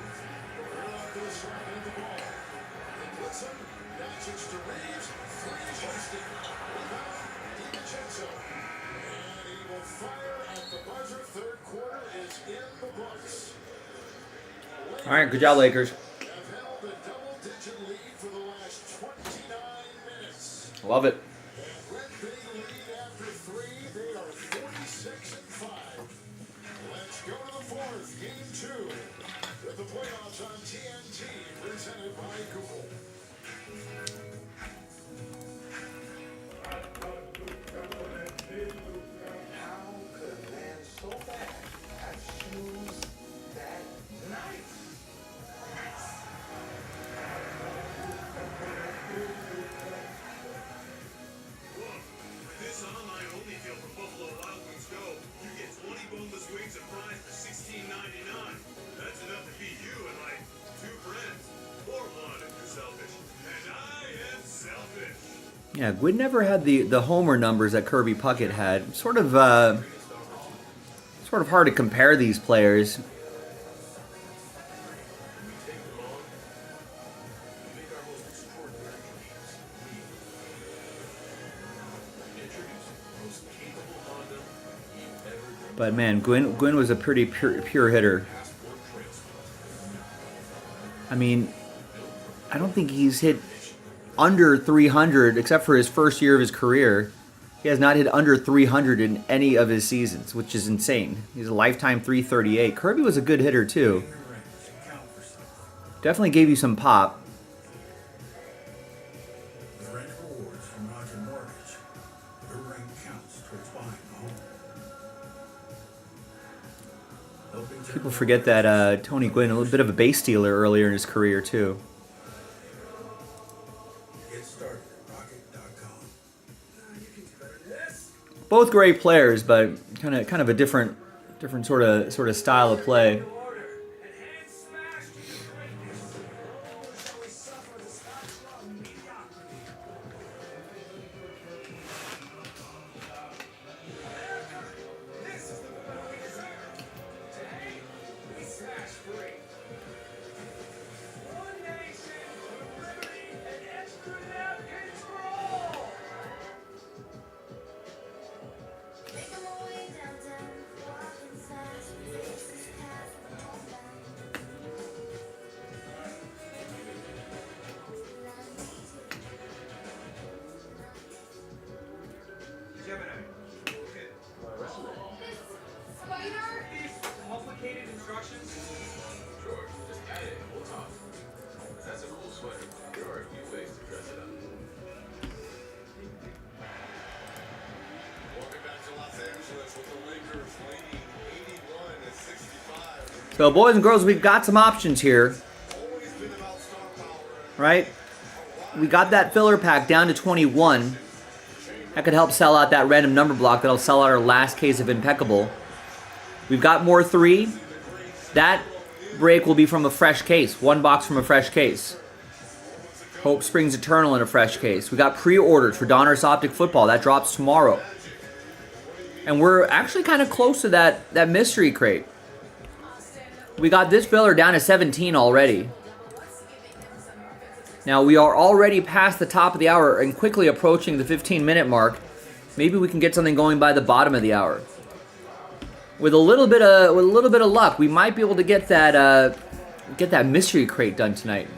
We're off to the slide in the ball. He puts him. Doncic to Reeves. Three Houston. Rebound. DiVincenzo. And he will fire at the buzzer. Third quarter is in the books. All right, good job, Lakers. Have held a double-digit lead for the last 29 minutes. Love it. Red Bay lead after 3. They are 46-5. Let's go to the fourth, game 2. With the playoffs on TNT, presented by Google. How could a man so bad have shoes that nice? This online-only deal from Buffalo Wild Wings Go, you get 20 boneless wings and fries for $16.99. That's enough to feed you and like 2 friends. Or one. Yeah, Gwynn never had the homer numbers that Kirby Puckett had. Sort of hard to compare these players. But man, Gwynn was a pretty pure hitter. I mean, I don't think he's hit under 300 except for his first year of his career. He has not hit under 300 in any of his seasons, which is insane. He's a lifetime 338. Kirby was a good hitter too. Definitely gave you some pop. People forget that Tony Gwynn, a little bit of a base stealer earlier in his career too. Both great players, but kind of a different sort of style of play. So boys and girls, we've got some options here, right? We got that filler pack down to 21. That could help sell out that random number block. That'll sell out our last case of Impeccable. We've got more 3. That break will be from a fresh case. 1 box from a fresh case. Hope Springs Eternal in a fresh case. We got pre-orders for Donruss Optic Football. That drops tomorrow. And we're actually kind of close to that mystery crate. We got this filler down to 17 already. Now we are already past the top of the hour and quickly approaching the 15-minute mark. Maybe we can get something going by the bottom of the hour. With a little bit of luck, we might be able to get that mystery crate done tonight.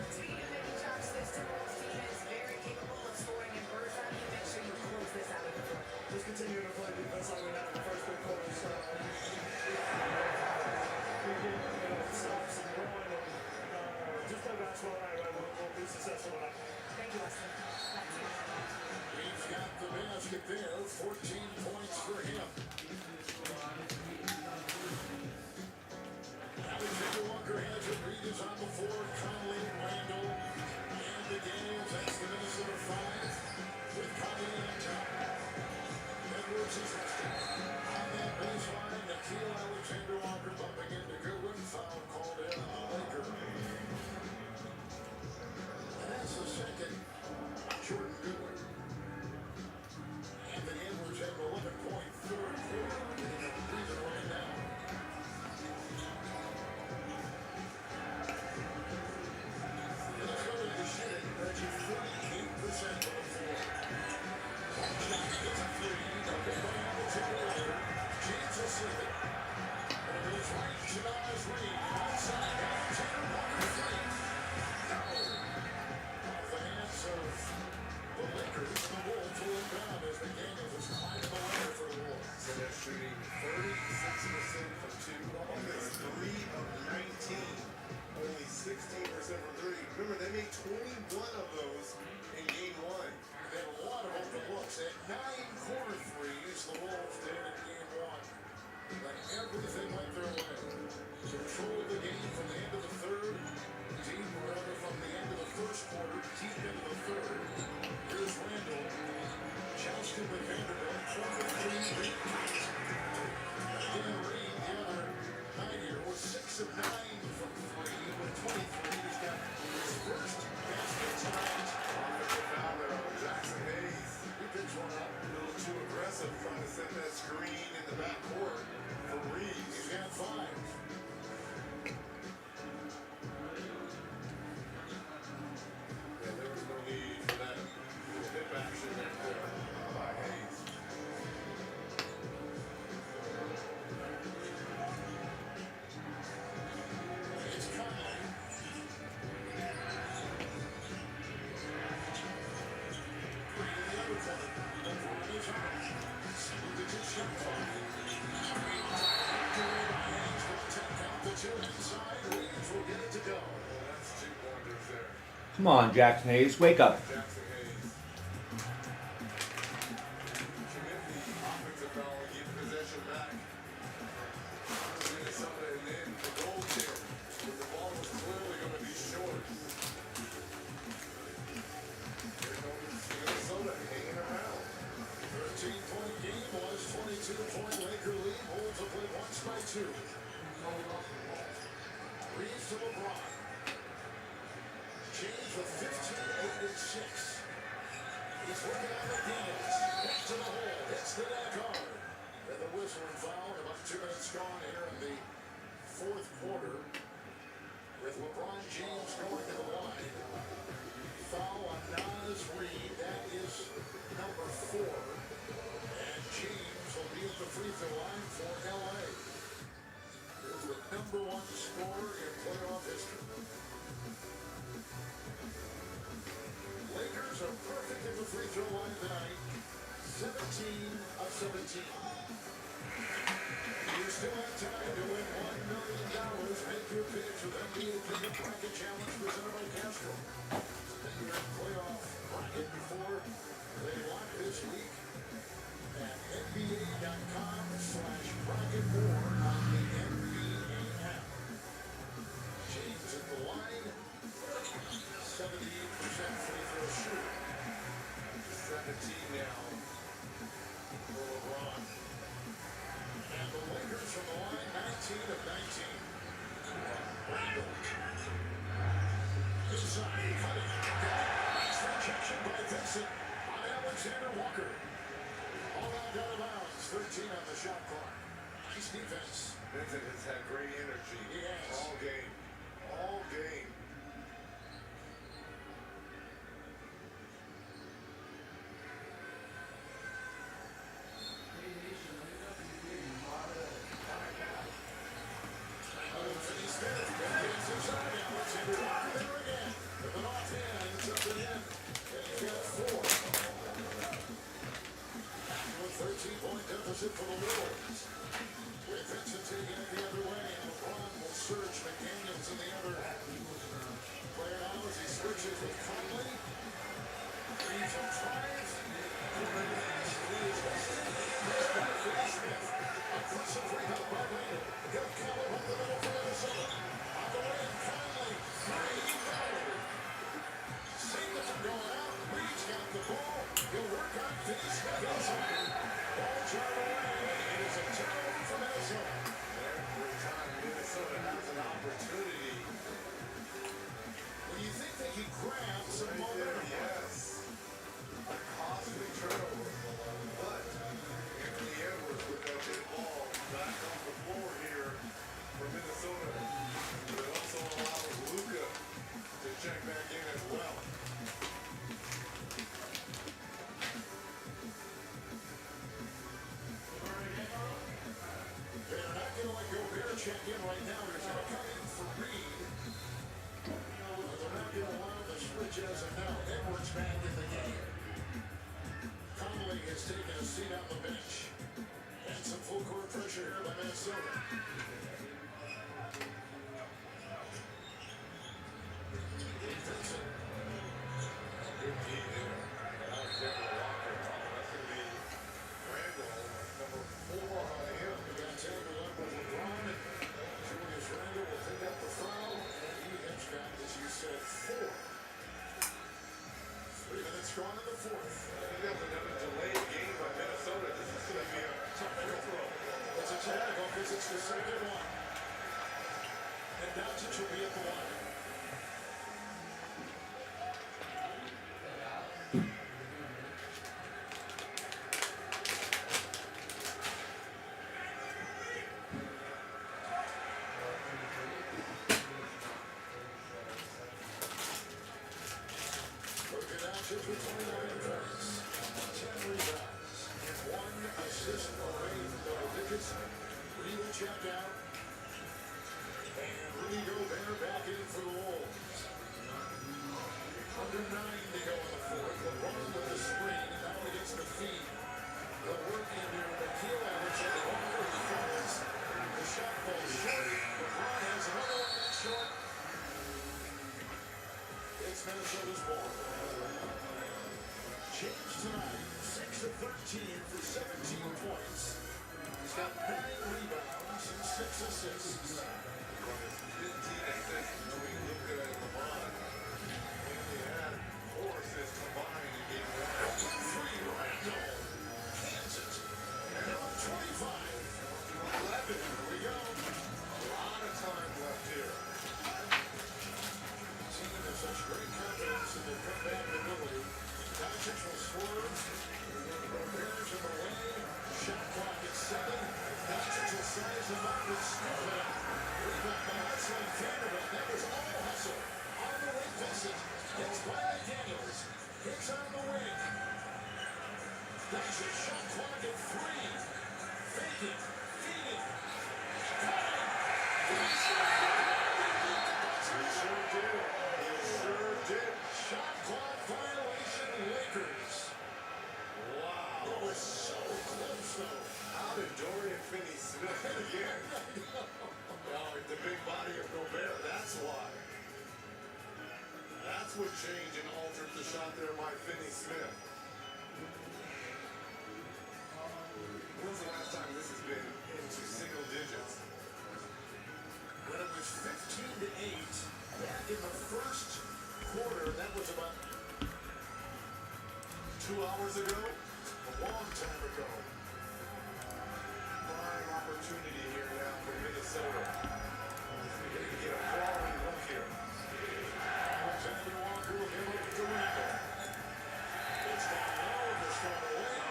Come on, Jackson Hayes, wake up. Jackson Hayes. Commit the offensive foul, get possession back. Minnesota, and then the goal kick. But the ball was clearly going to be short. Here comes Minnesota hanging around. 13-point game was 22-point Laker lead. Holds a play once by two. Reeves to LeBron. James with 15, 8, and 6. He's working on the defense. Back to the hole. Hits the deck hard. And the whistle and foul. About 2 minutes gone here in the fourth quarter. With LeBron James going to the line. Foul on Naz Reid. That is number 4. And James will be at the free throw line for LA. Here's the number 1 scorer in playoff history. Lakers are perfect at the free throw line tonight. 17 of 17. You still have time to win $1 million. Make your pitch with NBA Pickup Bracket Challenge presented by Castro. Make your playoff bracket before they lock this week at NBA.com/bracket board on the NBA app. James at the line. 78% free throw shooter. 17 now for LeBron. And the Lakers from the line, 19 of 19. Randall. Inside, cutting. Nice rejection by Vincent on Alexander Walker. All out of bounds. 13 on the shot clock. Nice defense. Vincent has had great energy. He has. All game. All game. For the Wolves. With Vincent taking it the other way, and LeBron will search McDaniels in the other player now as he switches with Conley. Reeves on drive. Aggressive rebound by Randall. He'll come up the middle for Minnesota. On the way, Conley. Singleton going out. Reeves got the ball. He'll work on Finney-Smith inside. Ball turned away. It is a turnover for Minnesota. Every time Minnesota has an opportunity. When you think they can grab some momentum. Yes. A costly turnover. But Anthony Edwards with that big ball back on the floor here for Minnesota. But it also allows Luka to check back in as well. Check in right now. There's going to come in for Reed. They're not going to allow the switches, and now Edwards back in the game. Conley has taken a seat on the bench. And some full court pressure here by Minnesota. Vincent. Good key there. Alexander Walker. That's going to be Randall. Number 4 on him. We got Taylor up with LeBron. Randall will pick up the foul, and he hits back, as you said, 4. 3 minutes gone in the fourth. I think that was another delayed game by Minnesota. This is going to be a technical throw. It's a technical because it's the second one. And Doncic will be at the line. With 29 points, 10 rebounds, and 1 assist away from double digits. Reed will check out. And Rudy Gobert back in for the Wolves. Under 9 to go in the fourth. LeBron with the screen. Now he gets the feed. The work in here. McKeel Alexander Walker. He falls. The shot falls short. LeBron has another one that's short. takes Minnesota's ball. James tonight, 6 of 13 for 17 points. He's got 9 rebounds and 6 assists. 15 assists between Luka and LeBron. He only had 4 assists combined in game 1. 3 Randall. Kansas. And now 25. 11. Here we go. A lot of time left here. Team has such great confidence in their comeback ability. Doncic will swerve. Bears in the lane. Shot clock at 7. Doncic will size him up and scoop it up. Rebound by Hustle and Vanderbilt. That was all Hustle. On the wing visit. Gets by Daniels. Hits on the wing. Doncic shot clock at 3. Faking. Feeding. He sure did. He sure did. Shot clock violation, Lakers. Wow. It was so close, though. How did Dorian Finney-Smith again? Oh, the big body of Gobert, that's why. That's what changed and altered the shot there by Finney-Smith. When's the last time this has been into single digits? When it was 15 to 8 back in the first quarter, that was about 2 hours ago, a long time ago. Prime opportunity here now for Minnesota. They can get a quality look here. Alexander Walker will give it to Randall. It's down low, this one away.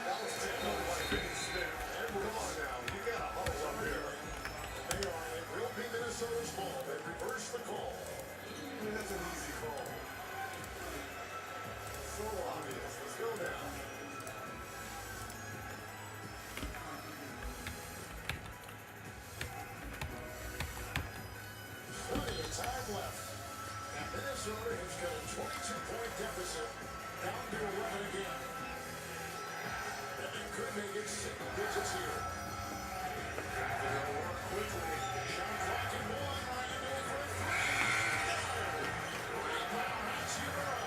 That was tipped over by Finney-Smith. Come on now, you got a huddle up here. They are, it will be Minnesota's ball. They reverse the call. I mean, that's an easy call. So obvious. Let's go now. Plenty of time left. And Minnesota has got a 22-point deficit, down to 11 again. And they could make it single digits here. They're going to work quickly. Shot clock at 1. Ryan doing for a 3. Rebound, Hachimura.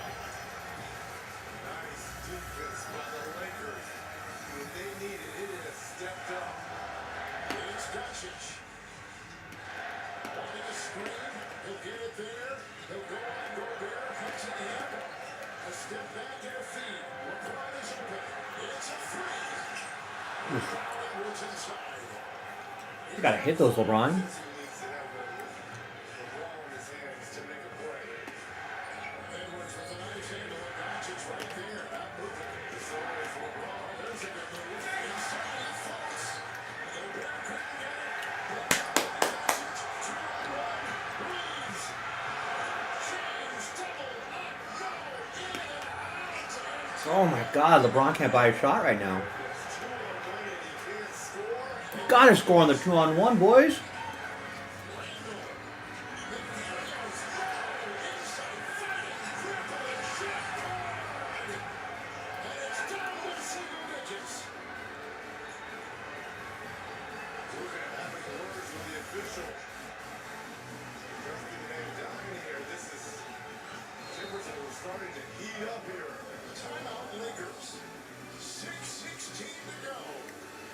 Nice defense by the Lakers. When they needed it, it has stepped up. It's Doncic. Wanting a screen. He'll get it there. He'll go on Gobert. Cuts it in. A step back and a feed. LeBron is open. It's a 3. Edwards inside. You gotta hit those, LeBron. He needs to have the ball in his hands to make a play. Edwards with a nice handle. Doncic's right there. Not moving. So is LeBron. There's a good move. Inside he falls. Gobert couldn't get it. Doncic. 2-on-1. Breeze. James double up. No. In and out. Oh my God, LeBron can't buy a shot right now. Gotta score on the 2-on-1, boys. Starting to heat up here. Timeout Lakers. 6:16 to go.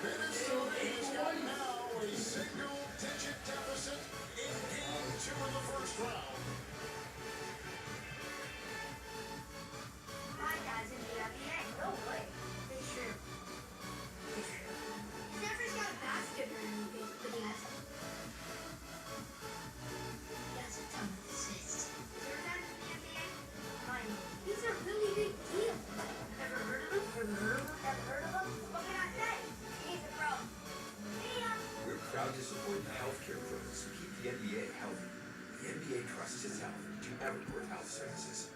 Minnesota has got now a single-digit deficit in game 2 of the first round. Hi guys in the LPGA. No way. It's true. It's true. Zephyrs got a basket during the game for the guys. That's a ton of assists. Zero times in the NBA? Mine. He's a really big deal. Ever heard of him? Ever heard of him? Ever heard of him? What can I say? He's a pro. We're proud to support the healthcare pros who keep the NBA healthy. The NBA trusts its health to Evernorth Health Services.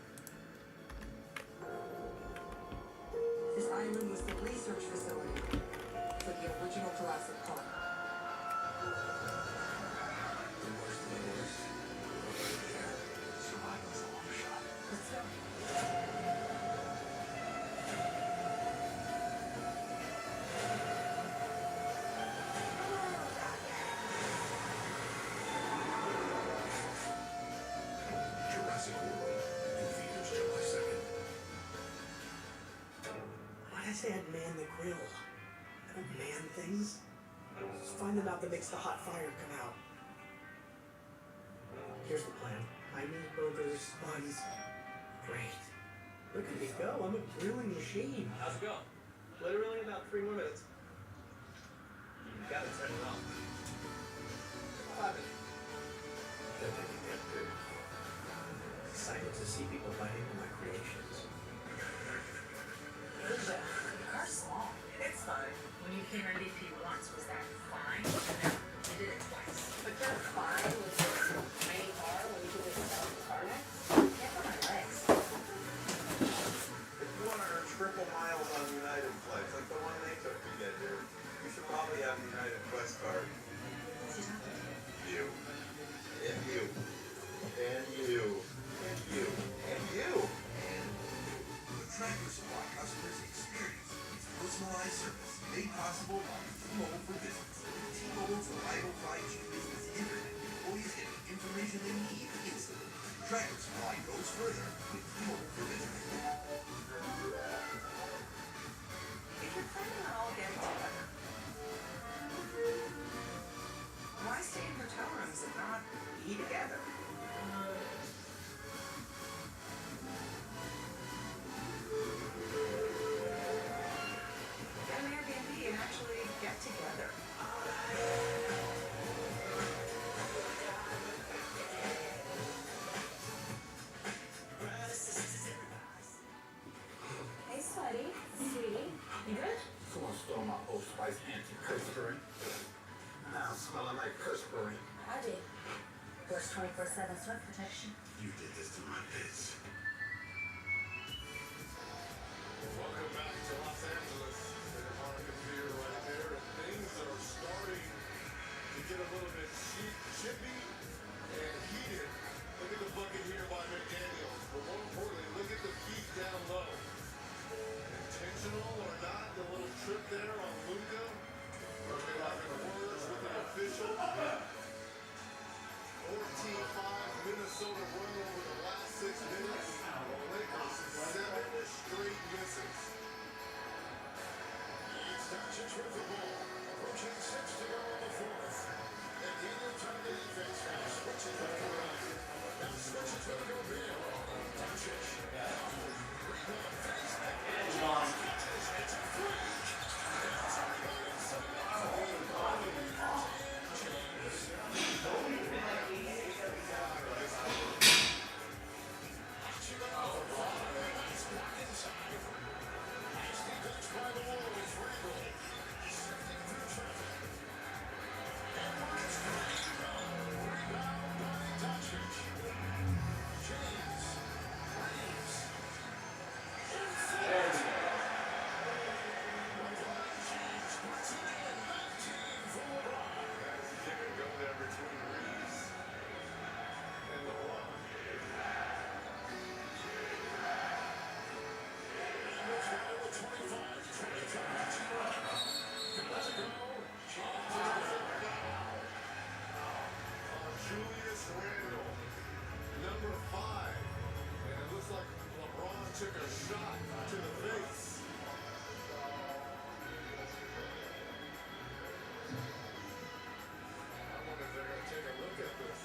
This island was the research facility for the original Jurassic Park. The worst of the worst. Survival's a long shot. Let's go. Jurassic World. say I'd man the grill. I don't man things. Just find the mouth that makes the hot fire come out. Here's the plan. I need burgers, buns. Great. Look at me go. I'm a grilling machine. How's it going? Literally about 3 more minutes. You gotta turn it on. 5 minutes. Don't think you get good. Excited to see people bite into my creations. Your car's small. It's fine. When you came MVP once, was that fine? No, you did it twice. But you're fine with this tiny car when you do this stuff car next? Get on my legs. If you want to earn triple miles on United flights, like the one they took to get here, you should probably have a United Quest card. You. And you. And you. And you. And you. And The Tractor Supply customers experience its personalized service made possible by T-Mobile for Business. T-Mobile's reliable 5G business internet. Employees get the information they need instantly. Tractor Supply goes further with T-Mobile for Business. If you're planning on all getting together, why stay in hotel rooms and not be together? Get an Airbnb and actually get together. Hey, sweaty. Sweetie. You good? Someone stole my Old Spice anti-perspirant. Now I'm smelling like perspirant. I did. Plus 24/7 sweat protection. You did this to my bitch. Welcome back to Los Angeles. Santa Monica Pier right there, and things are starting to get a little bit chippy and heated. Look at the bucket here by McDaniels. But more importantly, look at the peak down low. Intentional or not, the little trip there on Luka. Are we having words with the official? 14-5 Minnesota run over the last 6 minutes. The Lakers 7 straight misses. It's Doncic with the ball. Approaching 6 to go in the fourth. And either time the defense now switches back around. Now switches to the Gobert. Doncic. Rebound face. It's a free. Took a shot to the face. I wonder if they're going to take a look at this.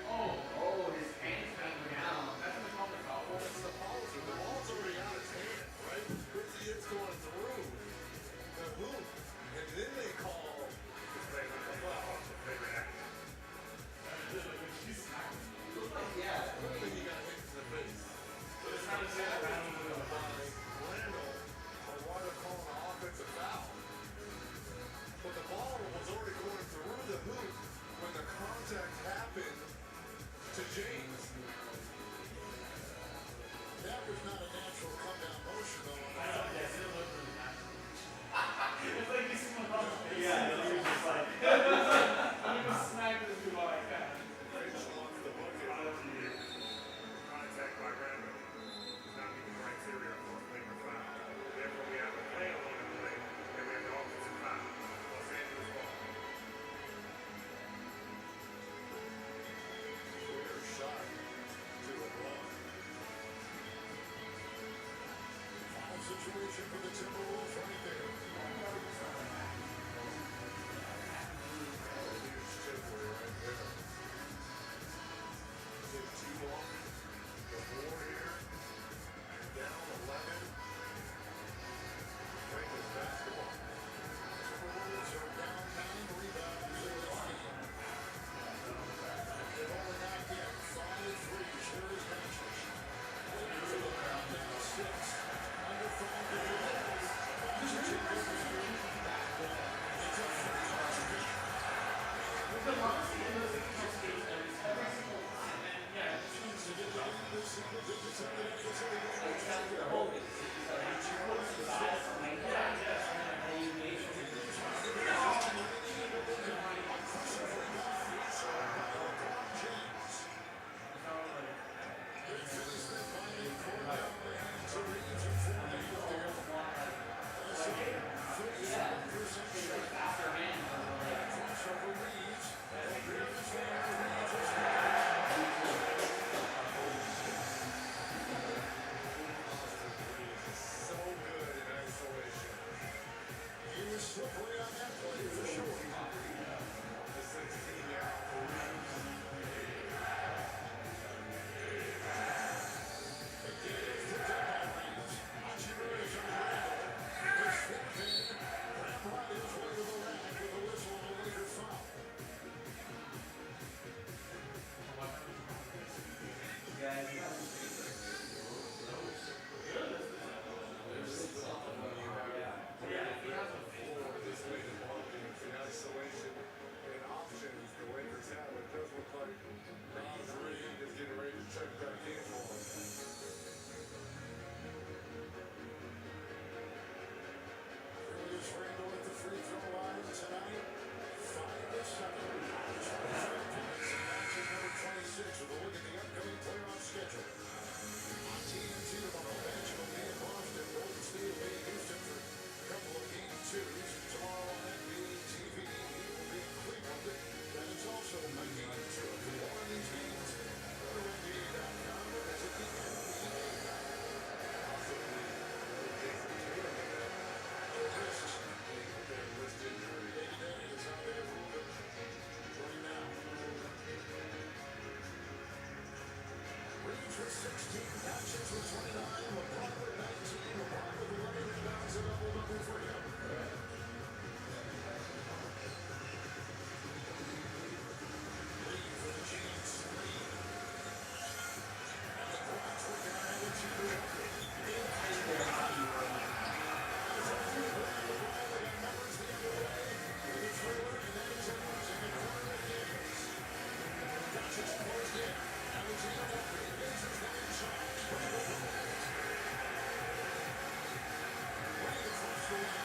Oh, his hand's coming down. That's what they call the foul. That's the policy. The ball's already out of his hand, right? It's going through the hoop. And then they call his favorite foul. Favorite act. Yeah. I don't think he got hit in the face. But it's not a bad round by Randall on why they're calling an offensive foul. But the ball was already going through the hoop when the contact happened to James. That was not a natural come down motion though. I know, yes, it looked really natural. It's like you see my ball. Yeah, he was just like, I'm gonna smack this dude like that. Contact by Randall does not meet the criteria for a favorite foul. Therefore, we have a play on the play, and we have the offensive foul. Los Angeles ball. Clear shot to LeBron. championship for the Timberwolves right there. Huge takeaway right there. Is it too long? The 4 here. Down 11. Vegas basketball. Timberwolves are down 9 rebounds. They've only knocked in 5 threes. Here is Matches. Lakers are down now 6. Under 5 to go. It's a free game. Slippery on that play for sure. The 16 out for Reeves. Again, picked up by Reeves. Hachimura from Randall. It's flipped in. Ramrod is way to the rack with a whistle and a later foul. Isolation and options the Lakers have. It does look like Ron's Reed is getting ready to check back in for him. Julius Randle at the free throw line tonight. 5 to 7. 25 points and matches number 26 with a look at the upcoming playoff schedule. On TNT tomorrow, bench will be in Boston. Golden State will be in Houston for a couple of game 2s. Tomorrow on NBA TV, he will be in Cleveland. And it's also a game 2. If you want these games, go to NBA.com or visit the NBA app. Jason Tatum in that wrist injury. Day-to-day is how they have ruled it. Joining now. Reeves with 16, Matches with 29, LeBron with 19, LeBron with 11 rebounds, a double-double for him. Reeves with a chance, 3. And the Bucks working on it to do it. As a free play, LeBron with the numbers the other way. With a thriller, and then it's a losing in front of Davis. Doncic closed in. Alexander raises his line shot. Right across the line.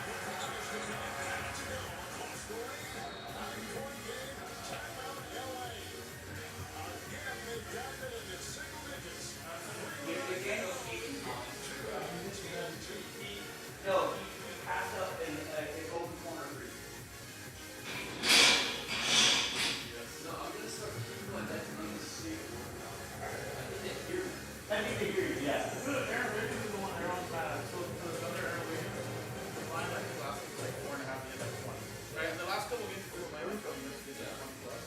Good position. To go across the lane. 9-point game. Timeout LA. Again, they've got it in the single digits. 3 TNT. No, he passed up an open corner for you. No, I'm gonna start thinking like that to see. I think they hear you, yeah. Aaron Wiggins is the one they're on so the other Aaron Wiggins line like the last like 4.5 years at 20. Right? The last couple games for Miami coming in to get 20 plus.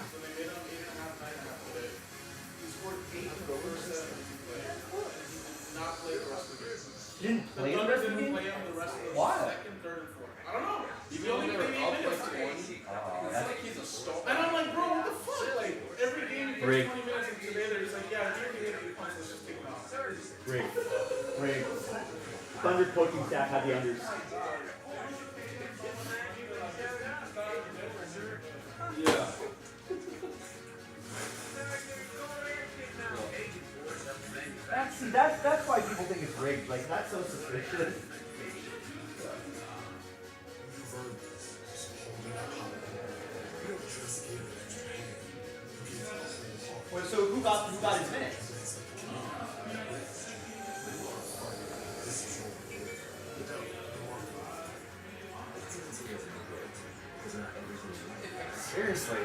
So they made him 8.5, 9.5 today. He scored 8 in the first 7 he played. Not play the rest of the game. Didn't play the rest of the game? Play him the rest of the Why? second, third, and fourth. I don't know. He's the Even only when thing they they were made up like minutes. 20, Oh, it's like he's a star. And I'm like, bro, what the fuck? Like, every game he Rick. gets 20 minutes and today they're just like, yeah, here we get 8 points, let's just take him out. Rick. Thunder coaching staff had the unders. Yeah. That's why people think it's rigged. Like, that's so suspicious. Well, so who got his minutes? Seriously.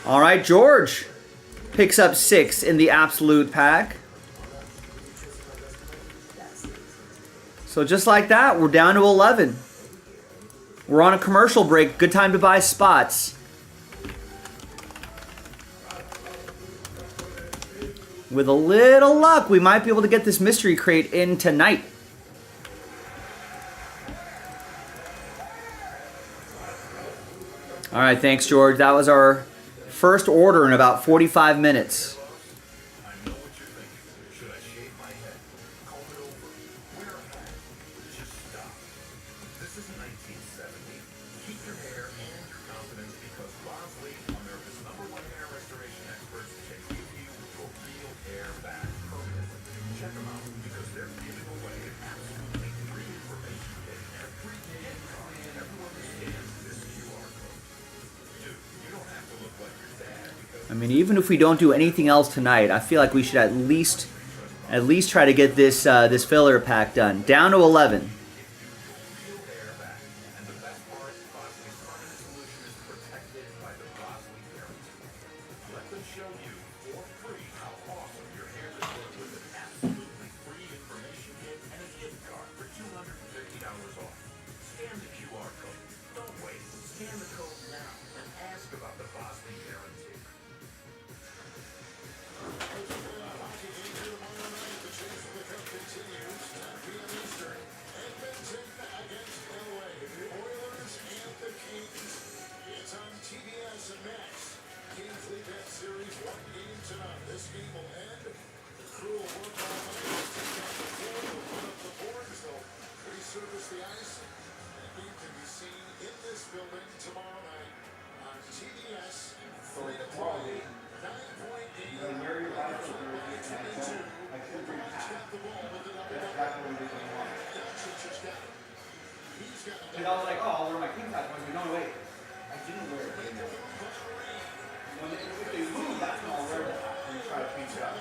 All right, George picks up 6 in the absolute pack. So just like that, we're down to 11. We're on a commercial break. Good time to buy spots. With a little luck, we might be able to get this mystery crate in tonight. All right, thanks, George. That was our first order in about 45 minutes. I mean, even if we don't do anything else tonight, I feel like we should at least try to get this this filler pack done. Down to 11. And I was like, oh, I'll wear my king size. I was like, no, wait. I didn't wear it. If they move, that's when I'll wear that. And try to pinch it out.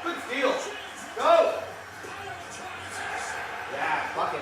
Good steal. Go! Yeah, fuck it.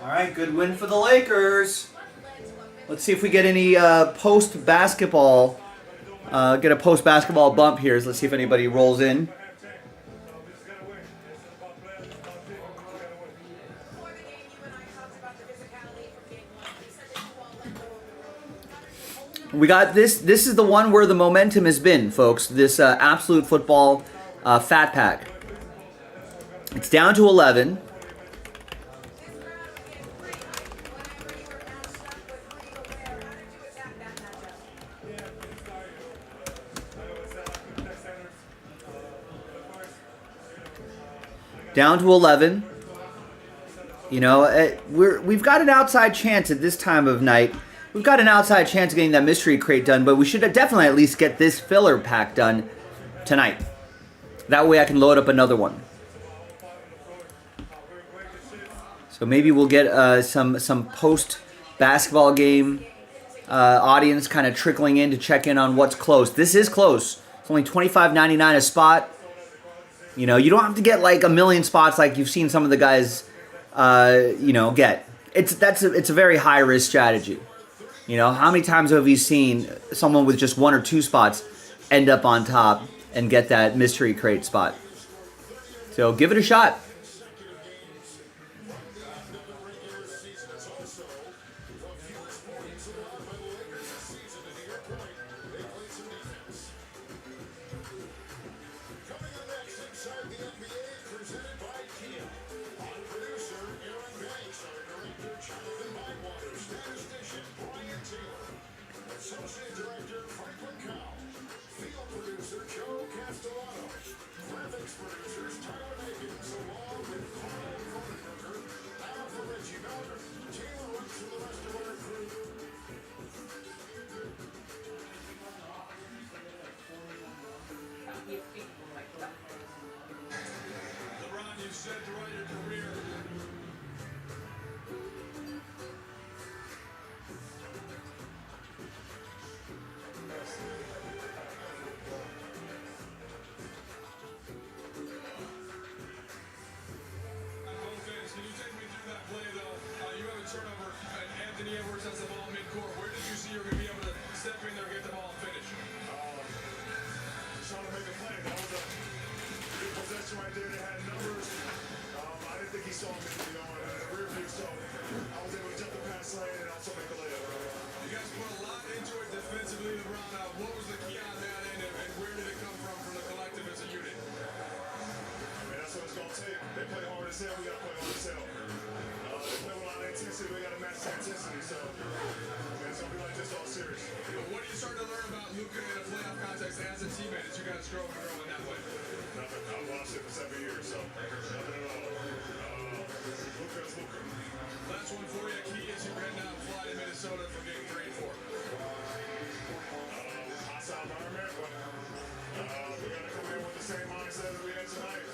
All right, good win for the Lakers. Let's see if we get any post-basketball, get a post-basketball bump here. Let's see if anybody rolls in. We got this. This is the one where the momentum has been, folks. This Absolute Football Fat Pack. It's down to 11. Down to 11. You know, we've got an outside chance at this time of night. We've got an outside chance of getting that mystery crate done, but we should definitely at least get this filler pack done tonight. That way I can load up another one. So maybe we'll get some post-basketball game audience kind of trickling in to check in on what's close. This is close. It's only $25.99 a spot. You know, you don't have to get like a million spots like you've seen some of the guys, get. It's a very high-risk strategy. You know, how many times have you seen someone with just 1 or 2 spots end up on top and get that mystery crate spot? So give it a shot. What are you starting to learn about Luka in a playoff context as a teammate as you guys grow and grow in that way? Nothing. I've watched it for 7 years, so nothing at all. Luka's Luka. Last one for you. Key as you head now fly to Minnesota for game 3 and 4. Hostile environment, but we got to come in with the same mindset that we had tonight.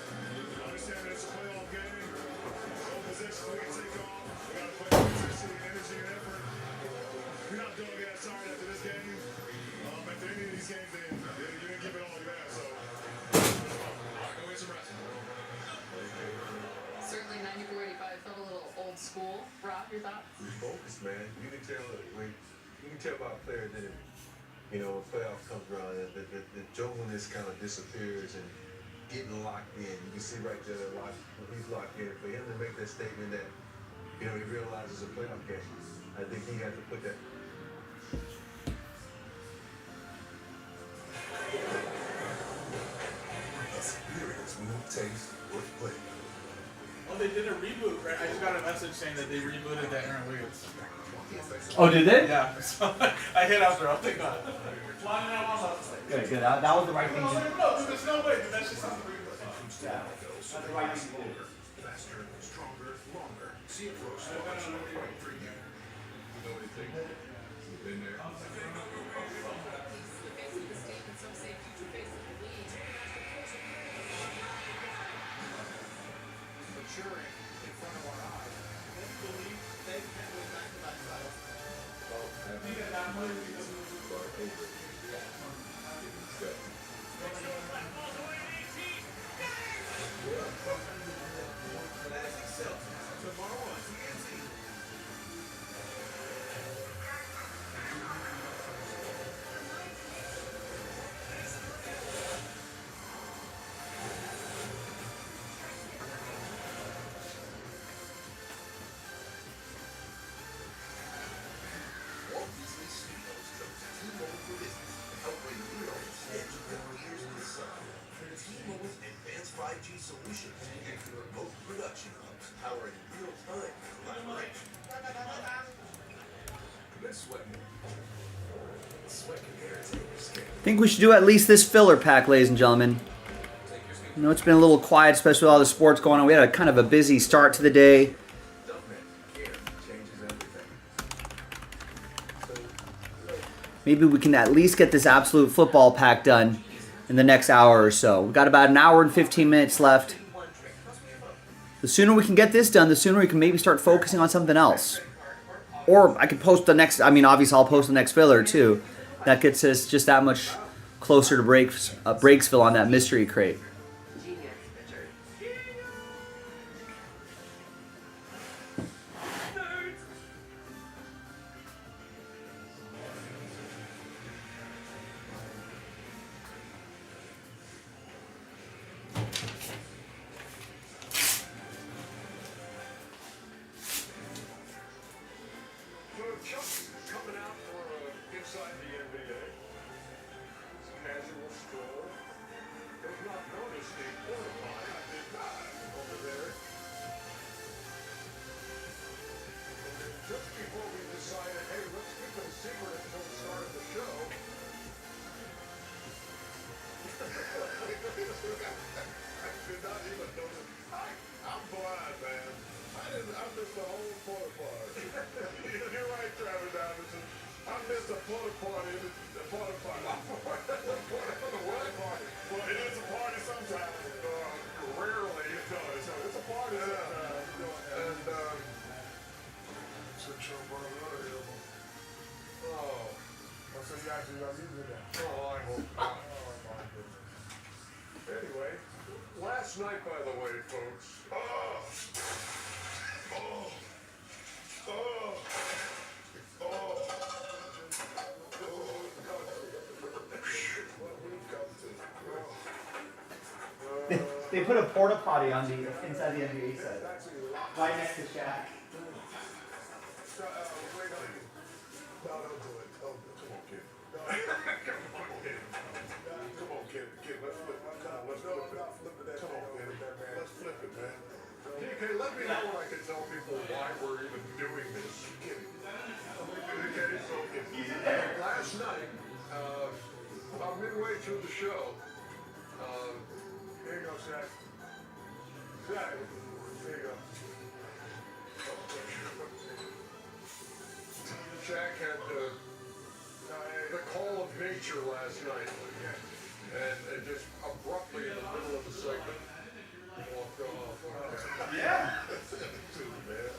Understand that it's a playoff game. No possession we can take off. We got to play with intensity, energy, and effort. We're not dog ass tired after this game. After any of these games, then you didn't give it all you have. So, Go get some rest. Certainly 94-85 felt a little old school. Rob, your thoughts? Focus, man. You can tell about players that, when playoff comes around, the jovialness kind of disappears and getting locked in. You can see right there, when he's locked in. For him to make that statement that, he realizes a playoff game. I think he had to put that. Experience, new taste, worth playing. Oh, they did a reboot, right? I just got a message saying that they rebooted that Aaron Wiggins. Oh, did they? Yeah. So I hit after. I'll take that. Good, good. That was the right thing to do. No, dude, there's no way. Dude, that's just something reboot. Yeah. That's the right thing to do. Faster, stronger, longer. See it for you. You know anything? You've been there. Maturing in front of our eyes. They believe they can win back-to-back titles. Tomorrow on TNT. Walt Disney Studios chose T-Mobile for Business to help bring real edge of their ears to the sun. T-Mobile's advanced 5G solutions give you remote production hubs powering real-time collaboration. Commit sweat more. Sweat can irritate your skin. I think we should do at least this filler pack, ladies and gentlemen. I know it's been a little quiet, especially with all the sports going on. We had a kind of a busy start to the day. Maybe we can at least get this absolute football pack done in the next hour or so. We've got about an hour and 15 minutes left. The sooner we can get this done, the sooner we can maybe start focusing on something else. Or I could post the next, obviously I'll post the next filler too. That gets us just that much closer to Breaksville on that mystery crate. Coming out for inside the NBA. Casual stroll. Does not notice the porta potty. I did not over there. Just before we decided, hey, let's keep it a secret until the start of the show. I did not even notice. I'm blind, man. I missed the whole porta potty. You're right, Travis Anderson. I missed a porta potty. The porta potty. The what party? Well, it is a party sometimes. Rarely it does. So it's a party sometimes. And so you actually got music now. Oh, I hope not. Oh my goodness. Anyway, last night, by the way, folks. They put a porta potty on the inside the NBA set, right next to Shaq. Let's flip it, man. DK, let me know when I can tell people why we're even doing this. Okay, so if Last night, about midway through the show, here you go, Shaq. Shaq, here you go. Shaq had the call of nature last night, and it just abruptly in the middle of the segment walked off. Yeah. Too bad.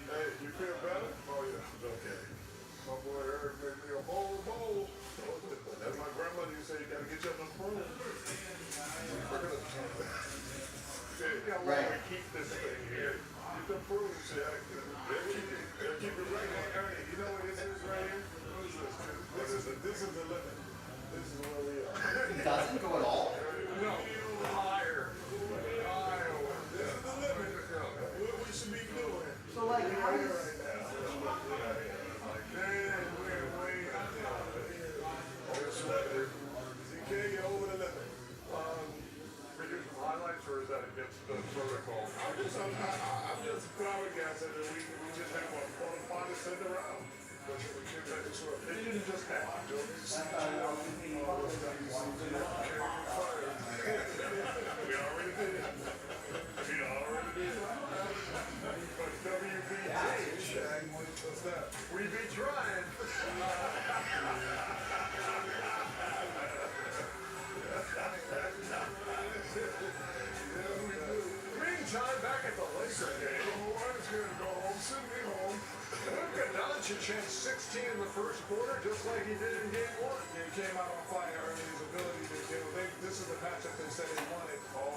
Hey, you feel better? Oh yeah, okay. My boy Eric made me a bowl. As my grandmother used to say, you gotta get you up the phone. We're gonna Right. we keep this thing here. Get the proof, Shaq. They'll keep it right here. Ernie, you know what this is right here? What is this? This is the limit. This is where we are. It doesn't go at all? No. Higher. This is the limit. What we should be doing. So, like, how Right does... now. Man, we're way out there. CK, you're over the limit. We do some highlights, or is that against the protocol? I'm just flabbergasted that we just have a porta potty sitting around. But we can't make it sure. It didn't just happen. We already did it. But WBT, what's that? We be trying. Meantime, back at the Laker game, I'm just going to go home, send me home. Luka Doncic had 16 in the first quarter, just like he did in game one. He came out on fire early, his ability to get this is the matchup they said they wanted. All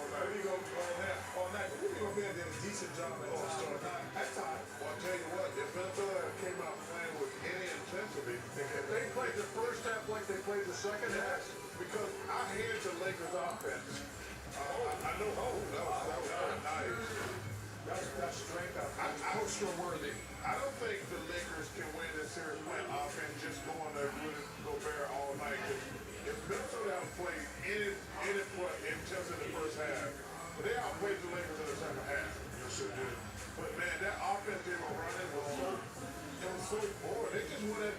night. But Gobert did a decent job at All-Star time. At time. Well, I'll tell you what, if Minnesota came out playing with any intensity, if they played the first half like they played the second half, because I hated the Lakers offense. I know. That was nice. That's strength. Poster worthy. I don't think the Lakers can win this series playing offense, just going there with Gobert all night. If Minnesota played any play in terms of the first half, but they outplayed the Lakers in the second half. You sure did. But man, that offense they were running was so boring. They just went at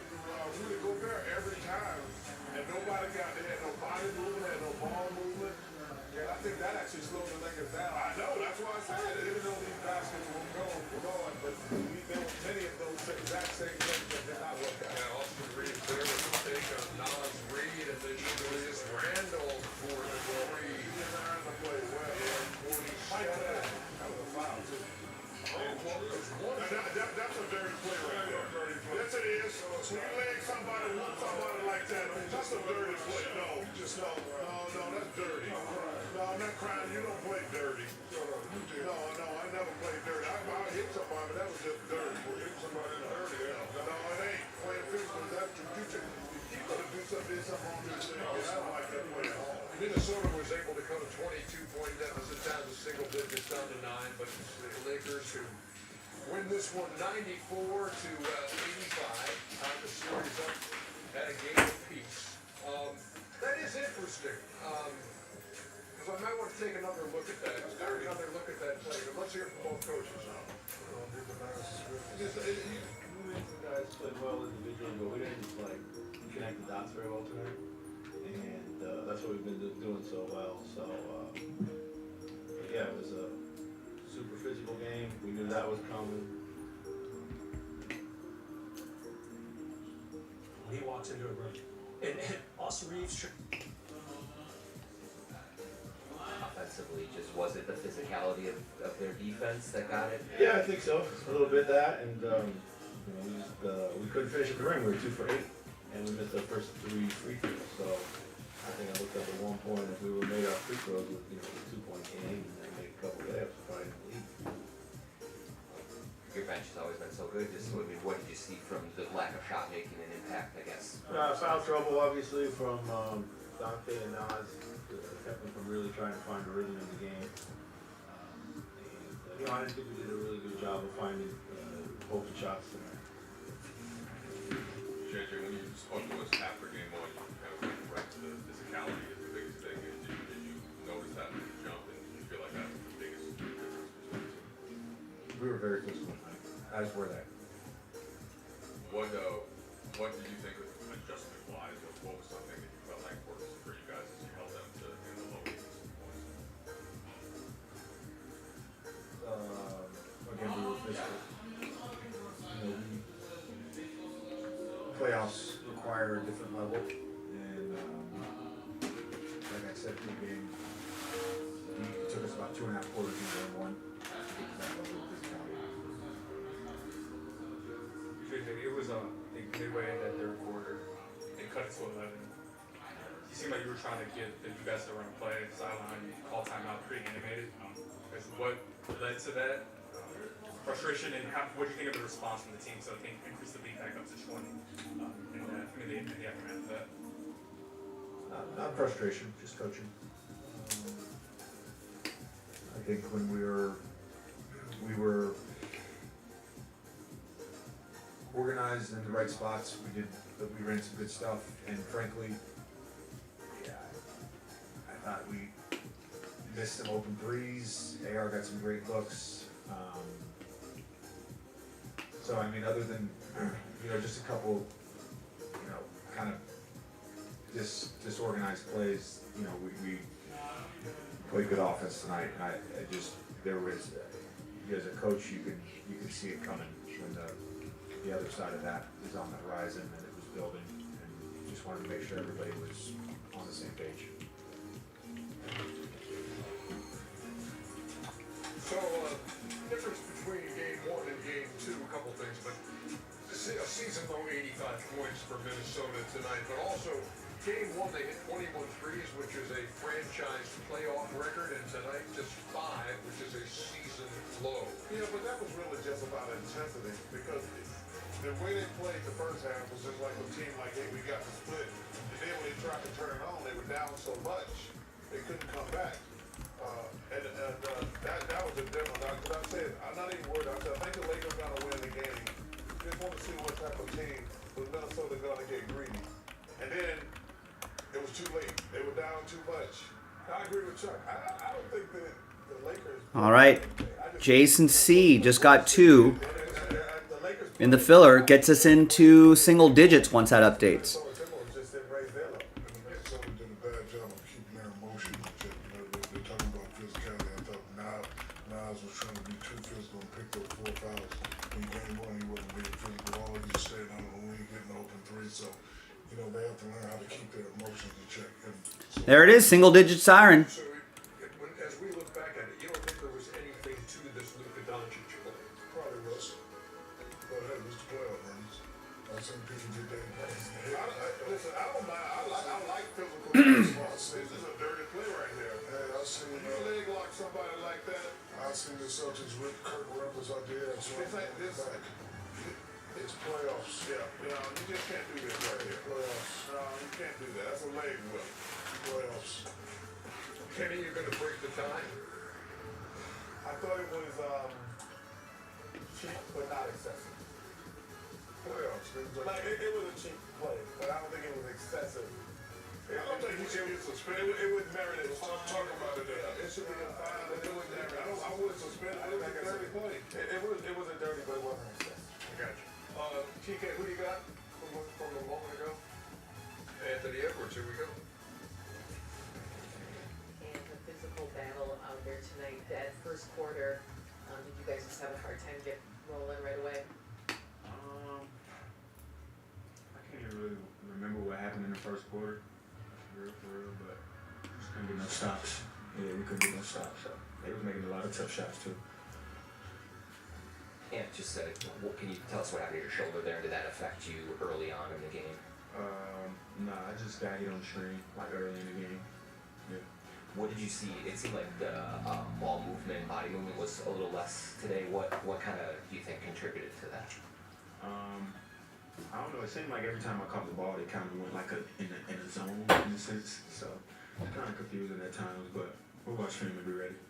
Rudy Gobert every time, and nobody they had no body movement, had no ball movement. Yeah, I think that actually slowed the Lakers down. I know, that's why I said it. Even though these baskets were going, but there were many of those exact same things that did not work out. Yeah, Austin Reeves there was a take on Nas Reed, and then Julius Randle for the three. Randle played well. That was a foul, too. That's a dirty play right there. Yes, it is. When you leg somebody like that, that's a dirty play. No, that's dirty. No, I'm not crying. You don't play dirty. No, I never played dirty. I hit somebody, but that was just dirty. Hit somebody dirty. No, it ain't. Playing physical, that's you gotta do something wrong with this thing. I don't like that play at all. Minnesota was able to cut a 22-point deficit down to single digits, down to 9, but the Lakers who win this one 94 to 85. The series up at a game apiece. That is interesting. Because I might want to take another look at that. Another look at that play. But let's hear from both coaches. The guys played well individually, but we didn't connect the dots very well tonight. And that's what we've been doing so well. So yeah, it was a super physical game. We knew that was coming. He walks into a room, and Austin Reeves. Offensively, just was it the physicality of their defense that got it? Yeah, I think so. A little bit that, and we couldn't finish at the ring. We were 2 for 8, and we missed our first 3 free throws. So I think I looked up at one point if we would have made our free throws with a 2-point game and then make a couple layups, probably in the league. Your bench has always been so good. Just what did you see from the lack of shot making and impact? I guess. Foul trouble, obviously, from Dante and Nas. Kept them from really trying to find a rhythm in the game. And I didn't think we did a really good job of finding open shots tonight. JJ, when you spoke to us after game one, you kind of went right to the physicality as the biggest thing. Did you notice that from the jump, and you feel like that's the biggest difference between the two? We were very physical, as were they. what did you think adjustment wise? What was something that you felt like worked for you guys as you held them to in the low 80s? Again, we were physical. Playoffs require a different level, and like I said pre-game, it took us about 2.5 quarters to win one to get to that level of physicality. It was midway in that third quarter. It cut it to 11. You seemed like you were trying to get you guys to run a play sideline. You call timeout, pretty animated. What led to that? Frustration, and what do you think of the response from the team? So I think increased the lead back up to 20 in the aftermath of that. Not frustration, just coaching. I think when we were organized in the right spots, we ran some good stuff, and frankly, yeah, I thought we missed some open threes. AR got some great looks. So I mean, other than just a couple, kind of disorganized plays, we played good offense tonight. And there was, as a coach, you could see it coming when the other side of that is on the horizon and it was building, and just wanted to make sure everybody was on the same page. So, difference between game 1 and game 2, a couple things, but a season low 85 points for Minnesota tonight, but also game 1 they hit 21 threes, which is a franchise playoff record, and tonight just 5, which is a season low. Yeah, but that was really just about intensity, because the way they played the first half was just like a team like, hey, we got the split, and then when they tried to turn it on, they were down so much, they couldn't come back. That was a difference. Because I said, I'm not even worried. I said, I think the Lakers are going to win the game. Just want to see what type of team was Minnesota going to get greedy. And then it was too late. They were down too much. I agree with Chuck. I don't think that the Lakers. All right. Jason C. just got 2 in the filler. Gets us into single digits once that updates. There it is, single digit siren. So, as we look back at it, you don't think there was anything to this Luka Doncic play? Probably was. But hey, it's the playoff runs. I think people get that impression. Listen, I don't mind. I like physical response. This is a dirty play right there. Hey, I see. When you leg lock somebody like that, I seen the Celtics with Kirk Rivers out there. So it's playoffs. Yeah, you just can't do this right here. Playoffs. No, you can't do that. That's a leg whip. Playoffs. Kenny, you're going to break the tie? I thought it was cheap, but not excessive. Playoffs. It was a cheap play, but I don't think it was excessive. I don't think he should get suspended. It would merit it. Talk about it. It should be a fine, but it would merit it. I wouldn't suspend it. It was a dirty play. It was a dirty, but it wasn't excessive. I got you. TK, who you got from a moment ago? Anthony Edwards, here we go. And the physical battle out there tonight, that first quarter, did you guys just have a hard time getting rolling right away? I can't even really remember what happened in the first quarter, for real, but just couldn't get no stops. Yeah, we couldn't get no stops, so they was making a lot of tough shots too. And just what can you tell us what happened to your shoulder there? Did that affect you early on in the game? Nah, I just got hit on the string like early in the game. Yeah. What did you see? It seemed like the ball movement, body movement was a little less today. What kind of do you think contributed to that? I don't know. It seemed like every time I caught the ball, it kind of went like in a zone in a sense. So it's kind of confusing at times, but we'll watch film and be ready.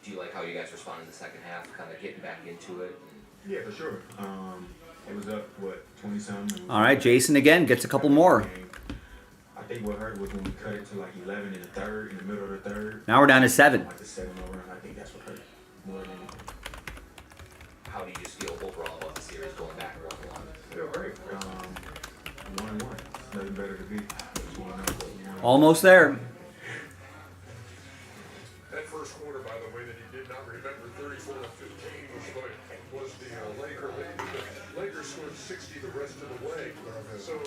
Do you like how you guys responded in the second half, kind of getting back into it? Yeah, for sure. It was up, 20-something? All right, Jason again gets a couple more. I think what hurt was when we cut it to like 11 in the third, in the middle of the third. Now we're down to 7. Like the 7 over, and I think that's what hurt more than anything. how do you just feel overall about the series going back 1-1? Feel great. 1-1. Nothing better to be. Just 1-1. Almost there. That first quarter, by the way, that he did not remember, 34-15 was the Laker lead. The Lakers scored 60 the rest of the way. So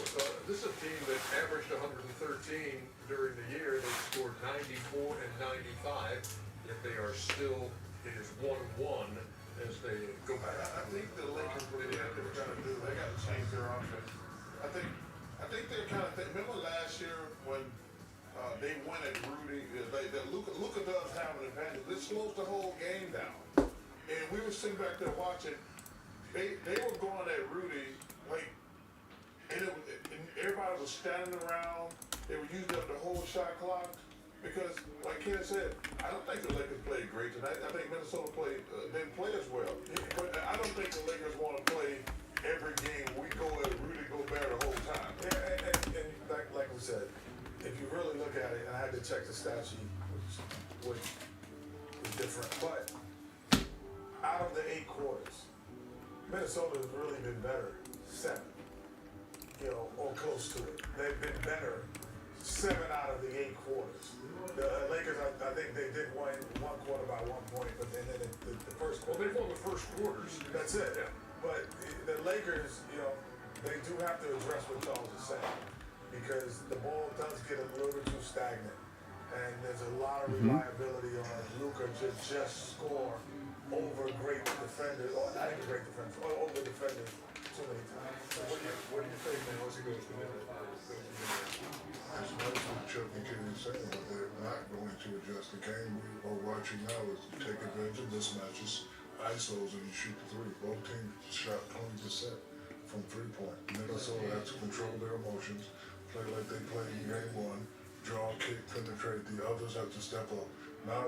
this is a team that averaged 113 during the year. They scored 94 and 95. Yet they are still, it is 1-1 as they go back. I think the Lakers, what they're trying to do, they got to change their offense. I think they're kind of remember last year when they went at Rudy, Luka does have an advantage. This slows the whole game down. And we were sitting back there watching. They were going at Rudy like, and everybody was standing around. They were using up the whole shot clock because, like Ken said, I don't think the Lakers played great tonight. I think Minnesota didn't play as well. But I don't think the Lakers want to play every game. We go at Rudy Gobert the whole time. Yeah, and like we said, if you really look at it, and I had to check the stat sheet, which is different, but out of the 8 quarters, Minnesota has really been better 7, or close to it. They've been better 7 out of the 8 quarters. The Lakers, I think they did win one quarter by 1 point, but then the first quarter. Well, they won the first quarters. That's it. Yeah. But the Lakers, they do have to address what Charles is saying, because the ball does get a little too stagnant, and there's a lot of reliability on Luka to just score over great defenders, or not even great defenders, or over defenders too many times. So what do you think, man, once he goes to the middle? That's what Chuck and Kenny is saying, but they're not going to adjust. The game we are watching now is take advantage of mismatches, ISOs, and you shoot the 3. Both teams shot 20% from 3-point. Minnesota has to control their emotions, play like they played in game 1, draw, kick, penetrate. The others have to step up. Now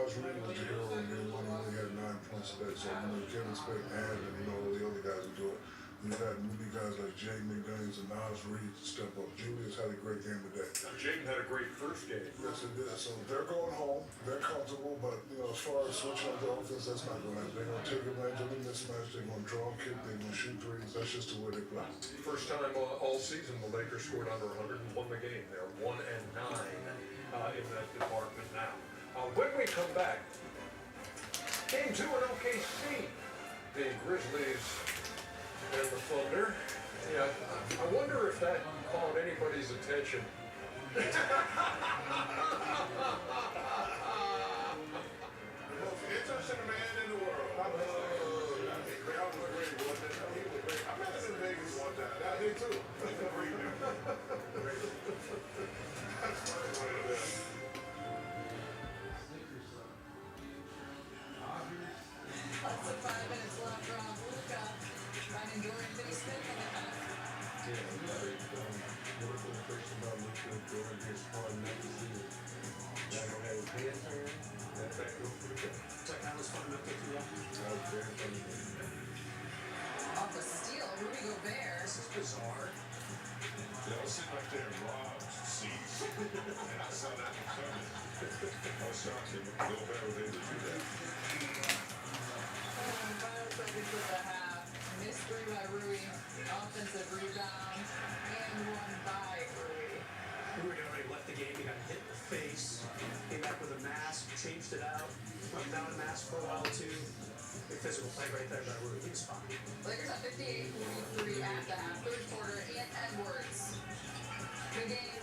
it's really was the hero in game 1. He only had 9 points today, so you can't expect and all the other guys to do it. You've had newbie guys like Jaden McDaniels and Nas Reed step up. Julius had a great game today. Jaden had a great first game. Yes, he did. So they're going home. They're comfortable, but as far as switching up the offense, that's not going to happen. They're going to take advantage of the mismatch. They're going to draw, kick. They're going to shoot 3s. That's just the way they play. First time all season the Lakers scored under 100 and won the game. They're 1-9 in that department now. When we come back, game 2 in OKC. The Grizzlies and the Thunder. Yeah, I wonder if that caught anybody's attention. The most interesting man in the world. That was great, wasn't it? He was great. I met him in Vegas one time. I did too. That's funny. Less than 5 minutes left, Rob. Luka finding Dorian Finney-Smith on the pass. Yeah, beautiful question about Luka during his hard night season. Now gonna have his head turned. That back goes for the cut. That was fun enough to do that. That was very funny. Off the steal, Rudy Gobert. This is bizarre. Y'all sit right there and rob seats. And I saw that coming. I was shocked that Gobert was able to do that. Final seconds of the half. Missed 3 by Rui. Offensive rebound. And 1 by Rui. Rui had already left the game. He got hit in the face. Came back with a mask. Changed it out. Went down a mask for a while too. Big physical play right there by Rui. He was fine. Lakers at 58-43 at the half. Third quarter. Ian Edwards. Good game.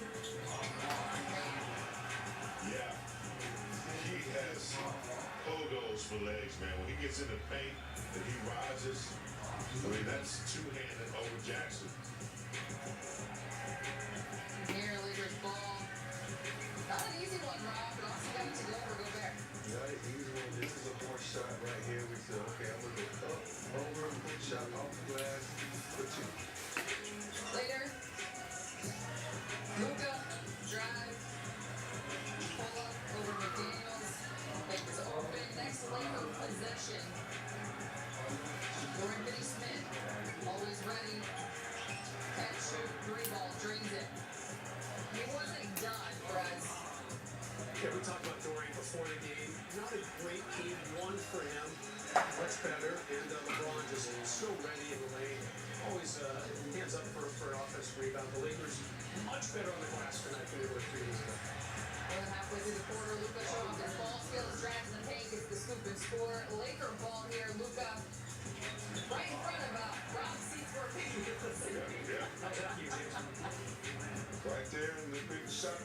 Yeah. He has pogos for legs, man. When he gets in the paint and he rises, I mean, that's two-handed over Jackson. Here, Lakers ball. Not an easy one, Rob, but also got it to go for Gobert. Not an easy one. This is a more shot right here. We said, okay, I'm going to go up, over, quick shot off the glass for 2. Later, Luka, drive, pull up over McDaniels. Lakers open, next Laker possession. Dorian Finney-Smith, always ready. Catch, shoot, 3 ball, drains it. much better, and LeBron just so ready in the lane. Always hands up for an offensive rebound. The Lakers much better on the glass tonight than they were 3 days ago. More than halfway through the quarter, Luka showing off his ball skills, drags in the paint, gets the scoop and score. Laker ball here, Luka right in front of Rob seats for a Right there in the big shot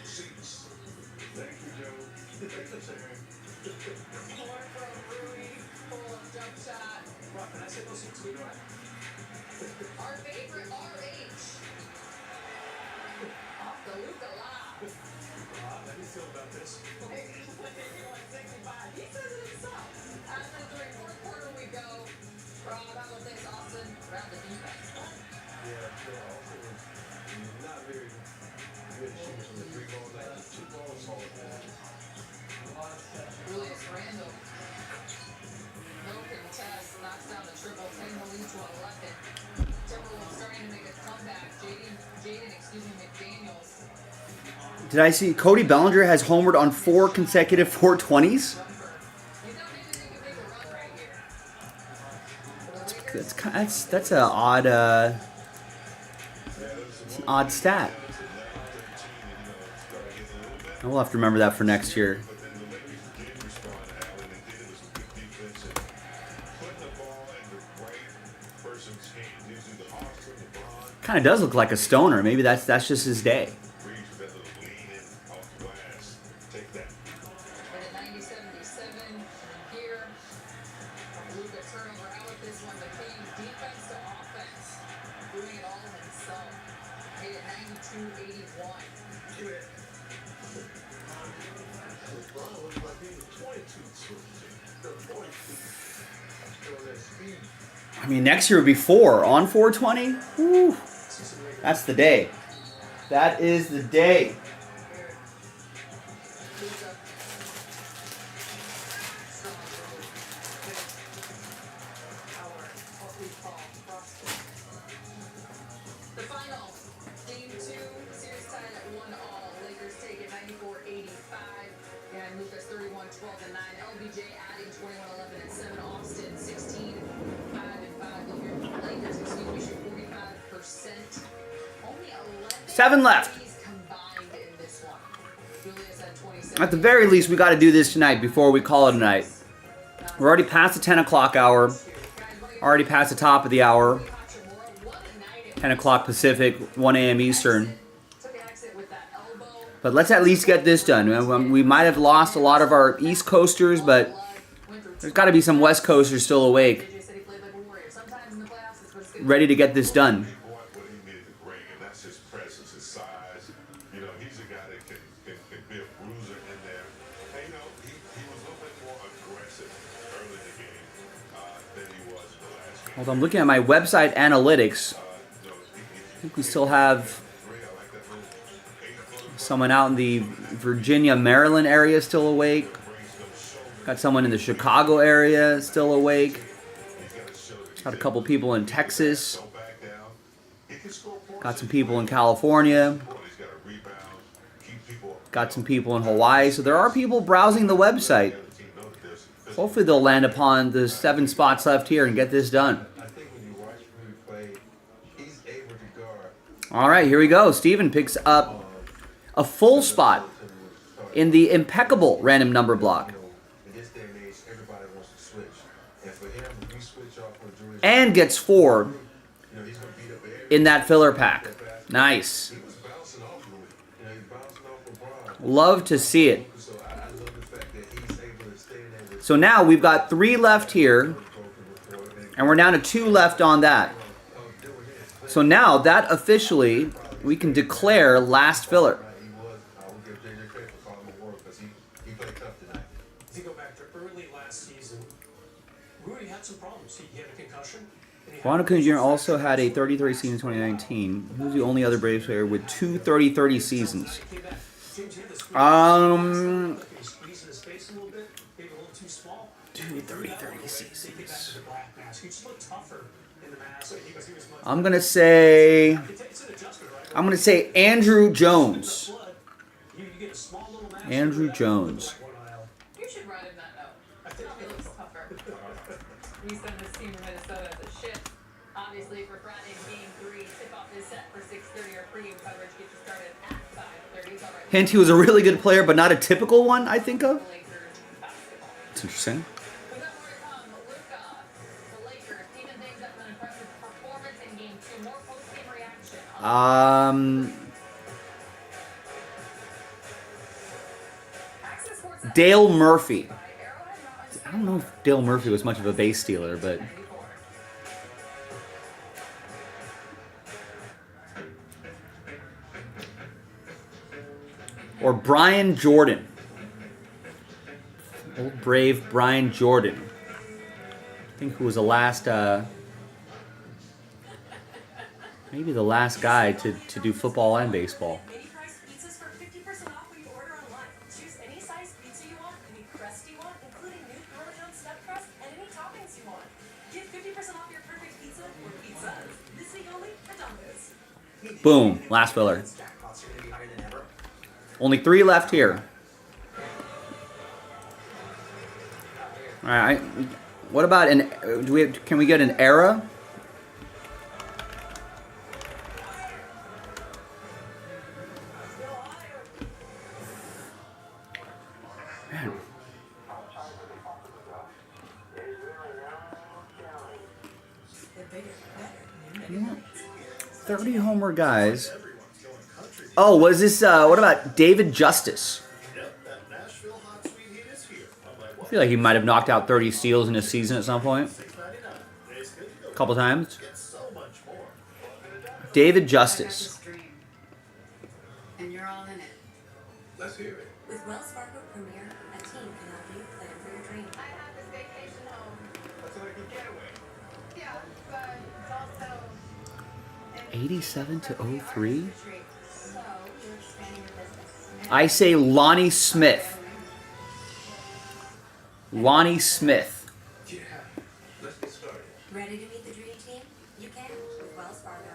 seats. Thank you, Joe. Thank you, Sharon. More from Rui, pull up jump shot. Rob, can I say those seats we got? Our favorite RH. Off the Luka lob. Rob, how do you feel about this? Lakers taking 165. He says it himself. As the fourth quarter we go. Rob, how about this, Austin? Around the defense. Yeah, also not very good shooters from the 3 ball, like the 2 balls all the time. Julius Randle. No contest. Knocks down the triple. 10 the lead to 11. Timberwolves starting to make a comeback. Jaden, McDaniels. Did I see Cody Bellinger has homered on 4 consecutive 420s? That's an odd it's an odd stat. I will have to remember that for next year. Kind of does look like a stoner. Maybe that's just his day. I mean, next year would be 4 on 420. Woo. That's the day. That is the day. The final, game 2, series tied at 1-all. Lakers take it 94-85. And Lucas 31-12-9. LBJ adding 21-11-7. Austin 16-5-5. Lakers, shoot 45%. Only 11 7 left. combined in this one. Julius had 27. At the very least, we got to do this tonight before we call it a night. We're already past the 10 o'clock hour. Already past the top of the hour. 10 o'clock Pacific, 1 a.m. Eastern. But let's at least get this done. We might have lost a lot of our East Coasters, but there's got to be some West Coasters still awake, ready to get this done. That's his presence, his size. You know, he's a guy that can be a bruiser in there. And, you know, he was a little bit more aggressive early in the game than he was in the last game. Hold on, I'm looking at my website analytics. I think we still have someone out in the Virginia, Maryland area still awake. Got someone in the Chicago area still awake. Got a couple people in Texas. Got some people in California. Got some people in Hawaii. So there are people browsing the website. Hopefully they'll land upon the 7 spots left here and get this done. All right, here we go. Steven picks up a full spot in the impeccable random number block. And gets 4 in that filler pack. Nice. Love to see it. So now we've got 3 left here, and we're down to 2 left on that. So now that officially, we can declare last filler. If you go back to early last season, Rudy had some problems. He had a concussion. Ron Acuna Jr. also had a 30-30 season in 2019. He was the only other Braves player with 2 30-30 seasons. Two 30-30 seasons. I'm gonna say Andrew Jones. Andrew Jones. You should write him that note. Tell me it looks tougher. We send this team from Minnesota as a ship. Obviously, for Friday's Game 3, tip-off is set for 6:30. Our pregame coverage gets you started at 5:30. All right. Hint, he was a really good player, but not a typical one, I think of. It's interesting. We've got more to come. Luka, the Lakers, even things up an impressive performance in Game 2. More post-game reaction. Dale Murphy. I don't know if Dale Murphy was much of a base stealer, but or Brian Jordan. Old Brave Brian Jordan. I think who was the last maybe the last guy to do football and baseball. Mini price pizzas for 50% off when you order online. Choose any size pizza you want, any crust you want, including new Hermosa stuffed crust, and any toppings you want. Get 50% off your perfect pizza or pizzas. This week only at Domino's. Boom, last filler. Only 3 left here. All right. What about can we get an era? Man. 30 homer guys. Oh, was this, what about David Justice? I feel like he might have knocked out 30 steals in a season at some point. A couple times. David Justice. And you're all in it. Let's hear it. With Wells Fargo Premier, a team can help you plan for your dream. I have this vacation home. That's like a getaway. Yeah, but it's also 87 to 03? So, you're expanding your business. I say Lonnie Smith. Lonnie Smith. Yeah. Let's get started. Ready to meet the dream team? You can with Wells Fargo.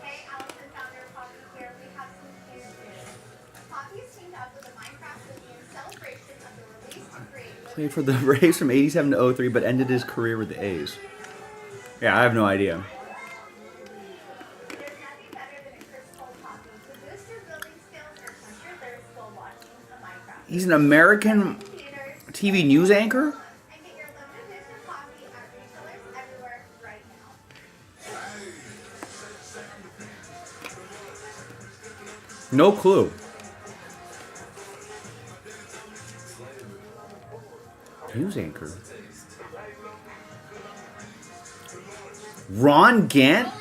Hey, Allison, founder of Poppy here. We have some huge news. Poppy has teamed up with the Minecraft Movie in celebration of the release to create. Played for the Braves from 87 to 03, but ended his career with the A's. Yeah, I have no idea. There's nothing better than a crisp cold coffee to boost your building skills or quench your thirst while watching a Minecraft. He's an American TV news anchor? And get your limited edition coffee at retailers everywhere right now. No clue. News anchor. Ron Gant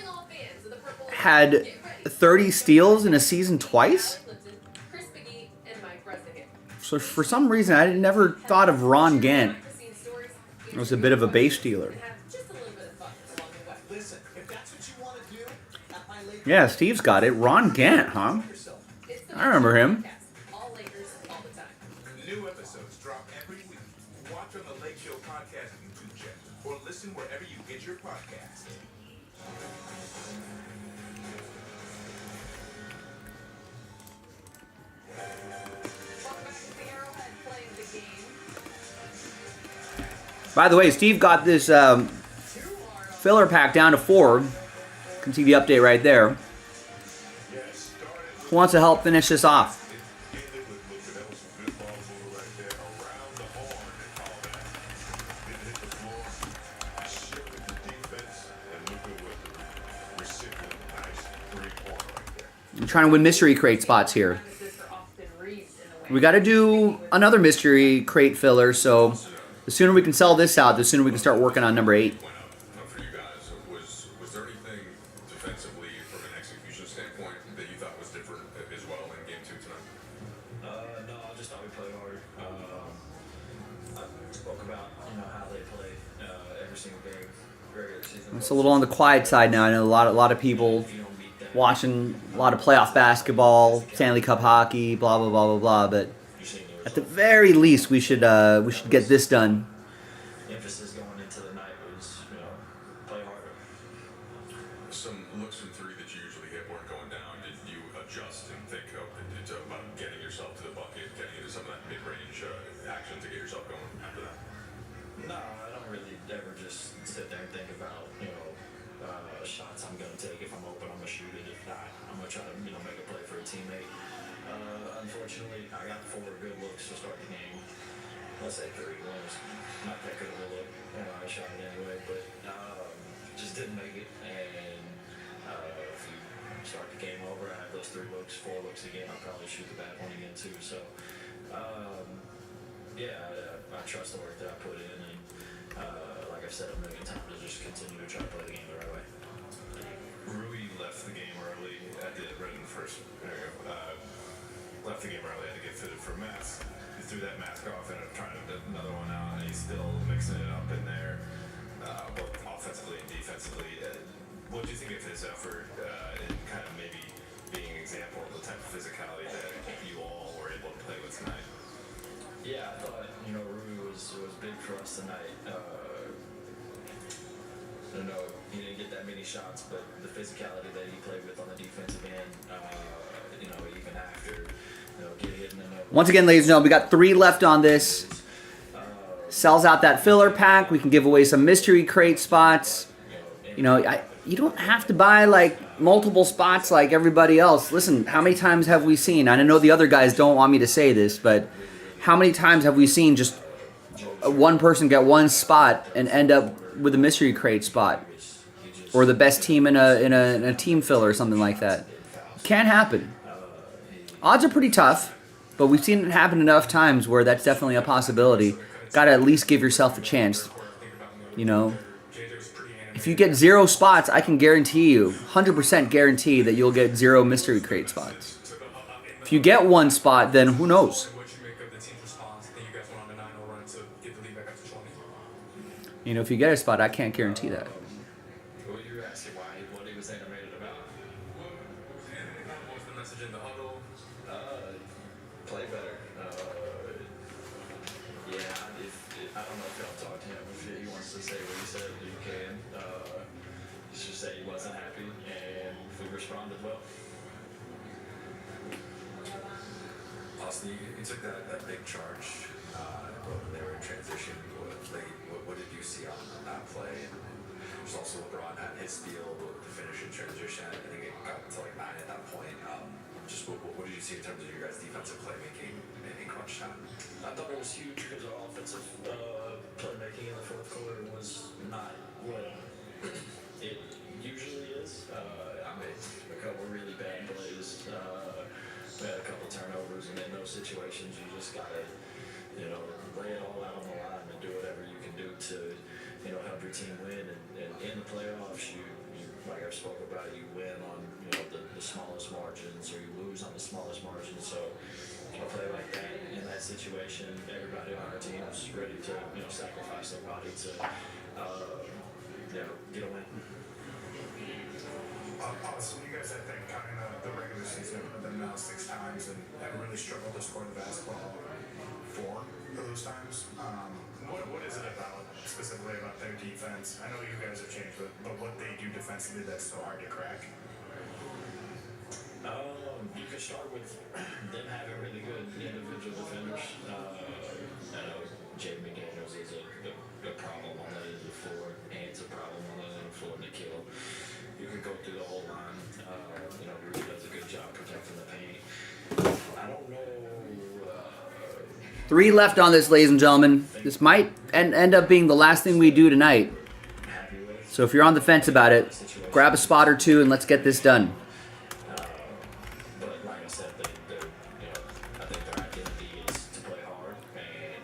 had 30 steals in a season twice? So for some reason, I never thought of Ron Gant as a bit of a base stealer. Yeah, Steve's got it. Ron Gant, huh? I remember him. New episodes drop every week. Watch on the Lake Show Podcast YouTube channel or listen wherever you get your podcasts. By the way, Steve got this filler pack down to 4. You can see the update right there. Who wants to help finish this off? I'm trying to win mystery crate spots here. We got to do another mystery crate filler, so the sooner we can sell this out, the sooner we can start working on number 8. For you guys, was there anything defensively from an execution standpoint that you thought was different as well in Game 2 tonight? No, I just thought we played hard. I spoke about how they play every single game, regular season. It's a little on the quiet side now. I know a lot of people watching a lot of playoff basketball, Stanley Cup hockey, blah blah blah blah blah. But at the very least, we should get this done. The emphasis going into the night was, play harder. Some looks from three that you usually hit weren't going down, did you adjust and think about getting yourself to the bucket, getting into some of that mid-range action to get yourself going after that? No, I don't really ever just sit there and think about, shots I'm going to take. If I'm open, I'm going to shoot it. If not, I'm going to try to, make a play for a teammate. Unfortunately, I got 4 good looks to start the game. Let's say 3. One was not that good of a look. I shot it anyway, but just didn't make it. And if you start the game over, I have those 3 looks, 4 looks again, I'll probably shoot the bad one again too. So, I trust the work that I put in, and like I've said a million times, I just continue to try to play the game the right way. Rui left the game early at the first. Left the game early, had to get fitted for mask. He threw that mask off, ended up trying to do another one out, and he's still mixing it up in there, both offensively and defensively. What do you think of his effort in kind of maybe being an example of the type of physicality that you all were able to play with tonight? Yeah, I thought, Rui was big for us tonight. He didn't get that many shots, but the physicality that he played with on the defensive end, even after, getting it in the Once again, ladies and gentlemen, we got 3 left on this. Sells out that filler pack. We can give away some mystery crate spots. You don't have to buy like multiple spots like everybody else. Listen, how many times have we seen, and I know the other guys don't want me to say this, but how many times have we seen just one person get 1 spot and end up with a mystery crate spot, or the best team in a team filler or something like that? Can happen. Odds are pretty tough, but we've seen it happen enough times where that's definitely a possibility. Got to at least give yourself a chance. If you get 0 spots, I can guarantee you, 100% guarantee that you'll get 0 mystery crate spots. If you get 1 spot, then who knows? If you get a spot, I can't guarantee that. Well, you were asking what he was animated about. What was the message in the huddle? Play better. I don't know if y'all talked to him. If he wants to say what he said, you can. Just say he wasn't happy, and we responded well. Austin, you took that big charge when they were in transition. What did you see on that play? And there's also LeBron had his steal to finish in transition. I think it got to like 9 at that point. What did you see in terms of your guys' defensive playmaking in crunch time? I thought it was huge because our offensive playmaking in the 4th quarter was not what it usually is. I made a couple really bad plays. We had a couple turnovers, and in those situations, you just gotta, lay it all out on the line and do whatever you can do to, help your team win. And in the playoffs, you like I spoke about, you win on, the smallest margins, or you lose on the smallest margins. So a play like that, in that situation, everybody on our team was ready to, sacrifice their body to, get a win. Austin, you guys, I think, coming out of the regular season, have been now 6 times and have really struggled to score the basketball 4 of those times. What is it about, specifically about their defense? I know you guys have changed, but what they do defensively that's so hard to crack? You can start with them having really good individual defenders. I know Jaden McDaniels is a problem on that end of the floor, and it's a problem on that end of the floor. Nikhil, you could go through the whole line. Rudy does a good job protecting the paint. I don't know. 3 left on this, ladies and gentlemen. This might end up being the last thing we do tonight. So if you're on the fence about it, grab a spot or 2 and let's get this done. But like I said, I think their identity is to play hard and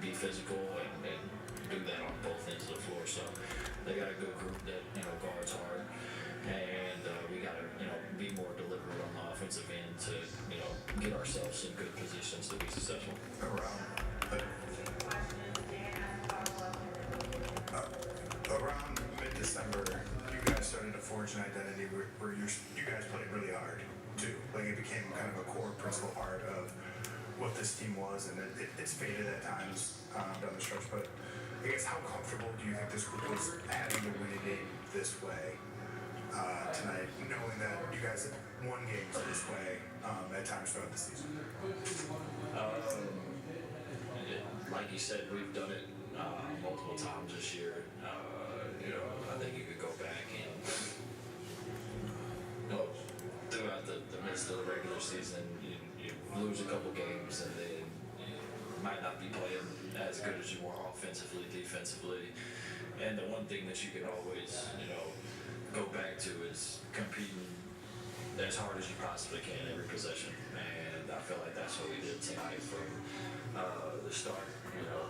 be physical and do that on both ends of the floor. So they got a good group that guards hard, and we got to be more deliberate on the offensive end to get ourselves in good positions to be successful. Around mid-December, you guys started to forge an identity where you guys played really hard, too. Like, it became kind of a core principal part of what this team was, and it's faded at times down the stretch, but I guess how comfortable do you think this group was having to win a game this way? tonight, knowing that you guys have won games this way at times throughout the season? Like you said, we've done it multiple times this year. I think you could go back and throughout the midst of the regular season, you lose a couple games and then you might not be playing as good as you want offensively, defensively. And the one thing that you can always, go back to is competing as hard as you possibly can every possession. And I feel like that's what we did tonight from the start,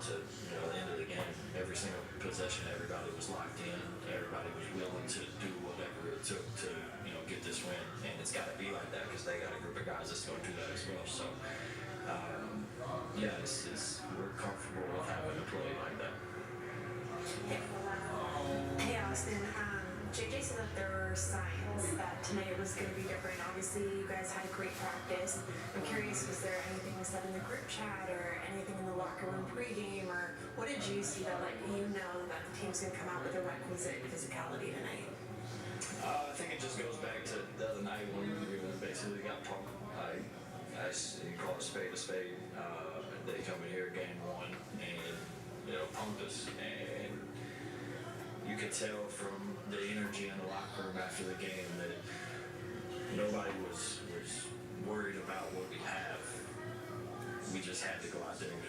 to the end of the game. Every single possession, everybody was locked in. Everybody was willing to do whatever it took to, get this win. And it's got to be like that because they got a group of guys that's going to do that as well. So, we're comfortable with having to play like that. Hey Austin, JJ said that there were signs that tonight was going to be different. Obviously, you guys had a great practice. I'm curious, was there anything said in the group chat or anything in the locker room pregame, or what did you see that that the team's going to come out with the requisite physicality tonight? I think it just goes back to the other night when we basically got punked. You call a spade. They come in here game one and punked us, and you could tell from the energy in the locker room after the game that nobody was worried about what we have. We just had to go out there and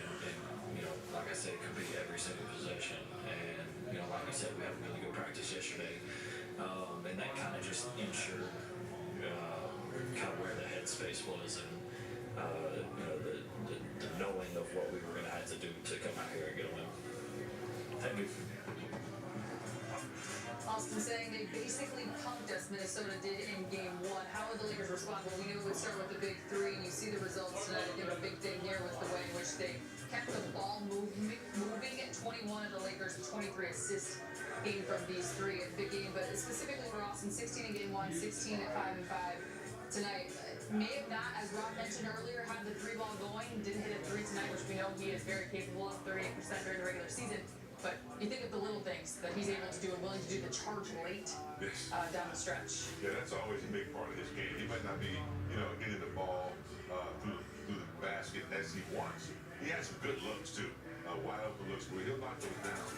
like I said, compete every single possession. And like I said, we had a really good practice yesterday, and that kind of just ensured kind of where the headspace was and the knowing of what we were going to have to do to come out here and get a win. Thank you. Austin saying they basically punked us, Minnesota did in game one. How would the Lakers respond? Well, we knew it would start with the big three, and you see the results tonight. I think a big thing here was the way in which they kept the ball moving at 21 of the Lakers, 23 assists came from these three. A big game, but specifically for Austin, 16 in game one, 16 at 5 and 5 tonight. May have not, as Rob mentioned earlier, had the three ball going. Didn't hit a three tonight, which we know he is very capable of, 38% during the regular season. But you think of the little things that he's able to do and willing to do, the charge late down the stretch. Yeah, that's always a big part of his game. He might not be, getting the ball through the basket as he wants. He has some good looks too, wide open looks where he'll knock those down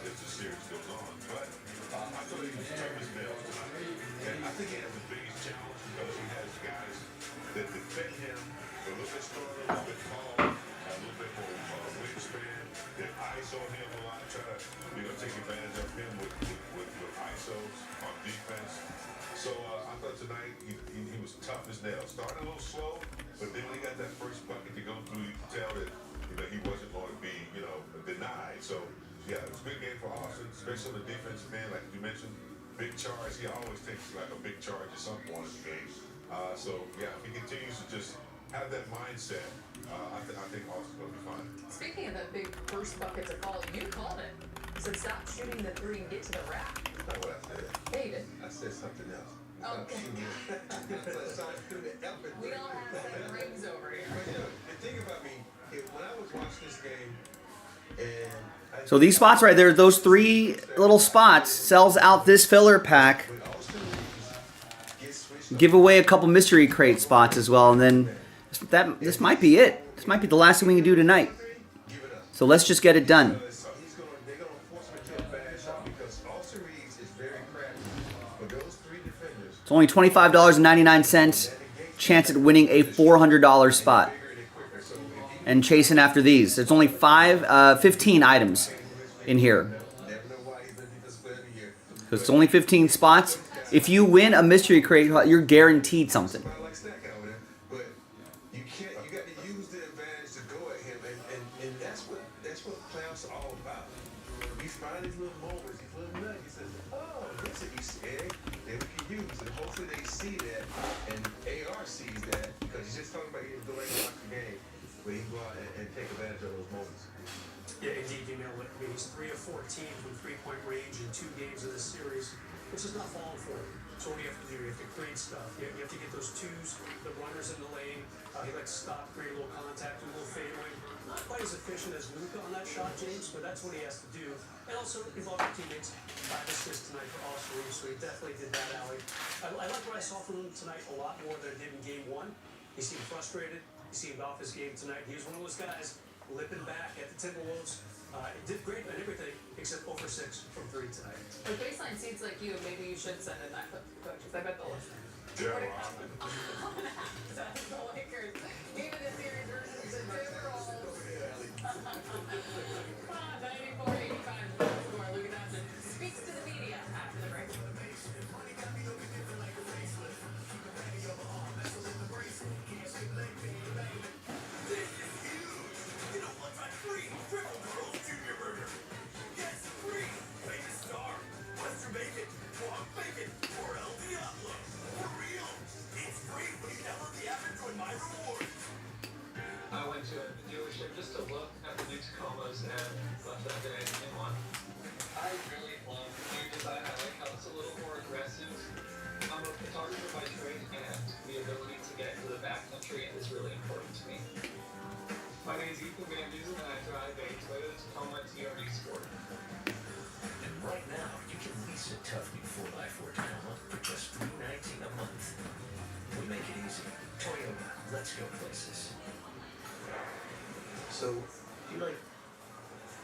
as the series goes on. But I thought he was tough as nails tonight, and I think he has the biggest challenge because he has guys that defend him a little bit stronger, a little bit taller, a little bit more wingspan. That ISO him a lot, try to take advantage of him with ISOs on defense. So I thought tonight he was tough as nails. Started a little slow, but then when he got that first bucket to go through, you could tell that he wasn't going to be denied. So yeah, it was a good game for Austin, especially on the defensive end, like you mentioned. Big charge. He always takes like a big charge at some point in the game. So yeah, if he continues to just have that mindset, I think Austin's going to be fine. Speaking of that big first bucket to call, you called it. You said stop shooting the three and get to the rack. That's not what I said. Yeah, you did. I said something else. Okay. We don't have seven rings over here. The thing about me, when I was watching this game, and So these spots right there, those three little spots, sells out this filler pack. Give away a couple mystery crate spots as well, and then this might be it. This might be the last thing we can do tonight. So let's just get it done. It's only $25.99. Chance at winning a $400 spot. And chasing after these. There's only 15 items in here. So it's only 15 spots. If you win a mystery crate, you're guaranteed something. Yeah, indeed, you nailed it. I mean, he's 3 of 14 from three-point range in 2 games of this series, which is not falling for him. So what do you have to do? You have to create stuff. You have to get those twos, the runners in the lane. He likes to stop, create a little contact, do a little fadeaway. Not quite as efficient as Luka on that shot, James, but that's what he has to do. And also involve your teammates. 5 assists tonight for all three, so he definitely did that, Allie. I like what I saw from him tonight a lot more than I did in game 1. He seemed frustrated. He seemed off his game tonight. He was one of those guys lipping back at the Timberwolves. Did great on everything except 0 for 6 from 3 tonight. But baseline seats like you, maybe you should send in that clip to coaches. I bet they'll listen. Yeah, The Lakers. Even the series versus the Timberwolves. 94-85 score. Luka Doncic speaks to the media after the break. I went to a dealership just to look at the new Tacomas and left that day in one. I really love the new design. I like how it's a little more aggressive. I'm a photographer by trade, and the ability to get into the backcountry is really important to me. My name is Ethan Van Dusen, and I drive a Toyota Tacoma TRD Sport. And right now, you can lease a tough new 4x4 Tacoma for just $319 a month. We make it easy. Toyota, let's go places. So, do you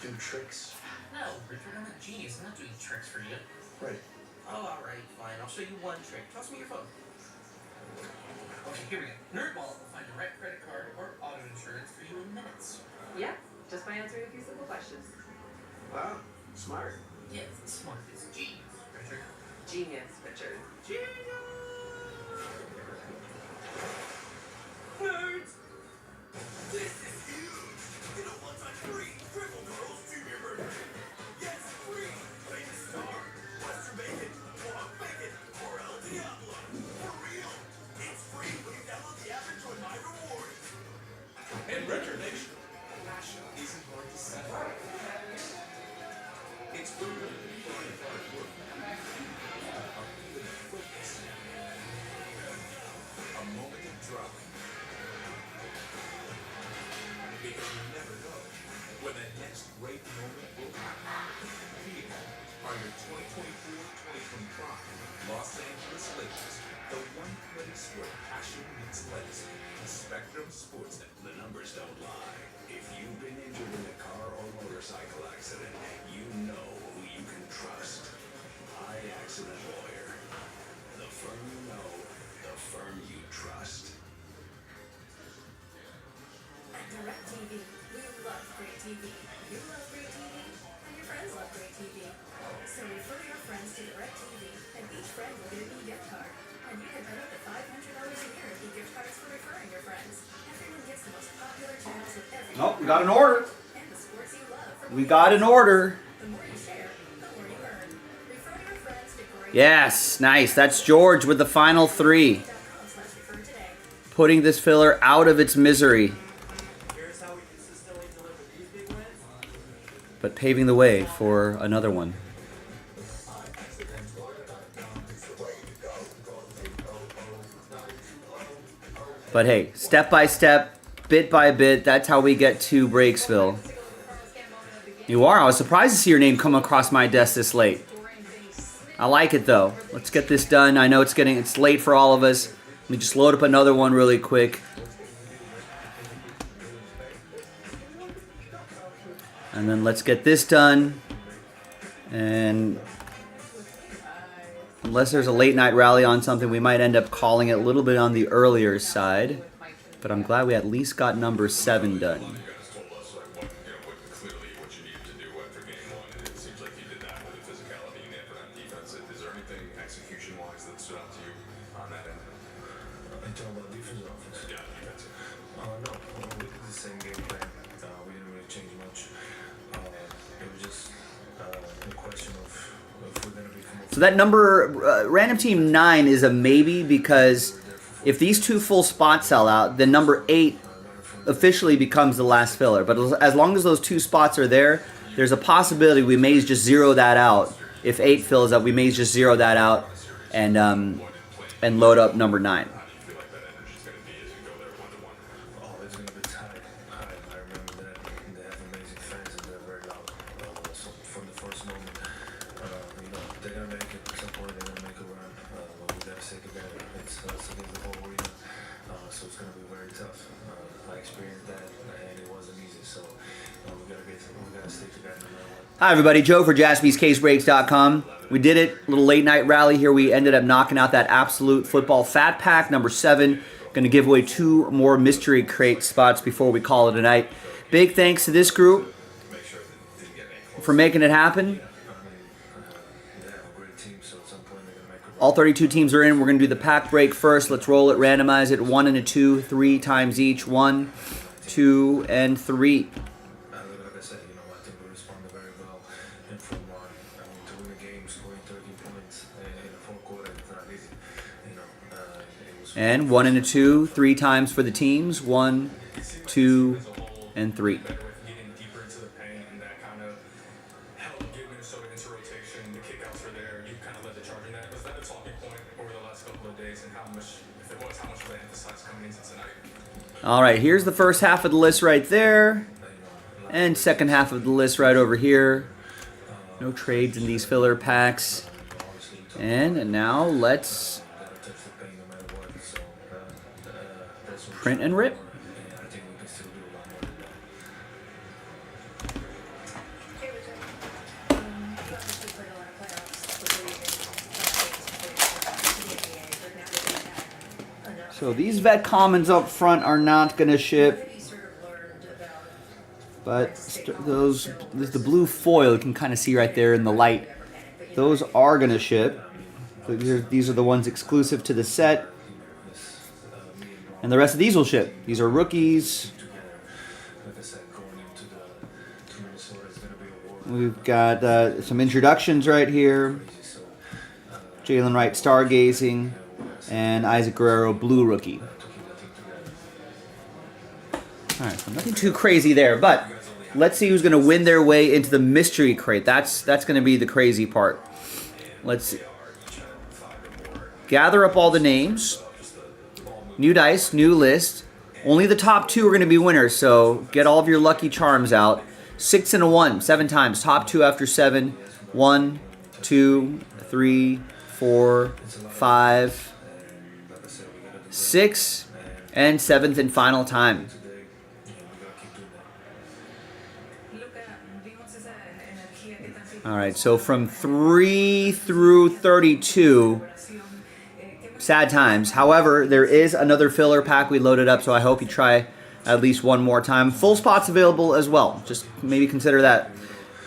do tricks? No, Richard, I'm a genius. I'm not doing tricks for you. Right. Oh, alright, fine. I'll show you one trick. Toss me your phone. Okay, here we go. NerdWallet will find the right credit card or auto insurance for you in minutes. Yeah, just by answering a few simple questions. Wow, smart. Yes, it's smart. It's genius, Richard. Genius, Richard. Nerds! This is huge! Get a one-time free Triple Girls Junior Burger. Yes, free! Famous star, Western Bacon, Mohawk Bacon, or El Diablo. For real! It's free when you download the app and join my rewards. And Retro Nation, passion isn't hard to separate. It's rewarding for your hard work. Focus. A moment of drama. Because you never know when that next great moment will happen. Here are your 2024-2025 Los Angeles Lakers, the one place where passion meets legacy. Spectrum Sports. The numbers don't lie. If you've been injured in a car or motorcycle accident, you know who you can trust. High Accident Lawyer. The firm you know, the firm you trust. At DirecTV, we love great TV. You love great TV, and your friends love great TV. So refer your friends to DirecTV, and each friend will get a new gift card. And you can earn up to $500 a year in gift cards for referring your friends. Everyone gets the most popular channels with every. Oh, we got an order. And the sports you love. We got an order. The more you share, the more you earn. Refer your friends to great. Yes, nice. That's George with the final 3. Putting this filler out of its misery. But paving the way for another one. But hey, step by step, bit by bit, that's how we get to Breaksville. You are. I was surprised to see your name come across my desk this late. I like it though. Let's get this done. I know it's late for all of us. Let me just load up another one really quick. And then let's get this done. And unless there's a late night rally on something, we might end up calling it a little bit on the earlier side. But I'm glad we at least got number 7 done. So that number, random team 9 is a maybe because if these 2 full spots sell out, then number 8 officially becomes the last filler. But as long as those 2 spots are there, there's a possibility we may just zero that out. If 8 fills up, we may just zero that out and and load up number 9. How do you feel like that energy is going to be as you go there 1-to-1? Oh, it's gonna be tight. I remember that they have amazing fans and they're very loud. So from the first moment, they're gonna make it. At some point, they're gonna make a run. But we gotta stay together. It's against the whole arena, so it's gonna be very tough. I experienced that, and it wasn't easy. So we gotta stay together no matter what. Hi everybody, Joe for JaspysCaseBreaks.com. We did it, a little late night rally here. We ended up knocking out that Absolute Football Fat Pack, number 7. Going to give away 2 more mystery crate spots before we call it a night. Big thanks to this group for making it happen. All 32 teams are in. We're going to do the pack break first. Let's roll it, randomize it, 1 and a 2, 3 times each. 1, 2, and 3. Like I said, I think we responded very well. And from to win the game, scoring 13 points in the fourth quarter, it's not easy. It was And 1 and a 2, 3 times for the teams. 1, 2, and 3. Better with getting deeper into the paint, and that kind of helped get Minnesota into rotation. The kickouts were there. You kind of led the charge in that. Was that a talking point over the last couple of days, and how much, if it was, how much was that emphasized coming into tonight? All right, here's the first half of the list right there. And second half of the list right over here. No trades in these filler packs. And now let's print and rip. So these vet commons up front are not going to ship. But those, there's the blue foil, you can kind of see right there in the light. Those are going to ship. These are the ones exclusive to the set. And the rest of these will ship. These are rookies. We've got some introductions right here. Jalen Wright Stargazing and Isaac Guerrero Blue Rookie. Alright, so nothing too crazy there, but let's see who's going to win their way into the mystery crate. That's going to be the crazy part. Let's see. Gather up all the names. New dice, new list. Only the top 2 are going to be winners, so get all of your lucky charms out. 6 and a 1, 7 times. Top 2 after 7. 1, 2, 3, 4, 5, 6, and 7th and final time. Alright, so from 3 through 32, sad times. However, there is another filler pack we loaded up, so I hope you try at least one more time. Full spots available as well. Just maybe consider that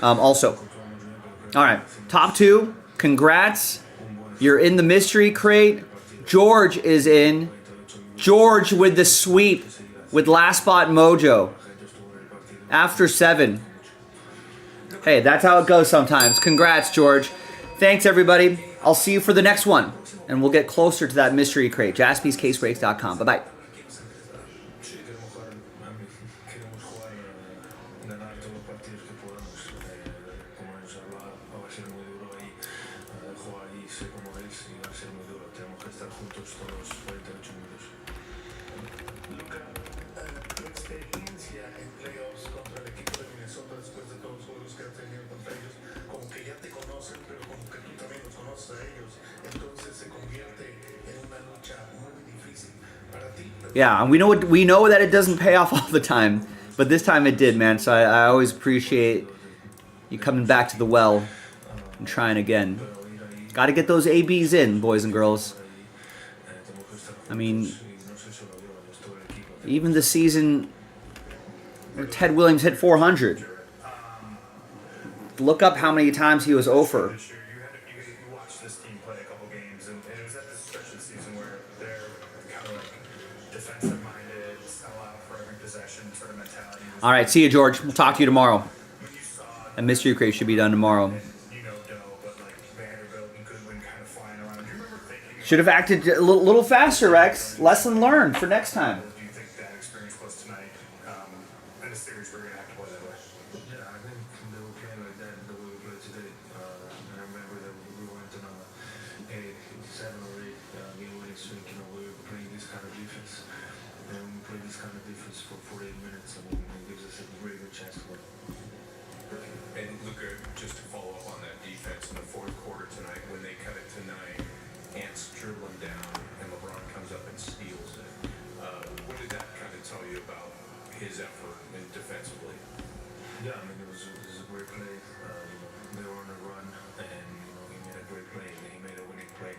also. Alright, top 2, congrats. You're in the mystery crate. George is in. George with the sweep with last spot mojo. After 7. Hey, that's how it goes sometimes. Congrats, George. Thanks, everybody. I'll see you for the next one. And we'll get closer to that mystery crate. JaspysCaseBreaks.com. Bye-bye. Tu experiencia en playoffs contra el equipo de Minnesota después de todos los juegos que has tenido contra ellos, como que ya te conocen, pero como que tú también los conoces a ellos, entonces se convierte en una lucha muy difícil para ti. Yeah, and we know that it doesn't pay off all the time, but this time it did, man. So I always appreciate you coming back to the well and trying again. Got to get those ABs in, boys and girls. I mean, even the season where Ted Williams hit 400. Look up how many times he was over. You watched this team play a couple games, and it was at this stretch of the season where they're kind of like defensive-minded, sell out for every possession sort of mentality. All right, see you, George. We'll talk to you tomorrow. And mystery crate should be done tomorrow. Should have acted a little faster, Rex. Lesson learned for next time. Do you think that experience was tonight in a series we're going to have to play that way? Yeah, I think they were playing like that the way we played today. And I remember that we went on a 7 or 8 game winning defense for 48 minutes. I mean, it gives us a really good chance to win. And Luka, just to follow up on that defense in the fourth quarter tonight, when they cut it to 9, Ant's dribbling down, and LeBron comes up and steals it. What did that kind of tell you about his effort and defensively? Yeah, I mean, it was a great play. They were on a run, and he made a great play. He made a winning play,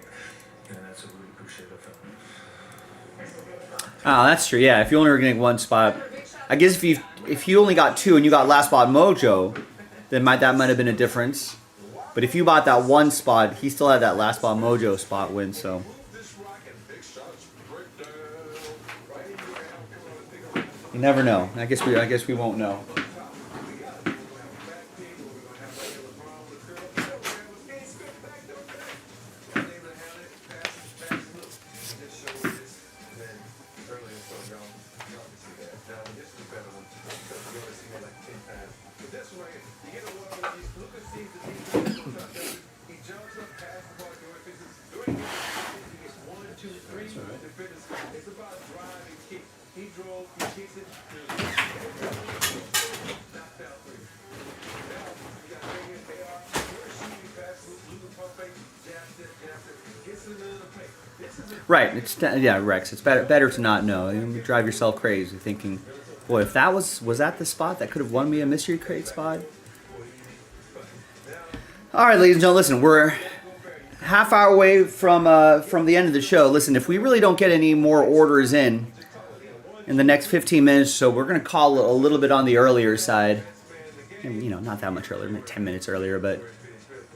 and that's a really appreciative of him. Oh, that's true. Yeah, if you only were getting one spot, I guess if you only got 2 and you got last spot mojo, then that might have been a difference. But if you bought that one spot, he still had that last spot mojo spot win. So you never know. I guess we won't know. Right, yeah, Rex. It's better to not know. You drive yourself crazy thinking, boy, if that was that the spot that could have won me a mystery crate spot. All right, ladies and gentlemen, listen, we're half hour away from the end of the show. Listen, if we really don't get any more orders in the next 15 minutes, so we're gonna call a little bit on the earlier side. And, not that much earlier, maybe 10 minutes earlier,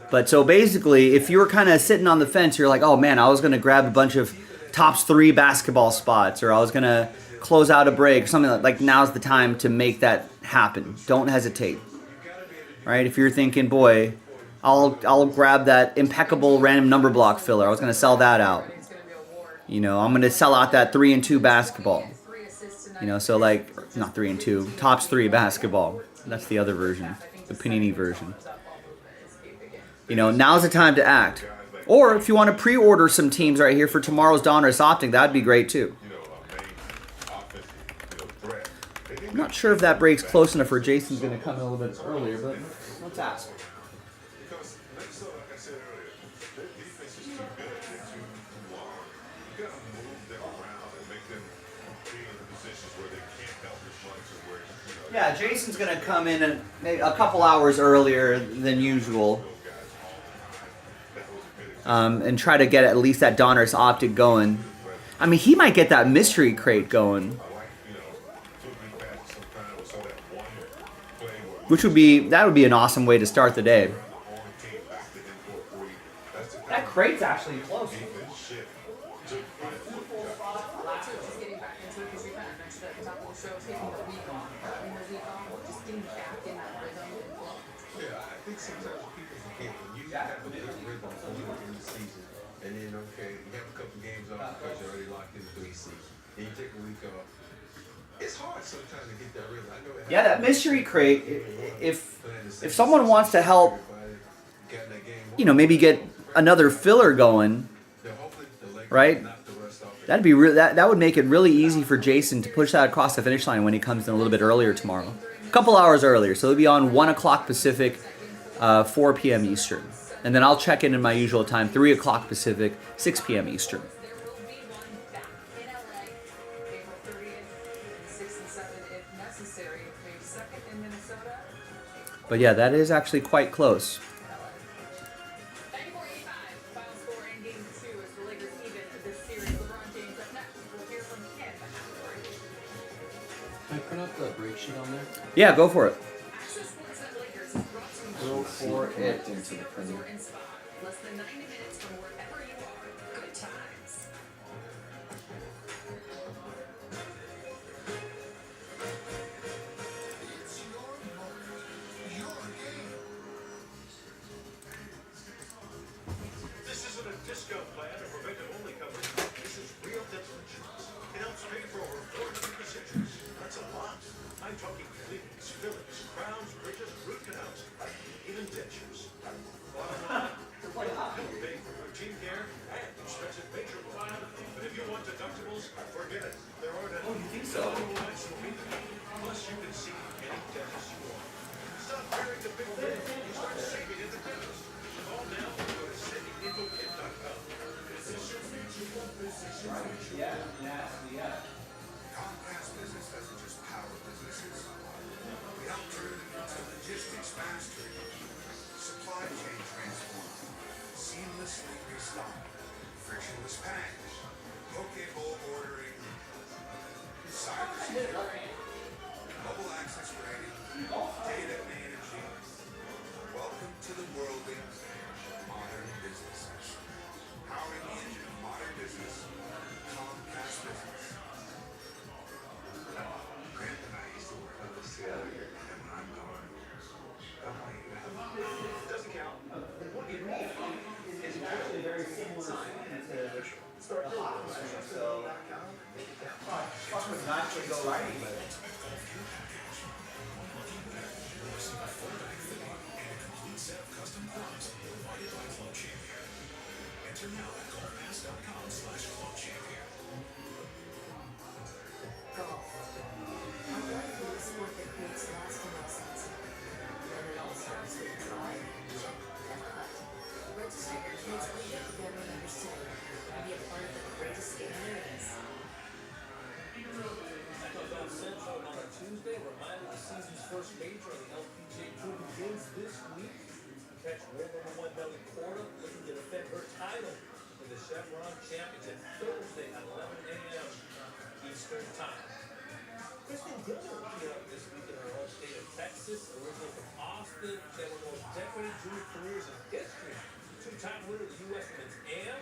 But so basically, if you were kind of sitting on the fence, you're like, oh man, I was going to grab a bunch of tops 3 basketball spots, or I was going to close out a break, or something like now's the time to make that happen. Don't hesitate. Right? If you're thinking, boy, I'll grab that impeccable random number block filler. I was going to sell that out. I'm going to sell out that 3 and 2 basketball. So like, not 3 and 2, tops 3 basketball. That's the other version, the Panini version. Now's the time to act. Or if you want to pre-order some teams right here for tomorrow's Donruss Optic, that'd be great too. I'm not sure if that break's close enough for Jason's going to come in a little bit earlier, but let's ask. Yeah, Jason's going to come in maybe a couple hours earlier than usual. And try to get at least that Donruss Optic going. I mean, he might get that mystery crate going. That would be an awesome way to start the day. That crate's actually close. And then, okay, you have a couple games off because you're already locked in the 3 seed. Then you take a week off. It's hard sometimes to get that rhythm. I know yeah, that mystery crate, if someone wants to help, maybe get another filler going, right? That'd be that would make it really easy for Jason to push that across the finish line when he comes in a little bit earlier tomorrow. A couple hours earlier. So it'll be on 1 o'clock Pacific, 4 p.m. Eastern. And then I'll check in my usual time, 3 o'clock Pacific, 6 p.m. Eastern. But yeah, that is actually quite close. Can I print out the break sheet on there? Yeah, go for it. Go for it. Into the printer. Less than 90 minutes from wherever you are. Good times. This isn't a discount plan or preventive-only coverage. This is real dental insurance. It helps pay for over 400 procedures. That's a lot. I'm talking cleanings, fillings, crowns, bridges, root canals, even dentures. Bottom line, help pay for routine care Comcast Business doesn't just power businesses. We help turn them into logistics mastery, supply chain transformer, seamlessly restock, frictionless packs, Pokeball ordering, cybersecurity, mobile access grading, data managing. Welcome to the world of modern businesses. Powering the engine of modern business, Comcast Business. Grant and I used to work on this together, and when I'm gone, I want you to have it. Doesn't count. What you need is actually very similar to start so fuck was not going to go right, but Enter now at golfpass.com/clubchampion. Golf. A lifelong sport that creates lasting lessons. And it all starts with try, chip, and putt. Register your kids or get together members today and be a part of the greatest game there is. Touchdown Central on a Tuesday, reminder the season's first major on the LPGA Tour begins this week. Catch world #1 Nelly Korda looking to defend her title in the Chevron Championship Thursday at 11 a.m. Eastern Time. Kristen Dillon will be up this week in her home state of Texas, originally from Austin. They were most decorated junior careers in history. Two-time winner of the U.S. Women's AM,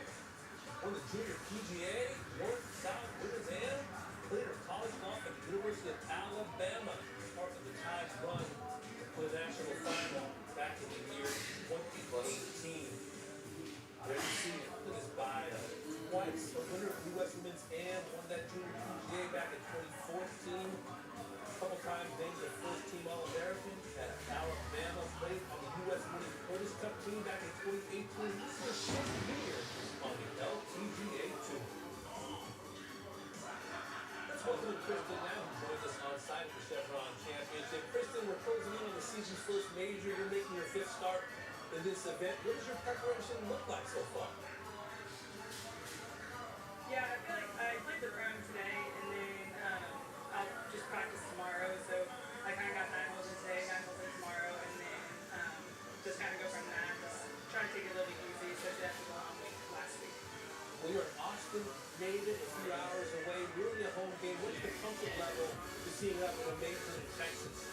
won the Junior PGA, North-South Women's AM, played her college golf at the University of Alabama, part of the Tides run for the national final back in the year 2018. Great to see it. Look at his bio. Twice a winner of U.S. Women's AM, won that Junior PGA back in 2014. A couple times named the first team All-American at Alabama, played on the U.S. Women's Curtis Cup team back in 2018. This is his fifth year on the LPGA Tour. Let's welcome to Kristen now, who joins us on site at the Chevron Championship. Kristen, we're closing in on the season's first major. You're making your fifth start in this event. What does your preparation look like so far? Yeah, I feel like I played the round today, and then I'll just practice tomorrow. So I kind of got 9 holes in today, 9 holes in tomorrow, and then just kind of go from that. Just try to take it a little bit easy, especially after the long week last week. Well, you're an Austin native, a few hours away, really a home game. What's the comfort level to seeing up in a major in Texas?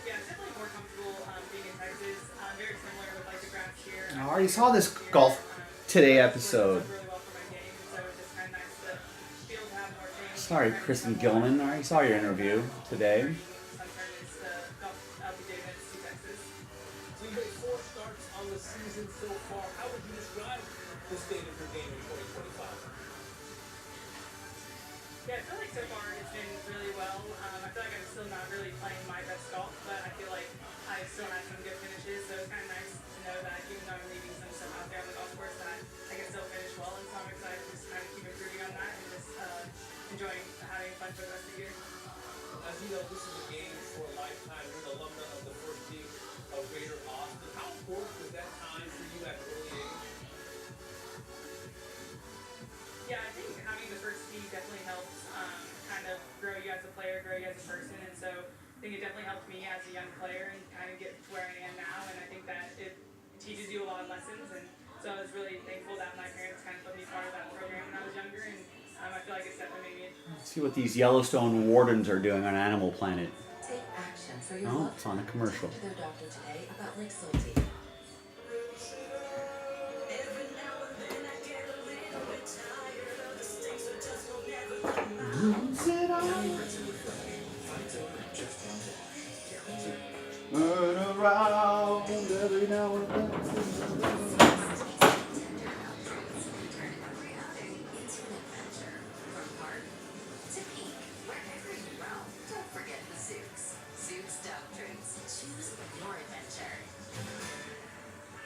Yeah, it's definitely more comfortable being in Texas. Very similar with like the grass here. I already saw this Golf Today episode. Sorry, Kristen Gilman. I already saw your interview today. So you made 4 starts on the season so far. How would you describe the state of your game in 2025? Yeah, I feel like so far it's been really well. I feel like I'm still not really playing my best golf, but I feel like I still had some good finishes, so it's kind of nice to know that even though I'm leaving some stuff out there on the golf course, that I can still finish well, and so I'm excited to just kind of keep improving on that and just enjoying having fun for the rest of the year. As you know, this is a game for a lifetime. You're an alumna of the first team of Greater Austin. How important was that time for you at an early age? Yeah, I think having the first tee definitely helps kind of grow you as a player, grow you as a person, and so I think it definitely helped me as a young player and kind of get to where I am now, and I think that it teaches you a lot of lessons, and so I was really thankful that my parents kind of let me part of that program when I was younger, and I feel like it's definitely made me. Let's see what these Yellowstone wardens are doing on Animal Planet. Take action for your Oh, loved it's on a commercial. Talk to their doctor today about Lixilty. Turn around every now and then.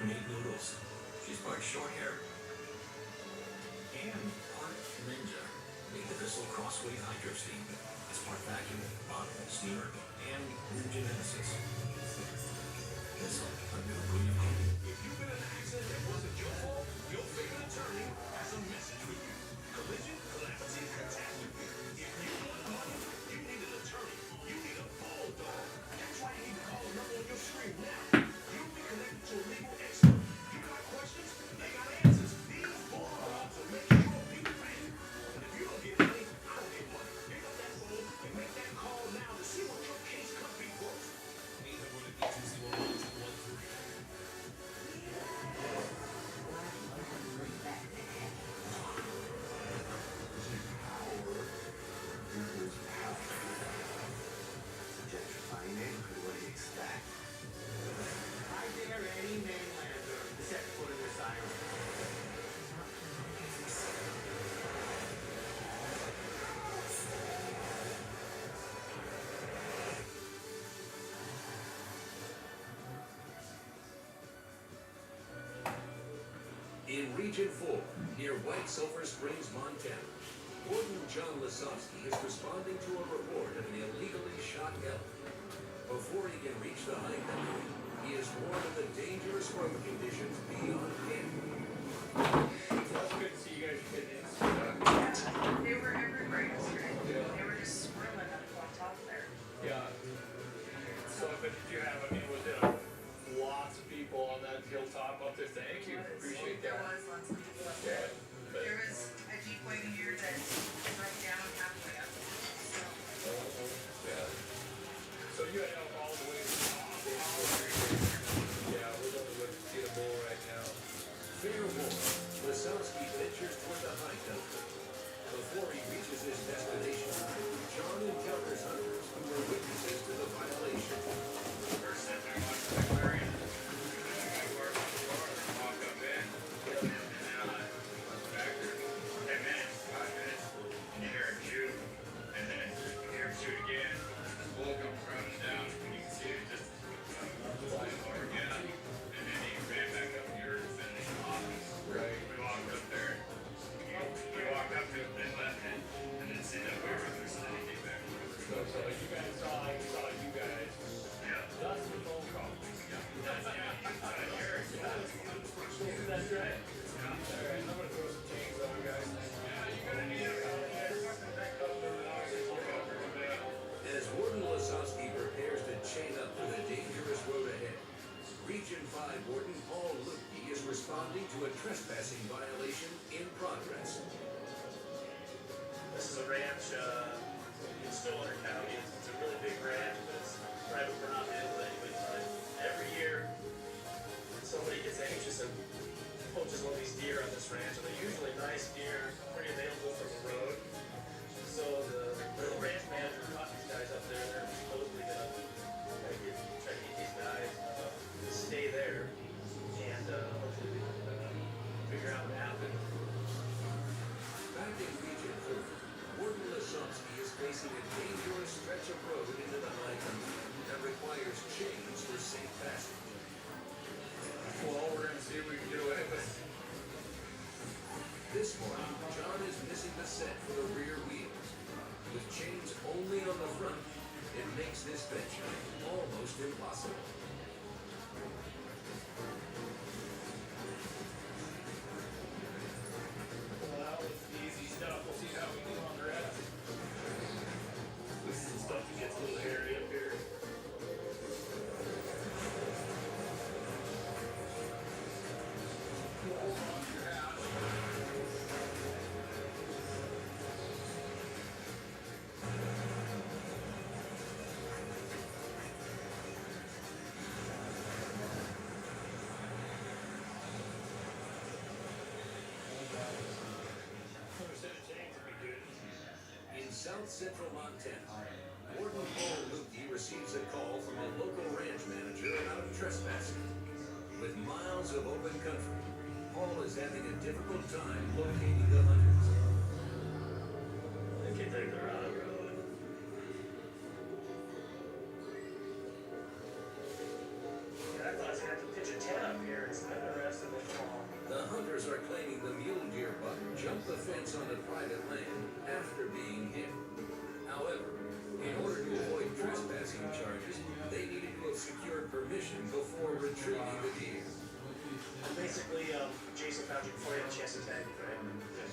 Nate Noodles. She's part short hair and part ninja. Meet the Bissell Crossway Hydro Steam. It's part vacuum, bottle, steamer, and Ninja Nemesis. Bissell, a new breed of clean. If you've been in an accident that wasn't your fault, you'll fake an attorney as a Region 4, near White Sulphur Springs, Montana. Warden John Lasowski is responding to a report of an illegally shot elk. Before he can reach the high country, he is warned of the dangerous road conditions beyond him. That's good to see you guys getting in. They were everywhere yesterday. They were just swirling up on top there. Yeah. So, but did you have, was it lots of people on that hilltop up there? Thank you. Appreciate that. There was lots of people up there. There was a Jeep waiting here that broke down halfway up. Yeah. So you had elk all the way to the top. Yeah, we're going to get a bull right now. Fair warning, Lasowski ventures toward the high country. Before he reaches his destination, John encounters hunters who were witnesses to the violation. First sitting there watching the aquarium. I work on the floor and then walk up in. And then back there, 10 minutes, 5 minutes, and you hear him shoot. And then you hear him shoot again. This bull comes running down, and you can see it just flying over again. And then he ran back up and you heard him finish him off. Right. We walked up there. We walked up to him and left it. And then see that we were there, so then he came back. So you guys saw you guys. Yeah. That's the phone call. That's right. Alright, I'm gonna throw some chains on, guys. As Warden Lasowski prepares to chain up to the dangerous road ahead, Region 5 Warden Paul Lukey is responding to a trespassing violation in progress. This is a ranch in Stillwater County. It's a really big ranch, but it's private property. Every year, somebody gets anxious and poaches one of these deer on this ranch, and they're usually nice deer, pretty available from the road. So the ranch manager caught these guys up there, and they're supposedly gonna try to get these guys to stay there, and hopefully we can figure out what happened. Back in Region 4, Warden Lasowski is facing a dangerous stretch of road into the high country that requires chains for safe passage. Well, we're gonna see if we can get away with it. This morning, John is missing the set for the rear wheels. With chains only on the front, it makes this venture almost impossible. Well, it's easy stuff. We'll see how we do on the rest. This is the stuff that gets a little hairy up here. In South Central Montana, Warden Paul Lukey receives a call from a local ranch manager about trespassing. With miles of open country, Paul is having a difficult time locating the hunters. They can take the road. Yeah, I thought I was gonna have to pitch a tent up here. It's been the rest of the fall. The hunters are claiming the mule deer buck jumped the fence onto private land after being hit. However, in order to avoid trespassing charges, they needed to have secured permission before retrieving the deer. Basically, Jason found you before you had a chance to tag it, right? Yes.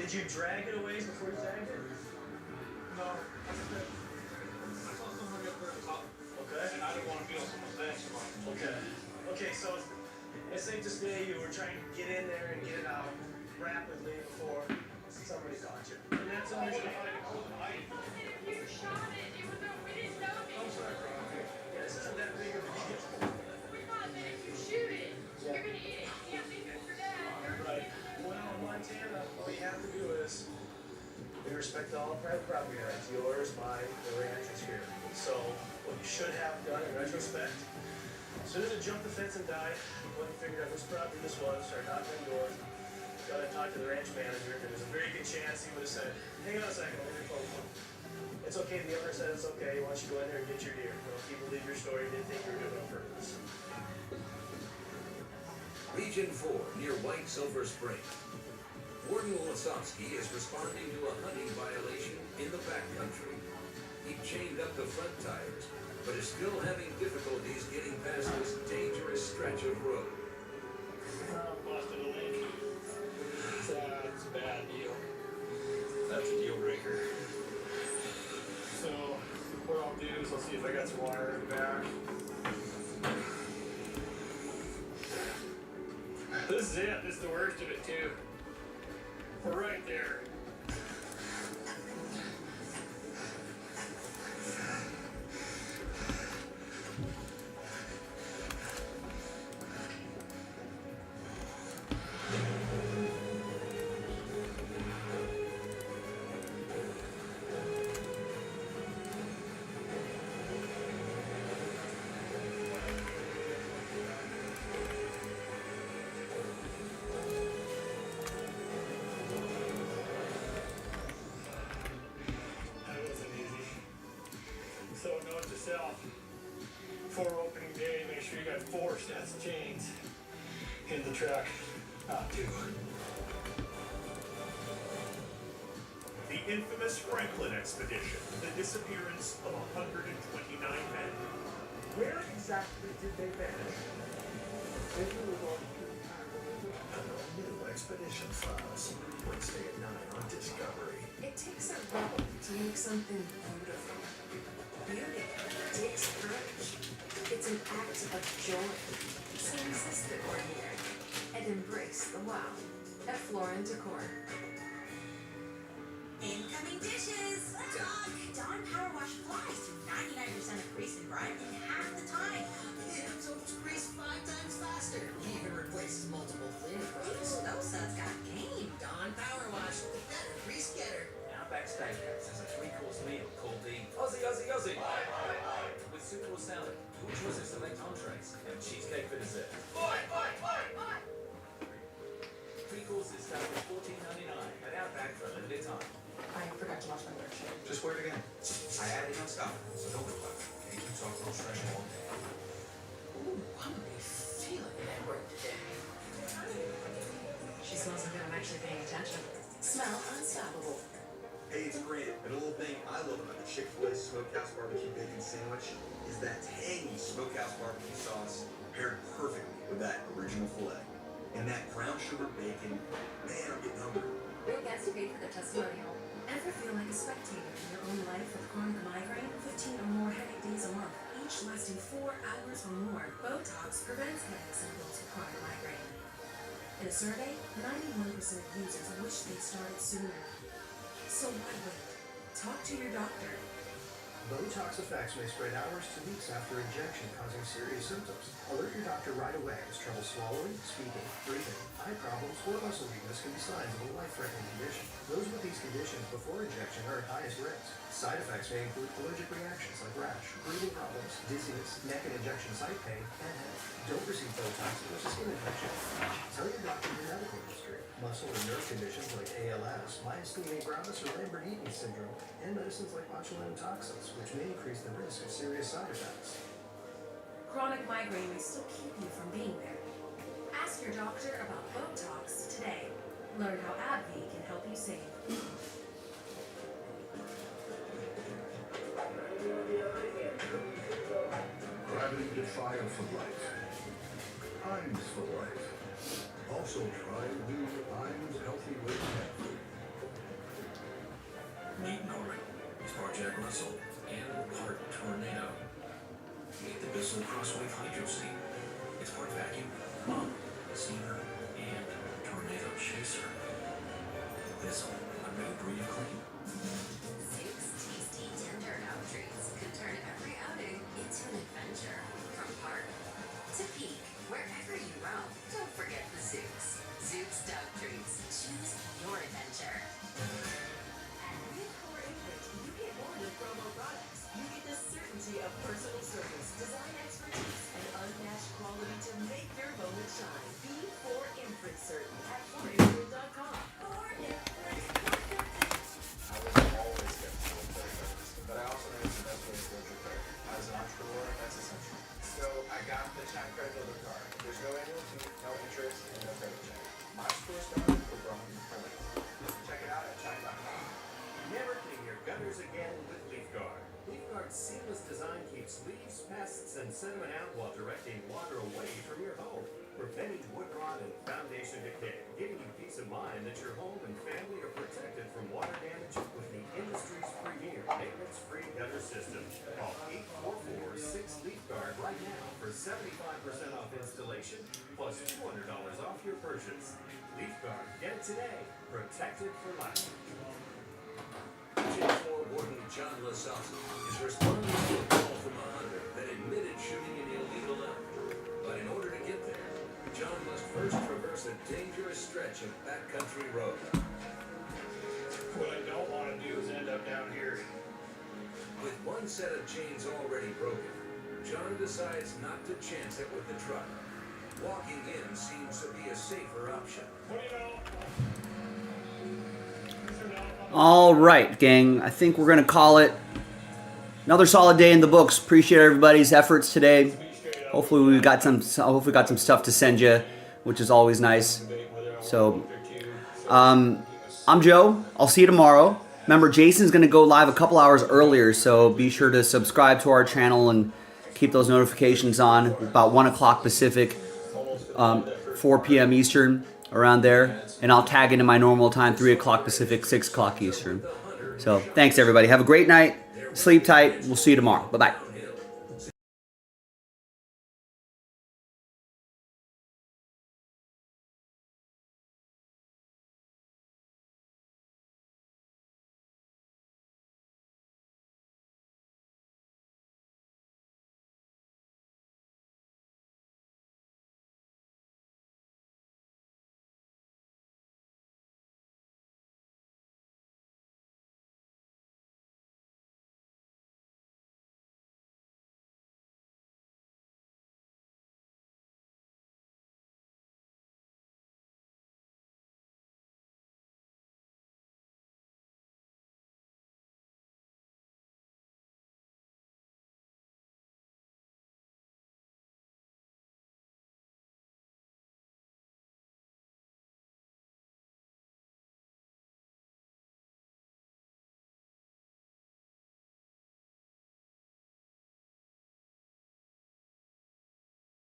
Did you drag it a ways before you tagged it? No, I saw somebody up there at the top. Okay. And I didn't want to be on someone's bench. Okay. Okay, so it's safe to say you were trying to get in there and get it out rapidly before somebody caught you. And that's understandable. You shot it. It was we didn't know it. I'm sorry, bro. Yeah, this isn't that big of a deal. We thought that if you shoot it, you're gonna eat it. You can't leave it for that. Right. Well, in Montana, all you have to do is we respect all private property rights. Yours, mine, the ranch is here. So what you should have done in retrospect, as soon as it jumped the fence and died, you went and figured out whose property this was, started knocking on doors, got to talk to the ranch manager. There's a very good chance he would have said, hang on a second, I'll get your phone call. It's okay, the owner said it's okay, why don't you go in there and get your deer. You know, if you believe your story, didn't think you were doing it on purpose. Region 4 near White Silver Springs. Warden Lasowski is responding to a hunting violation in the backcountry. He chained up the front tires, but is still having difficulties getting past this dangerous stretch of road. Busted a link. That's a bad deal. That's a deal breaker. So, what I'll do is I'll see if I got some wire in the back. This is it. This is the worst of it, too. We're right there. So note to self, before opening day, make sure you got 4 sets of chains in the truck. Not 2. The infamous Franklin expedition, the disappearance of 129 men. Where exactly did they vanish? New expedition files. Wednesday at 9 on Discovery. It takes a rebel to make something beautiful. Beauty takes courage. It's an act of joy. So resist the ordinary and embrace the wow at Florin Decor. Incoming dishes! Dawn Power Wash flies through 99% of grease and grime in half the time. It absorbs grease 5 times faster. Even replaces multiple cleaning products. Those suds got game. Dawn Power Wash, better grease getter. Outback Steakhouse has a 3-course meal called the Aussie with soup or salad, your choice of select entrees, and cheesecake for dessert. 3 courses start at $14.99 at Outback for a limited time. I forgot to wash my work shirt. Just wear it again. I added on stuff, so don't go back. Okay, keeps our clothes fresh all day. Ooh, I'm really feeling it at work today. She smells like I'm actually paying attention. Smell unstoppable. Hey, it's Grant. And a little thing I love about the Chick-fil-A Smokehouse Barbecue Bacon Sandwich is that tangy smokehouse barbecue sauce paired perfectly with that original filet. And that brown sugar bacon, man, I'm getting hungry. Real guests paid for the testimonial. Ever feel like a spectator in your own life with chronic migraine? 15 or more headache days a month, each lasting 4 hours or more. Botox prevents headache symptoms with chronic migraine. In a survey, 91% of users wish they started sooner. So why wait? Talk to your doctor. Botox effects may spread hours to weeks after injection, causing serious symptoms. Alert your doctor right away as trouble swallowing, speaking, breathing, eye problems, or muscle weakness can be signs of a life-threatening condition. Those with these conditions before injection are at highest risk. Side effects may include allergic reactions like rash, breathing problems, dizziness, neck and injection site pain, and headache. Don't receive Botox if there's a skin infection. Tell your doctor your medical history. Muscle and nerve conditions like ALS, myasthenia gravis, or Lambert-Eaton syndrome, and medicines like botulinum toxins, which may increase the risk of serious side effects. Chronic migraine may still keep you from being there. Ask your doctor about Botox today. Learn how AbbVie can help you save. Gravity Defier for life. Iams for life. Also try new Iams Healthy Weight Cat Food. Meet Norman. He's part Jack Russell and part Tornado. Meet the Bissell Crosswave Hydro Steam. It's part vacuum, pump, steamer, and tornado chaser. Bissell, a new breed of clean. Six tasty tender out treats can turn every outing into an adventure. From park to peak, wherever you roam, don't forget the Zooks. Zooks Dog Treats. Choose your adventure. At Midcore Imprint, you get more than promo products. You get the certainty of personal service, design expertise, and unmatched quality to make your moment shine. Be for imprint certain at forimprint.com. For imprint. I was always skeptical of credit cards, but I also know it's the best way to build your credit. As an entrepreneur, that's essential. So I got the Tap Credit Builder card. There's no annual fee, no interest. Gutters again with LeafGuard. LeafGuard's seamless design keeps leaves, pests, and sediment out while directing water away from your home, preventing wood rot and foundation decay, giving you peace of mind that your home and family are protected from water damage with the industry's premier maintenance-free gutter system. Call 844-6LeafGuard right now for 75% off installation plus $200 off your purchase. LeafGuard, get it today. Protected for life. J4 Warden John Lasowski is responding to a call from a hunter that admitted shooting an illegal elk. But in order to get there, John must first traverse a dangerous stretch of backcountry road. What I don't want to do is end up down here. With one set of chains already broken, John decides not to chance it with the truck. Walking in seems to be a safer option. All right, gang. I think we're gonna call it another solid day in the books. Appreciate everybody's efforts today. Hopefully we got some stuff to send you, which is always nice. So, I'm Joe. I'll see you tomorrow. Remember, Jason's gonna go live a couple hours earlier, so be sure to subscribe to our channel and keep those notifications on. About 1 o'clock Pacific, 4 p.m. Eastern, around there. And I'll tag into my normal time, 3 o'clock Pacific, 6 o'clock Eastern. So thanks, everybody. Have a great night. Sleep tight. We'll see you tomorrow. Bye-bye.